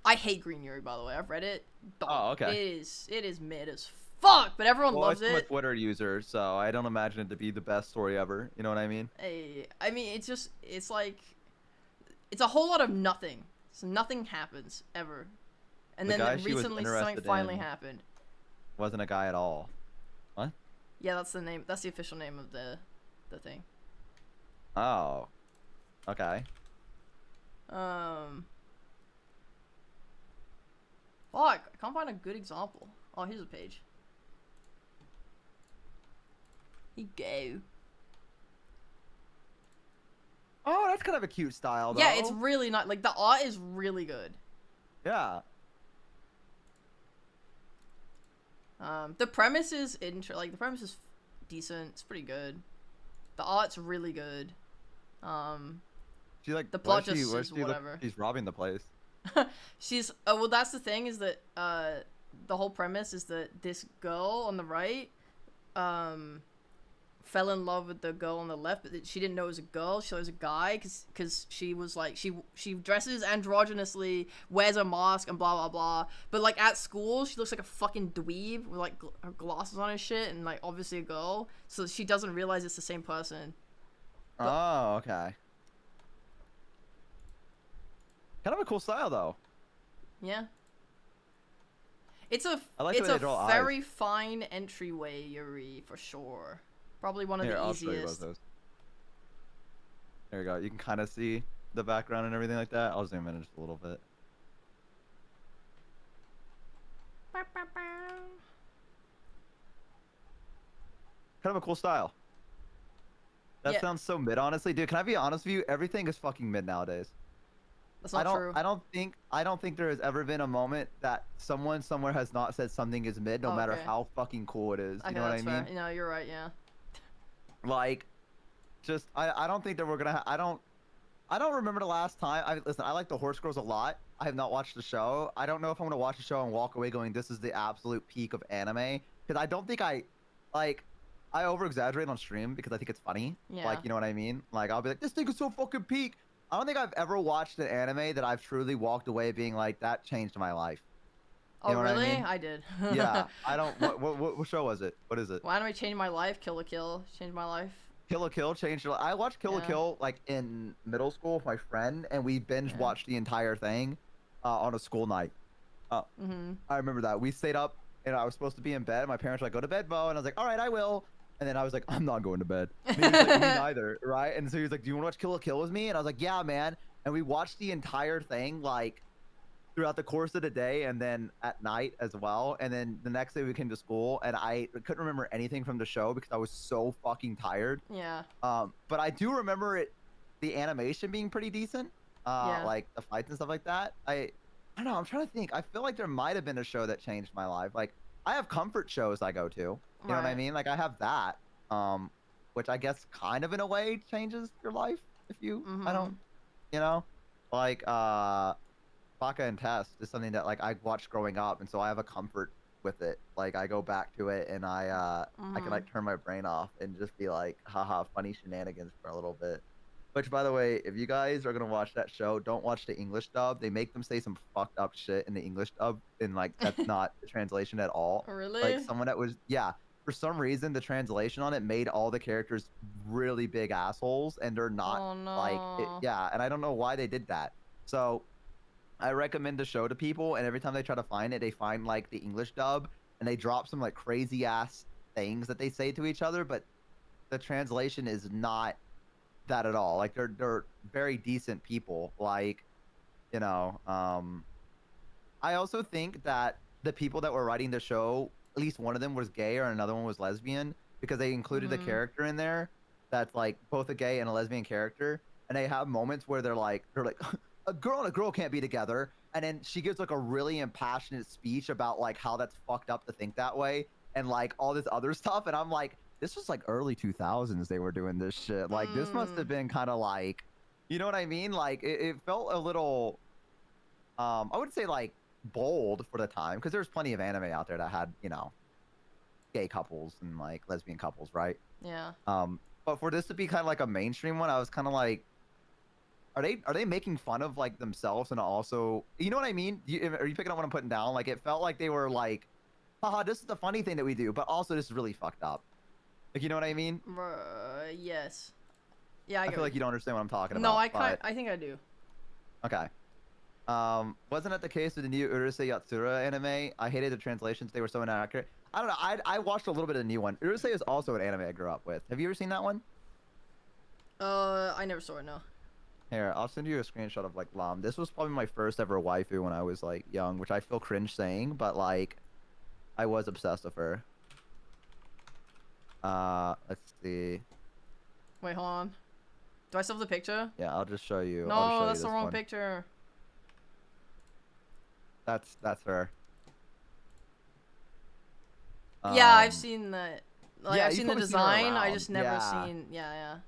S1: I hate Green Yuri, by the way. I've read it.
S2: Oh, okay.
S1: It is mid as fuck, but everyone loves
S2: I'm a
S1: it.
S2: Twitter user, so I don't imagine it to be the best story ever. You know what I mean?
S1: I mean, it's like, it's a whole lot of nothing. So nothing happens ever, and then recently something finally happened.
S2: Wasn't a guy at all. What?
S1: Yeah, that's the name. That's the official name of the thing.
S2: Oh. Okay.
S1: Fuck, I can't find a good example. Oh, here's a page. Here you go.
S2: Oh, that's kind of a cute style, though.
S1: Yeah, it's really not like the art is really good.
S2: Yeah.
S1: The premise is the premise is decent. It's pretty good. The art's really good.
S2: She like
S1: the plot just is whatever.
S2: She's robbing the place.
S1: She's well, that's the thing is that the whole premise is that this girl on the right fell in love with the girl on the left, but she didn't know it was a girl. She thought it was a guy because she was like she dresses androgynously, wears a mask and blah blah blah. But like at school, she looks like a fucking dweeb with like her glasses on and shit, and like obviously a girl. So she doesn't realize it's the same person.
S2: Oh, okay. Kind of a cool style, though.
S1: Yeah. It's a
S2: like
S1: it's
S2: the way
S1: a
S2: they draw
S1: very
S2: eyes.
S1: fine entryway, Yuri, for sure. Probably one of
S2: Here,
S1: the
S2: I'll show you both
S1: easiest.
S2: those.
S3: There you go. You can kind of see the background and everything like that. I'll zoom in just a little bit. Kind of a cool style. That
S1: Yeah.
S3: sounds so mid, honestly, dude. Can I be honest with you? Everything is fucking mid nowadays.
S1: That's not true.
S3: I don't think there has ever been a moment that someone somewhere has not said something is mid, no
S1: Oh,
S3: matter
S1: okay.
S3: how fucking cool it is. You
S1: Okay,
S3: know what I
S1: that's
S3: mean?
S1: fair. No, you're right. Yeah.
S3: Like, just I don't think that we're gonna. I don't remember the last time. Listen. I like the Horse Girls a lot. I have not watched the show. I don't know if I'm gonna watch the show and walk away going, "This is the absolute peak of anime," because I don't think like. I over exaggerate on stream because I think it's funny.
S1: Yeah.
S3: Like, you know what I mean? Like, I'll be like, "This thing is so fucking peak." I don't think I've ever watched an anime that I've truly walked away being like, "That changed my life."
S1: Oh,
S3: You know what I
S1: really?
S3: mean?
S1: I did.
S3: Yeah. I don't. What show was it? What is it?
S1: Well, anime changed my life. Kill la Kill changed my life.
S3: Kill la Kill changed. I watched Kill la
S1: Yeah.
S3: Kill like in middle school with my friend, and we binge
S1: Yeah.
S3: watched the entire thing on a school night. I remember that. We stayed up, and I was supposed to be in bed. My parents were like, "Go to bed, Bo," and I was like, "All right, I will." And then I was like, "I'm not going to bed." And he was like, "Me neither," right? And so he was like, "Do you want to watch Kill la Kill with me?" And I was like, "Yeah, man." And we watched the entire thing like throughout the course of the day, and then at night as well. And then the next day we came to school, and I couldn't remember anything from the show because I was so fucking tired.
S1: Yeah.
S3: But I do remember the animation being pretty decent.
S1: Yeah.
S3: Like the fights and stuff like that. I don't know. I'm trying to think. I feel like there might have been a show that changed my life. Like I have comfort shows I go to. You know what I
S1: Right.
S3: mean? Like I have that. Which I guess kind of in a way changes your life if you. I don't. You know, like Baka and Test is something that like I watched growing up, and so I have a comfort with it. Like I go back to it, and I can like turn my brain off and just be like, haha, funny shenanigans for a little bit. Which, by the way, if you guys are gonna watch that show, don't watch the English dub. They make them say some fucked up shit in the English dub, and like that's not the translation at all.
S1: Really?
S3: Like someone that was for some reason the translation on it made all the characters really big assholes, and they're not
S1: Oh no.
S3: like yeah, and I don't know why they did that. So I recommend the show to people, and every time they try to find it, they find like the English dub, and they drop some like crazy ass things that they say to each other, but the translation is not that at all. Like they're very decent people. Like, you know, I also think that the people that were writing the show, at least one of them was gay or another one was lesbian, because they included a character in there that's like both a gay and a lesbian character, and they have moments where they're like a girl and a girl can't be together, and then she gives like a really impassionate speech about like how that's fucked up to think that way and like all this other stuff, and I'm like, this was like early 2000s they were doing this shit. Like this must have been kind of like, you know what I mean? Like it felt a little I wouldn't say like bold for the time, because there's plenty of anime out there that had, you know, gay couples and like lesbian couples, right?
S1: Yeah.
S3: But for this to be kind of like a mainstream one, I was kind of like, are they making fun of like themselves, and also, you know what I mean? Are you picking up what I'm putting down? Like it felt like they were like, haha, this is the funny thing that we do, but also this is really fucked up. Like, you know what I mean?
S1: Yes. Yeah,
S3: I feel like you don't understand what I'm talking
S1: No,
S3: about.
S1: I think I do.
S3: Okay. Wasn't that the case with the new Urusei Yatsura anime? I hated the translations; they were so inaccurate. I don't know. I watched a little bit of the new one. Urusei is also an anime I grew up with. Have you ever seen that one?
S1: I never saw it. No.
S3: Here, I'll send you a screenshot of like Lam. This was probably my first ever waifu when I was like young, which I feel cringe saying, but like, I was obsessed with her. Let's see.
S1: Wait, hold on. Do I still have the picture?
S3: Yeah, I'll just show you.
S1: No,
S3: I'll just show
S1: that's
S3: you
S1: the
S3: this
S1: wrong
S3: one.
S1: picture.
S3: That's her.
S1: Yeah, I've seen that. Like,
S3: yeah,
S1: I've
S3: you've
S1: seen the
S3: probably seen her
S1: design. I
S3: around.
S1: just never
S3: Yeah.
S1: seen. Yeah.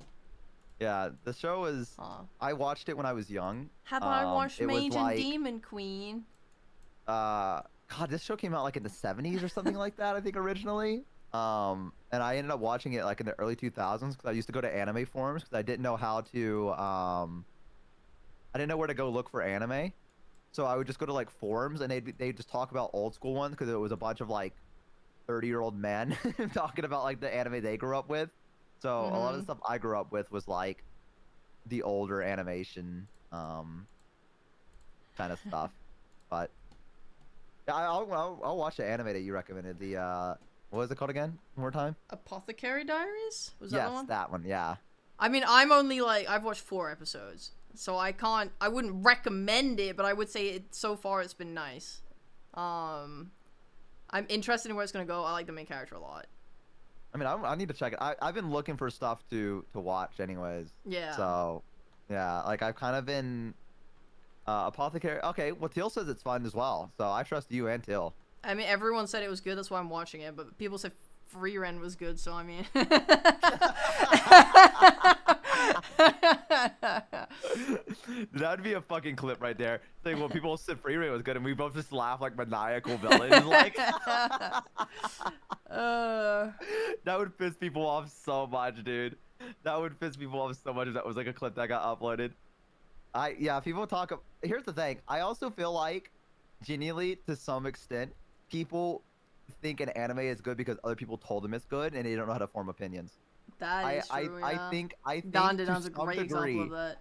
S3: Yeah, the show is.
S1: Aw.
S3: I watched it when I was young.
S1: Have I watched
S3: it was
S1: Mage
S3: like,
S1: and Demon Queen?
S3: God, this show came out like in the 70s or something like that, I think originally. And I ended up watching it like in the early 2000s because I used to go to anime forums because I didn't know how to. I didn't know where to go look for anime, so I would just go to like forums and they'd just talk about old school ones because it was a bunch of like 30-year-old men talking about like the anime they grew up with. So a lot of the stuff I grew up with was like the older animation kind of stuff. But yeah, I'll watch the anime that you recommended. The what was it called again? One more time?
S1: Apothecary Diaries? Was that
S3: Yes,
S1: the one?
S3: that one. Yeah.
S1: I mean, I'm only like I've watched 4 episodes, so I wouldn't recommend it, but I would say so far it's been nice. I'm interested in where it's gonna go. I like the main character a lot.
S3: I mean, I need to check it. I've been looking for stuff to watch anyways.
S1: Yeah.
S3: So, yeah, like I've kind of been Apothecary. Okay, well Teal says it's fun as well, so I trust you and Teal.
S1: I mean, everyone said it was good. That's why I'm watching it. But people said Free Rent was good, so I mean.
S3: That would be a fucking clip right there. Saying, well, people said Free Rate was good, and we both just laugh like maniacal villains. Like, that would piss people off so much, dude. That would piss people off so much if that was like a clip that got uploaded. Yeah, people talk. Here's the thing. I also feel like, genuinely, to some extent, people think an anime is good because other people told them it's good, and they don't know how to form opinions.
S1: That is true.
S3: I think
S1: Dandadan's a great example of that.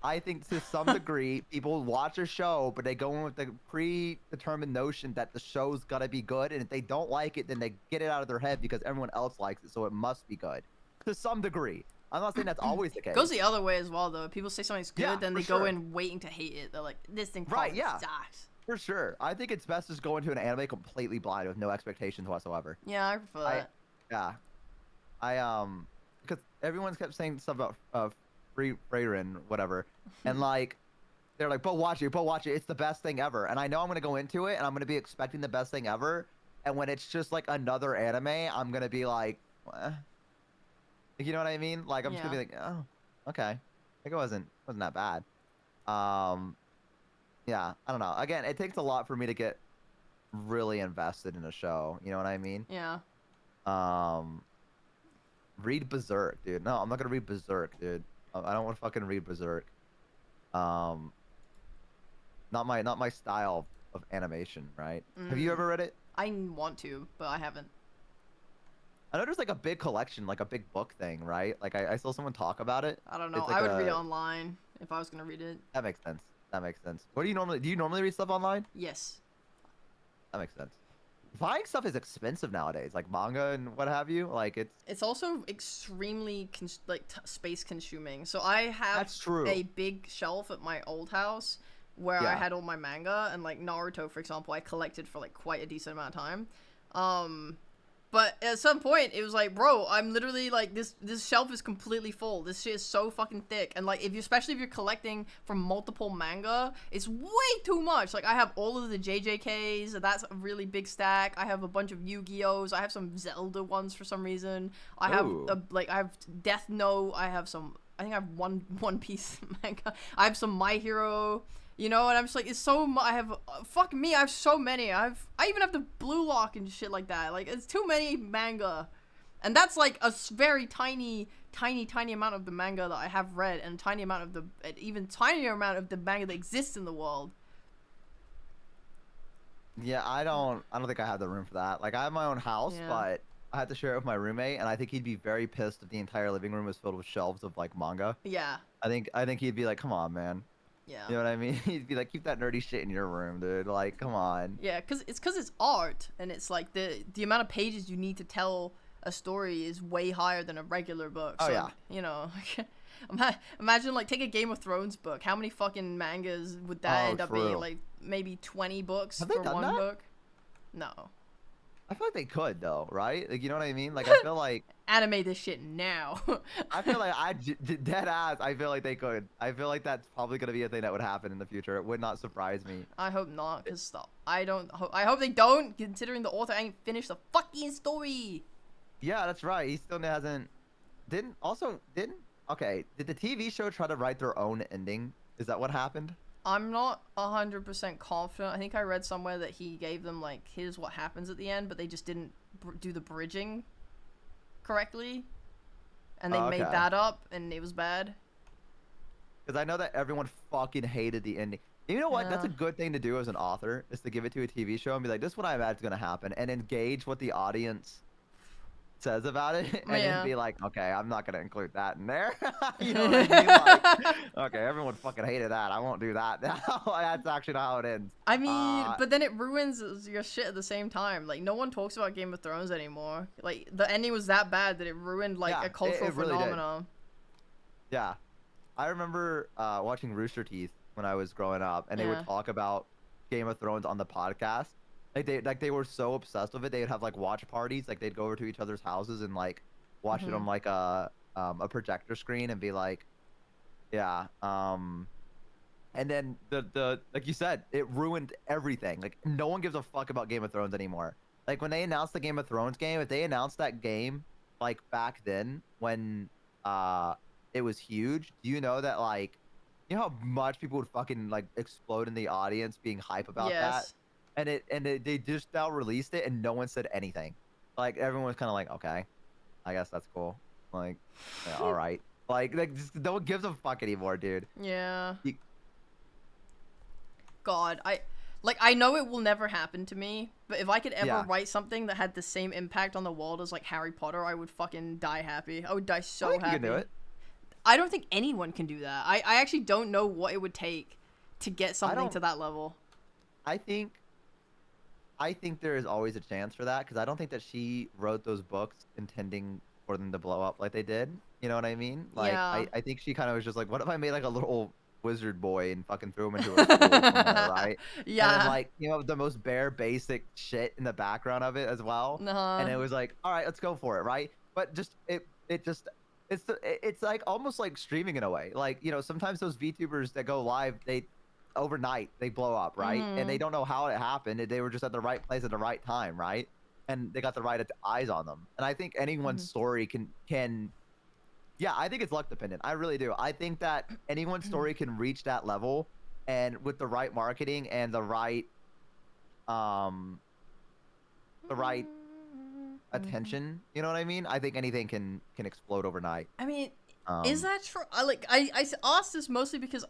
S3: I think to some degree, people watch a show, but they go in with the predetermined notion that the show's gotta be good, and if they don't like it, then they get it out of their head because everyone else likes it, so it must be good. To some degree. I'm not saying that's always the case.
S1: It goes the other way as well, though. If people say something's good,
S3: Yeah,
S1: then they
S3: for
S1: go
S3: sure.
S1: in waiting to hate it. They're like, this thing
S3: Right, yeah.
S1: sucks.
S3: For sure. I think it's best to just go into an anime completely blind with no expectations whatsoever.
S1: Yeah, I prefer that.
S3: Yeah. Because everyone's kept saying stuff about Freyrin, whatever, and like, they're like, but watch it, it's the best thing ever. And I know I'm gonna go into it, and I'm gonna be expecting the best thing ever, and when it's just like another anime, I'm gonna be like, you know what I mean? Like, I'm just gonna be like, oh, okay, like it wasn't that bad. Yeah, I don't know. Again, it takes a lot for me to get really invested in a show. You know what I mean?
S1: Yeah.
S3: Read Berserk, dude. No, I'm not gonna read Berserk, dude. I don't want to fucking read Berserk. Not my style of animation, right? Have you ever read it?
S1: I want to, but I haven't.
S3: I know there's like a big collection, like a big book thing, right? Like I saw someone talk about it.
S1: I don't know.
S3: It's like
S1: I would read it online if I was gonna read it.
S3: That makes sense. That makes sense. What do you normally read stuff online?
S1: Yes.
S3: That makes sense. Buying stuff is expensive nowadays, like manga and what have you. Like
S1: it's also extremely space consuming. So I have
S3: That's true.
S1: a big shelf at my old house where I had all my manga, and like Naruto, for example, I collected for like quite a decent amount of time. But at some point, it was like, bro, I'm literally like, this shelf is completely full. This shit is so fucking thick. And like, especially if you're collecting from multiple manga, it's way too much. Like, I have all of the JJKs, that's a really big stack. I have a bunch of Yu-Gi-Ohs. I have some Zelda ones for some reason. I have I have Death Note. I have some, I think I have One Piece manga. I have some My Hero. You know, and I'm just like, it's so I have, fuck me, I have so many. I even have the Blue Lock and shit like that. Like, it's too many manga. And that's like a very tiny amount of the manga that I have read, and tiny amount of an even tinier amount of the manga that exists in the world.
S3: Yeah, I don't think I have the room for that. Like, I have my own house, but I have to share it with my roommate, and I think he'd be very pissed if the entire living room was filled with shelves of like manga.
S1: Yeah.
S3: I think he'd be like, come on, man.
S1: Yeah.
S3: You know what I mean? He'd be like, keep that nerdy shit in your room, dude. Like, come on.
S1: Yeah, cause it's art, and it's like the amount of pages you need to tell a story is way higher than a regular book.
S3: Oh,
S1: so,
S3: yeah.
S1: You know, imagine like take a Game of Thrones book. How many fucking mangas would that end up being? Like maybe 20 books for one book? No.
S3: I feel like they could though, right? Like, you know what I mean? Like, I feel like
S1: animate this shit now.
S3: I feel like dead ass. I feel like they could. I feel like that's probably gonna be a thing that would happen in the future. It would not surprise me.
S1: I hope not, cause I hope they don't. Considering the author ain't finished the fucking story.
S3: Yeah, that's right. He still hasn't. Okay, did the TV show try to write their own ending? Is that what happened?
S1: I'm not 100% confident. I think I read somewhere that he gave them, like, here's what happens at the end, but they just didn't do the bridging correctly. And they made that up, and it was bad.
S3: Because I know that everyone fucking hated the ending. You know what?
S1: Yeah.
S3: That's a good thing to do as an author, is to give it to a TV show and be like, this is what I imagine is going to happen, and engage what the audience says about it, and then be like, okay, I'm not gonna include that in there. You know what I mean? Like, okay, everyone fucking hated that. I won't do that now. That's actually not how it ends.
S1: I mean, but then it ruins your shit at the same time. Like, no one talks about Game of Thrones anymore. Like, the ending was that bad that it ruined like a cultural phenomenon.
S3: Yeah, I remember watching Rooster Teeth when I was growing up, and they would
S1: Yeah.
S3: talk about Game of Thrones on the podcast. Like they were so obsessed with it. They'd have like watch parties. Like they'd go over to each other's houses and like watch it
S1: Hmm.
S3: on like a projector screen and be like, yeah. And then the like you said, it ruined everything. Like no one gives a fuck about Game of Thrones anymore. Like when they announced the Game of Thrones game, if they announced that game like back then when uh it was huge, do you know that like you know how much people would fucking like explode in the audience being hype about that?
S1: Yes.
S3: They just now released it and no one said anything. Like everyone was kind of like, okay, I guess that's cool. Like, yeah, all right. Like just, no one gives a fuck anymore, dude.
S1: Yeah.
S3: You,
S1: God, I know it will never happen to me, but if I could ever
S3: yeah.
S1: write something that had the same impact on the world as like Harry Potter, I would fucking die happy. I would die
S3: I
S1: so
S3: think you
S1: happy.
S3: can do it.
S1: I don't think anyone can do that. I actually don't know what it would take to get something
S3: don't-
S1: to that level.
S3: I think I think there is always a chance for that because I don't think that she wrote those books intending for them to blow up like they did. You know what I mean? Like
S1: Yeah.
S3: I think she kind of was just like, what if I made like a little wizard boy and fucking threw him into a school somewhere, right? And then
S1: Yeah.
S3: like you know the most bare basic shit in the background of it as well.
S1: Uh-huh.
S3: And it was like, all right, let's go for it, right? But just it just it's like almost like streaming in a way. Like you know sometimes those VTubers that go live they overnight they blow up, right? And they
S1: Mhm.
S3: don't know how it happened. They were just at the right place at the right time, right? And they got the right eyes on them. And I think anyone's
S1: Mhm.
S3: story can yeah, I think it's luck dependent. I really do. I think that anyone's story can reach that level and with the right marketing and um the right attention, you know what I mean? I think anything can explode overnight.
S1: I mean, is
S3: Um
S1: that true? I asked this mostly because,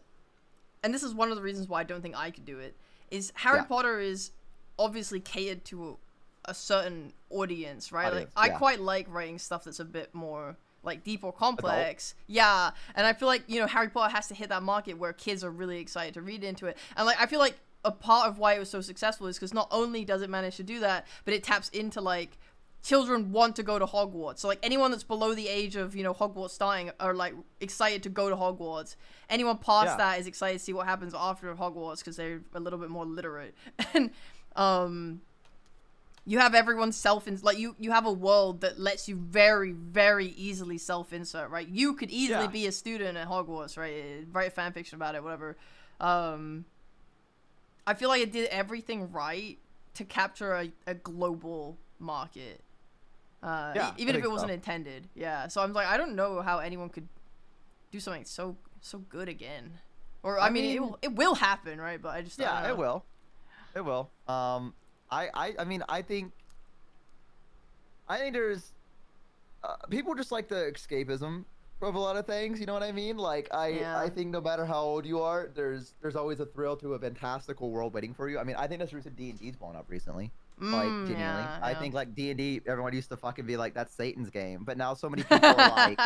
S1: and this is one of the reasons why I don't think I could do it, is Harry
S3: yeah,
S1: Potter is obviously catered to a certain audience, right? Like,
S3: audience.
S1: I
S3: Yeah.
S1: quite like writing stuff that's a bit more, like, deep or
S3: Adult.
S1: complex. Yeah, and I feel like, Harry Potter has to hit that market where kids are really excited to read into it. And, like, I feel like a part of why it was so successful is because not only does it manage to do that, but it taps into, like, children want to go to Hogwarts. So like anyone that's below the age of, Hogwarts starting are like excited to go to Hogwarts. Anyone past
S3: Yeah.
S1: that is excited to see what happens after Hogwarts because they're a little bit more literate. And you have everyone you have a world that lets you very, very easily self-insert, right? You could easily
S3: Yeah.
S1: be a student at Hogwarts, right? Write fan fiction about it, whatever. I feel like it did everything right to capture a global market.
S3: Yeah, I
S1: Even if
S3: think
S1: it wasn't
S3: so.
S1: intended. Yeah. So I'm like, I don't know how anyone could do something so good again. Or I mean, it will happen, right? But I just I
S3: Yeah,
S1: don't know.
S3: it will. It will. I mean, I think there's people just like the escapism of a lot of things. You know what I mean? Like, I
S1: Yeah.
S3: think no matter how old you are, there's always a thrill to a fantastical world waiting for you. I mean, I think that's the reason D&D's blown up recently. Like, genuinely,
S1: Yeah.
S3: I
S1: Yeah.
S3: think like D&D, everyone used to fucking be like, that's Satan's game, but now so many people are like,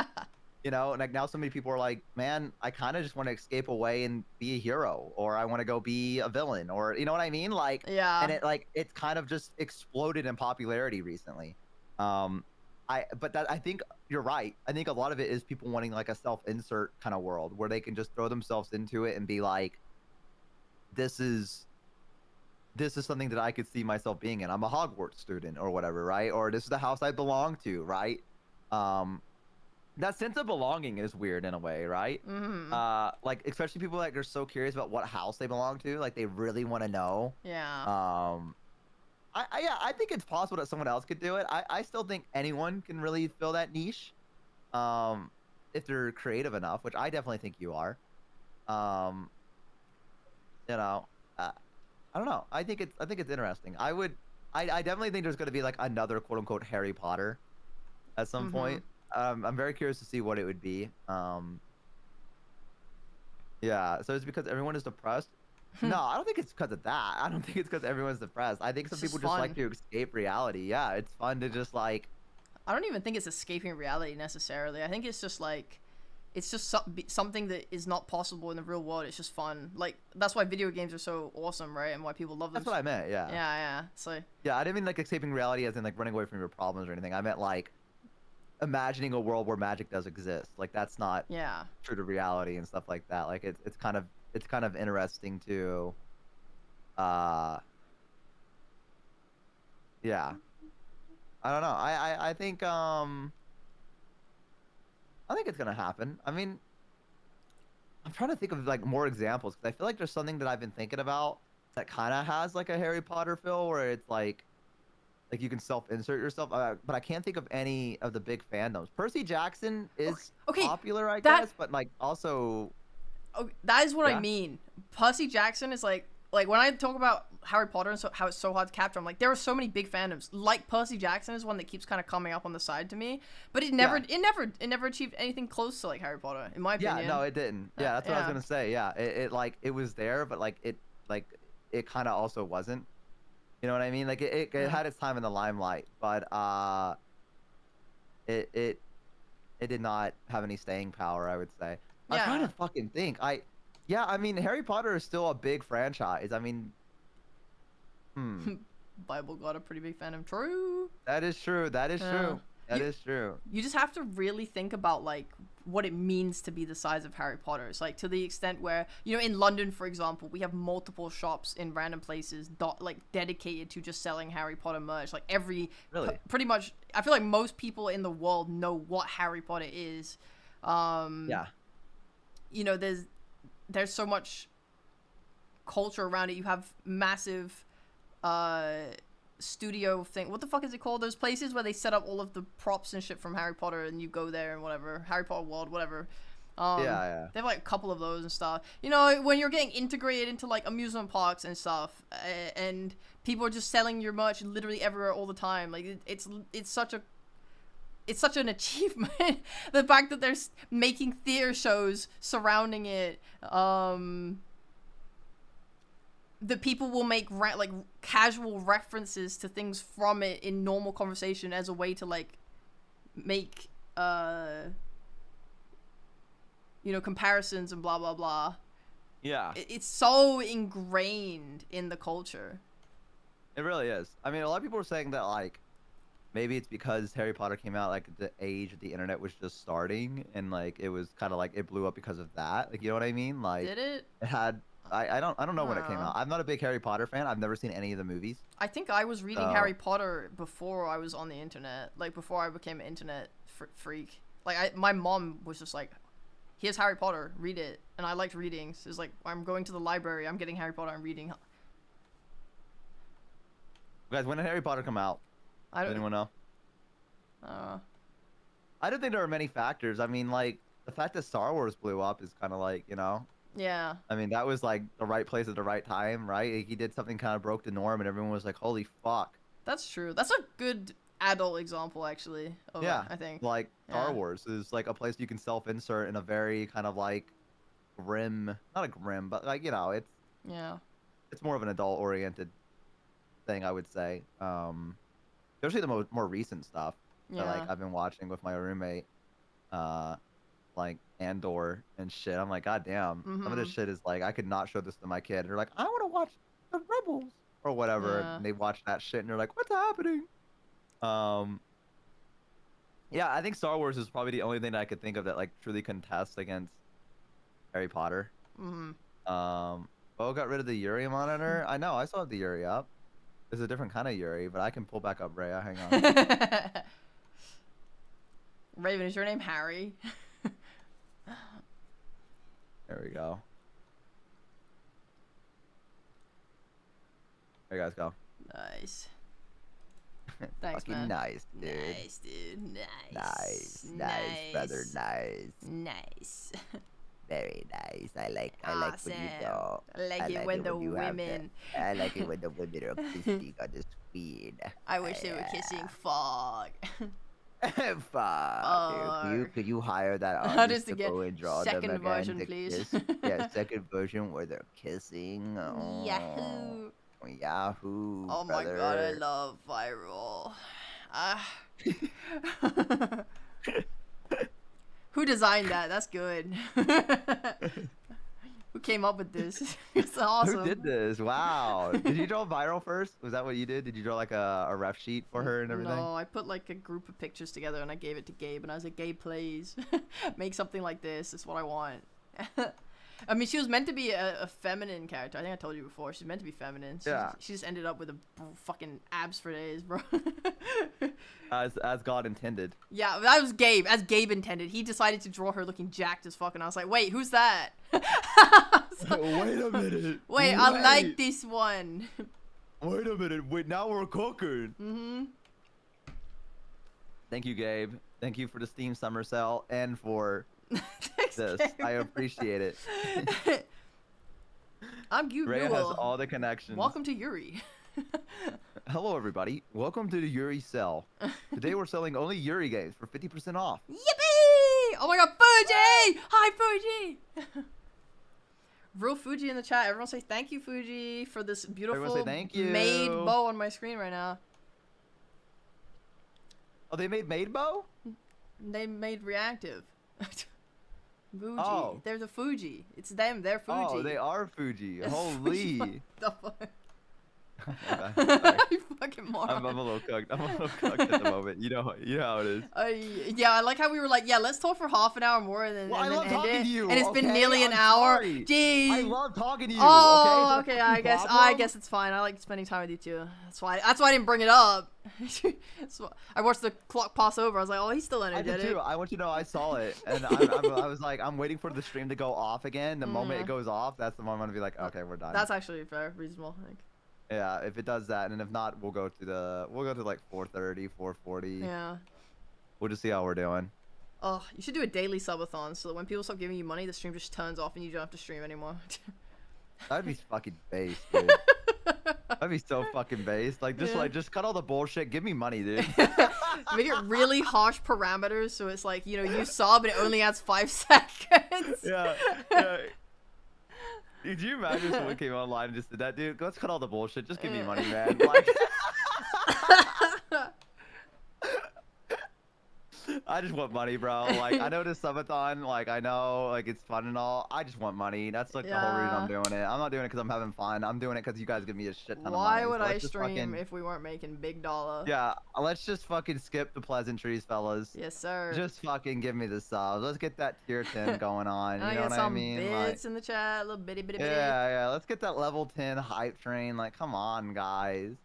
S3: you know, and like now so many people are like, man, I kind of just want to escape away and be a hero, or I want to go be a villain, or you know what I mean? Like,
S1: Yeah.
S3: and it's kind of just exploded in popularity recently. Um, but that I think you're right. I think a lot of it is people wanting like a self-insert kind of world where they can just throw themselves into it and be like, this is something that I could see myself being in. I'm a Hogwarts student or whatever, right? Or this is the house I belong to, right? Um, that sense of belonging is weird in a way, right?
S1: Mm-hmm.
S3: Like especially people that are so curious about what house they belong to, like they really want to know.
S1: Yeah.
S3: Yeah, I think it's possible that someone else could do it. I still think anyone can really fill that niche, um, if they're creative enough, which I definitely think you are. Um, you know, I don't know. I think it's interesting. I definitely think there's going to be like another quote unquote Harry Potter at some
S1: Mm-hmm.
S3: point. I'm very curious to see what it would be. Yeah. So it's because everyone is depressed. No, I don't think it's because of that. I don't think it's because everyone's depressed. I think some
S1: It's just
S3: people just like
S1: fun.
S3: to escape reality. Yeah, it's fun to just like,
S1: I don't even think it's escaping reality necessarily. I think it's just like, it's just something that is not possible in the real world. It's just fun. Like that's why video games are so awesome, right? And why people love them.
S3: that's what I meant. Yeah.
S1: Yeah, yeah. So
S3: Yeah, I didn't mean like escaping reality as in like running away from your problems or anything. I meant like imagining a world where magic does exist. Like that's not
S1: Yeah.
S3: true to reality and stuff like that. Like it's kind of interesting to uh yeah. I don't know. I think it's gonna happen. I mean, I'm trying to think of like more examples because I feel like there's something that I've been thinking about that kind of has like a Harry Potter feel where it's like you can self-insert yourself, but I can't think of any of the big fandoms. Percy Jackson is
S1: Okay,
S3: popular, I
S1: that
S3: guess, but like also,
S1: oh, that is what I
S3: yeah,
S1: mean. Percy Jackson is like when I talk about Harry Potter and how it's so hard to capture. I'm like, there are so many big fandoms. Like Percy Jackson is one that keeps kind of coming up on the side to me, but
S3: yeah,
S1: it never achieved anything close to like Harry Potter, in my
S3: yeah.
S1: opinion.
S3: No, it didn't. Yeah, that's what I was
S1: Yeah,
S3: gonna say. Yeah, it like it was there, but like it kind of also wasn't. You know what I mean? Like it
S1: yeah,
S3: had its time in the limelight, but it it it did not have any staying power, I would say. I'm trying to
S1: yeah.
S3: fucking think. Yeah, I mean, Harry Potter is still a big franchise. I mean, hmm,
S1: Bible got a pretty big fandom. True.
S3: that is true. That is
S1: Yeah.
S3: true. That
S1: You
S3: is true.
S1: you just have to really think about like what it means to be the size of Harry Potter. It's like to the extent where, you know, in London, for example, we have multiple shops in random places like dedicated to just selling Harry Potter merch. Like
S3: Really?
S1: pretty much, I feel like most people in the world know what Harry Potter is. Um,
S3: Yeah.
S1: you know, there's so much culture around it. You have massive studio thing. What the fuck is it called? Those places where they set up all of the props and shit from Harry Potter, and you go there and whatever. Harry Potter World, whatever.
S3: Yeah.
S1: They have like a couple of those and stuff. You know, when you're getting integrated into like amusement parks and stuff, and people are just selling your merch literally everywhere all the time. Like it's such an achievement. The fact that they're making theater shows surrounding it. The people will make like casual references to things from it in normal conversation as a way to like make you know, comparisons and blah blah blah.
S3: Yeah.
S1: It's so ingrained in the culture.
S3: It really is. I mean, a lot of people are saying that like maybe it's because Harry Potter came out like the age of the internet was just starting and like it was kind of like it blew up because of that. Like you know what I mean? Like
S1: Did it?
S3: it had I don't know when it came out. I'm not a big Harry Potter fan. I've never seen any of the movies.
S1: I think I was reading
S3: So
S1: Harry Potter before I was on the internet, like before I became an internet freak. Like my mom was just like, "Here's Harry Potter, read it," and I liked reading. So it's like I'm going to the library, I'm getting Harry Potter, I'm reading.
S3: guys, when did Harry Potter come out?
S1: I
S3: Does
S1: don't.
S3: anyone know? I don't think there are many factors. I mean, like the fact that Star Wars blew up is kind of like, you know,
S1: Yeah.
S3: I mean, that was like the right place at the right time, right? Like, he did something kind of broke the norm, and everyone was like, "Holy fuck!"
S1: That's true. That's a good adult example, actually. Of
S3: Yeah,
S1: it, I think.
S3: like Star
S1: Yeah.
S3: Wars is like a place you can self-insert in a very kind of like grim, not a grim, but like you know,
S1: Yeah.
S3: it's more of an adult-oriented thing, I would say. Especially the more recent stuff that
S1: Yeah.
S3: like I've been watching with my roommate. Like Andor and shit. I'm like, God damn, some of this
S1: Mhm.
S3: shit is like I could not show this to my kid. They're like, I want to watch the Rebels or whatever.
S1: Yeah.
S3: And they watch that shit and they're like, what's happening? Um, yeah, I think Star Wars is probably the only thing that I could think of that like truly contests against Harry Potter.
S1: Mhm.
S3: Bo got rid of the Yuri monitor. I know, I still have the Yuri up. It's a different kind of Yuri, but I can pull back up Rhea. Hang on.
S1: Raven, is your name Harry?
S3: There we go. There you guys go.
S1: Nice. Thanks,
S3: Fucking
S1: man.
S3: nice, dude.
S1: Nice, dude. Nice.
S3: Nice, brother, nice.
S1: Nice.
S3: Very nice. I like
S1: Awesome.
S3: when you go.
S1: I like it when the
S3: you have
S1: women.
S3: I like it when the women are kissing on the screen.
S1: I wish they were kissing fog.
S3: Fuck. Dude. Could you hire that
S1: Artist
S3: artist to
S1: again.
S3: go and draw
S1: Second
S3: them again
S1: version,
S3: to
S1: please.
S3: kiss? Yeah, second version where they're kissing. Oh,
S1: Yahoo!
S3: Yahoo!
S1: Oh my
S3: brother.
S1: god, I love viral. Who designed that? That's good. who came up with this. It's awesome.
S3: Who did this? Wow. Did you draw viral first? Was that what you did? Did you draw like a ref sheet for her and everything?
S1: No, I put like a group of pictures together and I gave it to Gabe and I was like, Gabe, please make something like this. It's what I want. I mean, she was meant to be a feminine character. I think I told you before. She's meant to be feminine.
S3: Yeah.
S1: She just ended up with a fucking abs for days, bro.
S3: As God intended.
S1: Yeah, that was Gabe. As Gabe intended. He decided to draw her looking jacked as fuck, and I was like, wait, who's that?
S3: Wait a minute.
S1: Wait, I like this one.
S3: Wait a minute. Wait, now we're cooking.
S1: Mm-hmm.
S3: Thank you, Gabe. Thank you for the Steam Summer Sale and for
S1: Thanks,
S3: this.
S1: Gabe.
S3: I appreciate it.
S1: I'm Yu
S3: Rhea has all the connections.
S1: Welcome to Yuri.
S3: Hello, everybody. Welcome to the Yuri Sale. Today we're selling only Yuri games for 50% off.
S1: Yippee! Oh my god, Fuji! Hi, Fuji! Real Fuji in the chat. Everyone say thank you, Fuji, for this beautiful
S3: say thank you.
S1: made bow on my screen right now.
S3: Oh, they made bow?
S1: They made reactive. Fuji.
S3: Oh.
S1: They're the Fuji. It's them. They're Fuji.
S3: Oh, they are Fuji. Holy.
S1: What the fuck?
S3: Sorry.
S1: You fucking moron.
S3: I'm a little cooked. I'm a little cooked at the moment. You know how it is.
S1: Yeah, I like how we were like, yeah, let's talk for half an hour more and then,
S3: Well,
S1: and
S3: I
S1: then
S3: love
S1: end
S3: talking
S1: it.
S3: to you,
S1: And it's been
S3: okay?
S1: nearly an
S3: I'm
S1: hour.
S3: sorry.
S1: Jeez.
S3: I love talking to you.
S1: Oh,
S3: okay?
S1: okay. I guess it's fine. I like spending time with you too. That's why I didn't bring it up. So I watched the clock pass over. I was like, oh, he's still
S3: I
S1: energetic.
S3: did too. I want you to know I saw it, and I was like, I'm waiting for the stream to go off again. The moment it goes off, that's the moment I'm gonna be like, okay, we're done.
S1: That's actually fair, reasonable. I think.
S3: Yeah, if it does that, and if not, we'll go to like 4:30, 4:40.
S1: Yeah.
S3: We'll just see how we're doing.
S1: Oh, you should do a daily subathon so that when people stop giving you money, the stream just turns off and you don't have to stream anymore.
S3: That'd be fucking based, dude. That'd be so fucking based. Like just cut all the bullshit. Give me money, dude.
S1: Make it really harsh parameters so it's like, you know, you sub and it only adds 5 seconds.
S3: Yeah. Did you imagine if someone came online and just did that, dude? Let's cut all the bullshit. Just give me money, man. Like, I just want money, bro. Like, I know this subathon, like, I know, like, it's fun and all. I just want money. That's, like, the whole reason I'm doing it. I'm not doing it because I'm having fun. I'm doing it because you guys give me a shit ton of money.
S1: Why would
S3: So
S1: I
S3: let's just
S1: stream if we weren't making big dollar?
S3: Yeah, let's just fucking skip the pleasantries, fellas.
S1: Yes, sir.
S3: Just fucking give me the subs. Let's get that tier 10 going on.
S1: I
S3: You know
S1: get
S3: what I
S1: some
S3: mean?
S1: bits in the chat, little bitty.
S3: Yeah. Let's get that level 10 hype train. Like, come on, guys.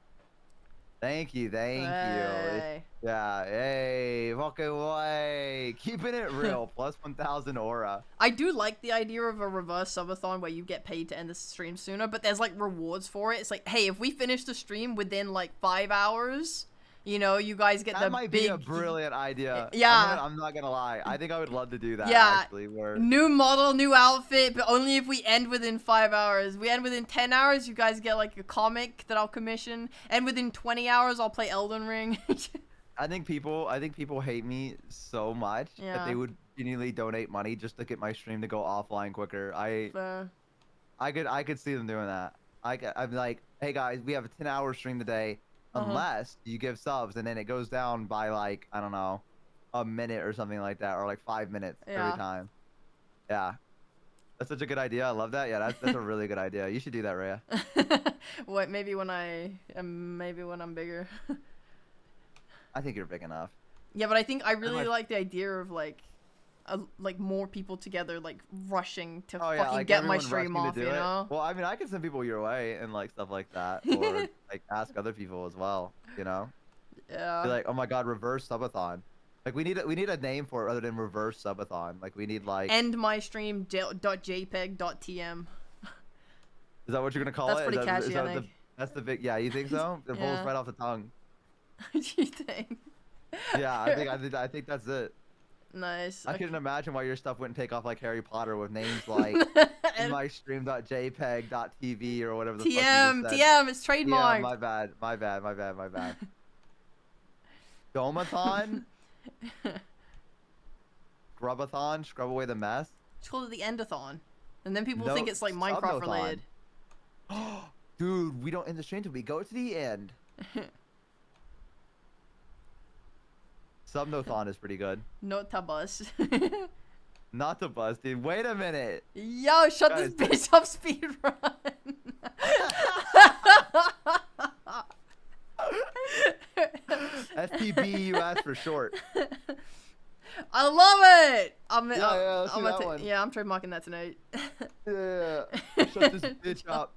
S3: Thank you.
S1: Hey.
S3: Yeah, hey, fucking way. Keeping it real. Plus 1,000 aura.
S1: I do like the idea of a reverse subathon where you get paid to end the stream sooner, but there's like rewards for it. It's like, hey, if we finish the stream within like 5 hours, you know, you guys get
S3: That might be a brilliant idea.
S1: Yeah.
S3: I'm not gonna lie. I think I would love to do that,
S1: Yeah.
S3: actually. Where...
S1: New model, new outfit, but only if we end within 5 hours. We end within 10 hours, you guys get like a comic that I'll commission. And within 20 hours, I'll play Elden Ring.
S3: I think people hate me so much that they would genuinely donate money just to get my stream to go offline quicker. I could see them doing that. I'm like, hey guys, we have a 10-hour stream today. Unless you give subs and then it goes down by like, I don't know, a minute or something like that, or like 5 minutes every time. Yeah. That's such a good idea. I love that. Yeah, that's a really good idea. You should do that, Rhea.
S1: What, maybe when I'm bigger.
S3: I think you're big enough.
S1: Yeah, but I think I really like the idea of like more people together, like rushing to fucking
S3: like
S1: get my
S3: everyone
S1: stream
S3: rushing
S1: off,
S3: to
S1: you
S3: do it.
S1: know?
S3: Well, I mean, I can send people your way and like stuff like that, or like ask other people as well. You know?
S1: Yeah.
S3: Be like, oh my god, reverse subathon. Like we need a name for it other than reverse subathon. Like we need like.
S1: End my stream .jpeg.tm.
S3: Is that what you're gonna call
S1: That's
S3: it?
S1: pretty catchy, I think.
S3: That's the big. Yeah, you think so? It rolls right off the tongue.
S1: Do you think?
S3: Yeah, I think that's it.
S1: Nice.
S3: I couldn't imagine why your stuff wouldn't take off like Harry Potter with names like mystream.jpeg.tv or whatever the fuck you just said.
S1: TM, it's trademarked.
S3: Yeah, my bad. Domathon? Scrubathon? Scrub away the mess?
S1: It's called the Endathon. And then people think it's like Minecraft related.
S3: Dude, we don't end the stream till we go to the end. Subnothon is pretty good.
S1: Notabus.
S3: Not to bust, dude. Wait a minute.
S1: Yo, shut
S3: Guys.
S1: this bitch up, speed run.
S3: STB, you asked for short.
S1: I love it.
S3: Let's do that one.
S1: Yeah, I'm trademarking that tonight.
S3: Yeah. Shut this bitch up.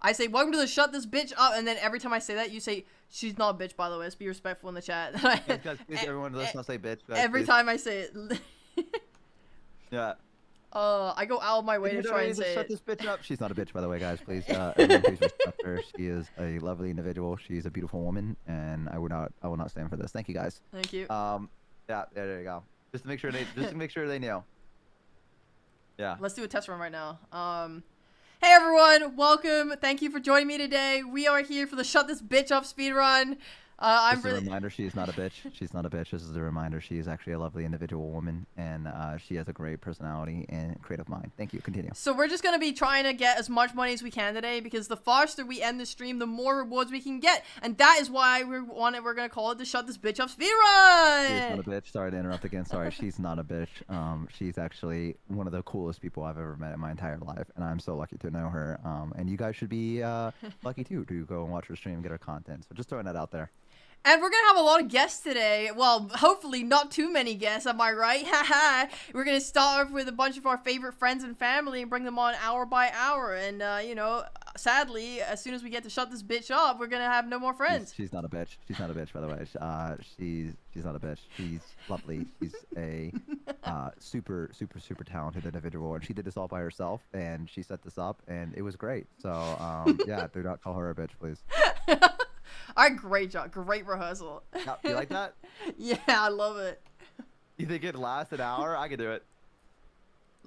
S1: I say, welcome to the shut this bitch up, and then every time I say that, you say, she's not a bitch, by the way. Let's be respectful in the chat.
S3: Guys, please, everyone, let's not say bitch. Guys,
S1: Every
S3: please.
S1: time I say it.
S3: Yeah.
S1: I go out of my way to try and say
S3: shut
S1: it.
S3: this bitch up. She's not a bitch, by the way, guys. Please, everyone, please respect her. She is a lovely individual. She's a beautiful woman, and I will not stand for this. Thank you, guys.
S1: Thank you.
S3: Yeah, there you go. Just to make sure they knew. Yeah.
S1: Let's do a test run right now. Hey everyone, welcome. Thank you for joining me today. We are here for the shut this bitch up speedrun. I'm
S3: Just
S1: really.
S3: a reminder, she is not a bitch. She's not a bitch. This is a reminder. She is actually a lovely individual woman, and she has a great personality and creative mind. Thank you. Continue.
S1: So we're just gonna be trying to get as much money as we can today, because the faster we end the stream, the more rewards we can get, and that is why we're gonna call it the shut this bitch up
S3: She is not a
S1: speedrun.
S3: bitch. Sorry to interrupt again. Sorry, she's not a bitch. She's actually one of the coolest people I've ever met in my entire life, and I'm so lucky to know her. And you guys should be lucky too to go and watch her stream and get her content. So just throwing that out there.
S1: And we're gonna have a lot of guests today. Well, hopefully not too many guests, am I right? Haha. We're gonna start off with a bunch of our favorite friends and family and bring them on hour by hour. And, you know, sadly, as soon as we get to shut this bitch up, we're gonna have no more friends.
S3: She's not a bitch. She's not a bitch, by the way. She's not a bitch. She's lovely. She's a super talented individual, and she did this all by herself, and she set this up, and it was great. So yeah, do not call her a bitch, please.
S1: Alright, great job. Great rehearsal.
S3: Yeah, you like that?
S1: Yeah, I love it.
S3: You think it'd last an hour? I could do it.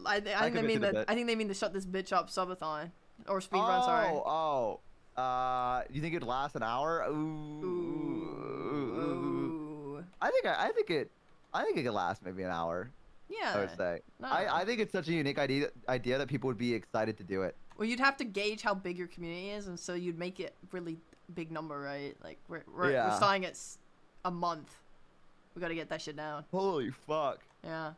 S1: I think they
S3: commit
S1: mean
S3: to the
S1: the
S3: bit.
S1: I think they mean the shut this bitch up subathon. Or speedrun, sorry.
S3: You think it'd last an hour?
S1: Ooh.
S3: I think it could last maybe an hour.
S1: Yeah.
S3: I would say.
S1: No.
S3: I think it's such a unique idea that people would be excited to do it.
S1: Well, you'd have to gauge how big your community is, and so you'd make it really big number, right? Like we're
S3: Yeah.
S1: starting at a month. We gotta get that shit down.
S3: Holy fuck!
S1: Yeah.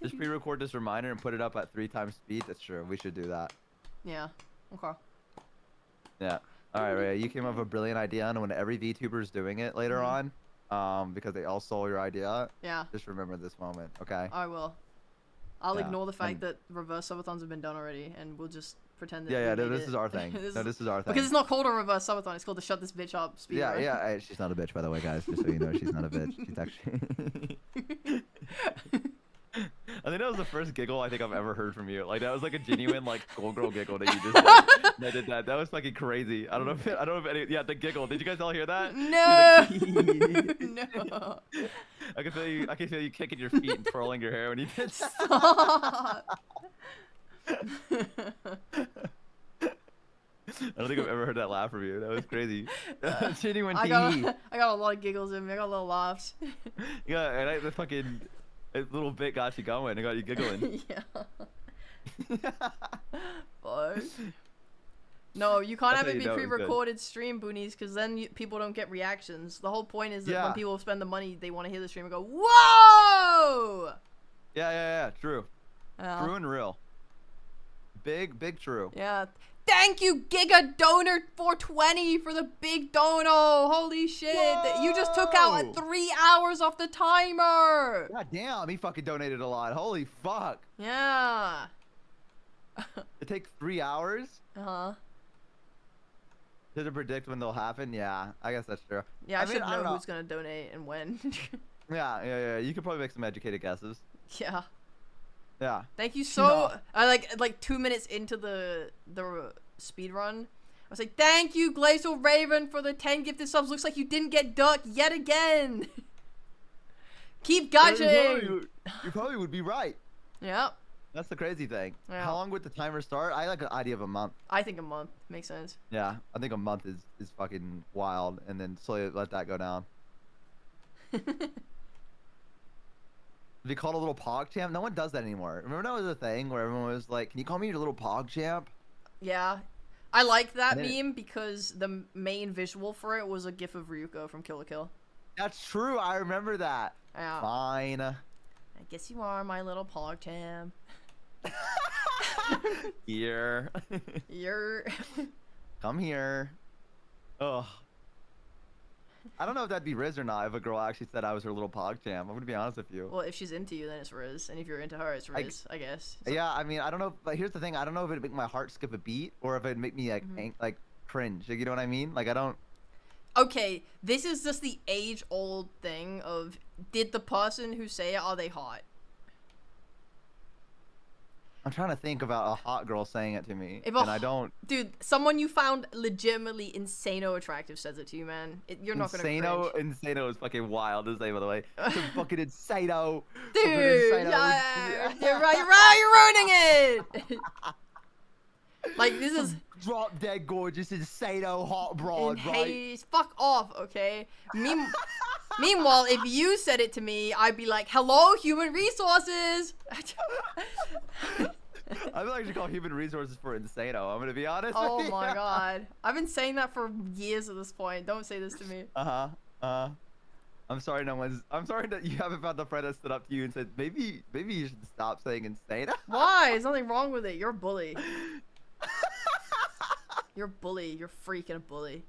S3: Just pre-record this reminder and put it up at 3 times speed. That's true. We should do that.
S1: Yeah. Okay.
S3: Yeah. All right, Ray. You came up with a brilliant idea, and when every VTuber is doing it later on, because they all stole your idea,
S1: Yeah.
S3: just remember this moment, okay?
S1: I will. I'll
S3: Yeah,
S1: ignore the fact
S3: and-
S1: that reverse subathons have been done already, and we'll just pretend that.
S3: Yeah,
S1: we
S3: no,
S1: made
S3: this
S1: it.
S3: is our thing. No, this is our thing.
S1: Because it's not called a reverse subathon. It's called the shut this bitch up speedrun.
S3: Yeah. She's not a bitch, by the way, guys. Just so you know, she's not a bitch. She's actually. I think that was the first giggle I think I've ever heard from you. Like that was like a genuine like schoolgirl giggle that you just did. That was fucking crazy. I don't know if any. Yeah, the giggle. Did you guys all hear that?
S1: No. No.
S3: I can feel you kicking your feet and twirling your hair when you did that.
S1: Stop.
S3: I don't think I've ever heard that laugh from you. That was crazy. Genuine
S1: I
S3: tee.
S1: got a lot of giggles in me. I got little laughs.
S3: Yeah, and the fucking little bit got you going. It got you giggling.
S1: Yeah. Fuck. No, you can't
S3: That's
S1: have
S3: how
S1: it
S3: you
S1: be
S3: know it was good.
S1: pre-recorded stream, boonies, because then people don't get reactions. The whole point is that when
S3: Yeah.
S1: people spend the money, they want to hear the stream and go, "Whoa!"
S3: Yeah. True.
S1: Yeah.
S3: True and real. Big true.
S1: Yeah. Thank you, Giga Donor 420 for the big dono. Holy shit. You just took out
S3: Whoa.
S1: 3 hours off the timer.
S3: God damn, he fucking donated a lot. Holy fuck.
S1: Yeah.
S3: It takes 3 hours
S1: Uh-huh.
S3: to predict when they'll happen. Yeah, I guess that's true.
S1: Yeah, I
S3: mean,
S1: should
S3: I don't
S1: know
S3: know.
S1: who's going to donate and when.
S3: Yeah. You could probably make some educated guesses.
S1: Yeah.
S3: Yeah.
S1: Thank you so. I like 2 minutes into the speed run. I was like, "Thank you, Glacial Raven, for the 10 gifted subs. Looks like you didn't get ducked yet again. Keep gotching."
S3: You probably would be right.
S1: Yep.
S3: That's the crazy thing.
S1: Yeah.
S3: How long would the timer start? I like an idea of a month.
S1: I think a month makes sense.
S3: Yeah, I think a month is fucking wild, and then slowly let that go down. They called a little pog champ. No one does that anymore. Remember that was a thing where everyone was like, "Can you call me your little pog champ?"
S1: Yeah. I like that
S3: And then-
S1: meme because the main visual for it was a gif of Ryuko from Kill la Kill.
S3: That's true. I remember that.
S1: Yeah.
S3: Fine.
S1: I guess you are my little pogchamp.
S3: Here.
S1: You're.
S3: Come here. Ugh. I don't know if that'd be Riz or not if a girl actually said I was her little pogchamp. I'm gonna be honest with you.
S1: Well, if she's into you, then it's Riz, and if you're into her, it's Riz. I guess. So,
S3: Yeah, I mean, I don't know, but here's the thing: I don't know if it'd make my heart skip a beat or if it'd make me like like cringe. Like, you know what I mean? Like, I don't.
S1: Okay, this is just the age-old thing of did the person who say it, are they hot?
S3: I'm trying to think about a hot girl saying it to me,
S1: If
S3: and I don't.
S1: Dude, someone you found legitimately insano attractive says it to you, man. You're not gonna cringe.
S3: Insano is fucking wild to say, by the way. It's a fucking insano.
S1: Dude,
S3: Insano.
S1: yeah, you're ruining it. Like, this is
S3: Drop dead gorgeous insano hot broad, right?
S1: hey, fuck off, okay? Meanwhile, if you said it to me, I'd be like, hello, human resources.
S3: I feel like you should call human resources for insano. I'm gonna be honest.
S1: Oh
S3: with you.
S1: my god. I've been saying that for years at this point. Don't say this to me.
S3: I'm sorry I'm sorry that you haven't found a friend that stood up to you and said maybe you should stop saying insano.
S1: Why? There's nothing wrong with it. You're a bully. You're a bully. You're freaking a bully.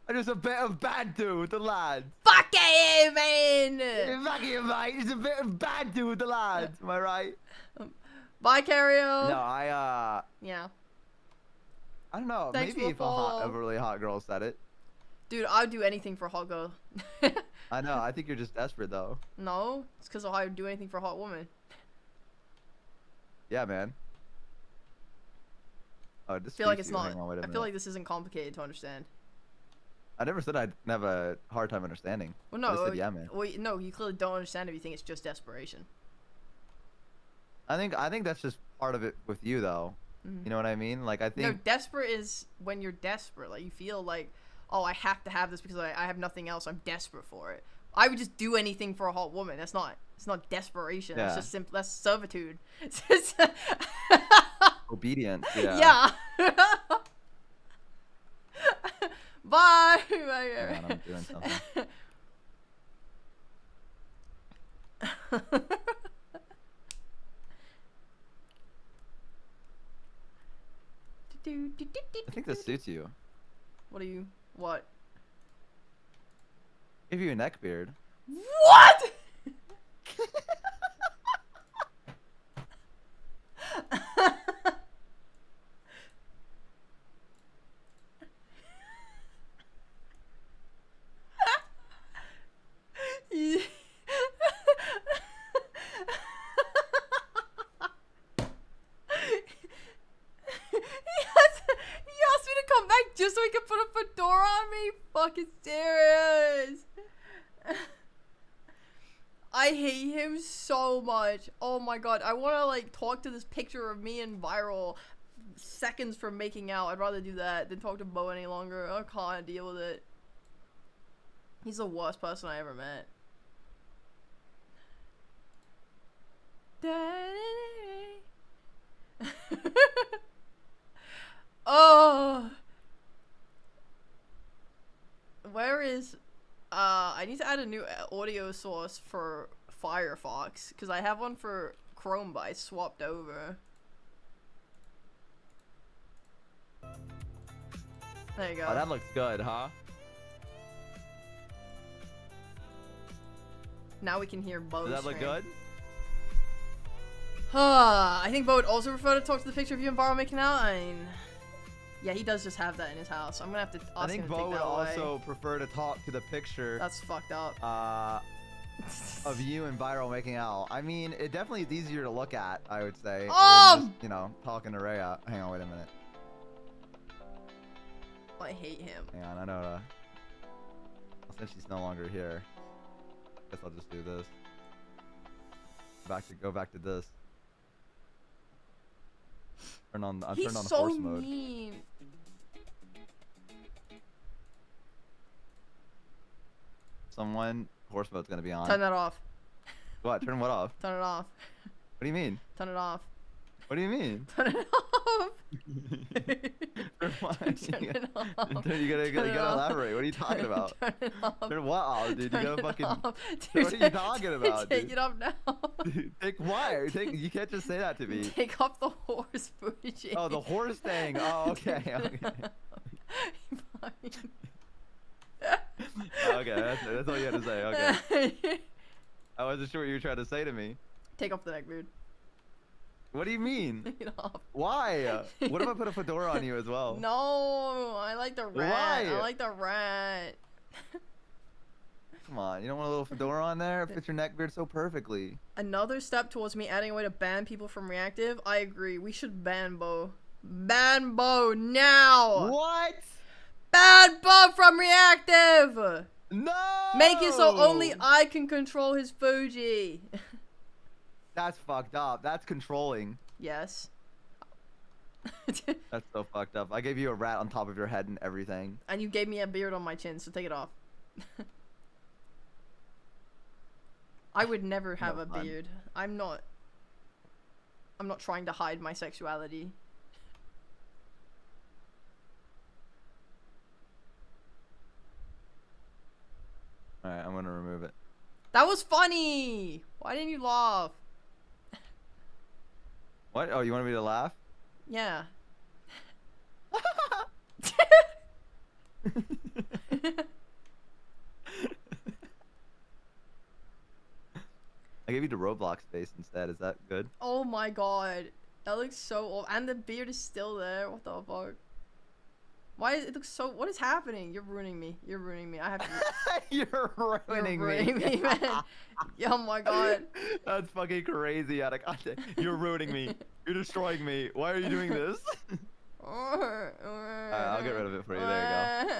S3: I'm just a bit of banter with the lads.
S1: Fuck you, man!
S3: Fuck you, mate. Just a bit of banter with the lads. Am I right?
S1: Bye, Cario.
S3: No,
S1: Yeah.
S3: I don't know.
S1: Thanks
S3: Maybe
S1: for
S3: if
S1: the
S3: a
S1: follow.
S3: really hot girl said it.
S1: Dude, I'd do anything for a hot girl.
S3: I know. I think you're just desperate, though.
S1: No, it's because I would do anything for a hot woman.
S3: Yeah, man. Oh, this
S1: I feel like
S3: speaks
S1: it's
S3: to you.
S1: not.
S3: Hang on, wait a
S1: I feel
S3: minute.
S1: like this isn't complicated to understand.
S3: I never said I'd have a hard time understanding.
S1: Well,
S3: I
S1: no.
S3: said, yeah, man.
S1: Well, no, you clearly don't understand if you think it's just desperation.
S3: I think that's just part of it with you, though. You know what I mean? Like, I think.
S1: No, desperate is when you're desperate. Like, you feel like, oh, I have to have this because I have nothing else. I'm desperate for it. I would just do anything for a hot woman. It's not desperation.
S3: Yeah.
S1: It's just simple. That's servitude. It's just
S3: Obedience. Yeah.
S1: yeah. Bye.
S3: Hang on, I'm doing something. I think this suits you.
S1: What are you? What?
S3: Give you a neck beard.
S1: What? He asked me to come back just so he could put a fedora on me. Fucking serious. I hate him so much. Oh my god. I want to like talk to this picture of me in viral seconds from making out. I'd rather do that than talk to Bo any longer. I can't deal with it. He's the worst person I ever met. Oh. Where is I need to add a new audio source for Firefox because I have one for Chrome but I swapped over. There you go.
S3: Oh, that looks good, huh?
S1: Now we can hear Bo.
S3: Does that look good?
S1: I think Bo would also prefer to talk to the picture of you and Barrow making out. I mean, yeah, he does just have that in his house. I'm gonna have to ask
S3: I
S1: him
S3: think
S1: to
S3: Bo
S1: take
S3: would
S1: that away.
S3: also prefer to talk to the picture
S1: That's fucked up.
S3: of you and Viral making out. I mean, it definitely is easier to look at, I would say. than just, you know, talking to Rhea. Hang on, wait a minute.
S1: I hate him.
S3: Hang on, I know. Since she's no longer here, guess I'll just do this. Go back to this. Turn on. I'm
S1: He's
S3: turned on
S1: so
S3: horse mode.
S1: mean.
S3: Horse mode's gonna be on.
S1: Turn that off.
S3: What? Turn what off?
S1: Turn it off.
S3: What do you mean?
S1: Turn it off.
S3: What do you mean?
S1: Turn it off. off.
S3: Turn
S1: Turn it off.
S3: You
S1: Turn it
S3: gotta
S1: off.
S3: elaborate. What are you talking about?
S1: Turn it off.
S3: Turn what off, dude? You
S1: Turn
S3: gotta
S1: it
S3: fucking.
S1: off.
S3: What are you talking about,
S1: Take
S3: dude?
S1: it off now.
S3: Dude, take why? You can't just say that to me.
S1: Take off the horse, Fuji.
S3: Oh, the horse thing. Oh, okay. Okay.
S1: Fine.
S3: Okay, that's all you had to say. Okay. I wasn't sure what you were trying to say to me.
S1: Take off the neck beard.
S3: What do you mean?
S1: Take it off.
S3: Why? What if I put a fedora on you as well?
S1: No, I like the rat.
S3: Why?
S1: I like the rat.
S3: Come on, you don't want a little fedora on there? It fits your neck beard so perfectly.
S1: Another step towards me adding a way to ban people from reactive. I agree. We should ban Bo. Ban Bo now.
S3: What?
S1: Ban Bo from reactive.
S3: No!
S1: Make it so only I can control his Fuji.
S3: That's fucked up. That's controlling.
S1: Yes.
S3: That's so fucked up. I gave you a rat on top of your head and everything.
S1: And you gave me a beard on my chin, so take it off. I would never have
S3: No
S1: a
S3: fun.
S1: beard. I'm not trying to hide my sexuality.
S3: Alright, I'm gonna remove it.
S1: That was funny! Why didn't you laugh?
S3: What? Oh, you wanted me to laugh?
S1: Yeah.
S3: I gave you the Roblox face instead. Is that good?
S1: Oh my god. That looks so old. And the beard is still there. What the fuck? Why it looks so... What is happening? You're ruining me. You're ruining me. I have to...
S3: You're ruining
S1: me, man. Oh my god.
S3: That's fucking crazy, out of context. You're ruining me. You're destroying me. Why are you doing this?
S1: Alright,
S3: I'll get rid of it for you. There you go.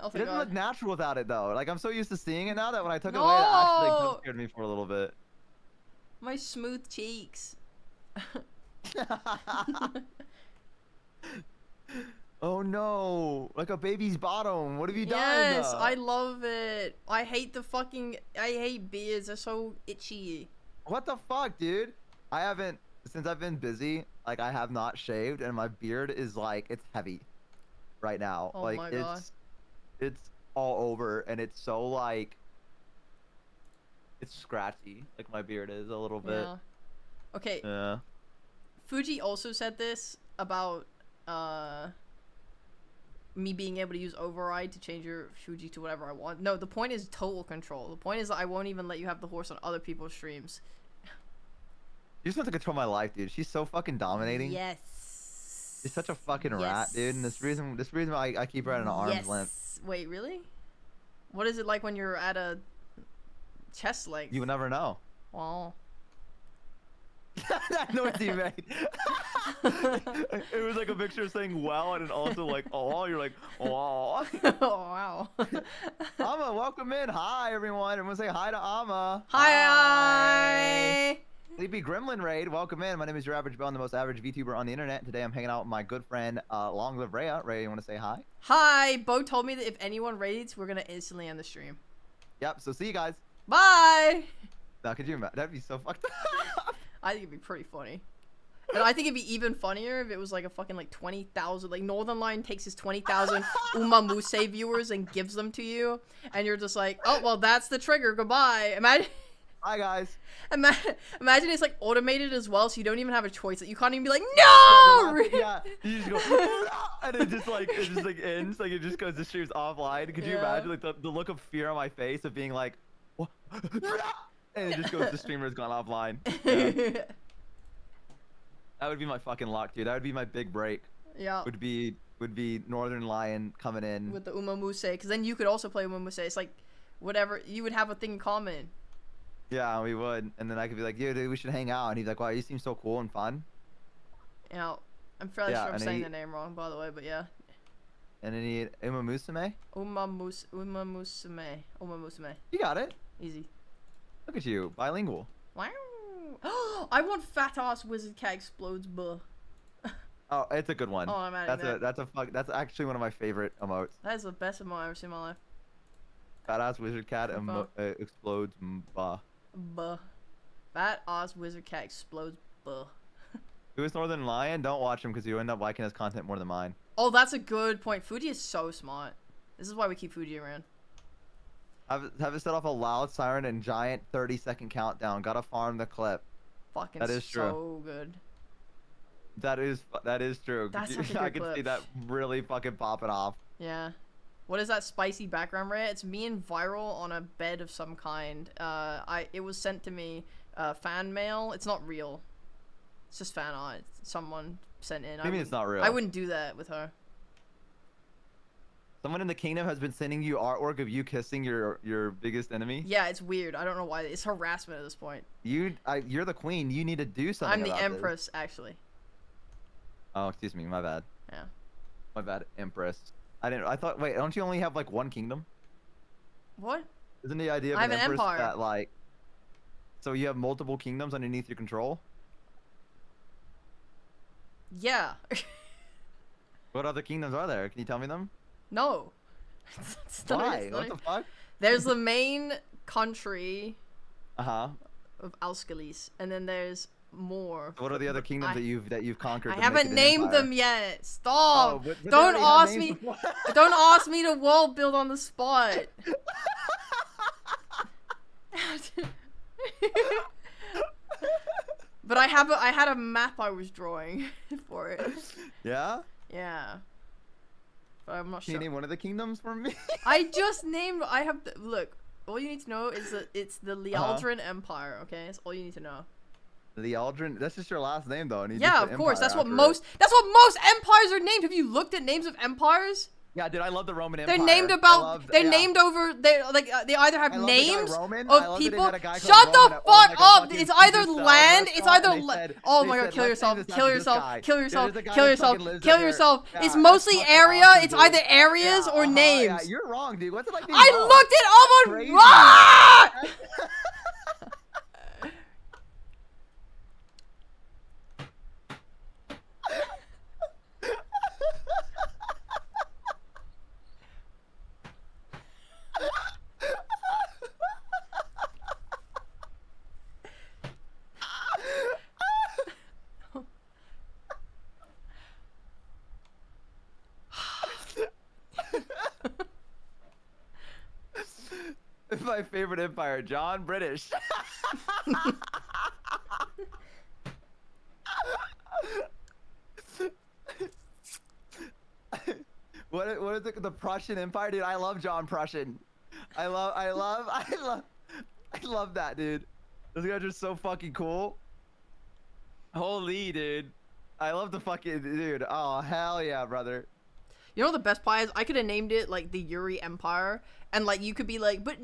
S1: Oh,
S3: It
S1: thank
S3: doesn't look
S1: god.
S3: natural without it though. Like I'm so used to seeing it now that when I took it away, it actually like,
S1: No!
S3: jump scared me for a little bit.
S1: My smooth cheeks.
S3: Oh no! Like a baby's bottom. What have you done?
S1: Yes, I love it. I hate beards. They're so itchy.
S3: What the fuck, dude? I haven't since I've been busy. Like I have not shaved, and my beard is like it's heavy right now.
S1: Oh
S3: like
S1: my God.
S3: it's all over, and it's so like it's scratchy. Like my beard is a little bit.
S1: Yeah. Okay,
S3: Yeah.
S1: Fuji also said this about me being able to use override to change your Fuji to whatever I want. No, the point is total control. The point is that I won't even let you have the horse on other people's streams.
S3: You just want to control my life, dude. She's so fucking dominating.
S1: Yes.
S3: She's such a fucking rat, dude. And this reason why I keep her at an arm's length.
S1: Wait, really? What is it like when you're at a chest length?
S3: You would never know.
S1: Wow.
S3: That noise you made. It was like a picture saying "well" and then also like "oh." You're like "oh."
S1: Oh, wow.
S3: Amma, welcome in. Hi, everyone. Everyone say hi to Amma.
S1: Hi.
S3: Sleepy Gremlin Raid, welcome in. My name is your average Bell, the most average VTuber on the internet. Today I'm hanging out with my good friend, Long Live Rhea. Rhea, you want to say hi?
S1: Hi. Bo told me that if anyone raids, we're gonna instantly end the stream.
S3: Yep. So see you guys.
S1: Bye.
S3: Now, could you imagine? That'd be so fucked up.
S1: I think it'd be pretty funny. And I think it'd be even funnier if it was like a fucking like 20,000, like Northern Line takes his 20,000 Uma Muse viewers and gives them to you. And you're just like, oh, well, that's the trigger. Goodbye.
S3: Hi, guys.
S1: Imagine it's like automated as well, so you don't even have a choice. You can't even be like, no!
S3: Yeah, you just go, and it just like ends. Like it just goes, the stream's offline. Could you
S1: Yeah.
S3: imagine like the look of fear on my face of being like, what? And it just goes, the streamer's gone offline. Yeah. That would be my fucking luck, dude. That would be my big break.
S1: Yeah.
S3: Would be Northern Lion coming in.
S1: With the Uma Muse, because then you could also play Uma Muse. It's like, whatever, you would have a thing in common.
S3: Yeah, we would. And then I could be like, yeah, dude, we should hang out. And he's like, wow, you seem so cool and fun.
S1: You know, I'm fairly
S3: Yeah,
S1: sure I'm
S3: and
S1: saying
S3: he-
S1: the name wrong, by the way, but yeah.
S3: And then he Uma Musume.
S1: Uma Musume. Uma Musume.
S3: You got it.
S1: Easy.
S3: Look at you, bilingual.
S1: Wow. I want fat ass wizard cat explodes, buh.
S3: Oh, it's a good one.
S1: Oh, I'm adding that.
S3: That's actually one of my favorite emotes.
S1: That is the best emote I've ever seen in my life.
S3: Badass wizard cat
S1: Confirm.
S3: explodes. Bah.
S1: Buh. Fat ass wizard cat explodes, buh.
S3: Who's Northern Lion? Don't watch him because you end up liking his content more than mine.
S1: Oh, that's a good point. Fuji is so smart. This is why we keep Fuji around.
S3: Have it set off a loud siren and giant 30-second countdown. Gotta farm the clip.
S1: Fucking
S3: That is
S1: so
S3: true.
S1: good.
S3: That is true.
S1: That's such a good
S3: I can see
S1: clip.
S3: that really fucking popping off.
S1: Yeah. What is that spicy background rate? It's me and Viral on a bed of some kind. It was sent to me fan mail. It's not real. It's just fan art. Someone sent in.
S3: What do you mean it's not real?
S1: I wouldn't do that with her.
S3: Someone in the kingdom has been sending you artwork of you kissing your biggest enemy.
S1: Yeah, it's weird. I don't know why. It's harassment at this point.
S3: You're the queen. You need to do something.
S1: I'm the
S3: about
S1: Empress,
S3: this.
S1: actually.
S3: Oh, excuse me. My bad.
S1: Yeah.
S3: My bad, Empress. I thought. Wait, don't you only have like one kingdom?
S1: What?
S3: Isn't the idea of
S1: I have
S3: an
S1: an
S3: empress
S1: empire.
S3: that like? So you have multiple kingdoms underneath your control?
S1: Yeah.
S3: What other kingdoms are there? Can you tell me them?
S1: No.
S3: Why? What the fuck?
S1: There's the main country
S3: Uh-huh.
S1: of Alskalis, and then there's more.
S3: What are the other kingdoms that you've conquered?
S1: I
S3: to make it
S1: haven't
S3: an
S1: named
S3: empire?
S1: them yet.
S3: Oh,
S1: Stop.
S3: but they
S1: Don't
S3: already had
S1: ask
S3: names
S1: me.
S3: before.
S1: Don't ask me to world build on the spot. But I had a map I was drawing for it.
S3: Yeah?
S1: Yeah. But I'm not
S3: Can
S1: sure.
S3: you name one of the kingdoms for me?
S1: I just named. I have. Look. All you need to know is that it's the Lialdrin Empire. Okay, that's all you need to know.
S3: The Aldrin. That's just your last name, though. And you
S1: Yeah,
S3: just
S1: of
S3: put
S1: course.
S3: empire
S1: That's what
S3: after it.
S1: most. That's what most empires are named. Have you looked at names of empires?
S3: Yeah, dude, I love the Roman Empire.
S1: They're named
S3: I
S1: about.
S3: love-
S1: They're
S3: yeah.
S1: named over. They like. They either have
S3: I love the guy
S1: names
S3: Roman. I
S1: of
S3: love that they
S1: people.
S3: had a guy called
S1: Shut the
S3: Roman that owned,
S1: fuck
S3: like, a
S1: up!
S3: fucking
S1: It's either
S3: Caesar salad
S1: land. It's
S3: restaurant,
S1: either.
S3: and they said-
S1: Oh
S3: they
S1: my god!
S3: said,
S1: Kill
S3: "Let's
S1: yourself!
S3: name this
S1: Kill
S3: after this
S1: yourself!
S3: guy."
S1: Kill
S3: Dude,
S1: yourself!
S3: there's a guy
S1: Kill
S3: that
S1: yourself!
S3: fucking lives
S1: Kill
S3: up there.
S1: yourself!
S3: Yeah,
S1: It's
S3: it's
S1: mostly
S3: fucking
S1: area.
S3: awesome,
S1: It's
S3: dude.
S1: either areas
S3: Yeah,
S1: or names.
S3: Yeah, you're wrong, dude. What's it like? being
S1: I
S3: wrong?
S1: looked it up on.
S3: Crazy.
S1: Ah!
S3: My favorite empire, John British. What is it? The Prussian Empire, dude. I love John Prussian. I love that, dude. Those guys are so fucking cool. Holy, dude. I love the fucking dude. Oh hell yeah, brother.
S1: You know what the best pie is? I could have named it like the Yuri Empire, and like you could be like, but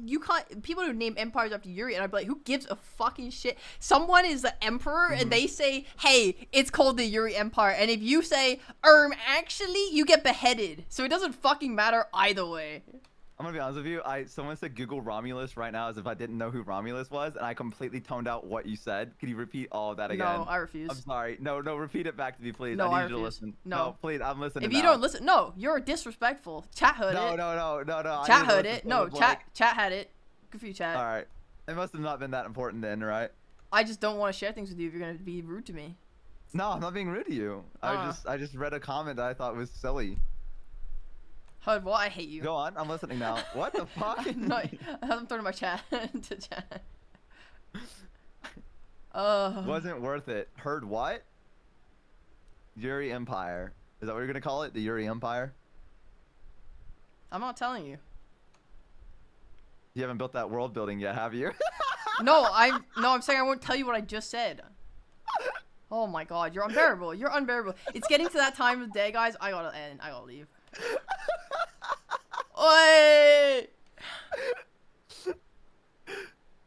S1: you can't. People who name empires after Yuri, and I'd be like, who gives a fucking shit? Someone is the emperor, and they say, hey, it's called the Yuri Empire, and if you say, actually, you get beheaded. So it doesn't fucking matter either way.
S3: I'm gonna be honest with you. Someone said Google Romulus right now as if I didn't know who Romulus was, and I completely toned out what you said. Can you repeat all of that again?
S1: No, I refuse.
S3: I'm sorry. No, repeat it back to me, please.
S1: No,
S3: I
S1: I
S3: need you to
S1: refuse.
S3: listen.
S1: No.
S3: Please, I'm listening.
S1: If you
S3: now.
S1: don't listen, no, you're disrespectful. Chat heard
S3: No,
S1: it.
S3: no. I
S1: Chat
S3: need to
S1: heard
S3: listen
S1: it.
S3: to
S1: No,
S3: it, like-
S1: chat had it. Good for you, chat.
S3: All right. It must have not been that important then, right?
S1: I just don't want to share things with you if you're gonna be rude to me.
S3: No, I'm not being rude to you. I just read a comment that I thought was silly.
S1: Heard what? I hate you.
S3: Go on. I'm listening now. What the fuck?
S1: No, I'm throwing my chat to chat.
S3: Wasn't worth it. Heard what? Yuri Empire. Is that what you're gonna call it? The Yuri Empire?
S1: I'm not telling you.
S3: You haven't built that world building yet, have you?
S1: No, I'm saying I won't tell you what I just said. Oh my god, you're unbearable. You're unbearable. It's getting to that time of the day, guys. I gotta end. I gotta leave. Oi!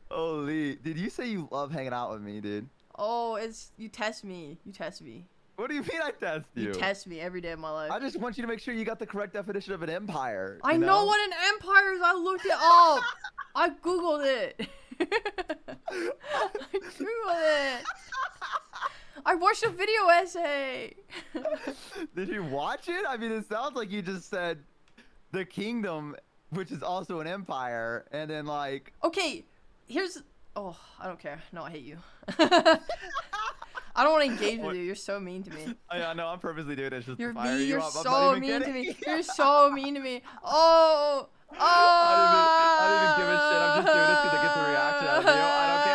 S3: Holy, did you say you love hanging out with me, dude?
S1: Oh, it's you test me. You test me.
S3: What do you mean I test you?
S1: You test me every day of my life.
S3: I just want you to make sure you got the correct definition of an empire.
S1: I
S3: you
S1: know what an empire is. I looked it up. I googled it. I googled it. I watched a video essay.
S3: Did you watch it? I mean, it sounds like you just said the kingdom, which is also an empire, and then like.
S1: Okay, here's. Oh, I don't care. No, I hate you. I don't want to engage with you. You're so mean to me.
S3: I know I'm purposely doing it just
S1: You're
S3: to fire
S1: mean.
S3: you
S1: You're
S3: up. I'm
S1: so
S3: not even
S1: mean to
S3: kidding.
S1: me. You're so mean to me. Oh. Oh.
S3: I don't even give a shit. I'm just doing this because I get the reaction out of you. I don't care.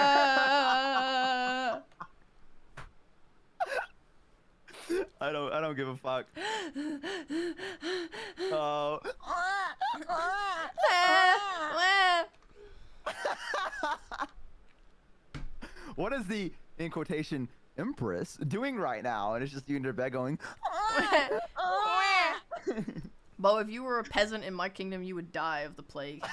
S3: I don't give a fuck. Oh. What is the, in quotation, empress doing right now? And it's just you in your bed going.
S1: Bo, if you were a peasant in my kingdom, you would die of the plague.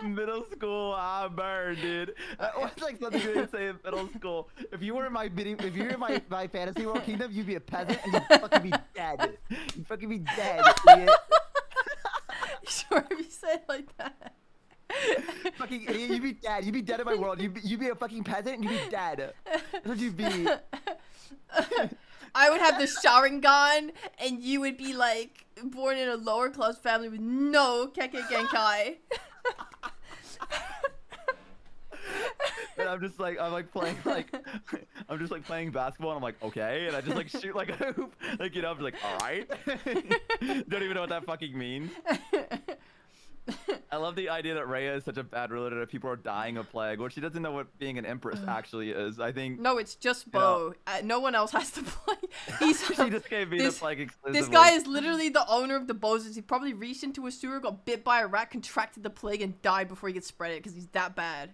S3: Middle school, I burned, dude. What's like something you would say in middle school? If you were in my if you were in my fantasy world kingdom, you'd be a peasant and you'd fucking be dead. You'd fucking be dead, idiot.
S1: Sure, if you say it like that.
S3: Fucking idiot, you'd be dead. You'd be dead in my world. You'd be a fucking peasant and you'd be dead. That's what you'd be.
S1: I would have the Sharingan, and you would be like born in a lower class family with no Kekkei Genkai.
S3: And I'm just like playing I'm just like playing basketball and I'm like, okay, and I just like shoot like a hoop, like, you know, I'm just like, all right. Don't even know what that fucking means. I love the idea that Rhea is such a bad ruler that people are dying of plague. Well, she doesn't know what being an empress actually is. I think.
S1: No, it's just Bo. No one else has to play.
S3: She just gave me the plague exclusively.
S1: This guy is literally the owner of the Bozos. He probably reached into a sewer, got bit by a rat, contracted the plague, and died before he could spread it because he's that bad.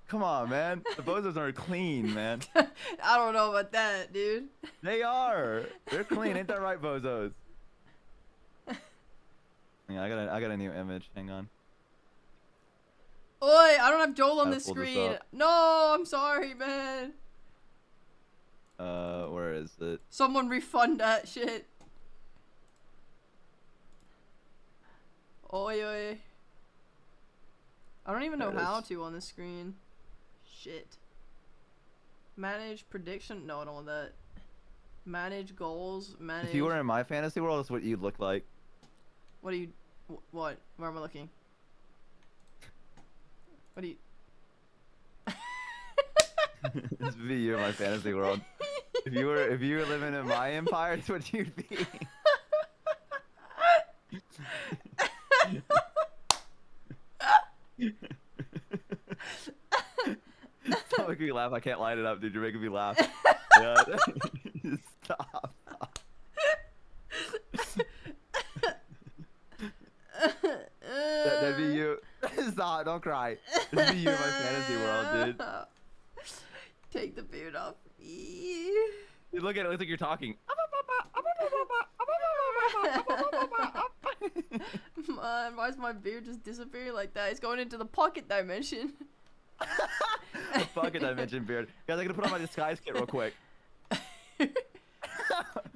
S3: Come on, man. The Bozos are clean, man.
S1: I don't know about that, dude.
S3: They are. They're clean. Ain't that right, Bozos? Yeah, I got a new image. Hang on.
S1: Oi, I don't have Joel on
S3: I
S1: this
S3: pulled this
S1: screen.
S3: up.
S1: No, I'm sorry, man.
S3: Where is it?
S1: Someone refund that shit. Oi, oi. I don't even know
S3: There it
S1: how
S3: is.
S1: to on this screen. Shit. Manage prediction? No, I don't want that. Manage goals. Manage.
S3: If you were in my fantasy world, that's what you'd look like.
S1: What do you? What? Where am I looking? What do you?
S3: This would be you in my fantasy world. If you were living in my empire, that's what you'd be. Stop making me laugh. I can't line it up, dude. You're making me laugh. Yeah. Stop. That'd be you. Stop, don't cry. That'd be you in my fantasy world, dude.
S1: Take the beard off.
S3: Dude, look at it. It looks like you're talking.
S1: Man, why is my beard just disappearing like that? It's going into the pocket dimension.
S3: The pocket dimension beard. Guys, I gotta put on my disguise kit real quick.
S1: But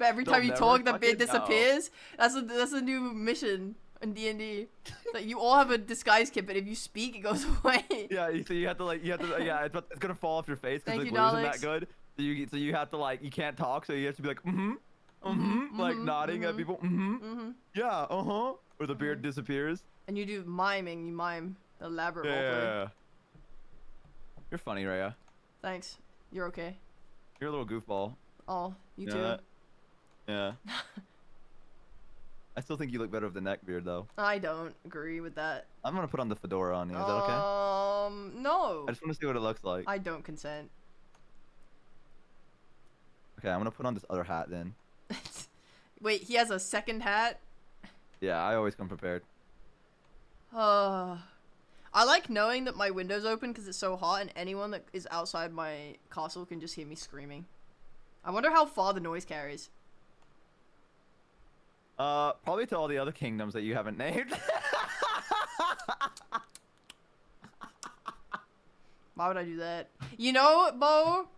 S1: every time
S3: They'll
S1: you
S3: never
S1: talk, the
S3: fucking
S1: beard
S3: know.
S1: disappears. That's a new mission in D&D. Like, you all have a disguise kit, but if you speak, it goes away.
S3: Yeah, so you have to yeah, it's gonna fall off your face because
S1: Thank
S3: the
S1: you,
S3: glue isn't
S1: Alex.
S3: that good. So you have to you can't talk, so you have to be like like nodding at people, yeah, or the beard disappears.
S1: And you do miming. You mime elaborate roleplay.
S3: Yeah. You're funny, Rhea.
S1: Thanks. You're okay.
S3: You're a little goofball.
S1: Oh, you
S3: You
S1: too.
S3: know that? Yeah. I still think you look better with the neck beard, though.
S1: I don't agree with that.
S3: I'm gonna put on the fedora on you. Is that okay?
S1: No.
S3: I just want to see what it looks like.
S1: I don't consent.
S3: Okay, I'm gonna put on this other hat then.
S1: Wait, he has a second hat?
S3: Yeah, I always come prepared.
S1: I like knowing that my window's open because it's so hot and anyone that is outside my castle can just hear me screaming. I wonder how far the noise carries.
S3: Probably to all the other kingdoms that you haven't named.
S1: Why would I do that? You know, Bo?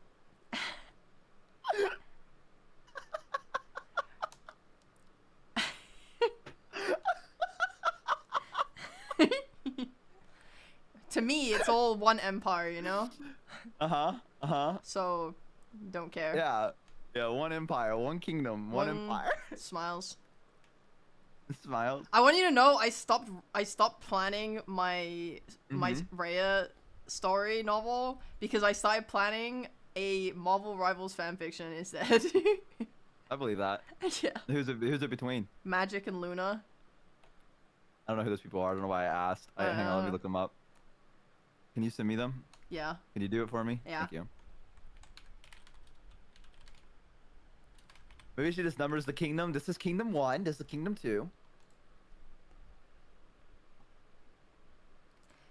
S1: to me, it's all one empire, you know. So, don't care.
S3: Yeah, yeah. One empire, one kingdom, one empire.
S1: Smiles.
S3: Smiles.
S1: I want you to know I stopped planning my Rhea story novel because I started planning a Marvel Rivals fanfiction instead.
S3: I believe that.
S1: Yeah.
S3: Who's it between?
S1: Magic and Luna.
S3: I don't know who those people are. I don't know why I asked. Hang on, let me look them up. Can you send me them?
S1: Yeah.
S3: Can you do it for me?
S1: Yeah.
S3: Thank you. Maybe she just numbers the kingdom. This is Kingdom 1. This is Kingdom 2.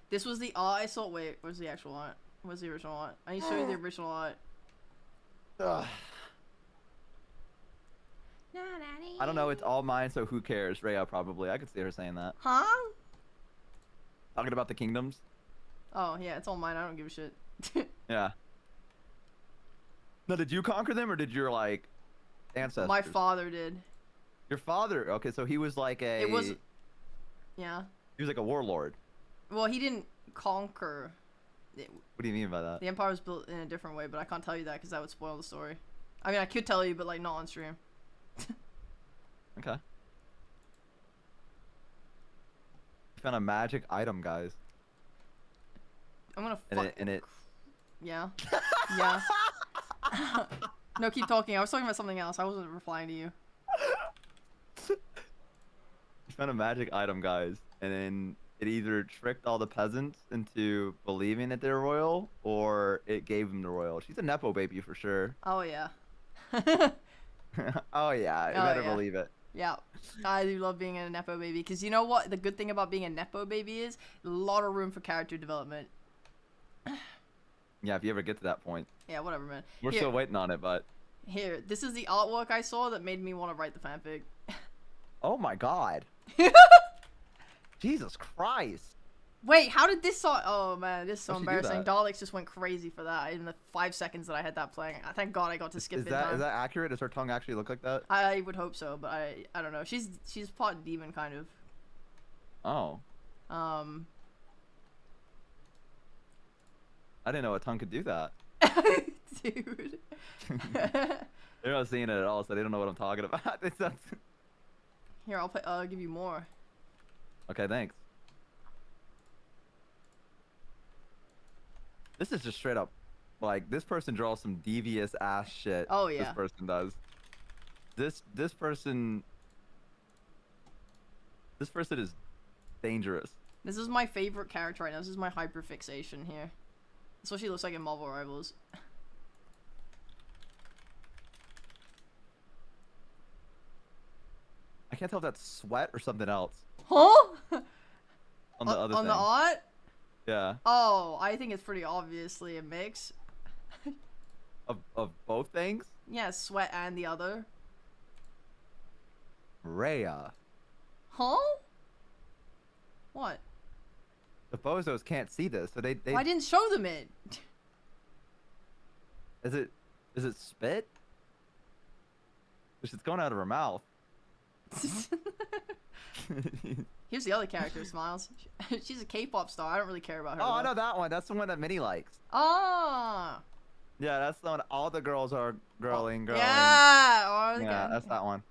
S1: This was the art I saw. Wait, where's the actual art? Where's the original art? I need to show you the original art.
S3: Ugh. I don't know. It's all mine, so who cares? Rhea probably. I could see her saying that.
S1: Huh?
S3: Talking about the kingdoms.
S1: Oh yeah, it's all mine. I don't give a shit.
S3: Yeah. No, did you conquer them or did your like ancestors?
S1: My father did.
S3: Your father? Okay, so he was like a.
S1: It was. Yeah.
S3: He was like a warlord.
S1: Well, he didn't conquer.
S3: What do you mean by that?
S1: The empire was built in a different way, but I can't tell you that because that would spoil the story. I mean, I could tell you, but like not on stream.
S3: Okay. Found a magic item, guys.
S1: I'm gonna
S3: And it.
S1: Yeah. Yeah. No, keep talking. I was talking about something else. I wasn't replying to you.
S3: You found a magic item, guys, and then it either tricked all the peasants into believing that they're royal, or it gave them the royal. She's a nepo baby for sure.
S1: Oh yeah.
S3: Oh yeah, you better believe it.
S1: Yeah, I do love being a nepo baby because you know what? The good thing about being a nepo baby is a lot of room for character development.
S3: Yeah, if you ever get to that point.
S1: Yeah, whatever, man.
S3: We're still waiting on it, but.
S1: Here, this is the artwork I saw that made me want to write the fanfic.
S3: Oh my god. Jesus Christ.
S1: Wait, how did this song? Oh man, this is so
S3: How'd she do
S1: embarrassing.
S3: that?
S1: Daleks just went crazy for that in the 5 seconds that I had that playing. Thank God I got to skip it.
S3: Is that accurate? Does her tongue actually look like that?
S1: I would hope so, but I don't know. She's part demon kind of.
S3: Oh. I didn't know a tongue could do that.
S1: Dude.
S3: They're not seeing it at all, so they don't know what I'm talking about.
S1: Here, I'll give you more.
S3: Okay, thanks. This is just straight up, like, this person draws some devious ass shit.
S1: Oh yeah.
S3: This person does. This person is dangerous.
S1: This is my favorite character right now. This is my hyperfixation here. That's what she looks like in Marvel Rivals.
S3: I can't tell if that's sweat or something else.
S1: Huh?
S3: On the other thing.
S1: On the art?
S3: Yeah.
S1: Oh, I think it's pretty obviously a mix.
S3: Of both things?
S1: Yeah, sweat and the other.
S3: Rhea.
S1: Huh? What?
S3: The bozos can't see this, so they
S1: Well, I didn't show them it.
S3: Is it spit? It's going out of her mouth.
S1: Here's the other character, Smiles. She's a K-pop star. I don't really care about her.
S3: Oh, I
S1: though.
S3: know that one. That's the one that Minnie likes.
S1: Ah.
S3: Yeah, that's the one all the girls are girling.
S1: Yeah. Oh,
S3: Yeah, that's that one.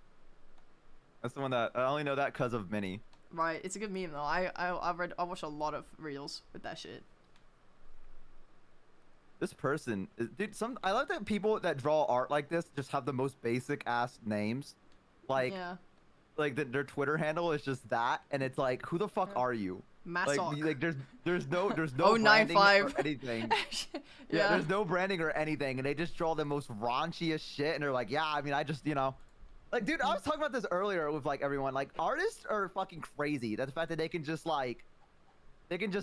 S3: That's the one that I only know that because of Minnie.
S1: Right. It's a good meme though. I watched a lot of reels with that shit.
S3: This person, dude. I love that people that draw art like this just have the most basic ass names, like.
S1: Yeah.
S3: Like their Twitter handle is just that, and it's like, who the fuck are you?
S1: Massock.
S3: Like there's no
S1: Oh,
S3: branding
S1: 95.
S3: or anything.
S1: Yeah.
S3: There's no branding or anything, and they just draw the most raunchiest shit, and they're like, yeah, I mean, I just, like, dude, I was talking about this earlier with like everyone. Like, artists are fucking crazy. That's the fact that they can just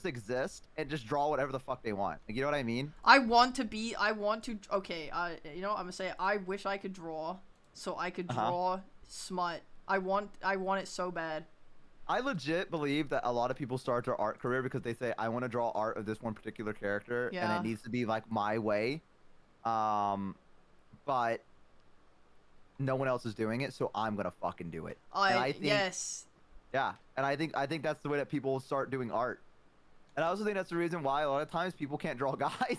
S3: exist and just draw whatever the fuck they want. Like, you know what I mean?
S1: Okay, you know what I'm gonna say? I wish I could draw, so I could draw smut. I want it so bad.
S3: I legit believe that a lot of people start their art career because they say, I want to draw art of this one particular character, and it needs to be like my way. But no one else is doing it, so I'm gonna fucking do it.
S1: I think, yes.
S3: Yeah, and I think that's the way that people start doing art. And I also think that's the reason why a lot of times people can't draw guys.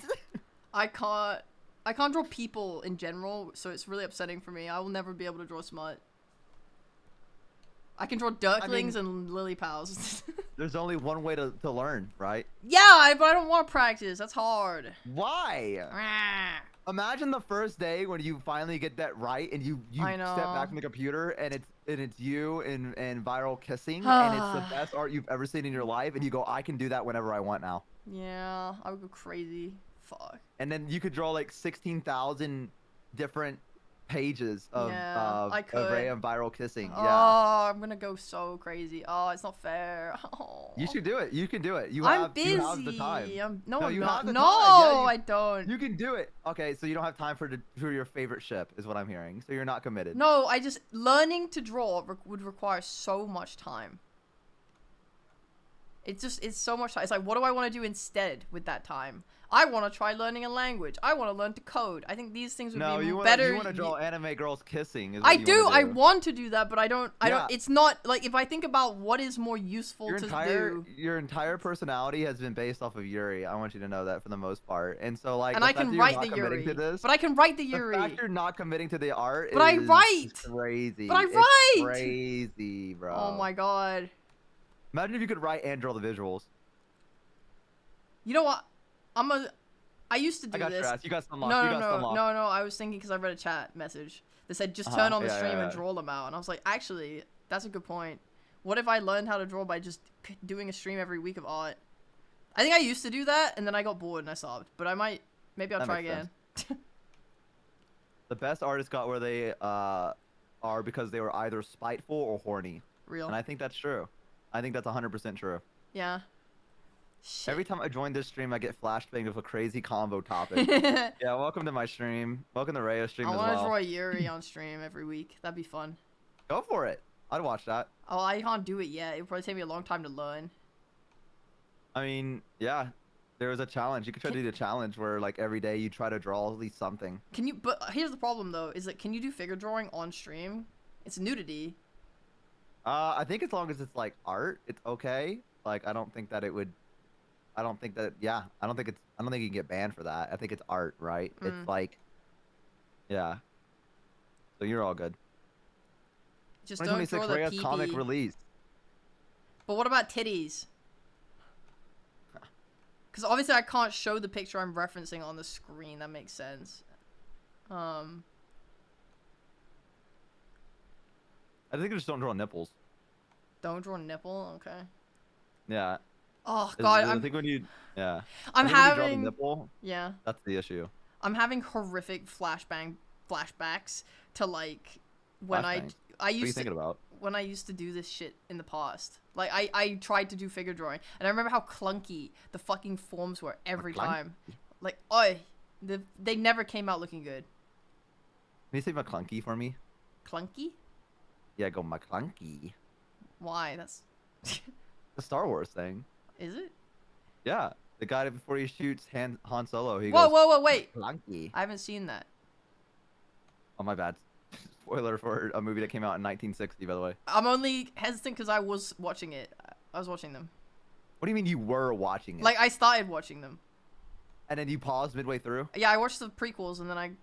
S1: I can't draw people in general, so it's really upsetting for me. I will never be able to draw smut. I can draw ducklings and lily pals.
S3: There's only one way to learn, right?
S1: Yeah, but I don't want to practice. That's hard.
S3: Why? Imagine the first day when you finally get that right and you
S1: I know.
S3: step back from the computer and it's you and viral kissing and it's the best art you've ever seen in your life and you go, I can do that whenever I want now.
S1: Yeah, I would go crazy. Fuck.
S3: And then you could draw like 16,000 different pages of
S1: I could.
S3: array of viral kissing.
S1: Oh,
S3: Yeah.
S1: I'm gonna go so crazy. Oh, it's not fair. Oh.
S3: You should do it. You can do it.
S1: I'm busy.
S3: You have the time.
S1: No, I'm
S3: you
S1: not.
S3: have the
S1: No,
S3: time. Yeah,
S1: I don't.
S3: You can do it. Okay, so you don't have time for your favorite ship, is what I'm hearing. So you're not committed.
S1: No, I just learning to draw would require so much time. It's so much time. It's like, what do I want to do instead with that time? I want to try learning a language. I want to learn to code. I think these things would be better.
S3: You want to draw anime girls kissing.
S1: I do. I want to do that, but I don't. It's not like if I think about what is more useful to do.
S3: Your entire personality has been based off of Yuri. I want you to know that for the most part. And so like.
S1: And I can write the Yuri. But I can write the Yuri.
S3: The fact you're not committing to the art.
S1: But I write.
S3: Crazy.
S1: But I write.
S3: It's crazy, bro.
S1: Oh my god.
S3: Imagine if you could write and draw the visuals.
S1: You know what? I used to do
S3: I got
S1: this.
S3: Your ass. You got some
S1: No, I was thinking because I read a chat message that said just turn on the stream and draw them out, and I was like, actually, that's a good point. What if I learned how to draw by just doing a stream every week of art? I think I used to do that, and then I got bored and I stopped. But maybe I'll try again.
S3: The best artists got where they are because they were either spiteful or horny.
S1: Real.
S3: And I think that's true. I think that's 100% true.
S1: Yeah. Shit.
S3: Every time I join this stream, I get flashbanged with a crazy combo topic. Yeah, welcome to my stream. Welcome to Rayo's stream as well.
S1: I want to draw Yuri on stream every week. That'd be fun.
S3: Go for it. I'd watch that.
S1: Oh, I can't do it yet. It'd probably take me a long time to learn.
S3: I mean, yeah. There was a challenge. You could try to do the challenge where, like, every day you try to draw at least something.
S1: Can you? But here's the problem, though, is that can you do figure drawing on stream? It's nudity.
S3: I think as long as it's, like, art, it's okay. Like, I don't think that it would... I don't think that, yeah, I don't think you can get banned for that. I think it's art, right? It's like, yeah. So you're all good.
S1: Just don't draw the pee-pee.
S3: Comic release.
S1: But what about titties? Because obviously I can't show the picture I'm referencing on the screen. That makes sense.
S3: I think just don't draw nipples.
S1: Don't draw nipple? Okay.
S3: Yeah.
S1: Oh god,
S3: I think when you, yeah.
S1: I'm having.
S3: When you draw the nipple,
S1: yeah.
S3: That's the issue.
S1: I'm having horrific flashbacks to like when I used
S3: what are you thinking about?
S1: When I used to do this shit in the past. Like I tried to do figure drawing, and I remember how clunky the fucking forms were every time. Like, they never came out looking good.
S3: Can you say McClunky for me?
S1: Clunky?
S3: Yeah, go McClunky.
S1: Why? That's
S3: the Star Wars thing.
S1: Is it?
S3: Yeah, the guy before he shoots Han Solo, he
S1: goes,
S3: whoa,
S1: wait.
S3: McClunky.
S1: I haven't seen that.
S3: Oh, my bad. Spoiler for a movie that came out in 1960, by the way.
S1: I'm only hesitant because I was watching it. I was watching them.
S3: What do you mean you were watching it?
S1: Like, I started watching them.
S3: And then you paused midway through?
S1: Yeah, I watched the prequels, and then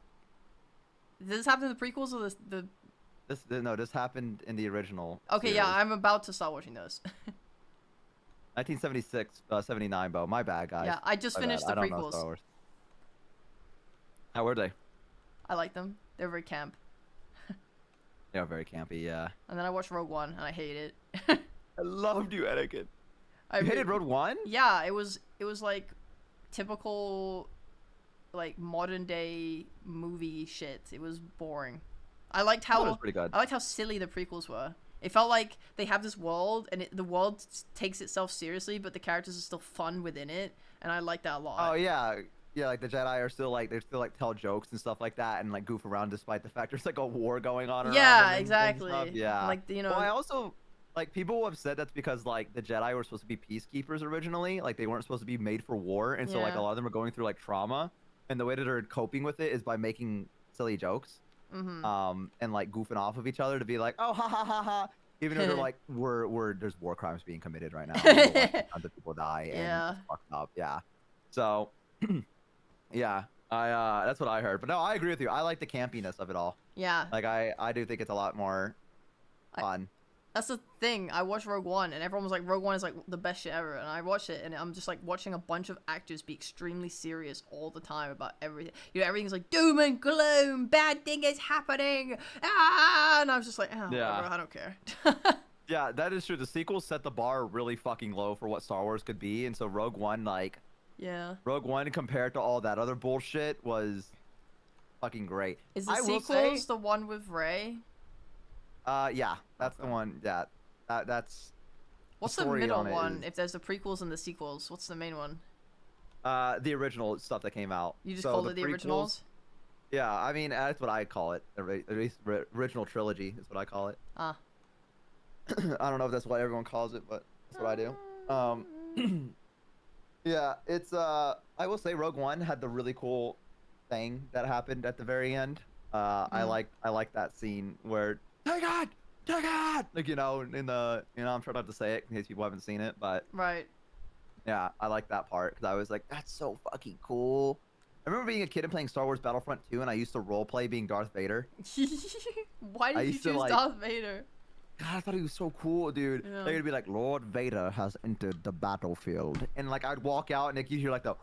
S1: Did this happen in the prequels or the...
S3: No, this happened in the original
S1: Okay,
S3: series.
S1: yeah, I'm about to start watching those.
S3: 1976, 79, Bo. My bad, guys.
S1: Yeah, I just finished the prequels.
S3: How were they?
S1: I like them. They're very camp.
S3: They were very campy, yeah.
S1: And then I watched Rogue One, and I hate it.
S3: I loved you, Anakin. You hated Rogue One?
S1: Yeah, it was like typical, like modern day movie shit. It was boring. I liked how
S3: it was pretty good.
S1: I liked how silly the prequels were. It felt like they have this world, and the world takes itself seriously, but the characters are still fun within it, and I like that a lot.
S3: Oh yeah. Yeah, like the Jedi are still like tell jokes and stuff like that and like goof around despite the fact there's like a war going on around them
S1: exactly.
S3: And stuff. Yeah.
S1: Like, you know.
S3: Well, I also like people upset that's because like the Jedi were supposed to be peacekeepers originally, like they weren't supposed to be made for war, and so like a lot of them are going through like trauma, and the way that they're coping with it is by making silly jokes. And like goofing off of each other to be like, oh ha ha ha ha, Even though they're like, there's war crimes being committed right now. We're watching tons of people die, and
S1: Yeah.
S3: it's fucked up. Yeah. So, yeah, that's what I heard. But no, I agree with you. I like the campiness of it all.
S1: Yeah.
S3: Like, I do think it's a lot more fun.
S1: That's the thing. I watched Rogue One, and everyone was like, Rogue One is like the best shit ever. And I watched it, and I'm just like watching a bunch of actors be extremely serious all the time about everything. You know, everything's like doom and gloom, bad thing is happening, and I was just like, oh,
S3: Yeah.
S1: whatever, I don't care.
S3: Yeah, that is true. The sequels set the bar really fucking low for what Star Wars could be, and so Rogue One, like,
S1: Yeah.
S3: Rogue One compared to all that other bullshit was fucking great.
S1: Is the
S3: I will
S1: sequels
S3: say,
S1: the one with Rey?
S3: yeah, that's the one. Yeah, that's.
S1: What's the
S3: story
S1: middle
S3: on it
S1: one?
S3: is-
S1: If there's the prequels and the sequels, what's the main one?
S3: The original stuff that came out.
S1: You just
S3: So
S1: called it the
S3: prequels-
S1: originals?
S3: Yeah, I mean that's what I call it. At least original trilogy is what I call it.
S1: Ah.
S3: I don't know if that's what everyone calls it, but that's what I do. Yeah, it's I will say Rogue One had the really cool thing that happened at the very end. I like that scene where take it, like in the I'm trying not to say it in case people haven't seen it, but
S1: Right.
S3: yeah, I like that part because I was like, that's so fucking cool. I remember being a kid and playing Star Wars Battlefront 2, and I used to roleplay being Darth Vader.
S1: Why
S3: I
S1: did you
S3: used to,
S1: choose
S3: like-
S1: Darth Vader?
S3: God, I thought he was so cool, dude.
S1: Yeah.
S3: They'd be like, Lord Vader has entered the battlefield. And like I'd walk out and like you hear like the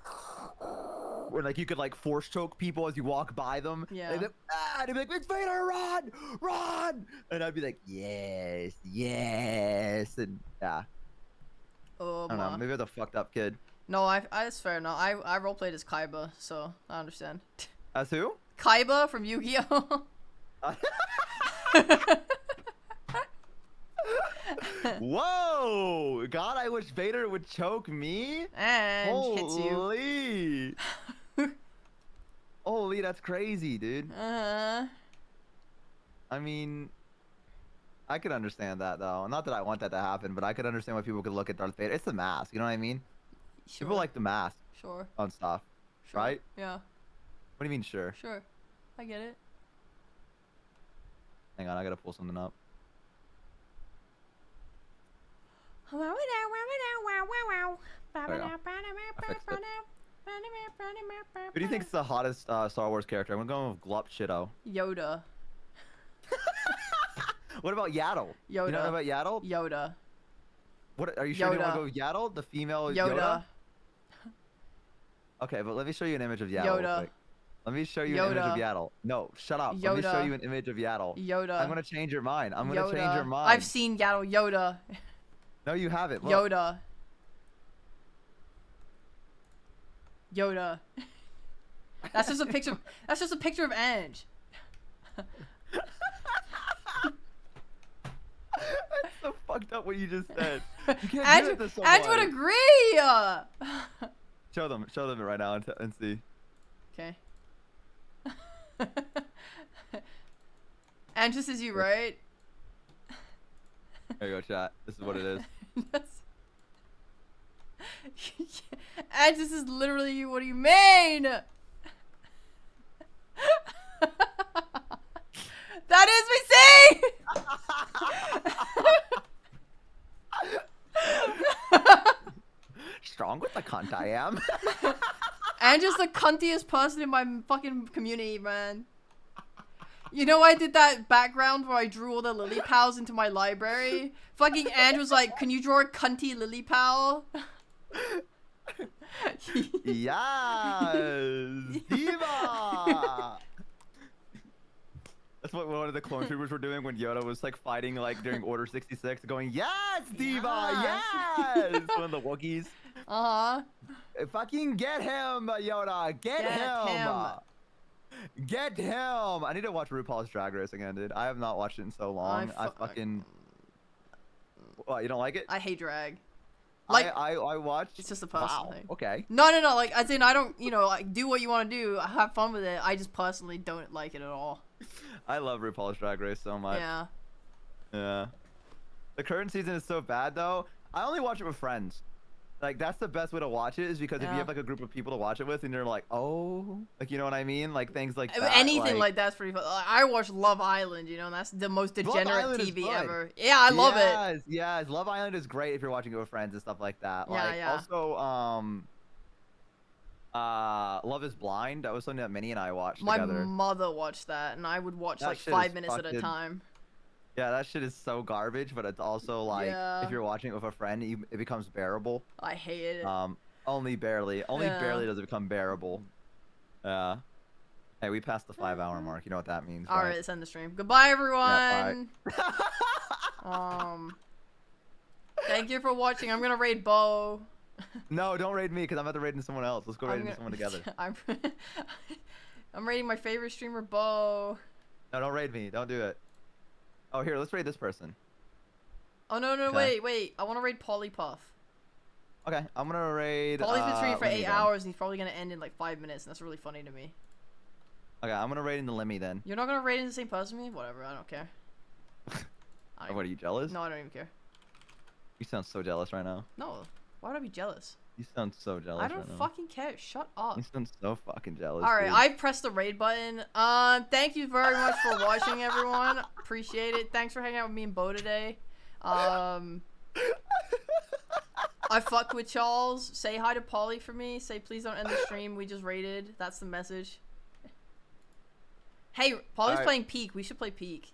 S3: where like you could like force choke people as you walk by them.
S1: Yeah.
S3: And they'd be like, it's Vader, run! Run! And I'd be like, yes, yes. And yeah.
S1: Oh
S3: I don't know,
S1: my.
S3: maybe I was a fucked up kid.
S1: No, I that's fair enough. I roleplayed as Kaiba, so I understand.
S3: As who?
S1: Kaiba from Yu-Gi-Oh!
S3: Whoa! God, I wish Vader would choke me.
S1: And hits you.
S3: Holy! Holy, that's crazy, dude. I mean, I could understand that though. Not that I want that to happen, but I could understand why people could look at Darth Vader. It's the mask, you know what I mean?
S1: Sure.
S3: People like the mask
S1: Sure.
S3: on stuff,
S1: Sure.
S3: right?
S1: Yeah.
S3: What do you mean, sure?
S1: Sure. I get it.
S3: Hang on, I gotta pull something up. Who do you think is the hottest Star Wars character? I'm gonna go with Glup Shido.
S1: Yoda.
S3: What about Yaddle? You
S1: Yoda.
S3: know about Yaddle?
S1: Yoda.
S3: What are you sure you want
S1: Yoda.
S3: to go with Yaddle, the female
S1: Yoda.
S3: Okay, but let me show you an image of Yaddle. real
S1: Yoda.
S3: quick. Let me show you an image of
S1: Yoda.
S3: Yaddle. No, shut up. Let me show
S1: Yoda.
S3: you an image of Yaddle.
S1: Yoda.
S3: I'm gonna change your mind. I'm gonna
S1: Yoda.
S3: change your mind.
S1: I've seen Yaddle. Yoda.
S3: No, you haven't. Look.
S1: Yoda. Yoda. That's just a picture. That's just a picture of Ange.
S3: That's so fucked up what you just said. You can't do
S1: Ange,
S3: it to
S1: Ange would
S3: someone.
S1: agree.
S3: Show them it right now and see.
S1: Okay. Ange, this is you, right?
S3: There you go, chat. This is what it is.
S1: That's... Ange, this is literally you. What do you mean? That is me. See?
S3: Strong with the cunt I am.
S1: Ange is the cuntiest person in my fucking community, man. You know I did that background where I drew all the lily pals into my library? Fucking Ange was like, can you draw a cunty lily pal?
S3: Yes, Diva. That's what one of the clone troopers were doing when Yoda was like fighting like during Order 66, going, "Yes, Diva, yes!" One of the Wookiees.
S1: Uh-huh.
S3: Fucking get him, Yoda. Get him. Get him. I need to watch RuPaul's Drag Race again, dude. I have not watched it in so long. I fucking. What, you don't like it?
S1: I hate drag. Like,
S3: I watched.
S1: it's just a personal
S3: Wow.
S1: thing.
S3: Okay.
S1: No. Like, as in, I don't, like, do what you want to do. Have fun with it. I just personally don't like it at all.
S3: I love RuPaul's Drag Race so much.
S1: Yeah.
S3: Yeah. The current season is so bad though. I only watch it with friends. Like that's the best way to watch it is because if you
S1: Yeah.
S3: have like a group of people to watch it with and you're like, oh, like you know what I mean, like things like that.
S1: Anything like that's pretty fun. I watch Love Island, you know, and that's the most
S3: Love
S1: degenerate
S3: Island is
S1: TV
S3: fun.
S1: ever. Yeah, I love it.
S3: Yes, yes. Love Island is great if you're watching it with friends and stuff like that.
S1: Yeah,
S3: Like
S1: yeah.
S3: also, Love is Blind. That was something that Minnie and I watched
S1: My
S3: together.
S1: mother watched that, and I would watch
S3: That
S1: like
S3: shit
S1: 5
S3: is
S1: minutes at a
S3: fucking-
S1: time.
S3: Yeah, that shit is so garbage, but it's also like
S1: Yeah.
S3: if you're watching it with a friend, it becomes bearable.
S1: I hate it.
S3: Only barely
S1: Yeah.
S3: does it become bearable. Hey, we passed the 5-hour mark. You know what that means,
S1: All
S3: right?
S1: right, let's end the stream. Goodbye, everyone.
S3: bye.
S1: Thank you for watching. I'm gonna raid Bo.
S3: No, don't raid me because I'm about to raid into someone else. Let's go raid
S1: I'm
S3: into
S1: gonna-
S3: someone together.
S1: I'm raiding my favorite streamer, Bo.
S3: No, don't raid me. Don't do it. Oh, here, let's raid this person.
S1: Oh no,
S3: Okay.
S1: wait. I want to raid Polypuff.
S3: Okay, I'm gonna raid.
S1: Polly's been streaming for
S3: Lemmy
S1: 8
S3: then.
S1: hours, and he's probably gonna end in like 5 minutes, and that's really funny to me.
S3: Okay, I'm gonna raid into Lemmy then.
S1: You're not gonna raid in the same person as me? Whatever, I don't care.
S3: Oh, what are you jealous?
S1: No, I don't even care.
S3: You sound so jealous right now.
S1: No, why would I be jealous?
S3: You sound so jealous.
S1: I don't
S3: right now.
S1: fucking care. Shut up.
S3: You sound so fucking jealous.
S1: All right,
S3: dude.
S1: I pressed the raid button. Thank you very much for watching, everyone. Appreciate it. Thanks for hanging out with me and Bo today. I fuck with Charles. Say hi to Polly for me. Say please don't end the stream. We just raided. That's the message. Hey, Polly's
S3: Alright.
S1: playing Peak. We should play Peak.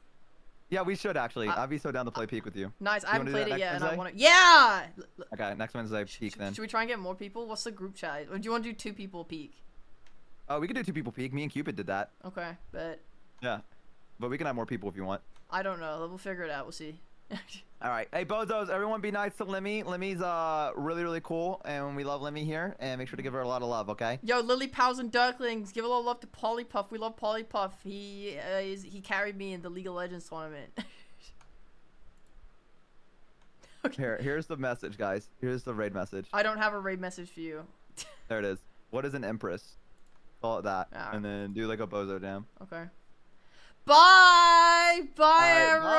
S3: Yeah, we should actually. I'd be so down to play Peak with you.
S1: Nice. I
S3: You
S1: haven't
S3: wanna do
S1: played
S3: that
S1: it yet,
S3: next
S1: and I
S3: Wednesday?
S1: want to. Yeah.
S3: Okay, next Wednesday, Peak then.
S1: Should we try and get more people? What's the group chat? Or do you want to do 2 people Peak?
S3: Oh, we could do 2 people Peak. Me and Cupid did that.
S1: Okay, but
S3: Yeah, but we can have more people if you want.
S1: I don't know. We'll figure it out. We'll see.
S3: All right. Hey, Bozos, everyone be nice to Lemmy. Lemmy's really, really cool, and we love Lemmy here, and make sure to give her a lot of love, okay?
S1: Yo, Lily Pals and Ducklings, give a little love to Polypuff. We love Polypuff. He carried me in the League of Legends tournament.
S3: Here's the message, guys. Here's the raid message.
S1: I don't have a raid message for you.
S3: There it is. What is an Empress? Call it that,
S1: Alright.
S3: and then do like a Bozo jam.
S1: Okay. Bye. Bye,
S3: Alright,
S1: everyone.